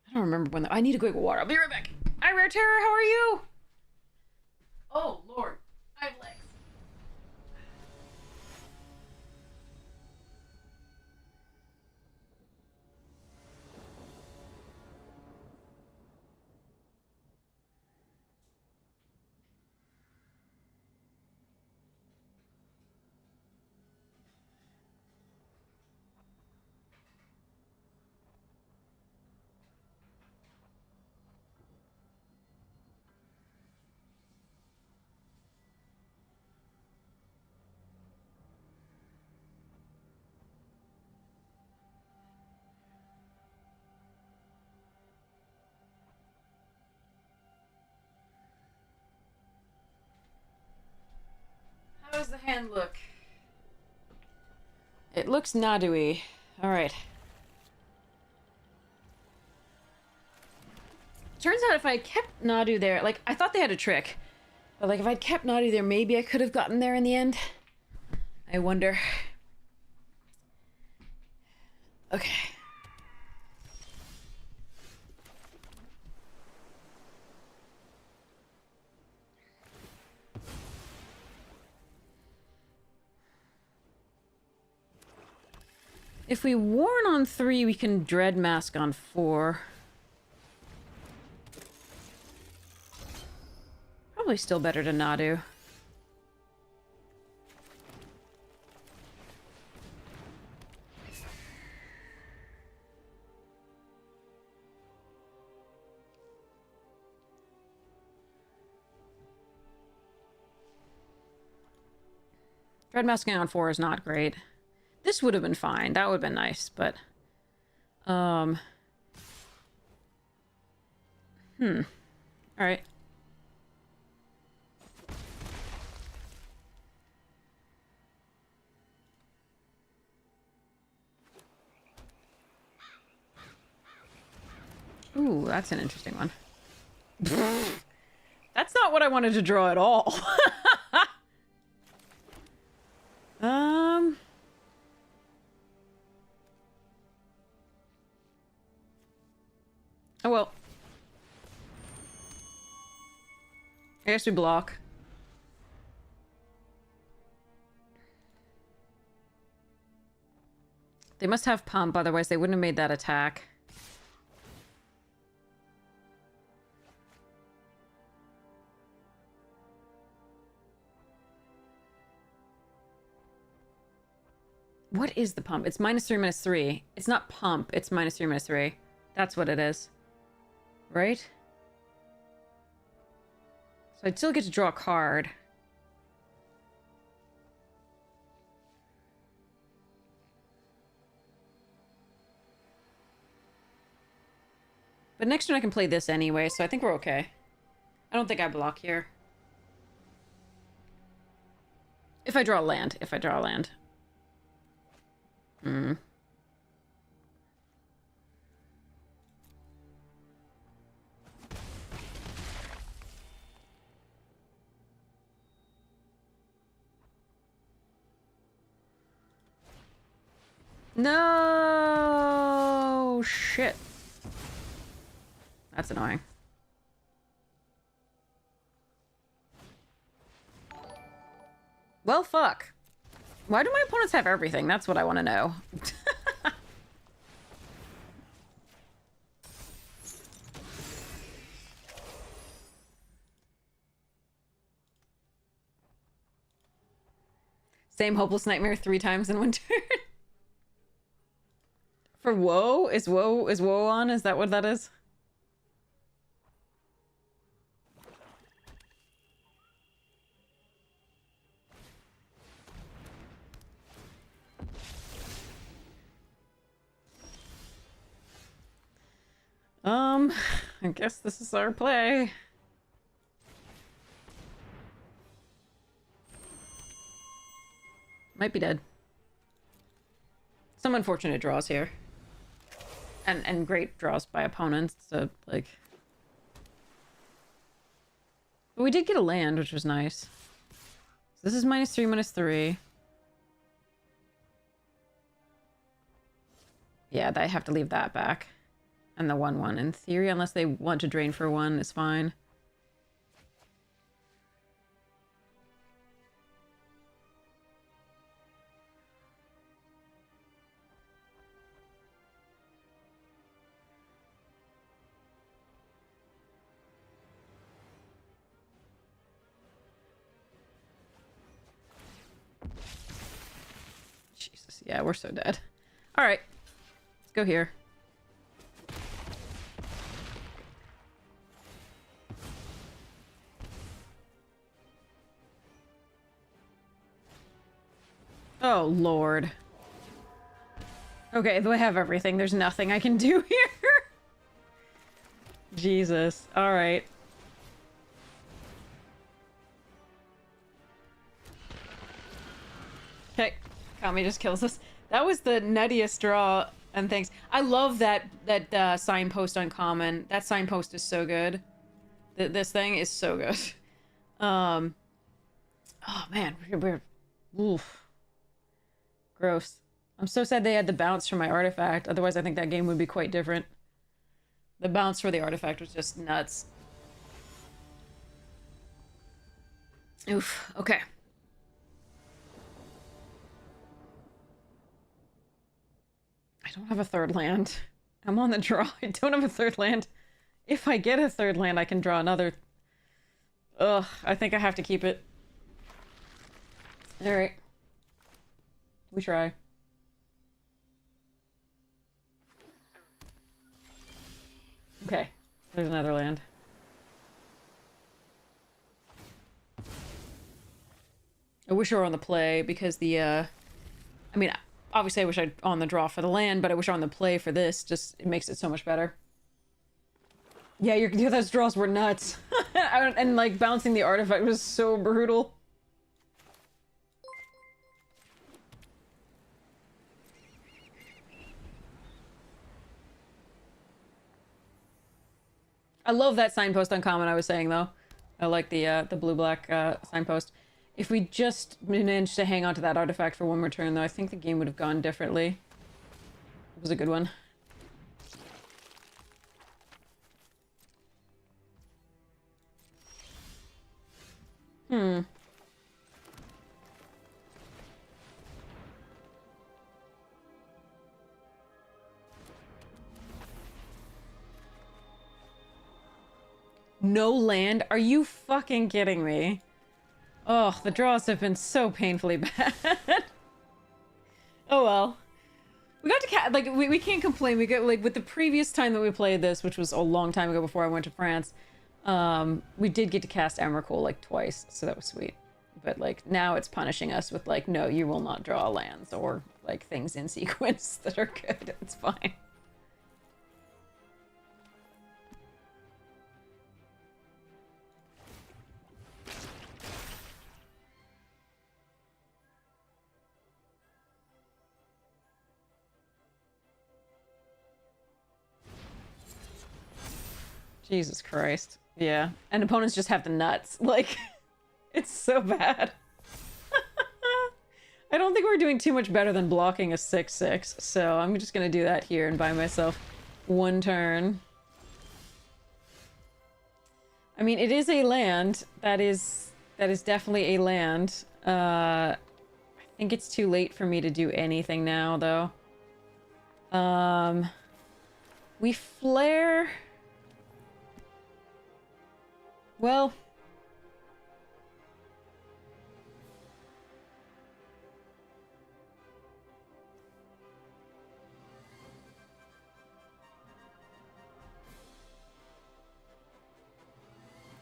I don't remember when I need to go get water. I'll be right back. Hi, Rare Terror, how are you? Oh, Lord. I have legs. How does the hand look? It looks Nadu-y. Alright. Turns out if I kept Nadu there, like, I thought they had a trick. But, like, if I'd kept Nadu there, maybe I could have gotten there in the end. I wonder. Okay. If we warn on 3, we can dread mask on 4. Probably still better to not do. Dread masking on 4 is not great. This would have been fine. That would have been nice, but... Alright. Ooh, that's an interesting one. That's not what I wanted to draw at all. Oh well. I guess we block. They must have pump, otherwise they wouldn't have made that attack. What is the pump? It's -3, -3. It's not pump, it's -3, -3. That's what it is. Right? So I'd still get to draw a card. But next turn I can play this anyway, so I think we're okay. I don't think I block here. If I draw a land. If I draw a land. No shit. That's annoying. Well, fuck. Why do my opponents have everything? That's what I want to know. Same hopeless nightmare 3 times in one turn. For woe? Is woe on? Is that what that is? I guess this is our play. Might be dead. Some unfortunate draws here. And great draws by opponents, so, like... But we did get a land, which was nice. So this is -3, -3. Yeah, I have to leave that back. And the 1/1. In theory, unless they want to drain for 1, is fine. Jesus, yeah, we're so dead. Alright. Let's go here. Oh, Lord. Okay, though I have everything, there's nothing I can do here. Jesus. Alright. Okay. Kami just kills us. That was the nuttiest draw, and thanks. I love that signpost uncommon. That signpost is so good. This thing is so good. Oh man, we're oof. Gross. I'm so sad they had the bounce for my artifact. Otherwise, I think that game would be quite different. The bounce for the artifact was just nuts. Oof. Okay. don't have a third land. I'm on the draw. I don't have a third land. If I get a third land, I can draw another. Ugh, I think I have to keep it. Alright. We try. Okay, there's another land. I wish I were on the play because the, I mean, obviously I wish I'd on the draw for the land, but I wish I were on the play for this. Just, it makes it so much better. Yeah, those draws were nuts. And, like, bouncing the artifact was so brutal. I love that signpost uncommon I was saying, though. I like the blue-black signpost. If we just managed to hang on to that artifact for one more turn, though, I think the game would have gone differently. It was a good one. Hmm. No land? Are you fucking kidding me? Oh, the draws have been so painfully bad. Oh well. We got to like, we can't complain. We got, like, with the previous time that we played this, which was a long time ago before I went to France, we did get to cast Emrakul, like, twice, so that was sweet. But, like, now it's punishing us with, like, no, you will not draw lands or, like, things in sequence that are good. It's fine. Jesus Christ. Yeah. And opponents just have the nuts. Like, it's so bad. I don't think we're doing too much better than blocking a 6/6, so I'm just gonna do that here and buy myself one turn. I mean, it is a land. That is definitely a land. I think it's too late for me to do anything now, though. We flare... Well...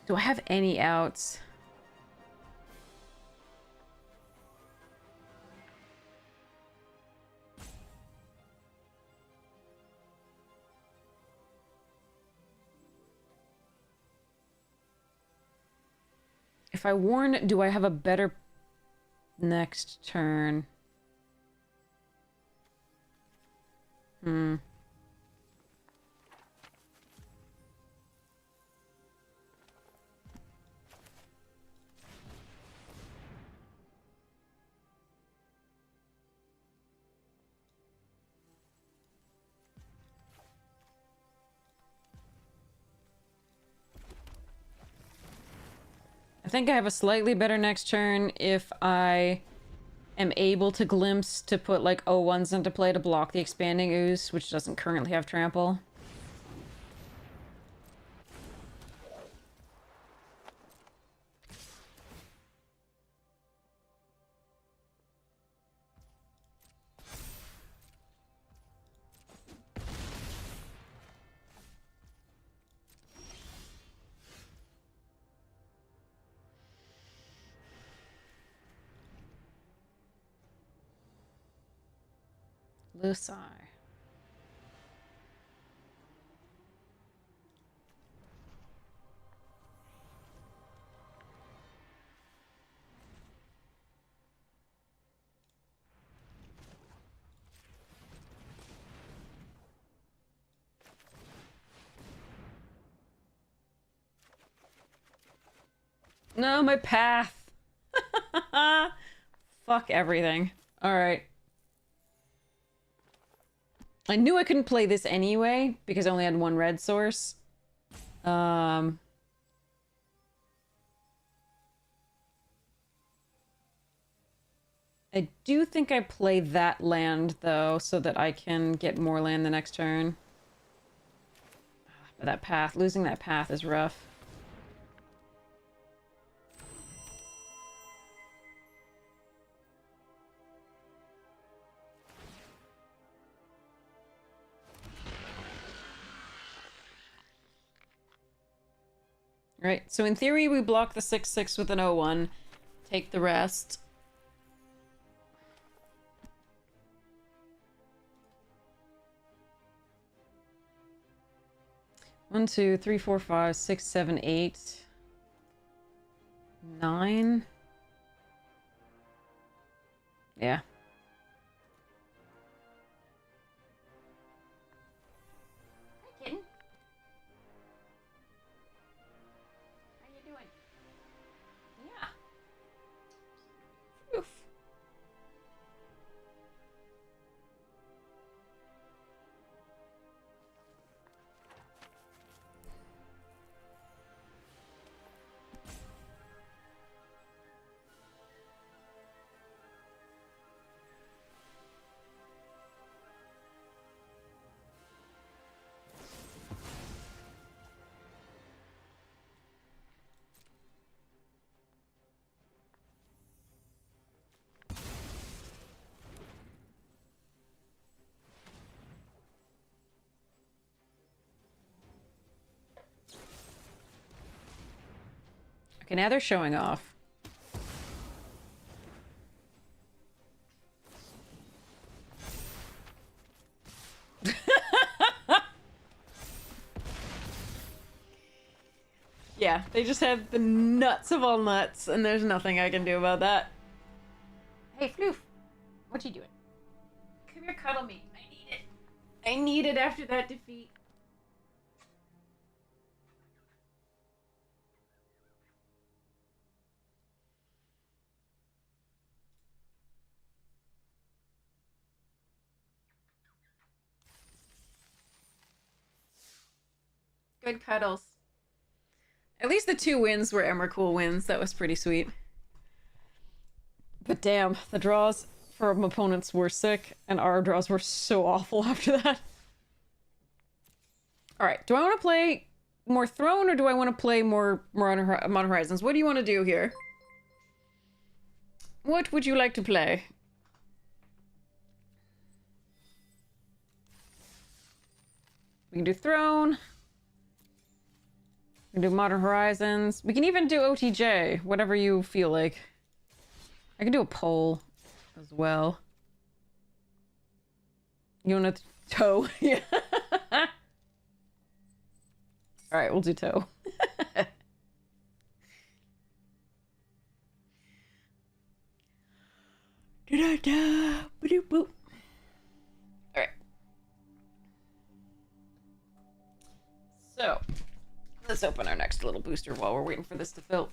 Do I have any outs? If I warn, do I have a better next turn? I think I have a slightly better next turn if I am able to glimpse to put, like, O1s into play to block the Expanding Ooze, which doesn't currently have trample. Lotsa. No, my path. Fuck everything. Alright. I knew I couldn't play this anyway, because I only had one red source. And I do think I play that land, though, so that I can get more land the next turn. But that path, losing that path is rough. Right, so in theory we block the 6/6 with an 0/1, take the rest. One, two, three, four, five, six, seven, 8, 9. Yeah. Hi, kitten. How you doing? Yeah. Oof. Okay, now they're showing off. Yeah, they just have the nuts of all nuts, and there's nothing I can do about that. Hey, Floof, what you doing? Come here, cuddle me. I need it. I need it after that defeat. Good cuddles. At least the 2 wins were Emrakul wins. That was pretty sweet. But damn, the draws from opponents were sick, and our draws were so awful after that. Alright, do I want to play more Throne, or do I want to play more Modern Horizons? What do you want to do here? What would you like to play? We can do Throne. We can do Modern Horizons. We can even do OTJ, whatever you feel like. I can do a poll as well. You want to toe? Yeah. Alright, we'll do toe. Alright. So, let's open our next little booster while we're waiting for this to fill.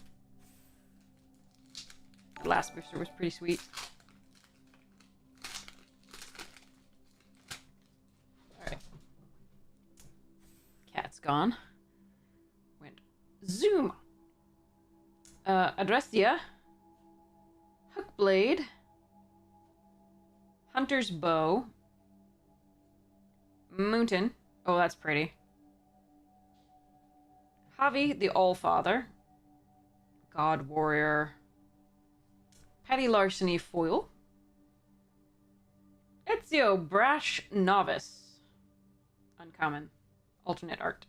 The last booster was pretty sweet. Alright. Cat's gone. Went zoom. Adrestia. Hookblade. Hunter's Bow. Mountain. Oh, that's pretty. Javi, the Allfather. God Warrior. Petty Larceny Foil. Ezio, Brash Novice. Uncommon. Alternate art.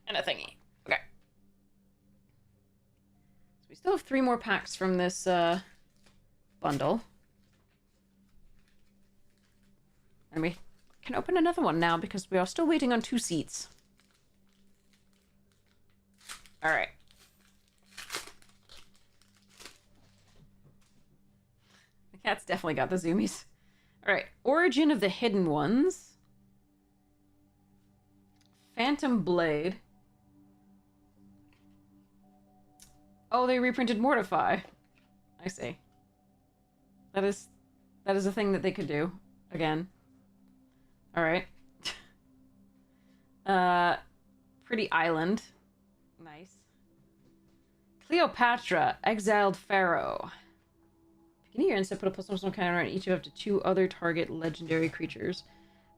And a thingy. Okay. So we still have 3 more packs from this bundle. And we can open another one now because we are still waiting on 2 seats. Alright. The cat's definitely got the zoomies. Alright. Origin of the Hidden Ones. Phantom Blade. Oh, they reprinted Mortify. I see. That is a thing that they could do. Again. Alright. Pretty Island. Nice. Cleopatra, Exiled Pharaoh. Beginning your end step, put a +1/+1 counter on each of up to 2 other target legendary creatures.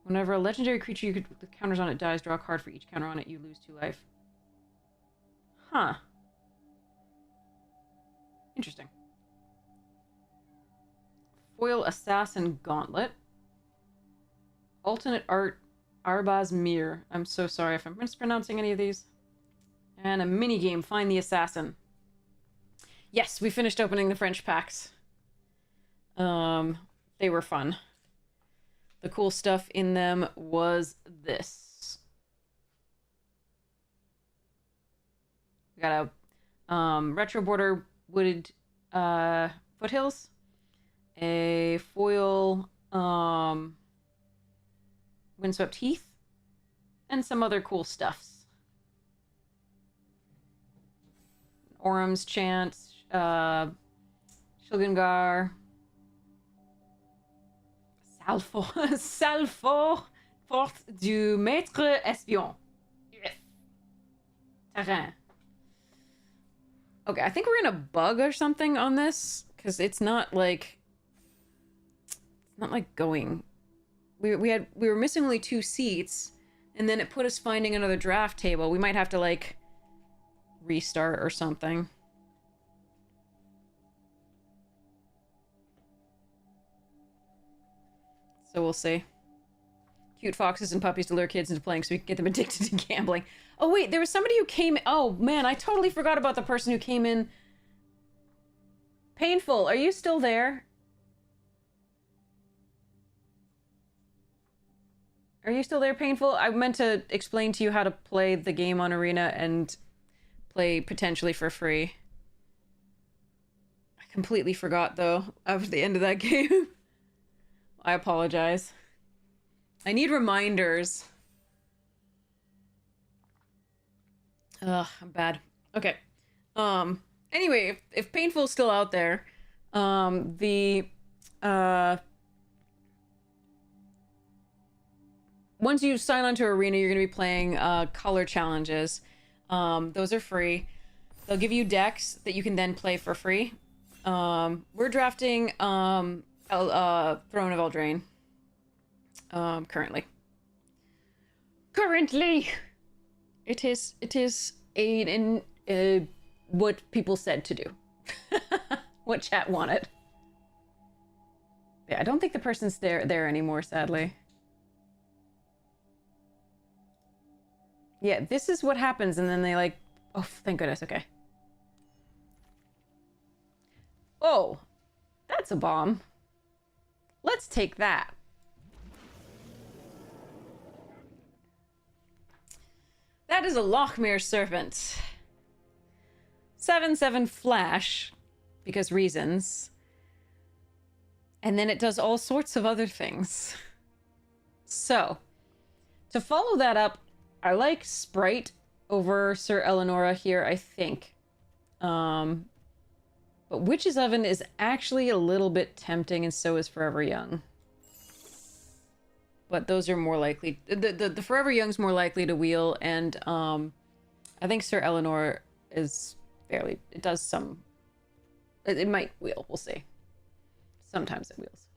Whenever a legendary creature with counters on it dies, draw a card for each counter on it. You lose 2 life. Huh. Interesting. Foil Assassin Gauntlet. Alternate Art Arbaz Mir. I'm so sorry if I'm mispronouncing any of these. And a minigame, Find the Assassin. Yes, we finished opening the French packs. They were fun. The cool stuff in them was this. We got a retro border wooded foothills, a foil windswept heath, and some other cool stuffs. Orum's Chant, Shilgungar, Salfort, Porte du Maître Espion. Yes. Terrain. Okay, I think we're in a bug or something on this, because it's not like going. We were missing only 2 seats, and then it put us finding another draft table. We might have to like restart or something. So we'll see. Cute foxes and puppies to lure kids into playing so we can get them addicted to gambling. Oh wait, there was somebody who came... Oh man, I totally forgot about the person who came in. Painful, are you still there? Are you still there, Painful? I meant to explain to you how to play the game on Arena and play potentially for free. I completely forgot, though, after the end of that game. I apologize. I need reminders. Ugh, I'm bad. Okay. Anyway, if Painful's still out there, once you sign on to Arena, you're going to be playing color challenges. Those are free. They'll give you decks that you can then play for free. We're drafting Throne of Eldraine. Currently. It is what people said to do. What chat wanted. Yeah, I don't think the person's there anymore, sadly. Yeah, this is what happens, and then they like... Oh, thank goodness, okay. Oh, that's a bomb. Let's take that. That is a Lochmere Serpent. 7/7 flash, because reasons. And then it does all sorts of other things. So, to follow that up, I like Sprite over Sir Eleonora here, I think. But Witch's Oven is actually a little bit tempting, and so is Forever Young. But those are more likely... The Forever Young's more likely to wheel, and I think Sir Eleanor is fairly... It does some... It might wheel, we'll see. Sometimes it wheels.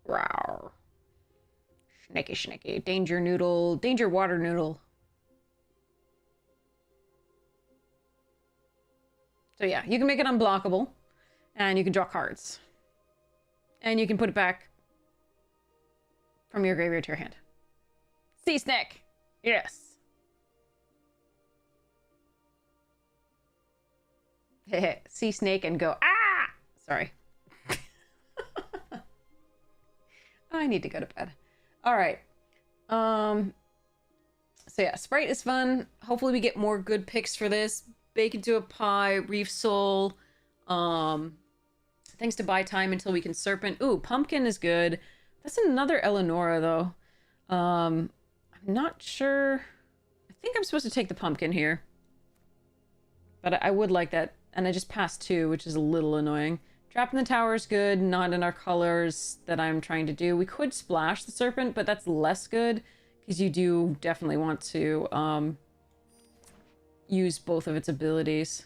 Rawr. Snaky, snaky. Danger Noodle. Danger Water Noodle. So yeah, you can make it unblockable, and you can draw cards. And you can put it back from your graveyard to your hand. Sea Snake! Yes! See Snake and go, ah! Sorry. I need to go to bed. Alright. So yeah, Sprite is fun. Hopefully we get more good picks for this. Bake into a Pie, Reef Soul, things to buy time until we can Serpent. Ooh, Pumpkin is good. That's another Eleonora, though. I'm not sure. I think I'm supposed to take the Pumpkin here. But I would like that. And I just passed 2, which is a little annoying. Trap in the Tower is good. Not in our colors that I'm trying to do. We could splash the Serpent, but that's less good. Because you do definitely want to use both of its abilities.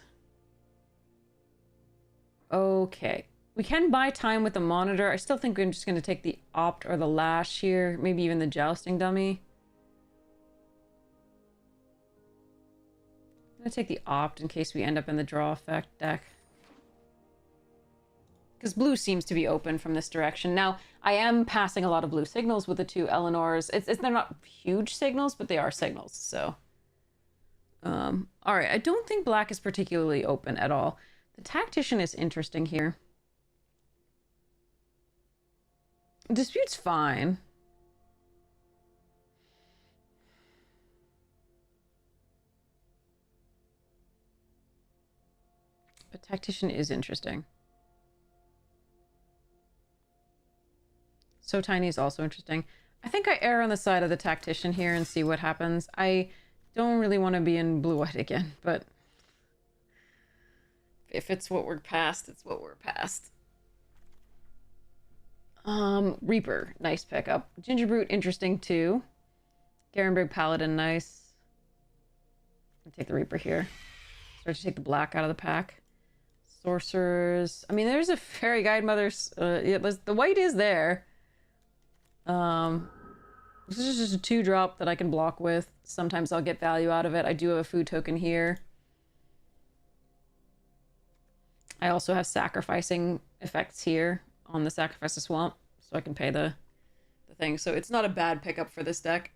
Okay. We can buy time with the monitor. I still think I'm just going to take the opt or the lash here. Maybe even the jousting dummy. I'm going to take the opt in case we end up in the draw effect deck. Because blue seems to be open from this direction. Now, I am passing a lot of blue signals with the two Eleanors. They're not huge signals, but they are signals, so... Alright, I don't think black is particularly open at all. The tactician is interesting here. Dispute's fine. But tactician is interesting. So tiny is also interesting. I think I err on the side of the tactician here and see what happens. I don't really want to be in blue-white again, but if it's what we're past, it's what we're past. Reaper, nice pickup. Gingerbrute, interesting too. Garenberg Paladin, nice. I'll take the Reaper here. Start to take the black out of the pack. Sorcerers. I mean, there's a Fairy Guide Mother's. Yeah, the white is there. This is just a 2-drop that I can block with. Sometimes I'll get value out of it. I do have a food token here. I also have sacrificing effects here on the Sacrifice the Swamp, so I can pay the thing. So it's not a bad pickup for this deck.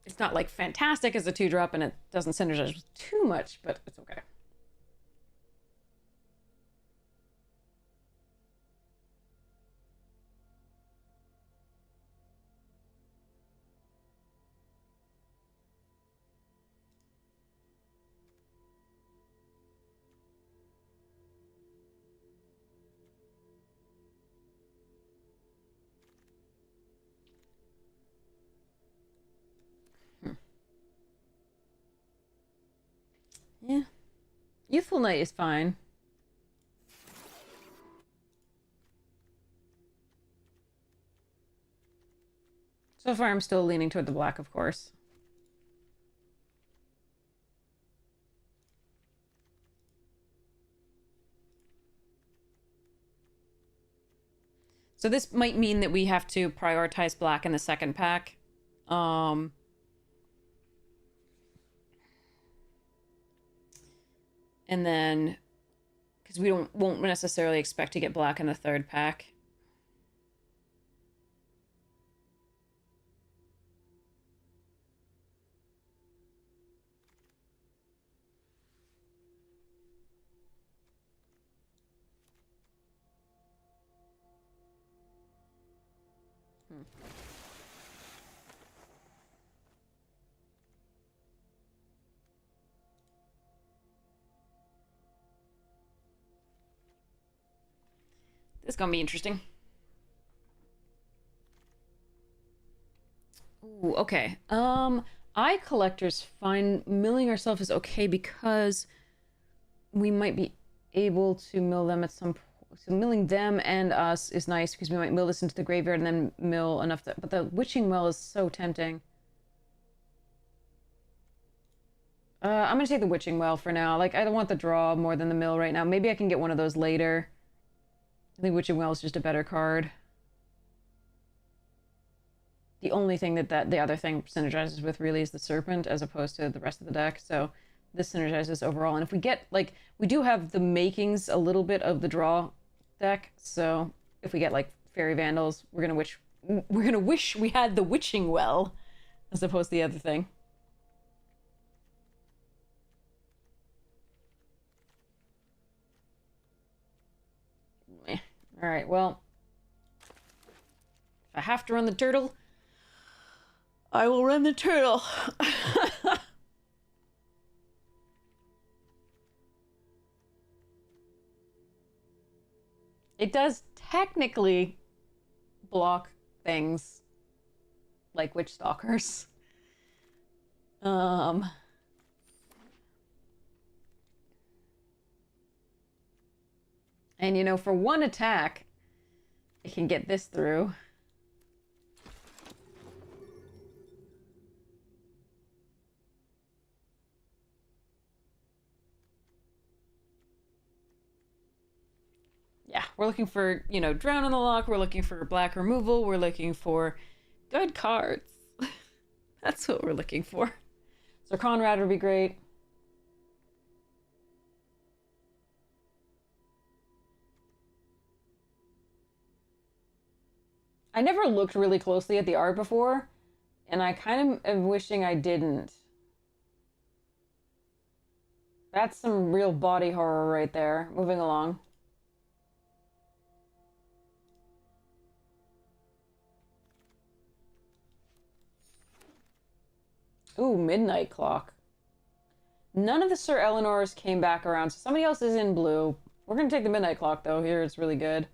It's not like fantastic as a 2-drop, and it doesn't synergize too much, but it's okay. Yeah. Youthful Knight is fine. So far, I'm still leaning toward the black, of course. So this might mean that we have to prioritize black in the second pack. And then, because we won't necessarily expect to get black in the third pack. This is gonna be interesting. Ooh, okay. Eye collectors find milling ourselves is okay because we might be able to mill them at some point. So milling them and us is nice because we might mill this into the graveyard and then mill enough that, but the Witching Well is so tempting. I'm gonna take the Witching Well for now. Like, I don't want the draw more than the mill right now. Maybe I can get one of those later. I think Witching Well is just a better card. The only thing that the other thing synergizes with really is the Serpent as opposed to the rest of the deck. So this synergizes overall. And if we get, like, we do have the makings a little bit of the draw deck. So if we get, like, Fairy Vandals, we're gonna wish we had the Witching Well as opposed to the other thing. All right, well, if I have to run the turtle, I will run the turtle. It does technically block things like Witch Stalkers. And, you know, for one attack, it can get this through. We're looking for, you know, Drown in the Loch. We're looking for black removal. We're looking for good cards. That's what we're looking for. So Conrad would be great. I never looked really closely at the art before, and I kind of am wishing I didn't. That's some real body horror right there. Moving along. Ooh, Midnight Clock. None of the Sir Eleanors came back around, so somebody else is in blue. We're gonna take the Midnight Clock though. Here it's really good.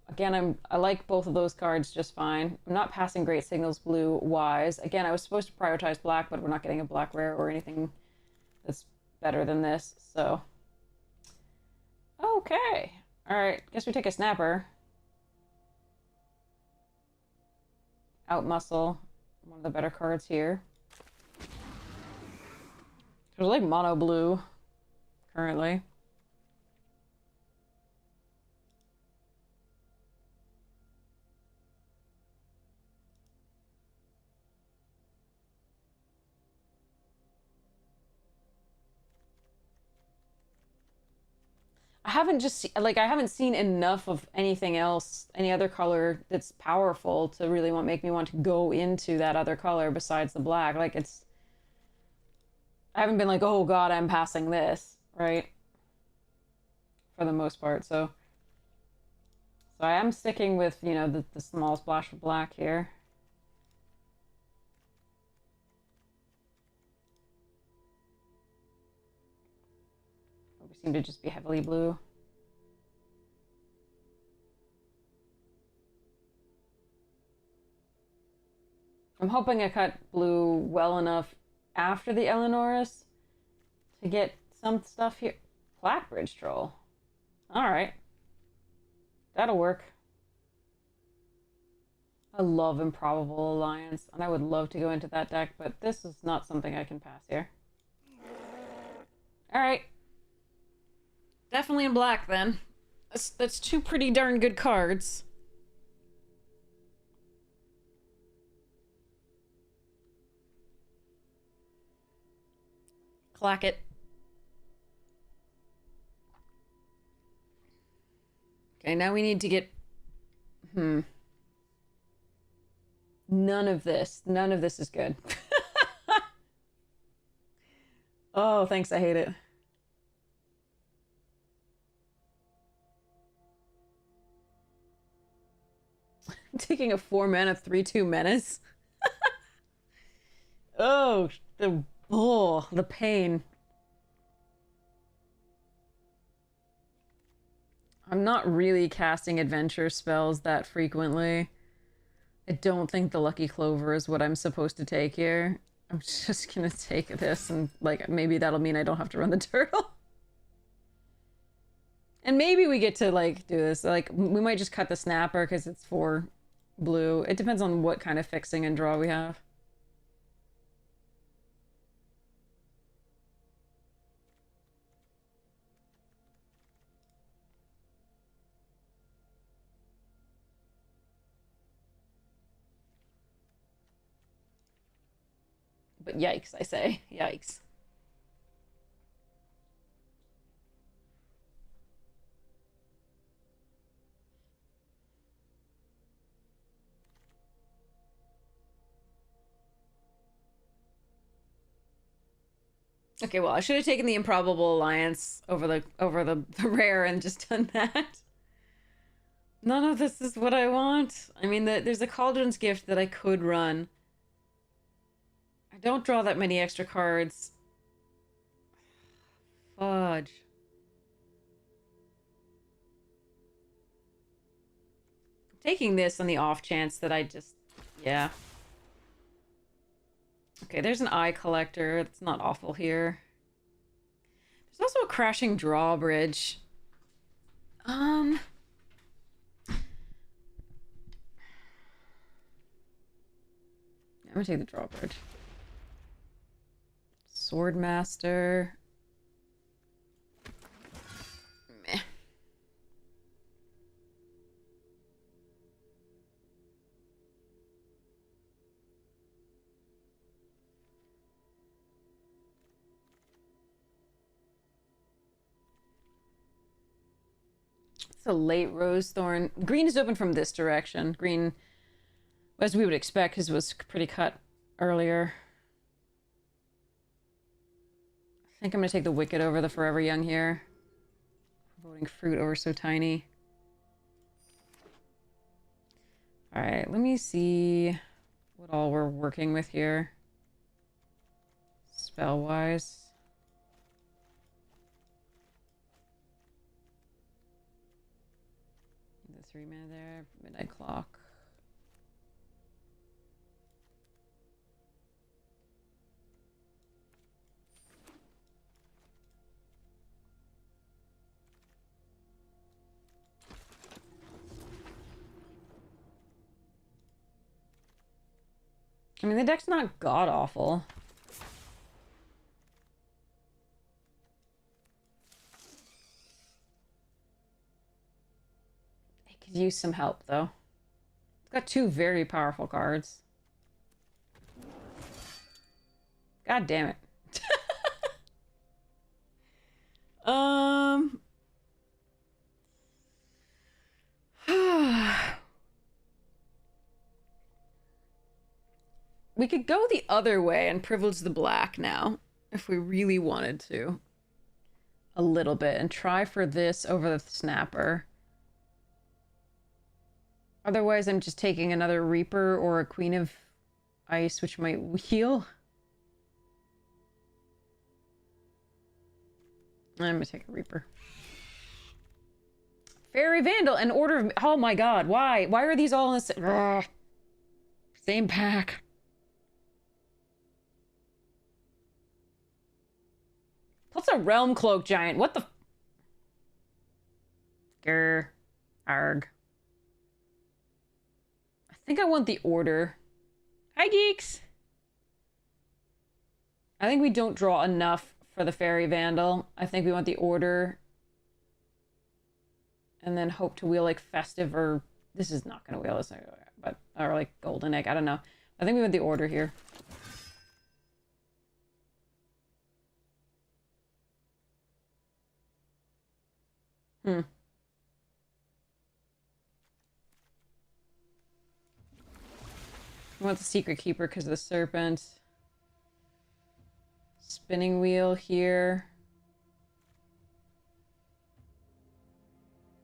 Again, I like both of those cards just fine. I'm not passing Great Signals blue wise. Again, I was supposed to prioritize black, but we're not getting a black rare or anything that's better than this, so. Okay. Alright, guess we take a Snapper. Out Muscle. One of the better cards here. There's like mono blue currently. I haven't seen enough of anything else, any other color that's powerful to really make me want to go into that other color besides the black. Like I haven't been like, oh God, I'm passing this, right? For the most part, so I am sticking with, you know, the small splash of black here. We seem to just be heavily blue. I'm hoping I cut blue well enough after the Eleanorus to get some stuff here. Blackbridge Troll. Alright. That'll work. I love Improbable Alliance, and I would love to go into that deck, but this is not something I can pass here. Alright. Definitely in black, then. That's two pretty darn good cards. Clack it. Okay, now we need to get... None of this. None of this is good. Oh, thanks, I hate it. I'm taking a 4-mana 3/2 menace. Oh, the pain. I'm not really casting adventure spells that frequently. I don't think the Lucky Clover is what I'm supposed to take here. I'm just gonna take this and, like, maybe that'll mean I don't have to run the turtle. And maybe we get to, like, do this. Like, we might just cut the Snapper because it's 4 blue. It depends on what kind of fixing and draw we have. But yikes, I say. Yikes. Okay, well, I should have taken the Improbable Alliance over the rare and just done that. None of this is what I want. I mean, there's a Cauldron's Gift that I could run. I don't draw that many extra cards. Fudge. I'm taking this on the off chance that I just... Yeah. Okay, there's an Eye Collector. That's not awful here. There's also a Crashing Drawbridge. I'm gonna take the Drawbridge. Swordmaster. Meh. It's a late rose thorn. Green is open from this direction. Green, as we would expect, because it was pretty cut earlier. I think I'm going to take the Wicked over the Forever Young here. Voting fruit over so tiny. Alright, let me see what all we're working with here. Spell-wise. The 3 mana there. Midnight Clock. I mean, the deck's not god-awful. It could use some help, though. It's got 2 very powerful cards. God damn it. We could go the other way and privilege the black now, if we really wanted to. A little bit, and try for this over the snapper. Otherwise, I'm just taking another Reaper or a Queen of Ice, which might heal. I'm gonna take a Reaper. Fairy Vandal and Order of... Oh my god, why? Why are these all in the same pack? What's a Realm Cloak Giant? What the... Grr. Arg. I think I want the Order. Hi, geeks! I think we don't draw enough for the Fairy Vandal. I think we want the Order. And then hope to wheel, like, Festive or... This is not going to wheel this, but... Or, like, Golden Egg. I don't know. I think we want the Order here. We want the Secret Keeper because of the Serpent. Spinning Wheel here.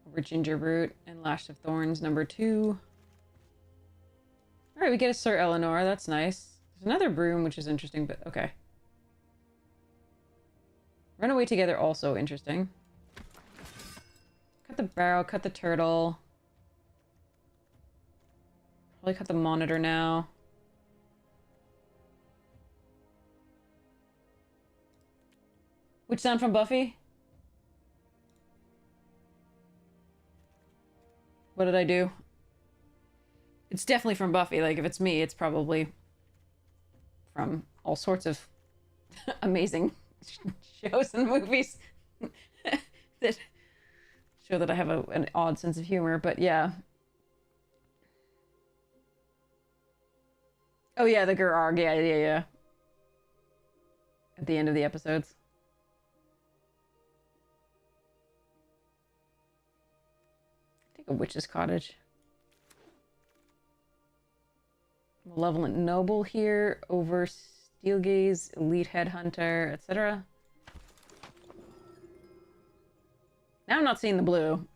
Over Gingerroot and Lash of Thorns, number 2. Alright, we get a Sir Eleanor. That's nice. There's another Broom, which is interesting, but okay. Runaway Together, also interesting. Cut the Barrow, cut the Turtle. Probably cut the Monitor now. Which sound from Buffy? What did I do? It's definitely from Buffy. Like, if it's me, it's probably from all sorts of amazing shows and movies that show that I have an odd sense of humor, but yeah. Oh yeah, the Gerarg, yeah. At the end of the episodes. Take a Witch's Cottage. Malevolent Noble here over Steelgaze, Elite Headhunter, etc. Now I'm not seeing the blue.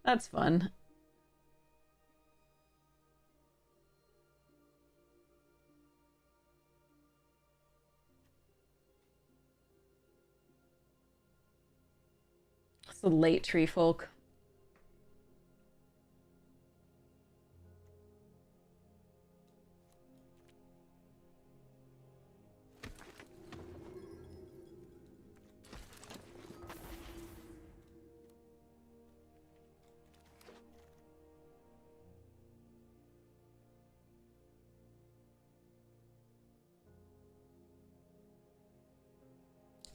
That's fun. It's the late Tree Folk.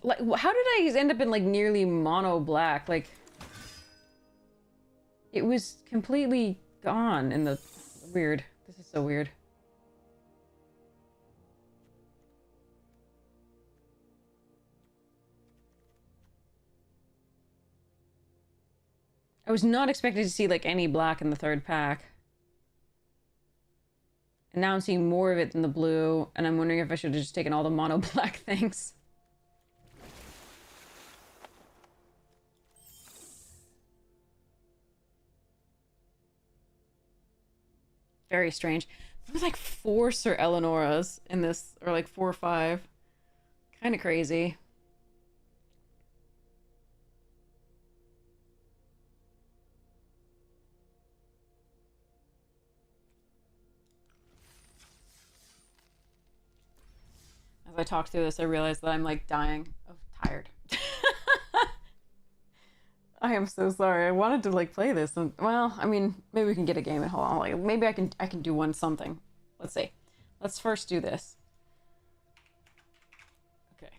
Like, how did I end up in, like, nearly mono black? Like, it was completely gone in the... Weird. This is so weird. I was not expecting to see, like, any black in the third pack. And now I'm seeing more of it than the blue, and I'm wondering if I should have just taken all the mono black things. Very strange. There's like 4 Sir Eleonoras in this, or like 4 or 5. Kind of crazy. As I talk through this, I realize that I'm like dying of tired. I am so sorry. I wanted to like play this, and well, I mean, maybe we can get a game and hold on. Like, maybe I can do one something. Let's see. Let's first do this. Okay.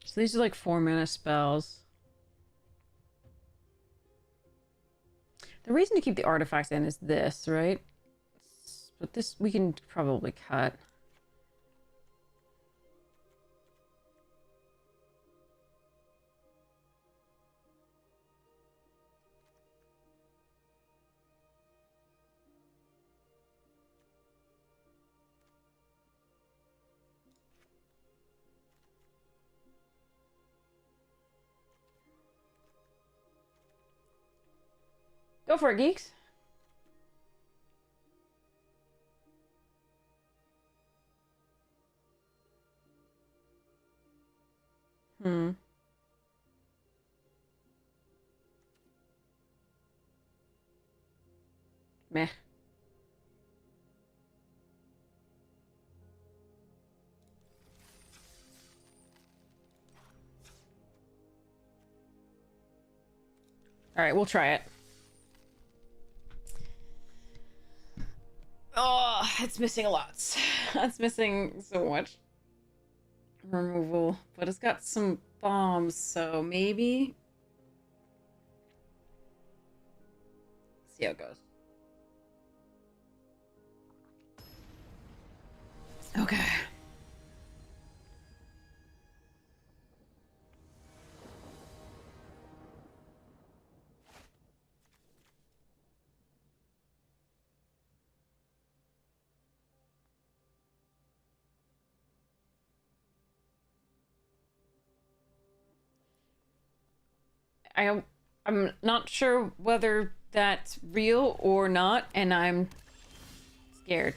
So these are like 4 mana spells. The reason to keep the artifacts in is this, right? But this we can probably cut. Go for it, geeks. Meh. All right, we'll try it. Oh, it's missing a lot. It's missing so much removal, but it's got some bombs, so maybe. See how it goes. Okay. I'm not sure whether that's real or not, and I'm scared.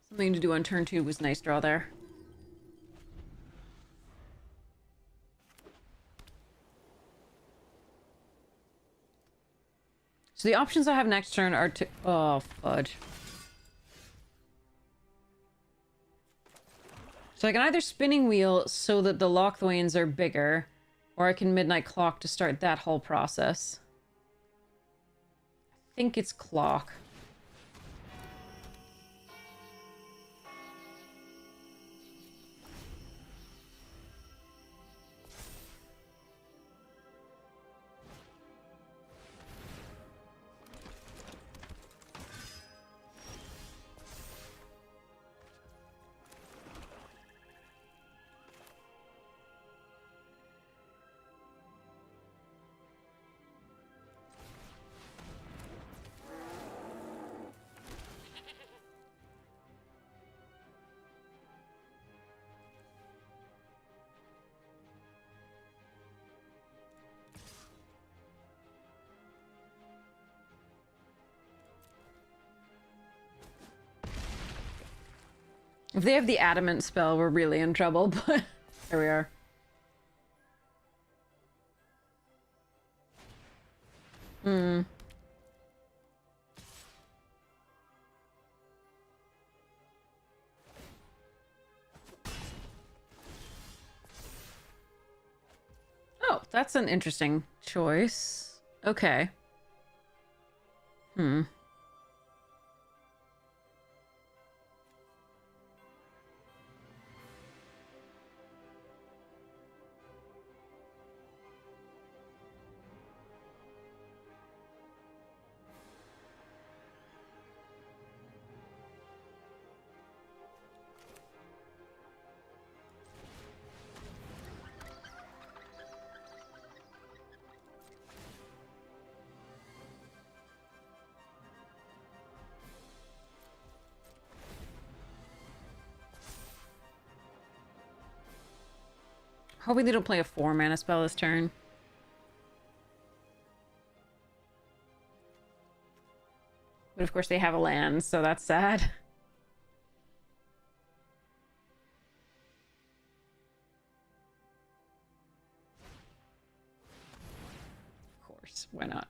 Something to do on turn 2 was nice draw there. So the options I have next turn are to... Oh, fudge. So I can either spinning wheel so that the Lochthwains are bigger, or I can midnight clock to start that whole process. I think it's clock. If they have the adamant spell, we're really in trouble, but there we are. Hmm. Oh, that's an interesting choice. Okay. Hmm. Hoping they don't play a 4-mana spell this turn. But of course they have a land, so that's sad. Of course, why not?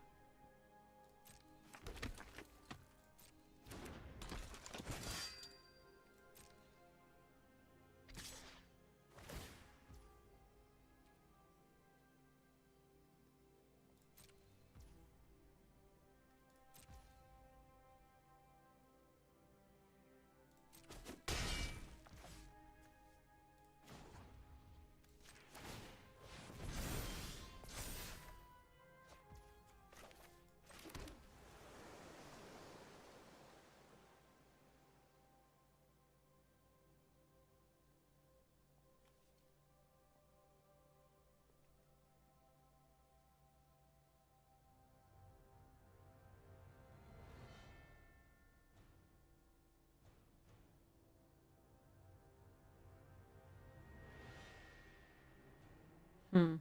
Hmm.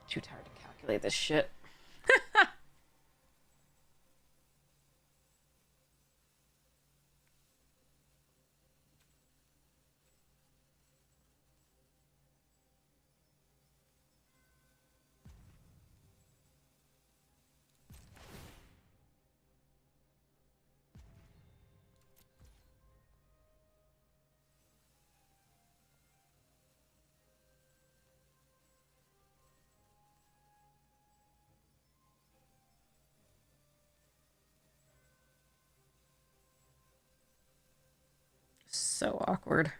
Too tired to calculate this shit. So awkward.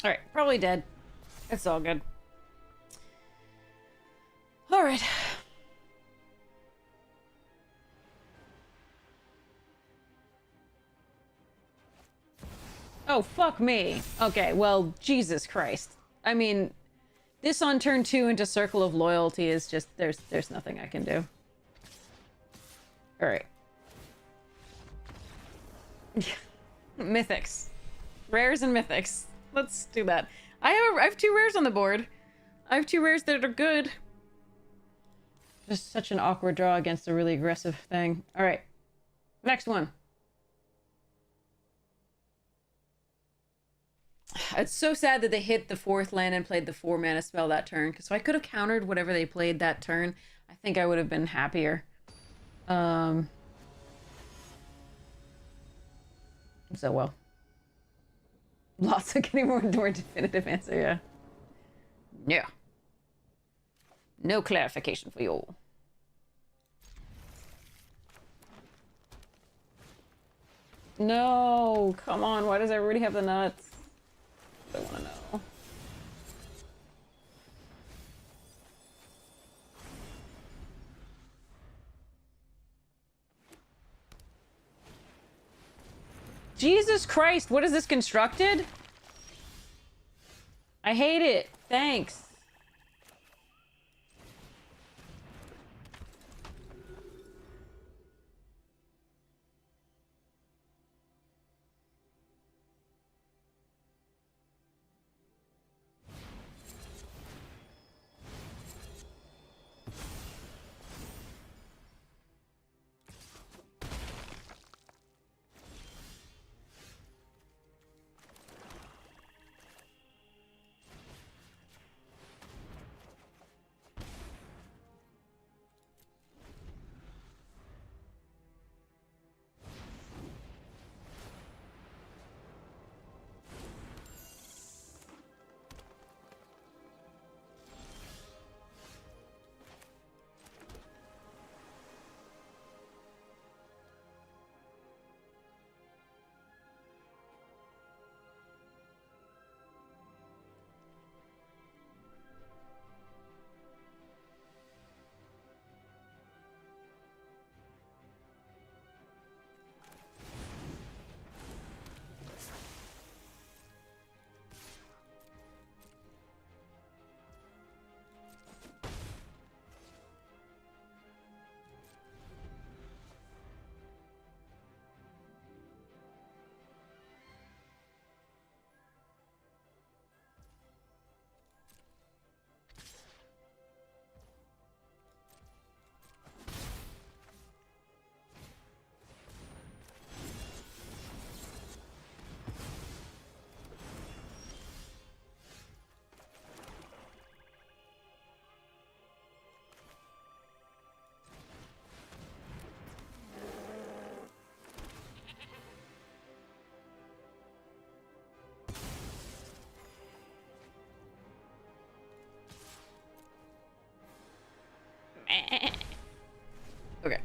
Alright, probably dead. It's all good. Alright. Oh, fuck me. Okay, well, Jesus Christ. I mean, this on turn 2 into Circle of Loyalty is just, there's nothing I can do. Alright. Mythics. Rares and mythics. Let's do that. I have 2 rares on the board. I have 2 rares that are good. Just such an awkward draw against a really aggressive thing. Alright. Next one. It's so sad that they hit the 4th land and played the 4 mana spell that turn, because so I could have countered whatever they played that turn. I think I would have been happier. So well. Lotsa getting more definitive answer, yeah. Yeah. No clarification for you. No, come on, why does everybody have the nuts? I want to know. Jesus Christ, what is this constructed? I hate it. Thanks. Okay.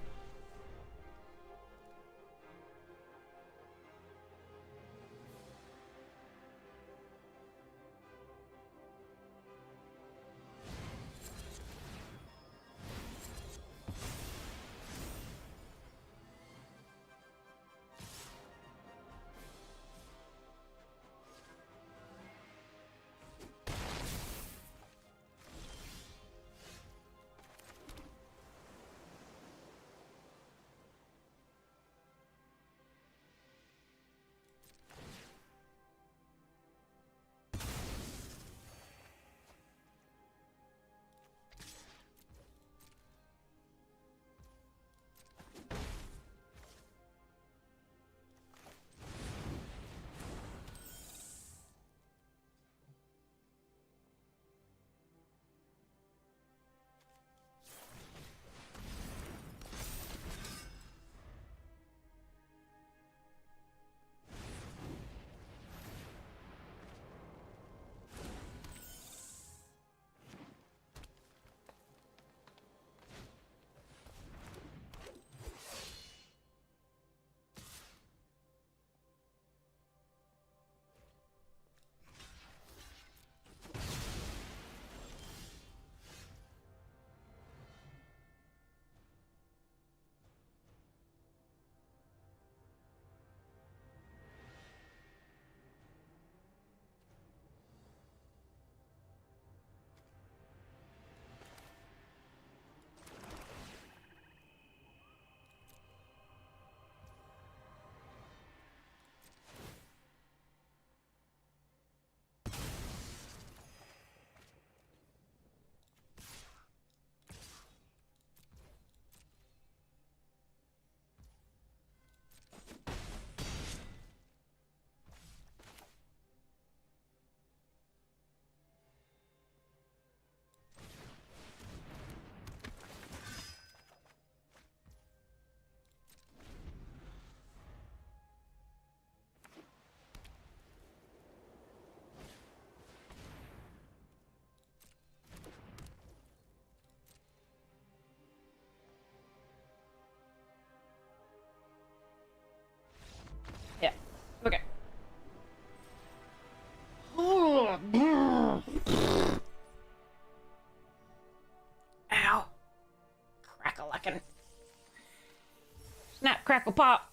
Snap, crackle, pop.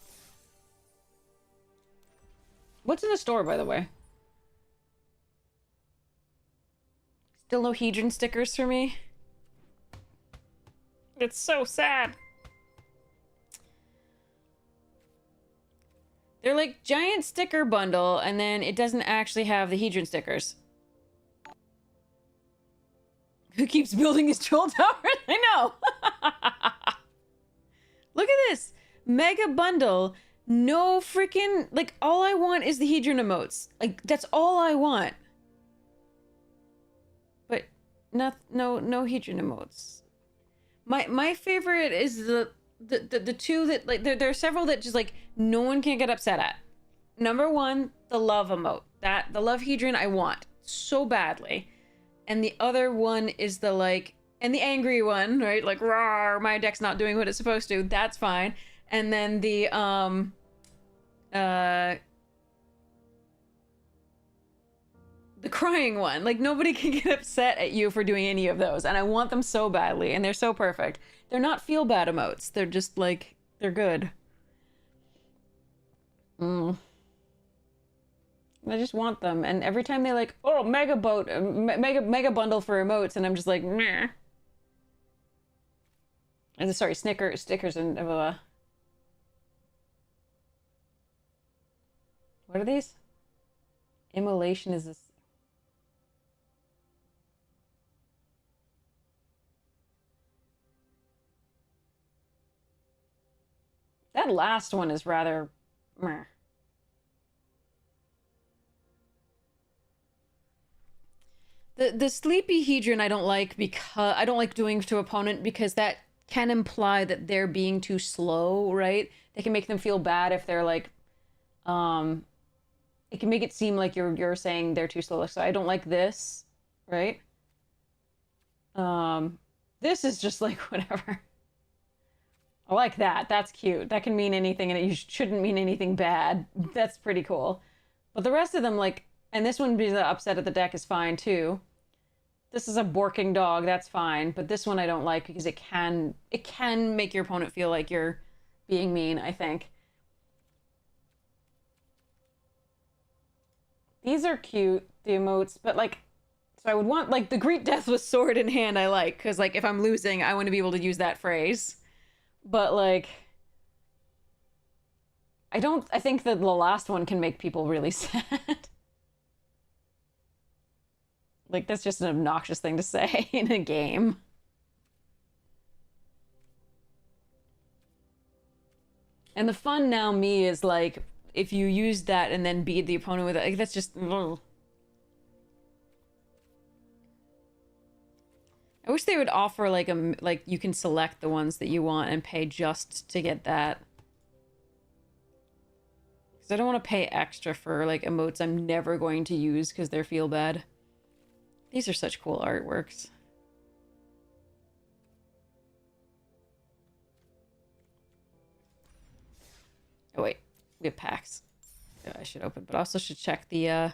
What's in the store, by the way? Still no Hedron stickers for me? It's so sad. They're like giant sticker bundle, and then it doesn't actually have the Hedron stickers. Who keeps building his troll tower? I know. Look at this. Mega bundle. No freaking... Like, all I want is the Hedron emotes. Like, that's all I want. But no Hedron emotes. My favorite is the two that, like, there are several that just, like, no one can get upset at. Number one, the love emote. The love Hedron I want so badly. And the other one is the, like, and the angry one, right? Like, rawr, my deck's not doing what it's supposed to. That's fine. And then the crying one. Like, nobody can get upset at you for doing any of those. And I want them so badly. And they're so perfect. They're not feel-bad emotes. They're just, like, they're good. I just want them. And every time they like, oh, mega bundle for emotes. And I'm just like, meh. And sorry, stickers and, what are these? Immolation is this. That last one is rather meh. The sleepy Hedron I don't like because I don't like doing to opponent because that can imply that they're being too slow, right? They can make them feel bad if they're like it can make it seem like you're saying they're too slow. So I don't like this, right? This is just like whatever. I like that. That's cute. That can mean anything and it shouldn't mean anything bad. That's pretty cool. But the rest of them, like, and this one being upset at the deck is fine too. This is a borking dog, that's fine. But this one I don't like because it can make your opponent feel like you're being mean, I think. These are cute, the emotes, but like, so I would want, like, the greet death with sword in hand I like, because, like, if I'm losing, I want to be able to use that phrase. But, like, I think that the last one can make people really sad. Like, that's just an obnoxious thing to say in a game. And the fun now, me, is, like, if you use that and then beat the opponent with it, like, that's just... Ugh. I wish they would offer, like, like, you can select the ones that you want and pay just to get that. Because I don't want to pay extra for, like, emotes I'm never going to use because they're feel bad. These are such cool artworks. Oh, wait. We have packs. Yeah, I should open, but I also should check the,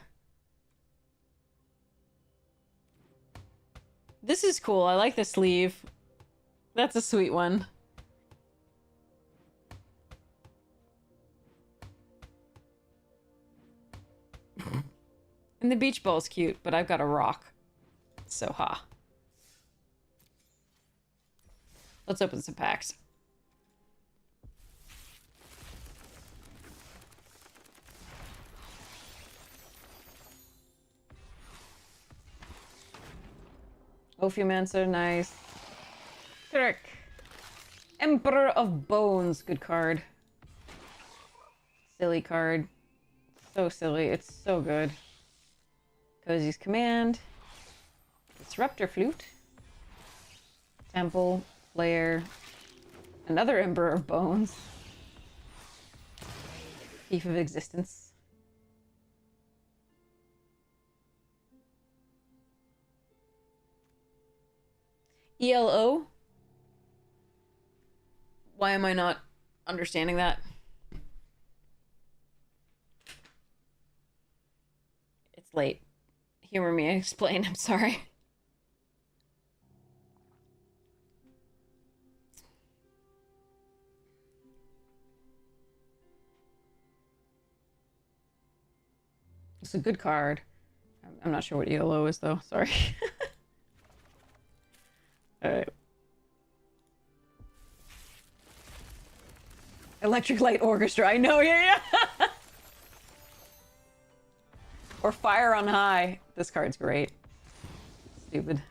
This is cool. I like the sleeve. That's a sweet one. And the beach ball's cute, but I've got a rock. So ha. Let's open some packs. Ophiomancer, nice. Trick. Emperor of Bones, good card. Silly card. So silly, it's so good. Cozy's Command. Disruptor Flute. Temple, Flare. Another Emperor of Bones. Thief of Existence. ELO? Why am I not understanding that? It's late. Humor me, I explain, I'm sorry. It's a good card. I'm not sure what ELO is, though. Sorry. Alright. Electric Light Orchestra. I know, yeah. Or Fire on High. This card's great. Stupid.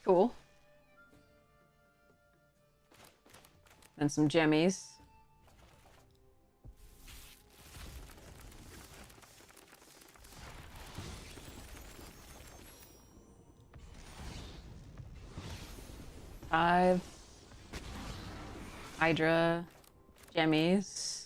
Cool. And some jemmies. Hive. Hydra. Jemmies.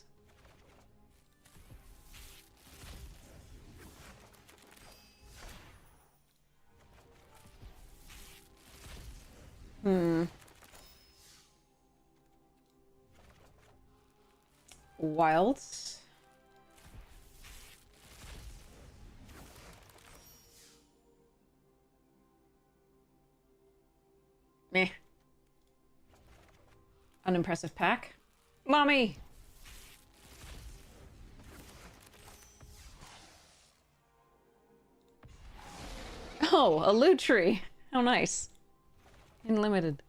Wilds. Meh. Unimpressive pack. Mommy! Oh, a loot tree. How nice. Unlimited.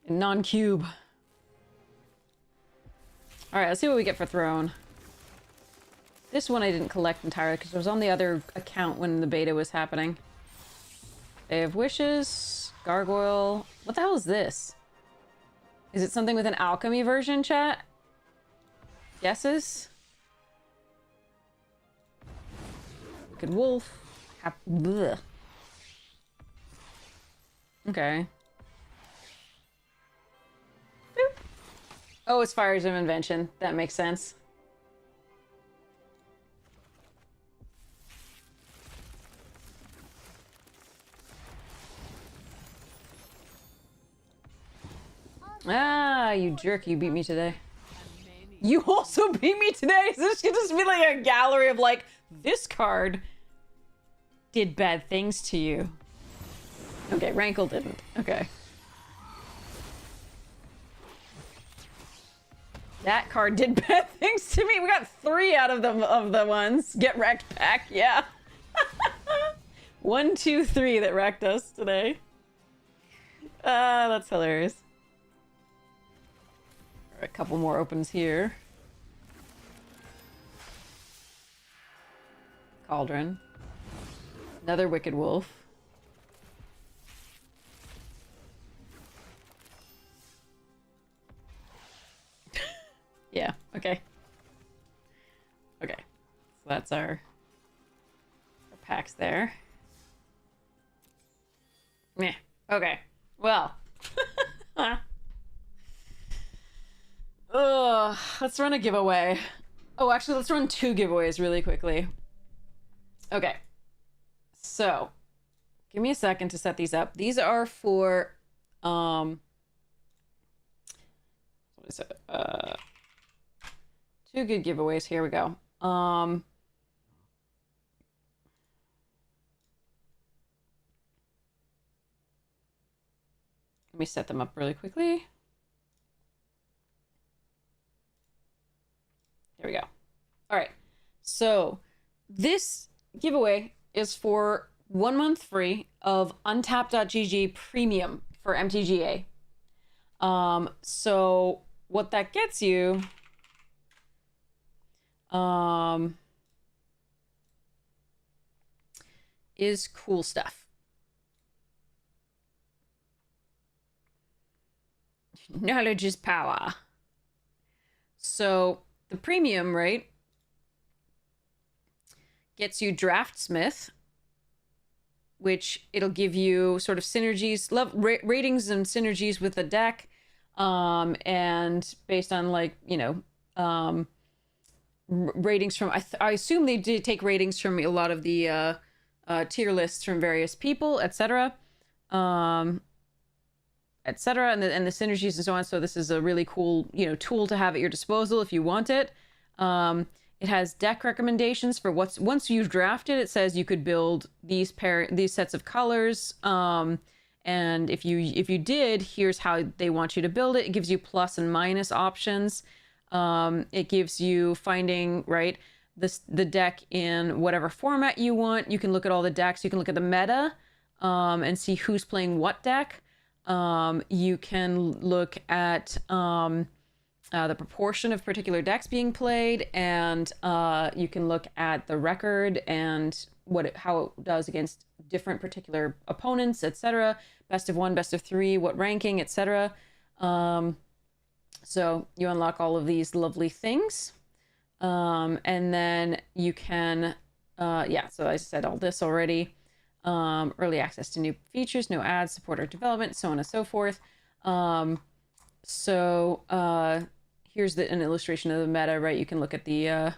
Non-cube. Alright, let's see what we get for Throne. This one I didn't collect entirely because it was on the other account when the beta was happening. Bay of Wishes. Gargoyle. What the hell is this? Is it something with an alchemy version, chat? Guesses? Wicked Wolf. Blech. Okay. Boop. Oh, it's Fires of Invention. That makes sense. Ah, you jerk. You beat me today. You also beat me today? So this could just be like a gallery of like, this card did bad things to you. Okay, Rankle didn't. Okay. That card did bad things to me. We got 3 out of the ones. Get wrecked pack, yeah. 1, 2, 3 that wrecked us today. That's hilarious. A couple more opens here. Cauldron. Another Wicked Wolf. Yeah, okay. Okay. So that's our packs there. Meh. Okay. Well. Ugh, let's run a giveaway. Oh, actually, let's run 2 giveaways really quickly. Okay. So, give me a second to set these up. These are for, what is it? 2 good giveaways. Here we go. Let me set them up really quickly. There we go. All right. So this giveaway is for 1 month free of untap.gg premium for MTGA. So what that gets you is cool stuff. Knowledge is power. So the premium, right, gets you Draftsmith, which it'll give you sort of synergies, ratings and synergies with the deck, and based on like, you know, ratings from, I assume they did take ratings from a lot of the tier lists from various people, etc. etc. And the synergies and so on. So this is a really cool, you know, tool to have at your disposal if you want it. It has deck recommendations for once you've drafted. It says you could build these sets of colors, And if you did, here's how they want you to build it. It gives you plus and minus options. It gives you finding, right, the deck in whatever format you want. You can look at all the decks. You can look at the meta and see who's playing what deck. You can look at the proportion of particular decks being played, and you can look at the record and how it does against different particular opponents, etc. Best of 1, best of 3, what ranking, etc. So you unlock all of these lovely things. And then you can, so I said all this already. Early access to new features, no ads, support our development, so on and so forth. Here's an illustration of the meta, right? You can look at the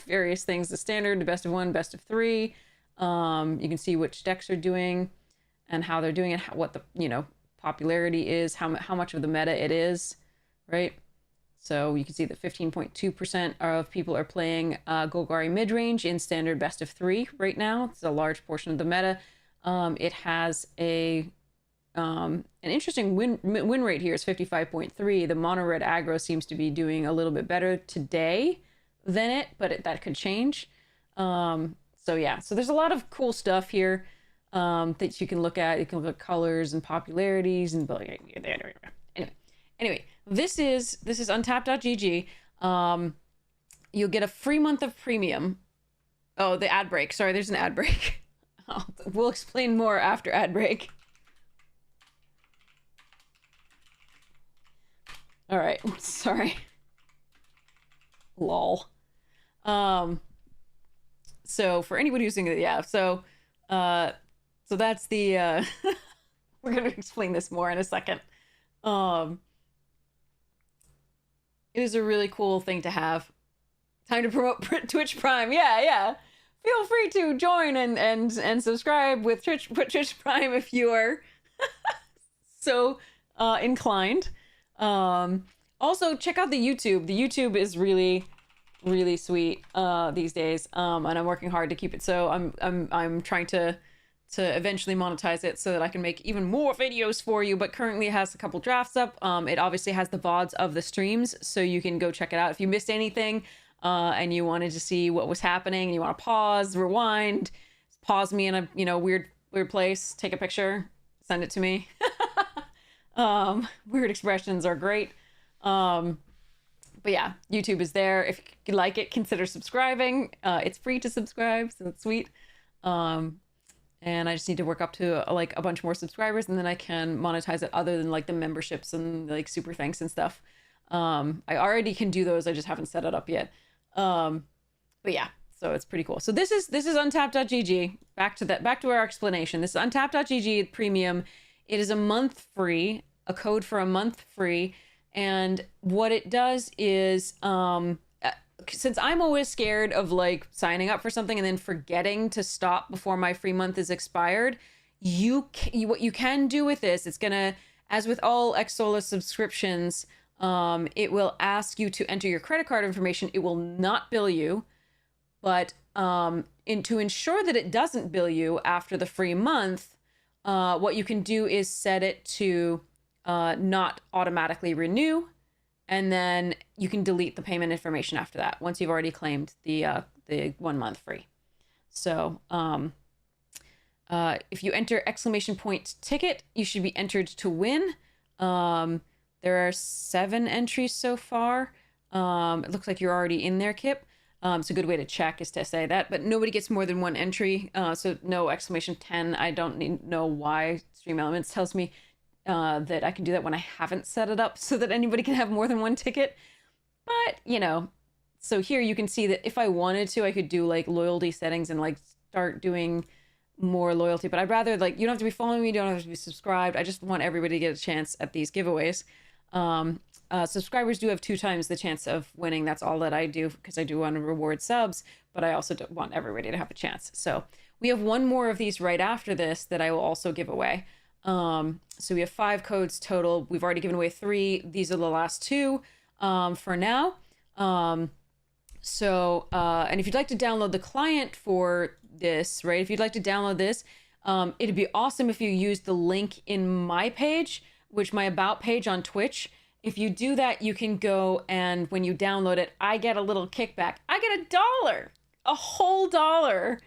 various things, the standard, the best of 1, best of 3. You can see which decks are doing and how they're doing it, what the, popularity is, how much of the meta it is, right? So you can see that 15.2% of people are playing Golgari midrange in standard best of 3 right now. It's a large portion of the meta. It has an interesting win rate here is 55.3. The mono red aggro seems to be doing a little bit better today than it, but that could change. So there's a lot of cool stuff here that you can look at. You can look at colors and popularities and anyway, this is untapped.gg. You'll get a free month of premium. Oh, the ad break. Sorry, there's an ad break. We'll explain more after ad break. All right, sorry. Lol. So for anybody who's thinking, so that's the, we're going to explain this more in a second. It is a really cool thing to have. Time to promote Twitch Prime. Yeah. Feel free to join and subscribe with Twitch Prime if you are so inclined. Also check out the YouTube. The YouTube is really sweet these days. And I'm working hard to keep it so. I'm trying to eventually monetize it so that I can make even more videos for you, but currently it has a couple drafts up. It obviously has the VODs of the streams, so you can go check it out if you missed anything and you wanted to see what was happening and you want to pause, rewind, pause me in a weird place, take a picture, send it to me. Weird expressions are great. But yeah, YouTube is there. If you like it, consider subscribing. It's free to subscribe, so it's sweet. And I just need to work up to a bunch more subscribers, and then I can monetize it other than the memberships and super thanks and stuff. I already can do those. I just haven't set it up yet. But yeah, so it's pretty cool. So this is untapped.gg. Back to our explanation. This is untapped.gg premium. It is a month free, a code for a month free. And what it does is, since I'm always scared of signing up for something and then forgetting to stop before my free month is expired, what you can do with this, it's gonna, as with all Xsola subscriptions, it will ask you to enter your credit card information. It will not bill you, but to ensure that it doesn't bill you after the free month, what you can do is set it to not automatically renew. And then you can delete the payment information after that once you've already claimed the 1 month free. So if you enter !ticket, you should be entered to win. There are 7 entries so far. It looks like you're already in there, Kip. It's a good way to check is to say that, but nobody gets more than 1 entry. So no !10. I don't know why Stream Elements tells me that I can do that when I haven't set it up so that anybody can have more than 1 ticket. But, so here you can see that if I wanted to, I could do loyalty settings and start doing more loyalty. But I'd rather you don't have to be following me, you don't have to be subscribed. I just want everybody to get a chance at these giveaways. Subscribers do have 2 times the chance of winning. That's all that I do because I do want to reward subs, but I also want everybody to have a chance. So we have 1 more of these right after this that I will also give away. So we have 5 codes total. We've already given away 3. These are the last 2 for now. And if you'd like to download the client for this, right? If you'd like to download this, It'd be awesome if you used the link in my page, which my about page on Twitch. If you do that, you can go, and when you download it, I get a little kickback. I get $1, a whole dollar,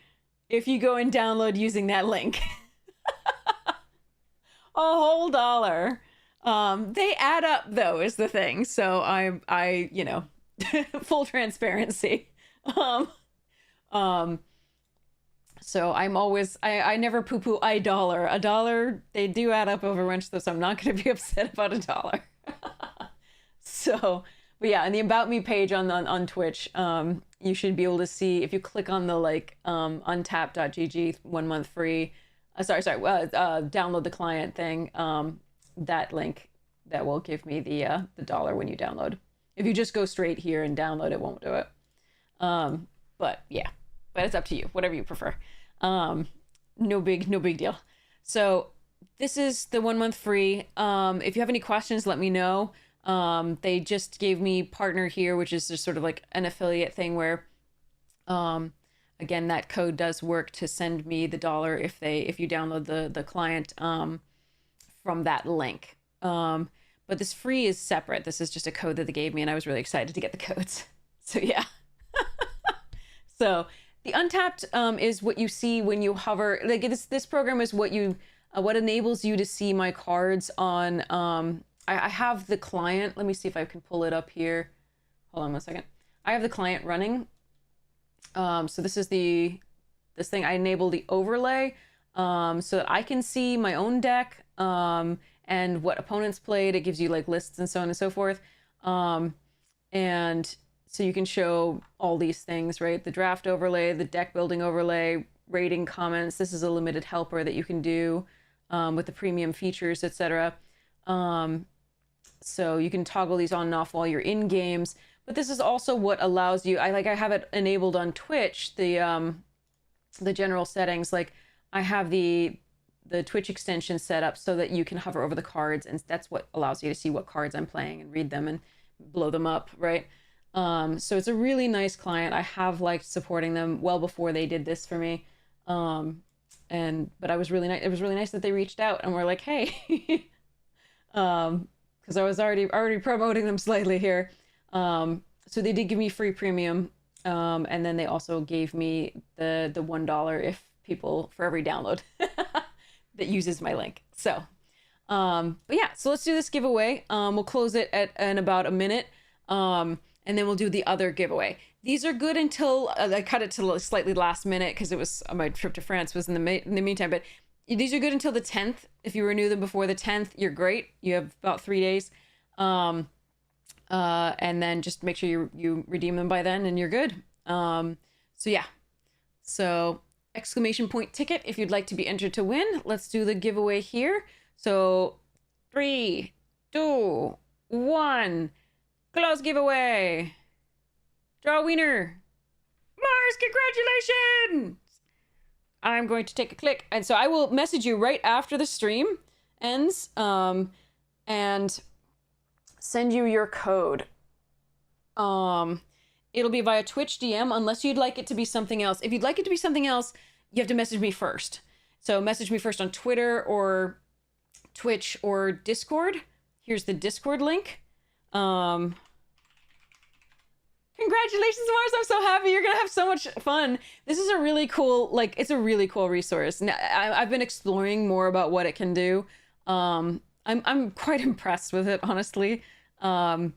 if you go and download using that link. A whole dollar. They add up though, is the thing. So I, you know, full transparency. So I'm always, I never poo-poo a dollar. They do add up over lunch though, so I'm not going to be upset about $1. So, but yeah, in the About Me page on Twitch, you should be able to see, if you click on the like untap.gg 1 month free, download the client thing, that link, that will give me the dollar when you download. If you just go straight here and download, it won't do it. But yeah, but it's up to you, whatever you prefer. No big deal. So this is the 1 month free. If you have any questions, let me know. They just gave me partner here, which is just sort of like an affiliate thing where, again, that code does work to send me the dollar if you download the client, from that link. But this free is separate. This is just a code that they gave me, and I was really excited to get the codes. So yeah. So the Untapped, is what you see when you hover. Like this program is what enables you to see my cards on, I have the client. Let me see if I can pull it up here. Hold on 1 second. I have the client running. So this is this thing. I enable the overlay, so that I can see my own deck, and what opponents played. It gives you like lists and so on and so forth. And so you can show all these things, right? The draft overlay, the deck building overlay, rating comments. This is a limited helper that you can do, with the premium features, etc. So you can toggle these on and off while you're in games, but this is also what allows you, I have it enabled on Twitch, the general settings. Like I have the Twitch extension set up so that you can hover over the cards, and that's what allows you to see what cards I'm playing and read them and blow them up, right? So it's a really nice client. I have liked supporting them well before they did this for me. But it was really nice that they reached out and were like, hey, because I was already promoting them slightly here. So they did give me free premium, and then they also gave me the $1 for every download that uses my link. So, but yeah, so let's do this giveaway. We'll close it in about a minute, and then we'll do the other giveaway. These are good until I cut it to slightly last minute because it was my trip to France was in the meantime, but these are good until the 10th. If you renew them before the 10th, you're great. You have about 3 days. And then just make sure you redeem them by then and you're good. So yeah. So exclamation point ticket if you'd like to be entered to win. Let's do the giveaway here. So 3, 2, 1. Close giveaway. Draw a wiener. Mars, congratulations! I'm going to take a click. And so I will message you right after the stream ends, and send you your code. It'll be via Twitch DM unless you'd like it to be something else. If you'd like it to be something else, you have to message me first. So message me first on Twitter or Twitch or Discord. Here's the Discord link. Congratulations, Mars. I'm so happy. You're going to have so much fun. This is a really cool, it's a really cool resource. Now, I've been exploring more about what it can do. I'm quite impressed with it, honestly. I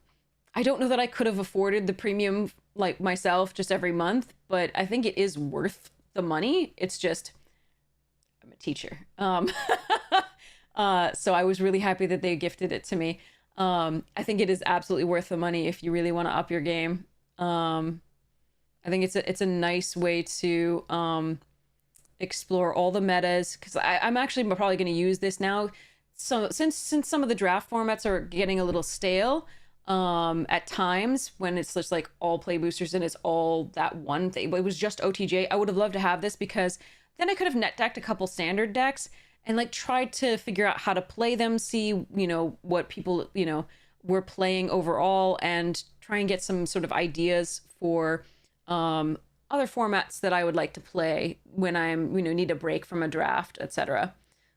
don't know that I could have afforded the premium myself just every month, but I think it is worth the money. It's just, I'm a teacher. So I was really happy that they gifted it to me. I think it is absolutely worth the money if you really want to up your game. I think it's a nice way to explore all the metas, because I'm actually probably going to use this now. So since some of the draft formats are getting a little stale at times, when it's just like all play boosters and it's all that one thing, but it was just OTJ, I would have loved to have this, because then I could have net decked a couple standard decks and tried to figure out how to play them, see what people were playing overall, and try and get some sort of ideas for other formats that I would like to play when I'm, need a break from a draft, etc.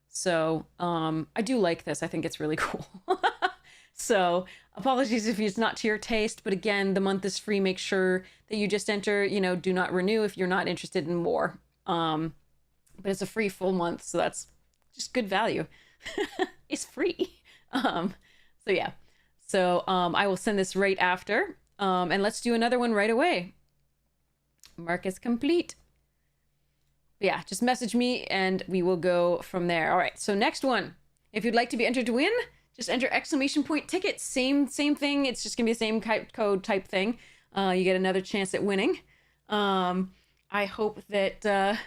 So I do like this. I think it's really cool. So apologies if it's not to your taste, but again, the month is free. Make sure that you just enter, do not renew if you're not interested in more. But it's a free full month, so that's just good value. It's free. So yeah. So I will send this right after. And let's do another one right away. Mark is complete. Yeah, just message me and we will go from there. All right, so next one. If you'd like to be entered to win, just enter !ticket. Same thing. It's just gonna be the same code type thing. You get another chance at winning. I hope that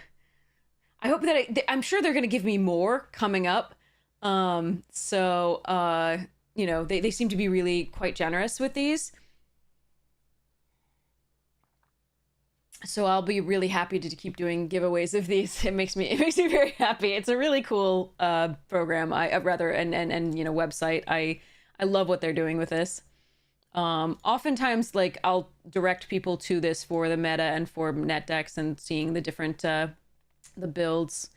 I'm sure they're gonna give me more coming up. They seem to be really quite generous with these. So I'll be really happy to keep doing giveaways of these. It makes me very happy. It's a really cool program. Website. I love what they're doing with this. Oftentimes, like, I'll direct people to this for the meta and for net decks and seeing the different the builds.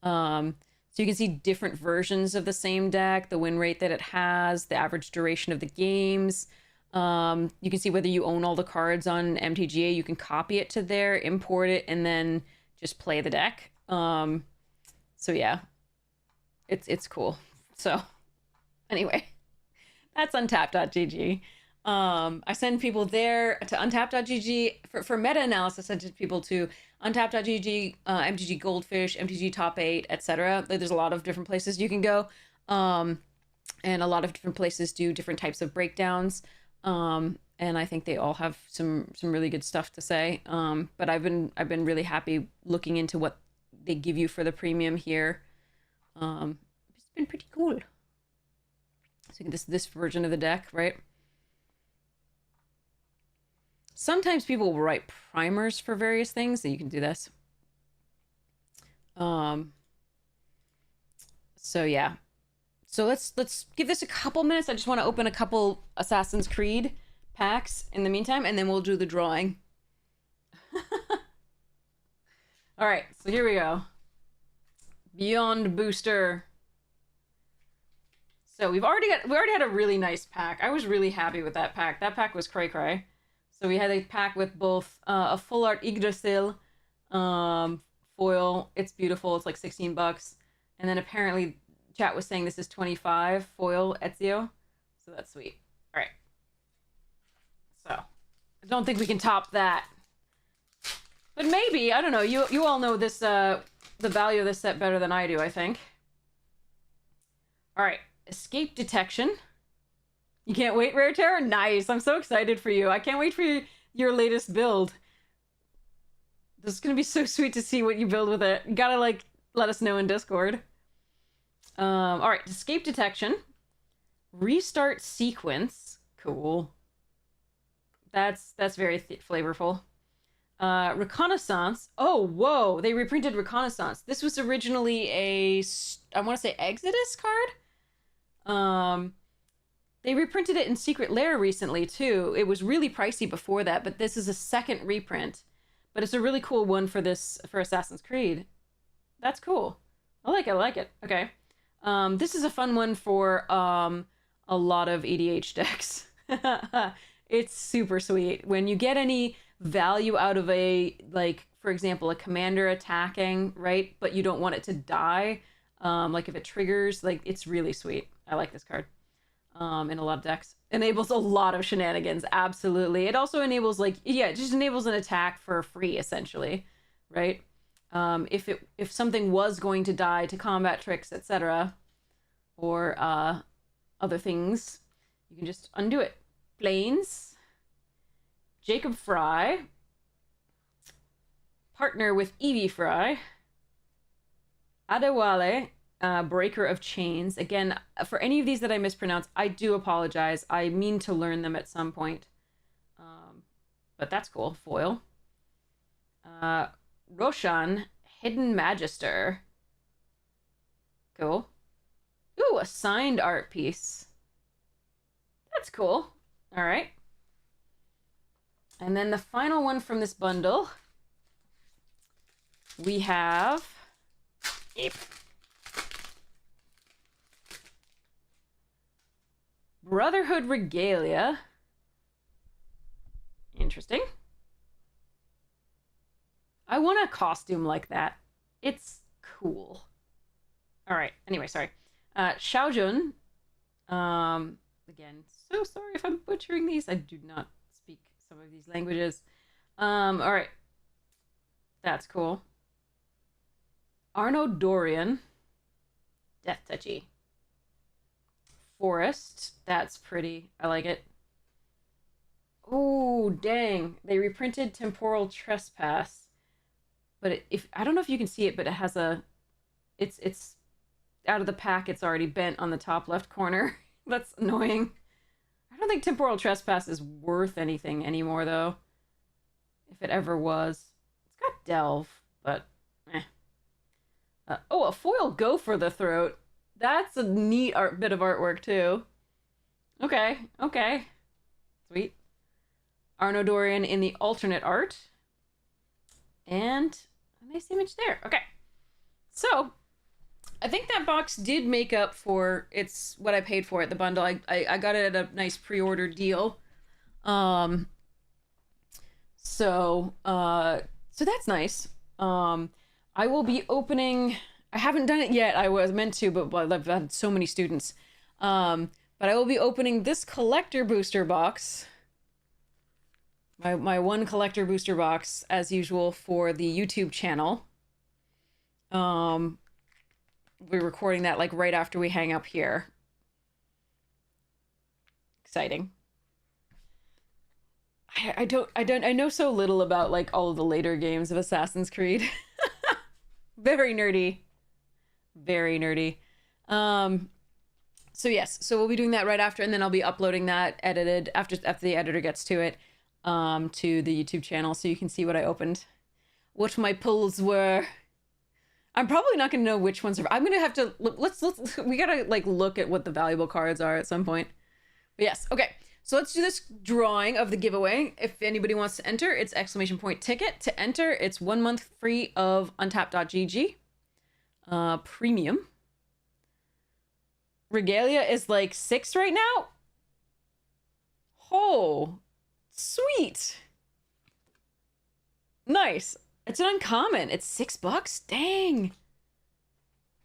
So you can see different versions of the same deck, the win rate that it has, the average duration of the games. You can see whether you own all the cards on MTGA. You can copy it to there, import it, and then just play the deck. So yeah, it's cool. So anyway, that's untapped.gg. I send people there to untapped.gg for meta analysis. I send people to untapped.gg, MTG Goldfish, MTG Top 8, etc. There's a lot of different places you can go, and a lot of different places do different types of breakdowns. And I think they all have some really good stuff to say. But I've been really happy looking into what they give you for the premium here. It's been pretty cool. So this version of the deck, right? Sometimes people will write primers for various things, so you can do this. So yeah. So let's give this a couple minutes. I just want to open a couple Assassin's Creed packs in the meantime, and then we'll do the drawing. All right, so here we go. Beyond Booster. So we already had a really nice pack. I was really happy with that pack. That pack was cray. So we had a pack with both a full art Yggdrasil foil. It's beautiful. It's like $16, and then apparently chat was saying this is 25 foil Ezio, so that's sweet. All right, so I don't think we can top that, but maybe, I don't know. You all know this the value of this set better than I do, I think. All right, Escape Detection. You can't wait, Rare Terror? Nice. I'm so excited for you. I can't wait for your latest build. This is gonna be so sweet to see what you build with it. You gotta let us know in Discord. All right, Escape Detection, Restart Sequence, cool. That's very flavorful. Reconnaissance. Oh, whoa! They reprinted Reconnaissance. This was originally I want to say Exodus card. They reprinted it in Secret Lair recently too. It was really pricey before that, but this is a second reprint. But it's a really cool one for Assassin's Creed. That's cool. I like it. Okay. This is a fun one for a lot of EDH decks. It's super sweet. When you get any value out of for example, a commander attacking, right? But you don't want it to die. If it triggers, it's really sweet. I like this card. In a lot of decks. Enables a lot of shenanigans, absolutely. It also enables it just enables an attack for free, essentially, right? If something was going to die to combat tricks, etc., or other things, you can just undo it. Planes, Jacob Fry, partner with Evie Fry, Adewale, Breaker of Chains. Again, for any of these that I mispronounce, I do apologize. I mean to learn them at some point. But that's cool. Foil. Roshan, Hidden Magister. Cool. Ooh, a signed art piece. That's cool. All right. And then the final one from this bundle We have... Yep. Brotherhood Regalia. Interesting. I want a costume like that. It's cool. All right. Anyway, sorry. Xiaojun. Again, so sorry if I'm butchering these. I do not speak some of these languages. All right. That's cool. Arno Dorian. Death Touchy. Forest. That's pretty. I like it. Oh, dang. They reprinted Temporal Trespass. But if I don't know if you can see it, but it has a... It's out of the pack. It's already bent on the top left corner. That's annoying. I don't think Temporal Trespass is worth anything anymore, though. If it ever was. It's got Delve, but eh. Oh, a foil Go for the Throat. That's a neat bit of artwork, too. Okay, okay. Sweet. Arno Dorian in the alternate art. And a nice image there. Okay. So, I think that box did make up for what I paid for it, the bundle. I got it at a nice pre-order deal. So that's nice. I will be opening... I haven't done it yet. I was meant to, but I've had so many students. But I will be opening this collector booster box. My one collector booster box, as usual, for the YouTube channel. We're recording that like right after we hang up here. Exciting. I know so little about like all of the later games of Assassin's Creed. Very nerdy. Very nerdy. So yes, so we'll be doing that right after, and then I'll be uploading that edited after the editor gets to it, to the YouTube channel, so you can see what I opened, what my pulls were. I'm probably not going to know which ones are. I'm going to have to let's we got to like look at what the valuable cards are at some point. But yes, okay. So let's do this drawing of the giveaway. If anybody wants to enter, it's !ticket. To enter, it's 1 month free of untap.gg. Premium. Regalia is like 6 right now. Oh, sweet. Nice. It's an uncommon. It's $6. Dang.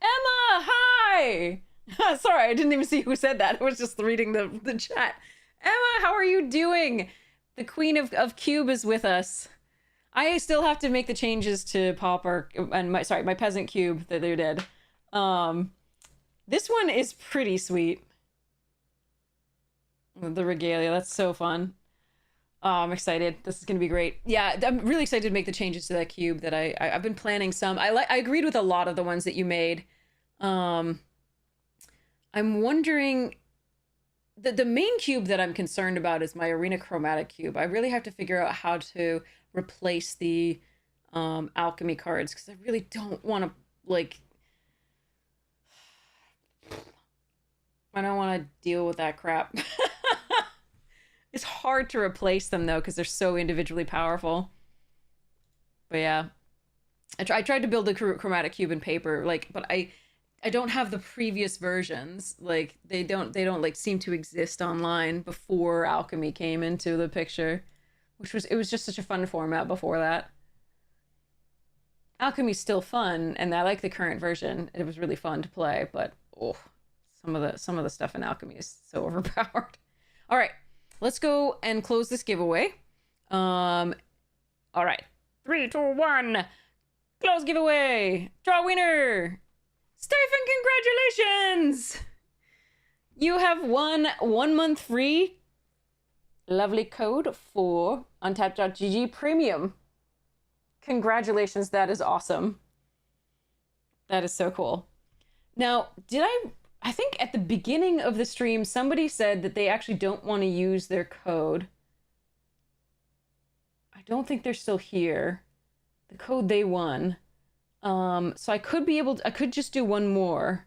Emma, hi. Sorry, I didn't even see who said that. I was just reading the chat. Emma, how are you doing? The Queen of Cube is with us. I still have to make the changes to Pauper and my Peasant Cube that they did. This one is pretty sweet. The Regalia, that's so fun. Oh, I'm excited. This is gonna be great. Yeah, I'm really excited to make the changes to that cube that I've been planning some. I agreed with a lot of the ones that you made. I'm wondering, the main cube that I'm concerned about is my Arena Chromatic cube. I really have to figure out how to replace the alchemy cards, because I really don't want to, like, I don't want to deal with that crap. It's hard to replace them, though, because they're so individually powerful. But yeah, I tried to build a chromatic cube in paper, like, but I don't have the previous versions. Like, they don't like seem to exist online before alchemy came into the picture, it was just such a fun format before that. Alchemy's still fun, and I like the current version. It was really fun to play, but oh, some of the stuff in alchemy is so overpowered. All right, let's go and close this giveaway. All right, 3, 2, 1, close giveaway. Draw winner. Stephen, congratulations! You have won 1 month free. Lovely code for untap.gg premium. Congratulations, that is awesome. That is so cool. Now, I think at the beginning of the stream, somebody said that they actually don't want to use their code. I don't think they're still here. The code they won. So I could just do one more.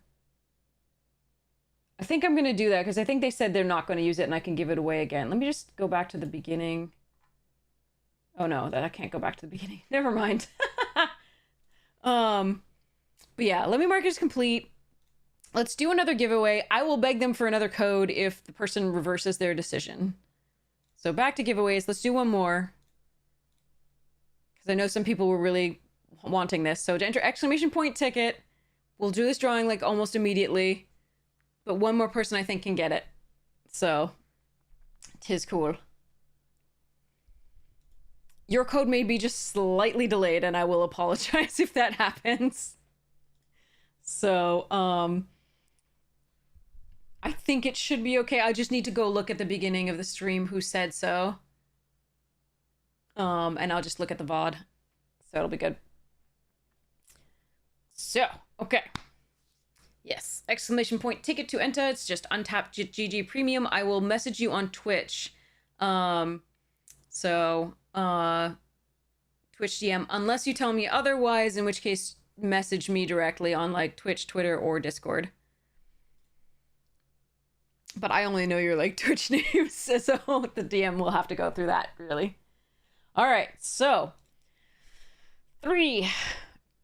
I think I'm going to do that because I think they said they're not going to use it and I can give it away again. Let me just go back to the beginning. Oh no, I can't go back to the beginning. Never mind. But yeah, let me mark it as complete. Let's do another giveaway. I will beg them for another code if the person reverses their decision. So back to giveaways. Let's do one more. Because I know some people were really wanting this. So to enter exclamation point ticket, we'll do this drawing like almost immediately. But one more person I think can get it. So, 'tis cool. Your code may be just slightly delayed, and I will apologize if that happens. So, I think it should be okay. I just need to go look at the beginning of the stream who said so. And I'll just look at the VOD. So it'll be good. So, okay. Yes, exclamation point ticket to enter. It's just untapped GG premium. I will message you on Twitch. Twitch DM, unless you tell me otherwise, in which case message me directly on like Twitch, Twitter, or Discord. But I only know your like Twitch names, so the DM will have to go through that, really. All right, so 3,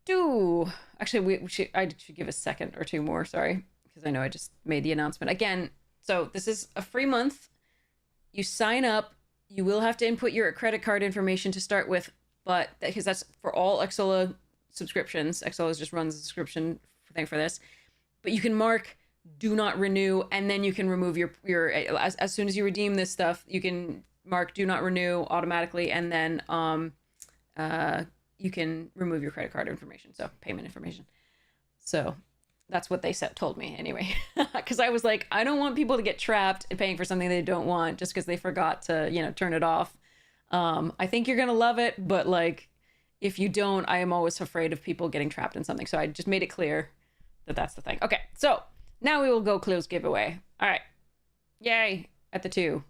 2. Actually, I should give a second or two more, sorry, because I know I just made the announcement. Again, so this is a free month. You sign up. You will have to input your credit card information to start with, but because that's for all Xsola subscriptions. Xsola just runs a subscription thing for this. But you can mark do not renew, and then you can remove your as soon as you redeem this stuff, you can mark do not renew automatically, and then you can remove your credit card information, so payment information. So that's what they told me anyway, because I was like, I don't want people to get trapped in paying for something they don't want just because they forgot to, turn it off. I think you're gonna love it, but like, if you don't, I am always afraid of people getting trapped in something. So I just made it clear that that's the thing. Okay, so now we will go close giveaway. All right, yay at the 2.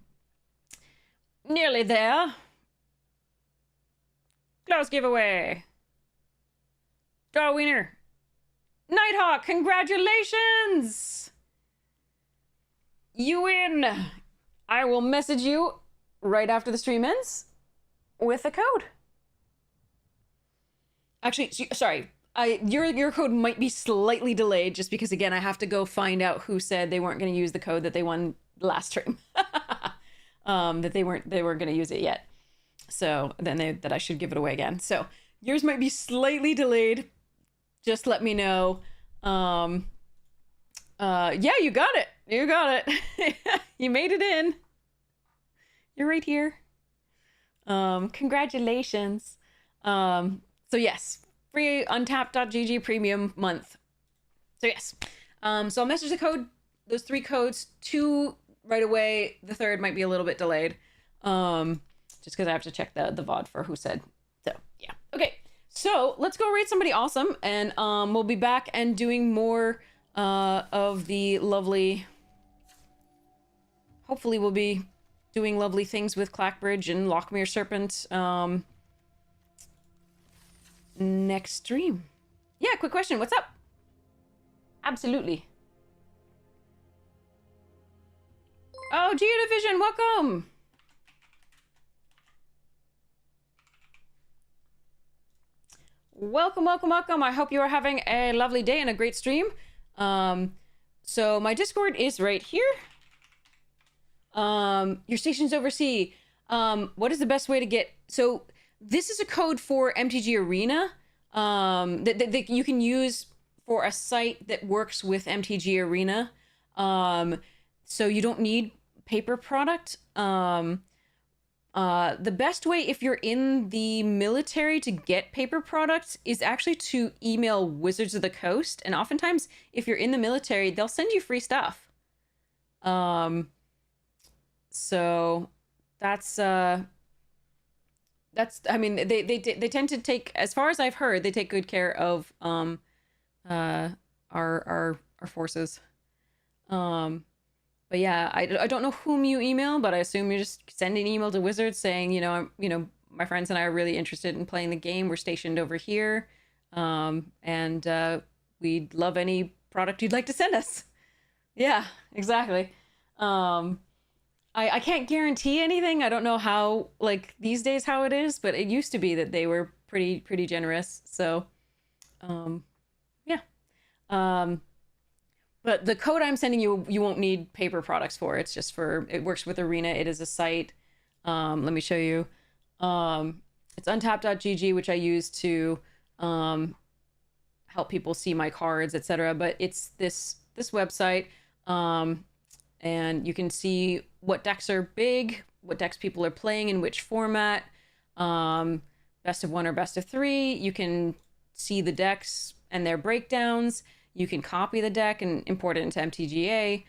Nearly there. Close giveaway. Draw winner. Nighthawk, congratulations! You win! I will message you right after the stream ends with a code. Actually, sorry. Your code might be slightly delayed just because, again, I have to go find out who said they weren't going to use the code that they won last stream. That they weren't going to use it yet. So then that I should give it away again. So yours might be slightly delayed. Just let me know. Yeah, you got it. You got it. You made it in. You're right here. Congratulations. So yes, free untapped.gg premium month. So yes. So I'll message the code, those 3 codes, 2 right away. The 3rd might be a little bit delayed. Just because I have to check the VOD for who said. So yeah. Okay. So let's go rate somebody awesome, and we'll be back and doing more of the lovely. Hopefully, we'll be doing lovely things with Clackbridge and Lockmere Serpent next stream. Yeah, quick question. What's up? Absolutely. Oh, Geodivision, welcome. Welcome, welcome, welcome. I hope you are having a lovely day and a great stream. So my Discord is right here. Your station's overseas. What is the best way to get... So this is a code for MTG Arena that you can use for a site that works with MTG Arena. So you don't need paper product. The best way if you're in the military to get paper products is actually to email Wizards of the Coast. And oftentimes, if you're in the military, they'll send you free stuff. So that's I mean, they tend to take, as far as I've heard, they take good care of our forces. But yeah, I don't know whom you email, but I assume you just send an email to Wizards saying, my friends and I are really interested in playing the game. We're stationed over here, and we'd love any product you'd like to send us. Yeah, exactly. I can't guarantee anything. I don't know how, like, these days how it is, but it used to be that they were pretty generous. So, Yeah. But the code I'm sending you, you won't need paper products for. It's just for, it works with Arena. It is a site. Let me show you. It's untapped.gg, which I use to help people see my cards, etc. But it's this website, and you can see what decks are big, what decks people are playing in which format, best of one or best of three. You can see the decks and their breakdowns. You can copy the deck and import it into MTGA.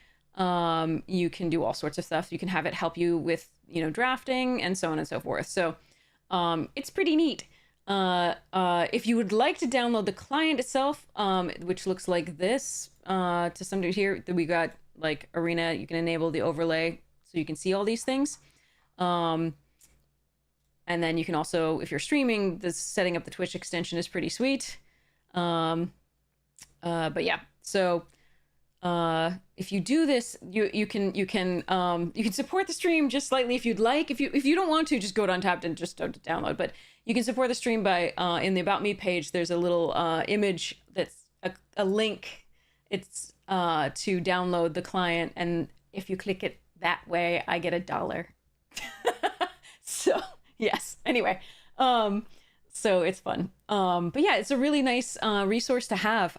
You can do all sorts of stuff. You can have it help you with, drafting and so on and so forth. So it's pretty neat. If you would like to download the client itself, which looks like this, to some degree here, that we got like Arena, you can enable the overlay so you can see all these things. And then you can also, if you're streaming, setting up the Twitch extension is pretty sweet. But yeah, so if you do this, you can support the stream just slightly if you'd like. If you don't want to, just go to Untapped and just don't download. But you can support the stream by in the About Me page. There's a little image that's a link. It's to download the client, and if you click it that way, I get $1. So yes. Anyway, so it's fun. But yeah, it's a really nice resource to have.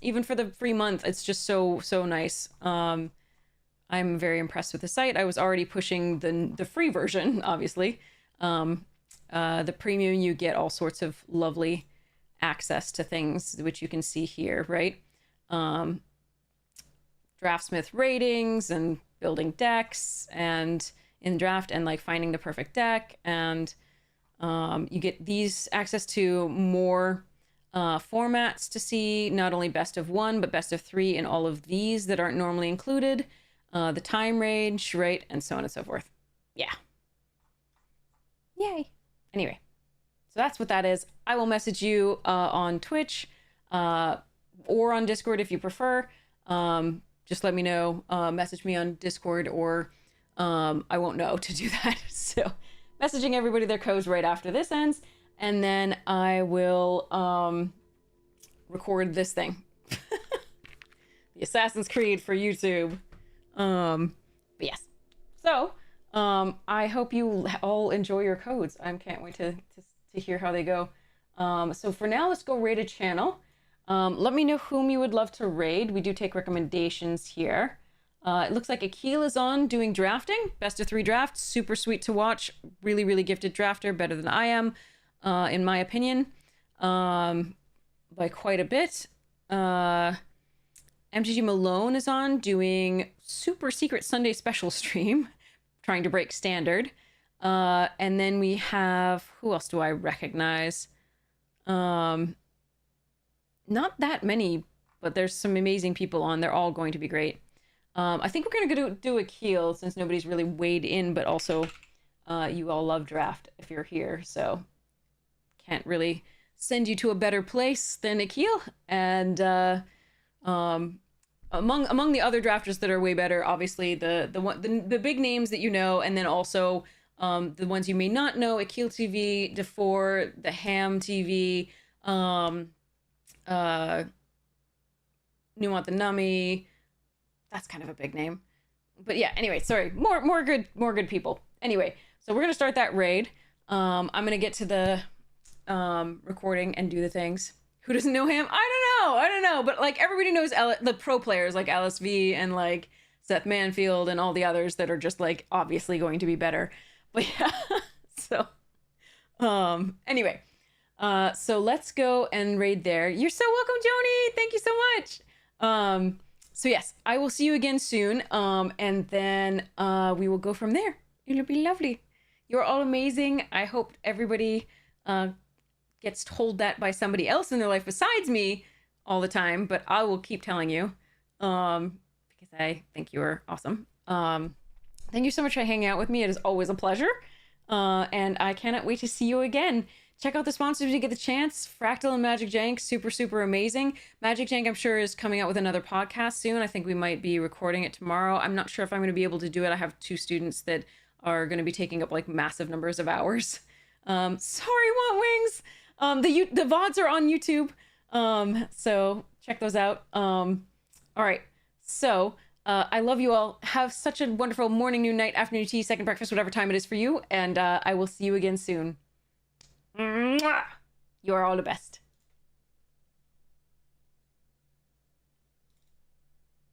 Even for the free month, it's just so nice. I'm very impressed with the site. I was already pushing the free version, obviously. The premium, you get all sorts of lovely access to things, which you can see here, right? Draftsmith ratings and building decks and in draft and like finding the perfect deck, and you get these access to more formats to see, not only best of one but best of three in all of these that aren't normally included, the time range, right, and so on and so forth. Yeah, yay. Anyway, so that's what that is. I will message you on Twitch or on Discord if you prefer. Just let me know. Message me on Discord, or I won't know to do that. So messaging everybody their codes right after this ends, and then I will record this thing. The Assassin's Creed for YouTube. But yes. So I hope you all enjoy your codes. I can't wait to hear how they go. So for now, let's go raid a channel. Let me know whom you would love to raid. We do take recommendations here. It looks like Akil is on doing drafting. Best of 3 draft. Super sweet to watch. Really, really gifted drafter. Better than I am, in my opinion. By quite a bit. MTG Malone is on doing super secret Sunday special stream. Trying to break standard. And then we have... Who else do I recognize? Not that many, but there's some amazing people on. They're all going to be great. I think we're going to do Akil since nobody's really weighed in, but also you all love draft if you're here, so can't really send you to a better place than Akil. And among the other drafters that are way better, obviously the big names that you know, and then also the ones you may not know: Akil TV, DeFore, the Ham TV, Nuant the Nummy. That's kind of a big name. But yeah, anyway, sorry. More good people. Anyway, so we're going to start that raid. I'm going to get to the recording and do the things. Who doesn't know him? I don't know. But like everybody knows the pro players like LSV and like Seth Manfield and all the others that are just like obviously going to be better. But yeah, so anyway, so let's go and raid there. You're so welcome, Joni. Thank you so much. So yes, I will see you again soon. And then we will go from there. It'll be lovely. You're all amazing. I hope everybody gets told that by somebody else in their life besides me all the time, but I will keep telling you because I think you're awesome. Thank you so much for hanging out with me. It is always a pleasure. And I cannot wait to see you again. Check out the sponsors if you get the chance. Fractal and Magic Jank, super amazing. Magic Jank, I'm sure, is coming out with another podcast soon. I think we might be recording it tomorrow. I'm not sure if I'm going to be able to do it. I have 2 students that are going to be taking up like massive numbers of hours. Sorry, Want Wings. The VODs are on YouTube. So check those out. All right. So I love you all. Have such a wonderful morning, noon, night, afternoon, tea, second breakfast, whatever time it is for you. And I will see you again soon. Mwah! You are all the best.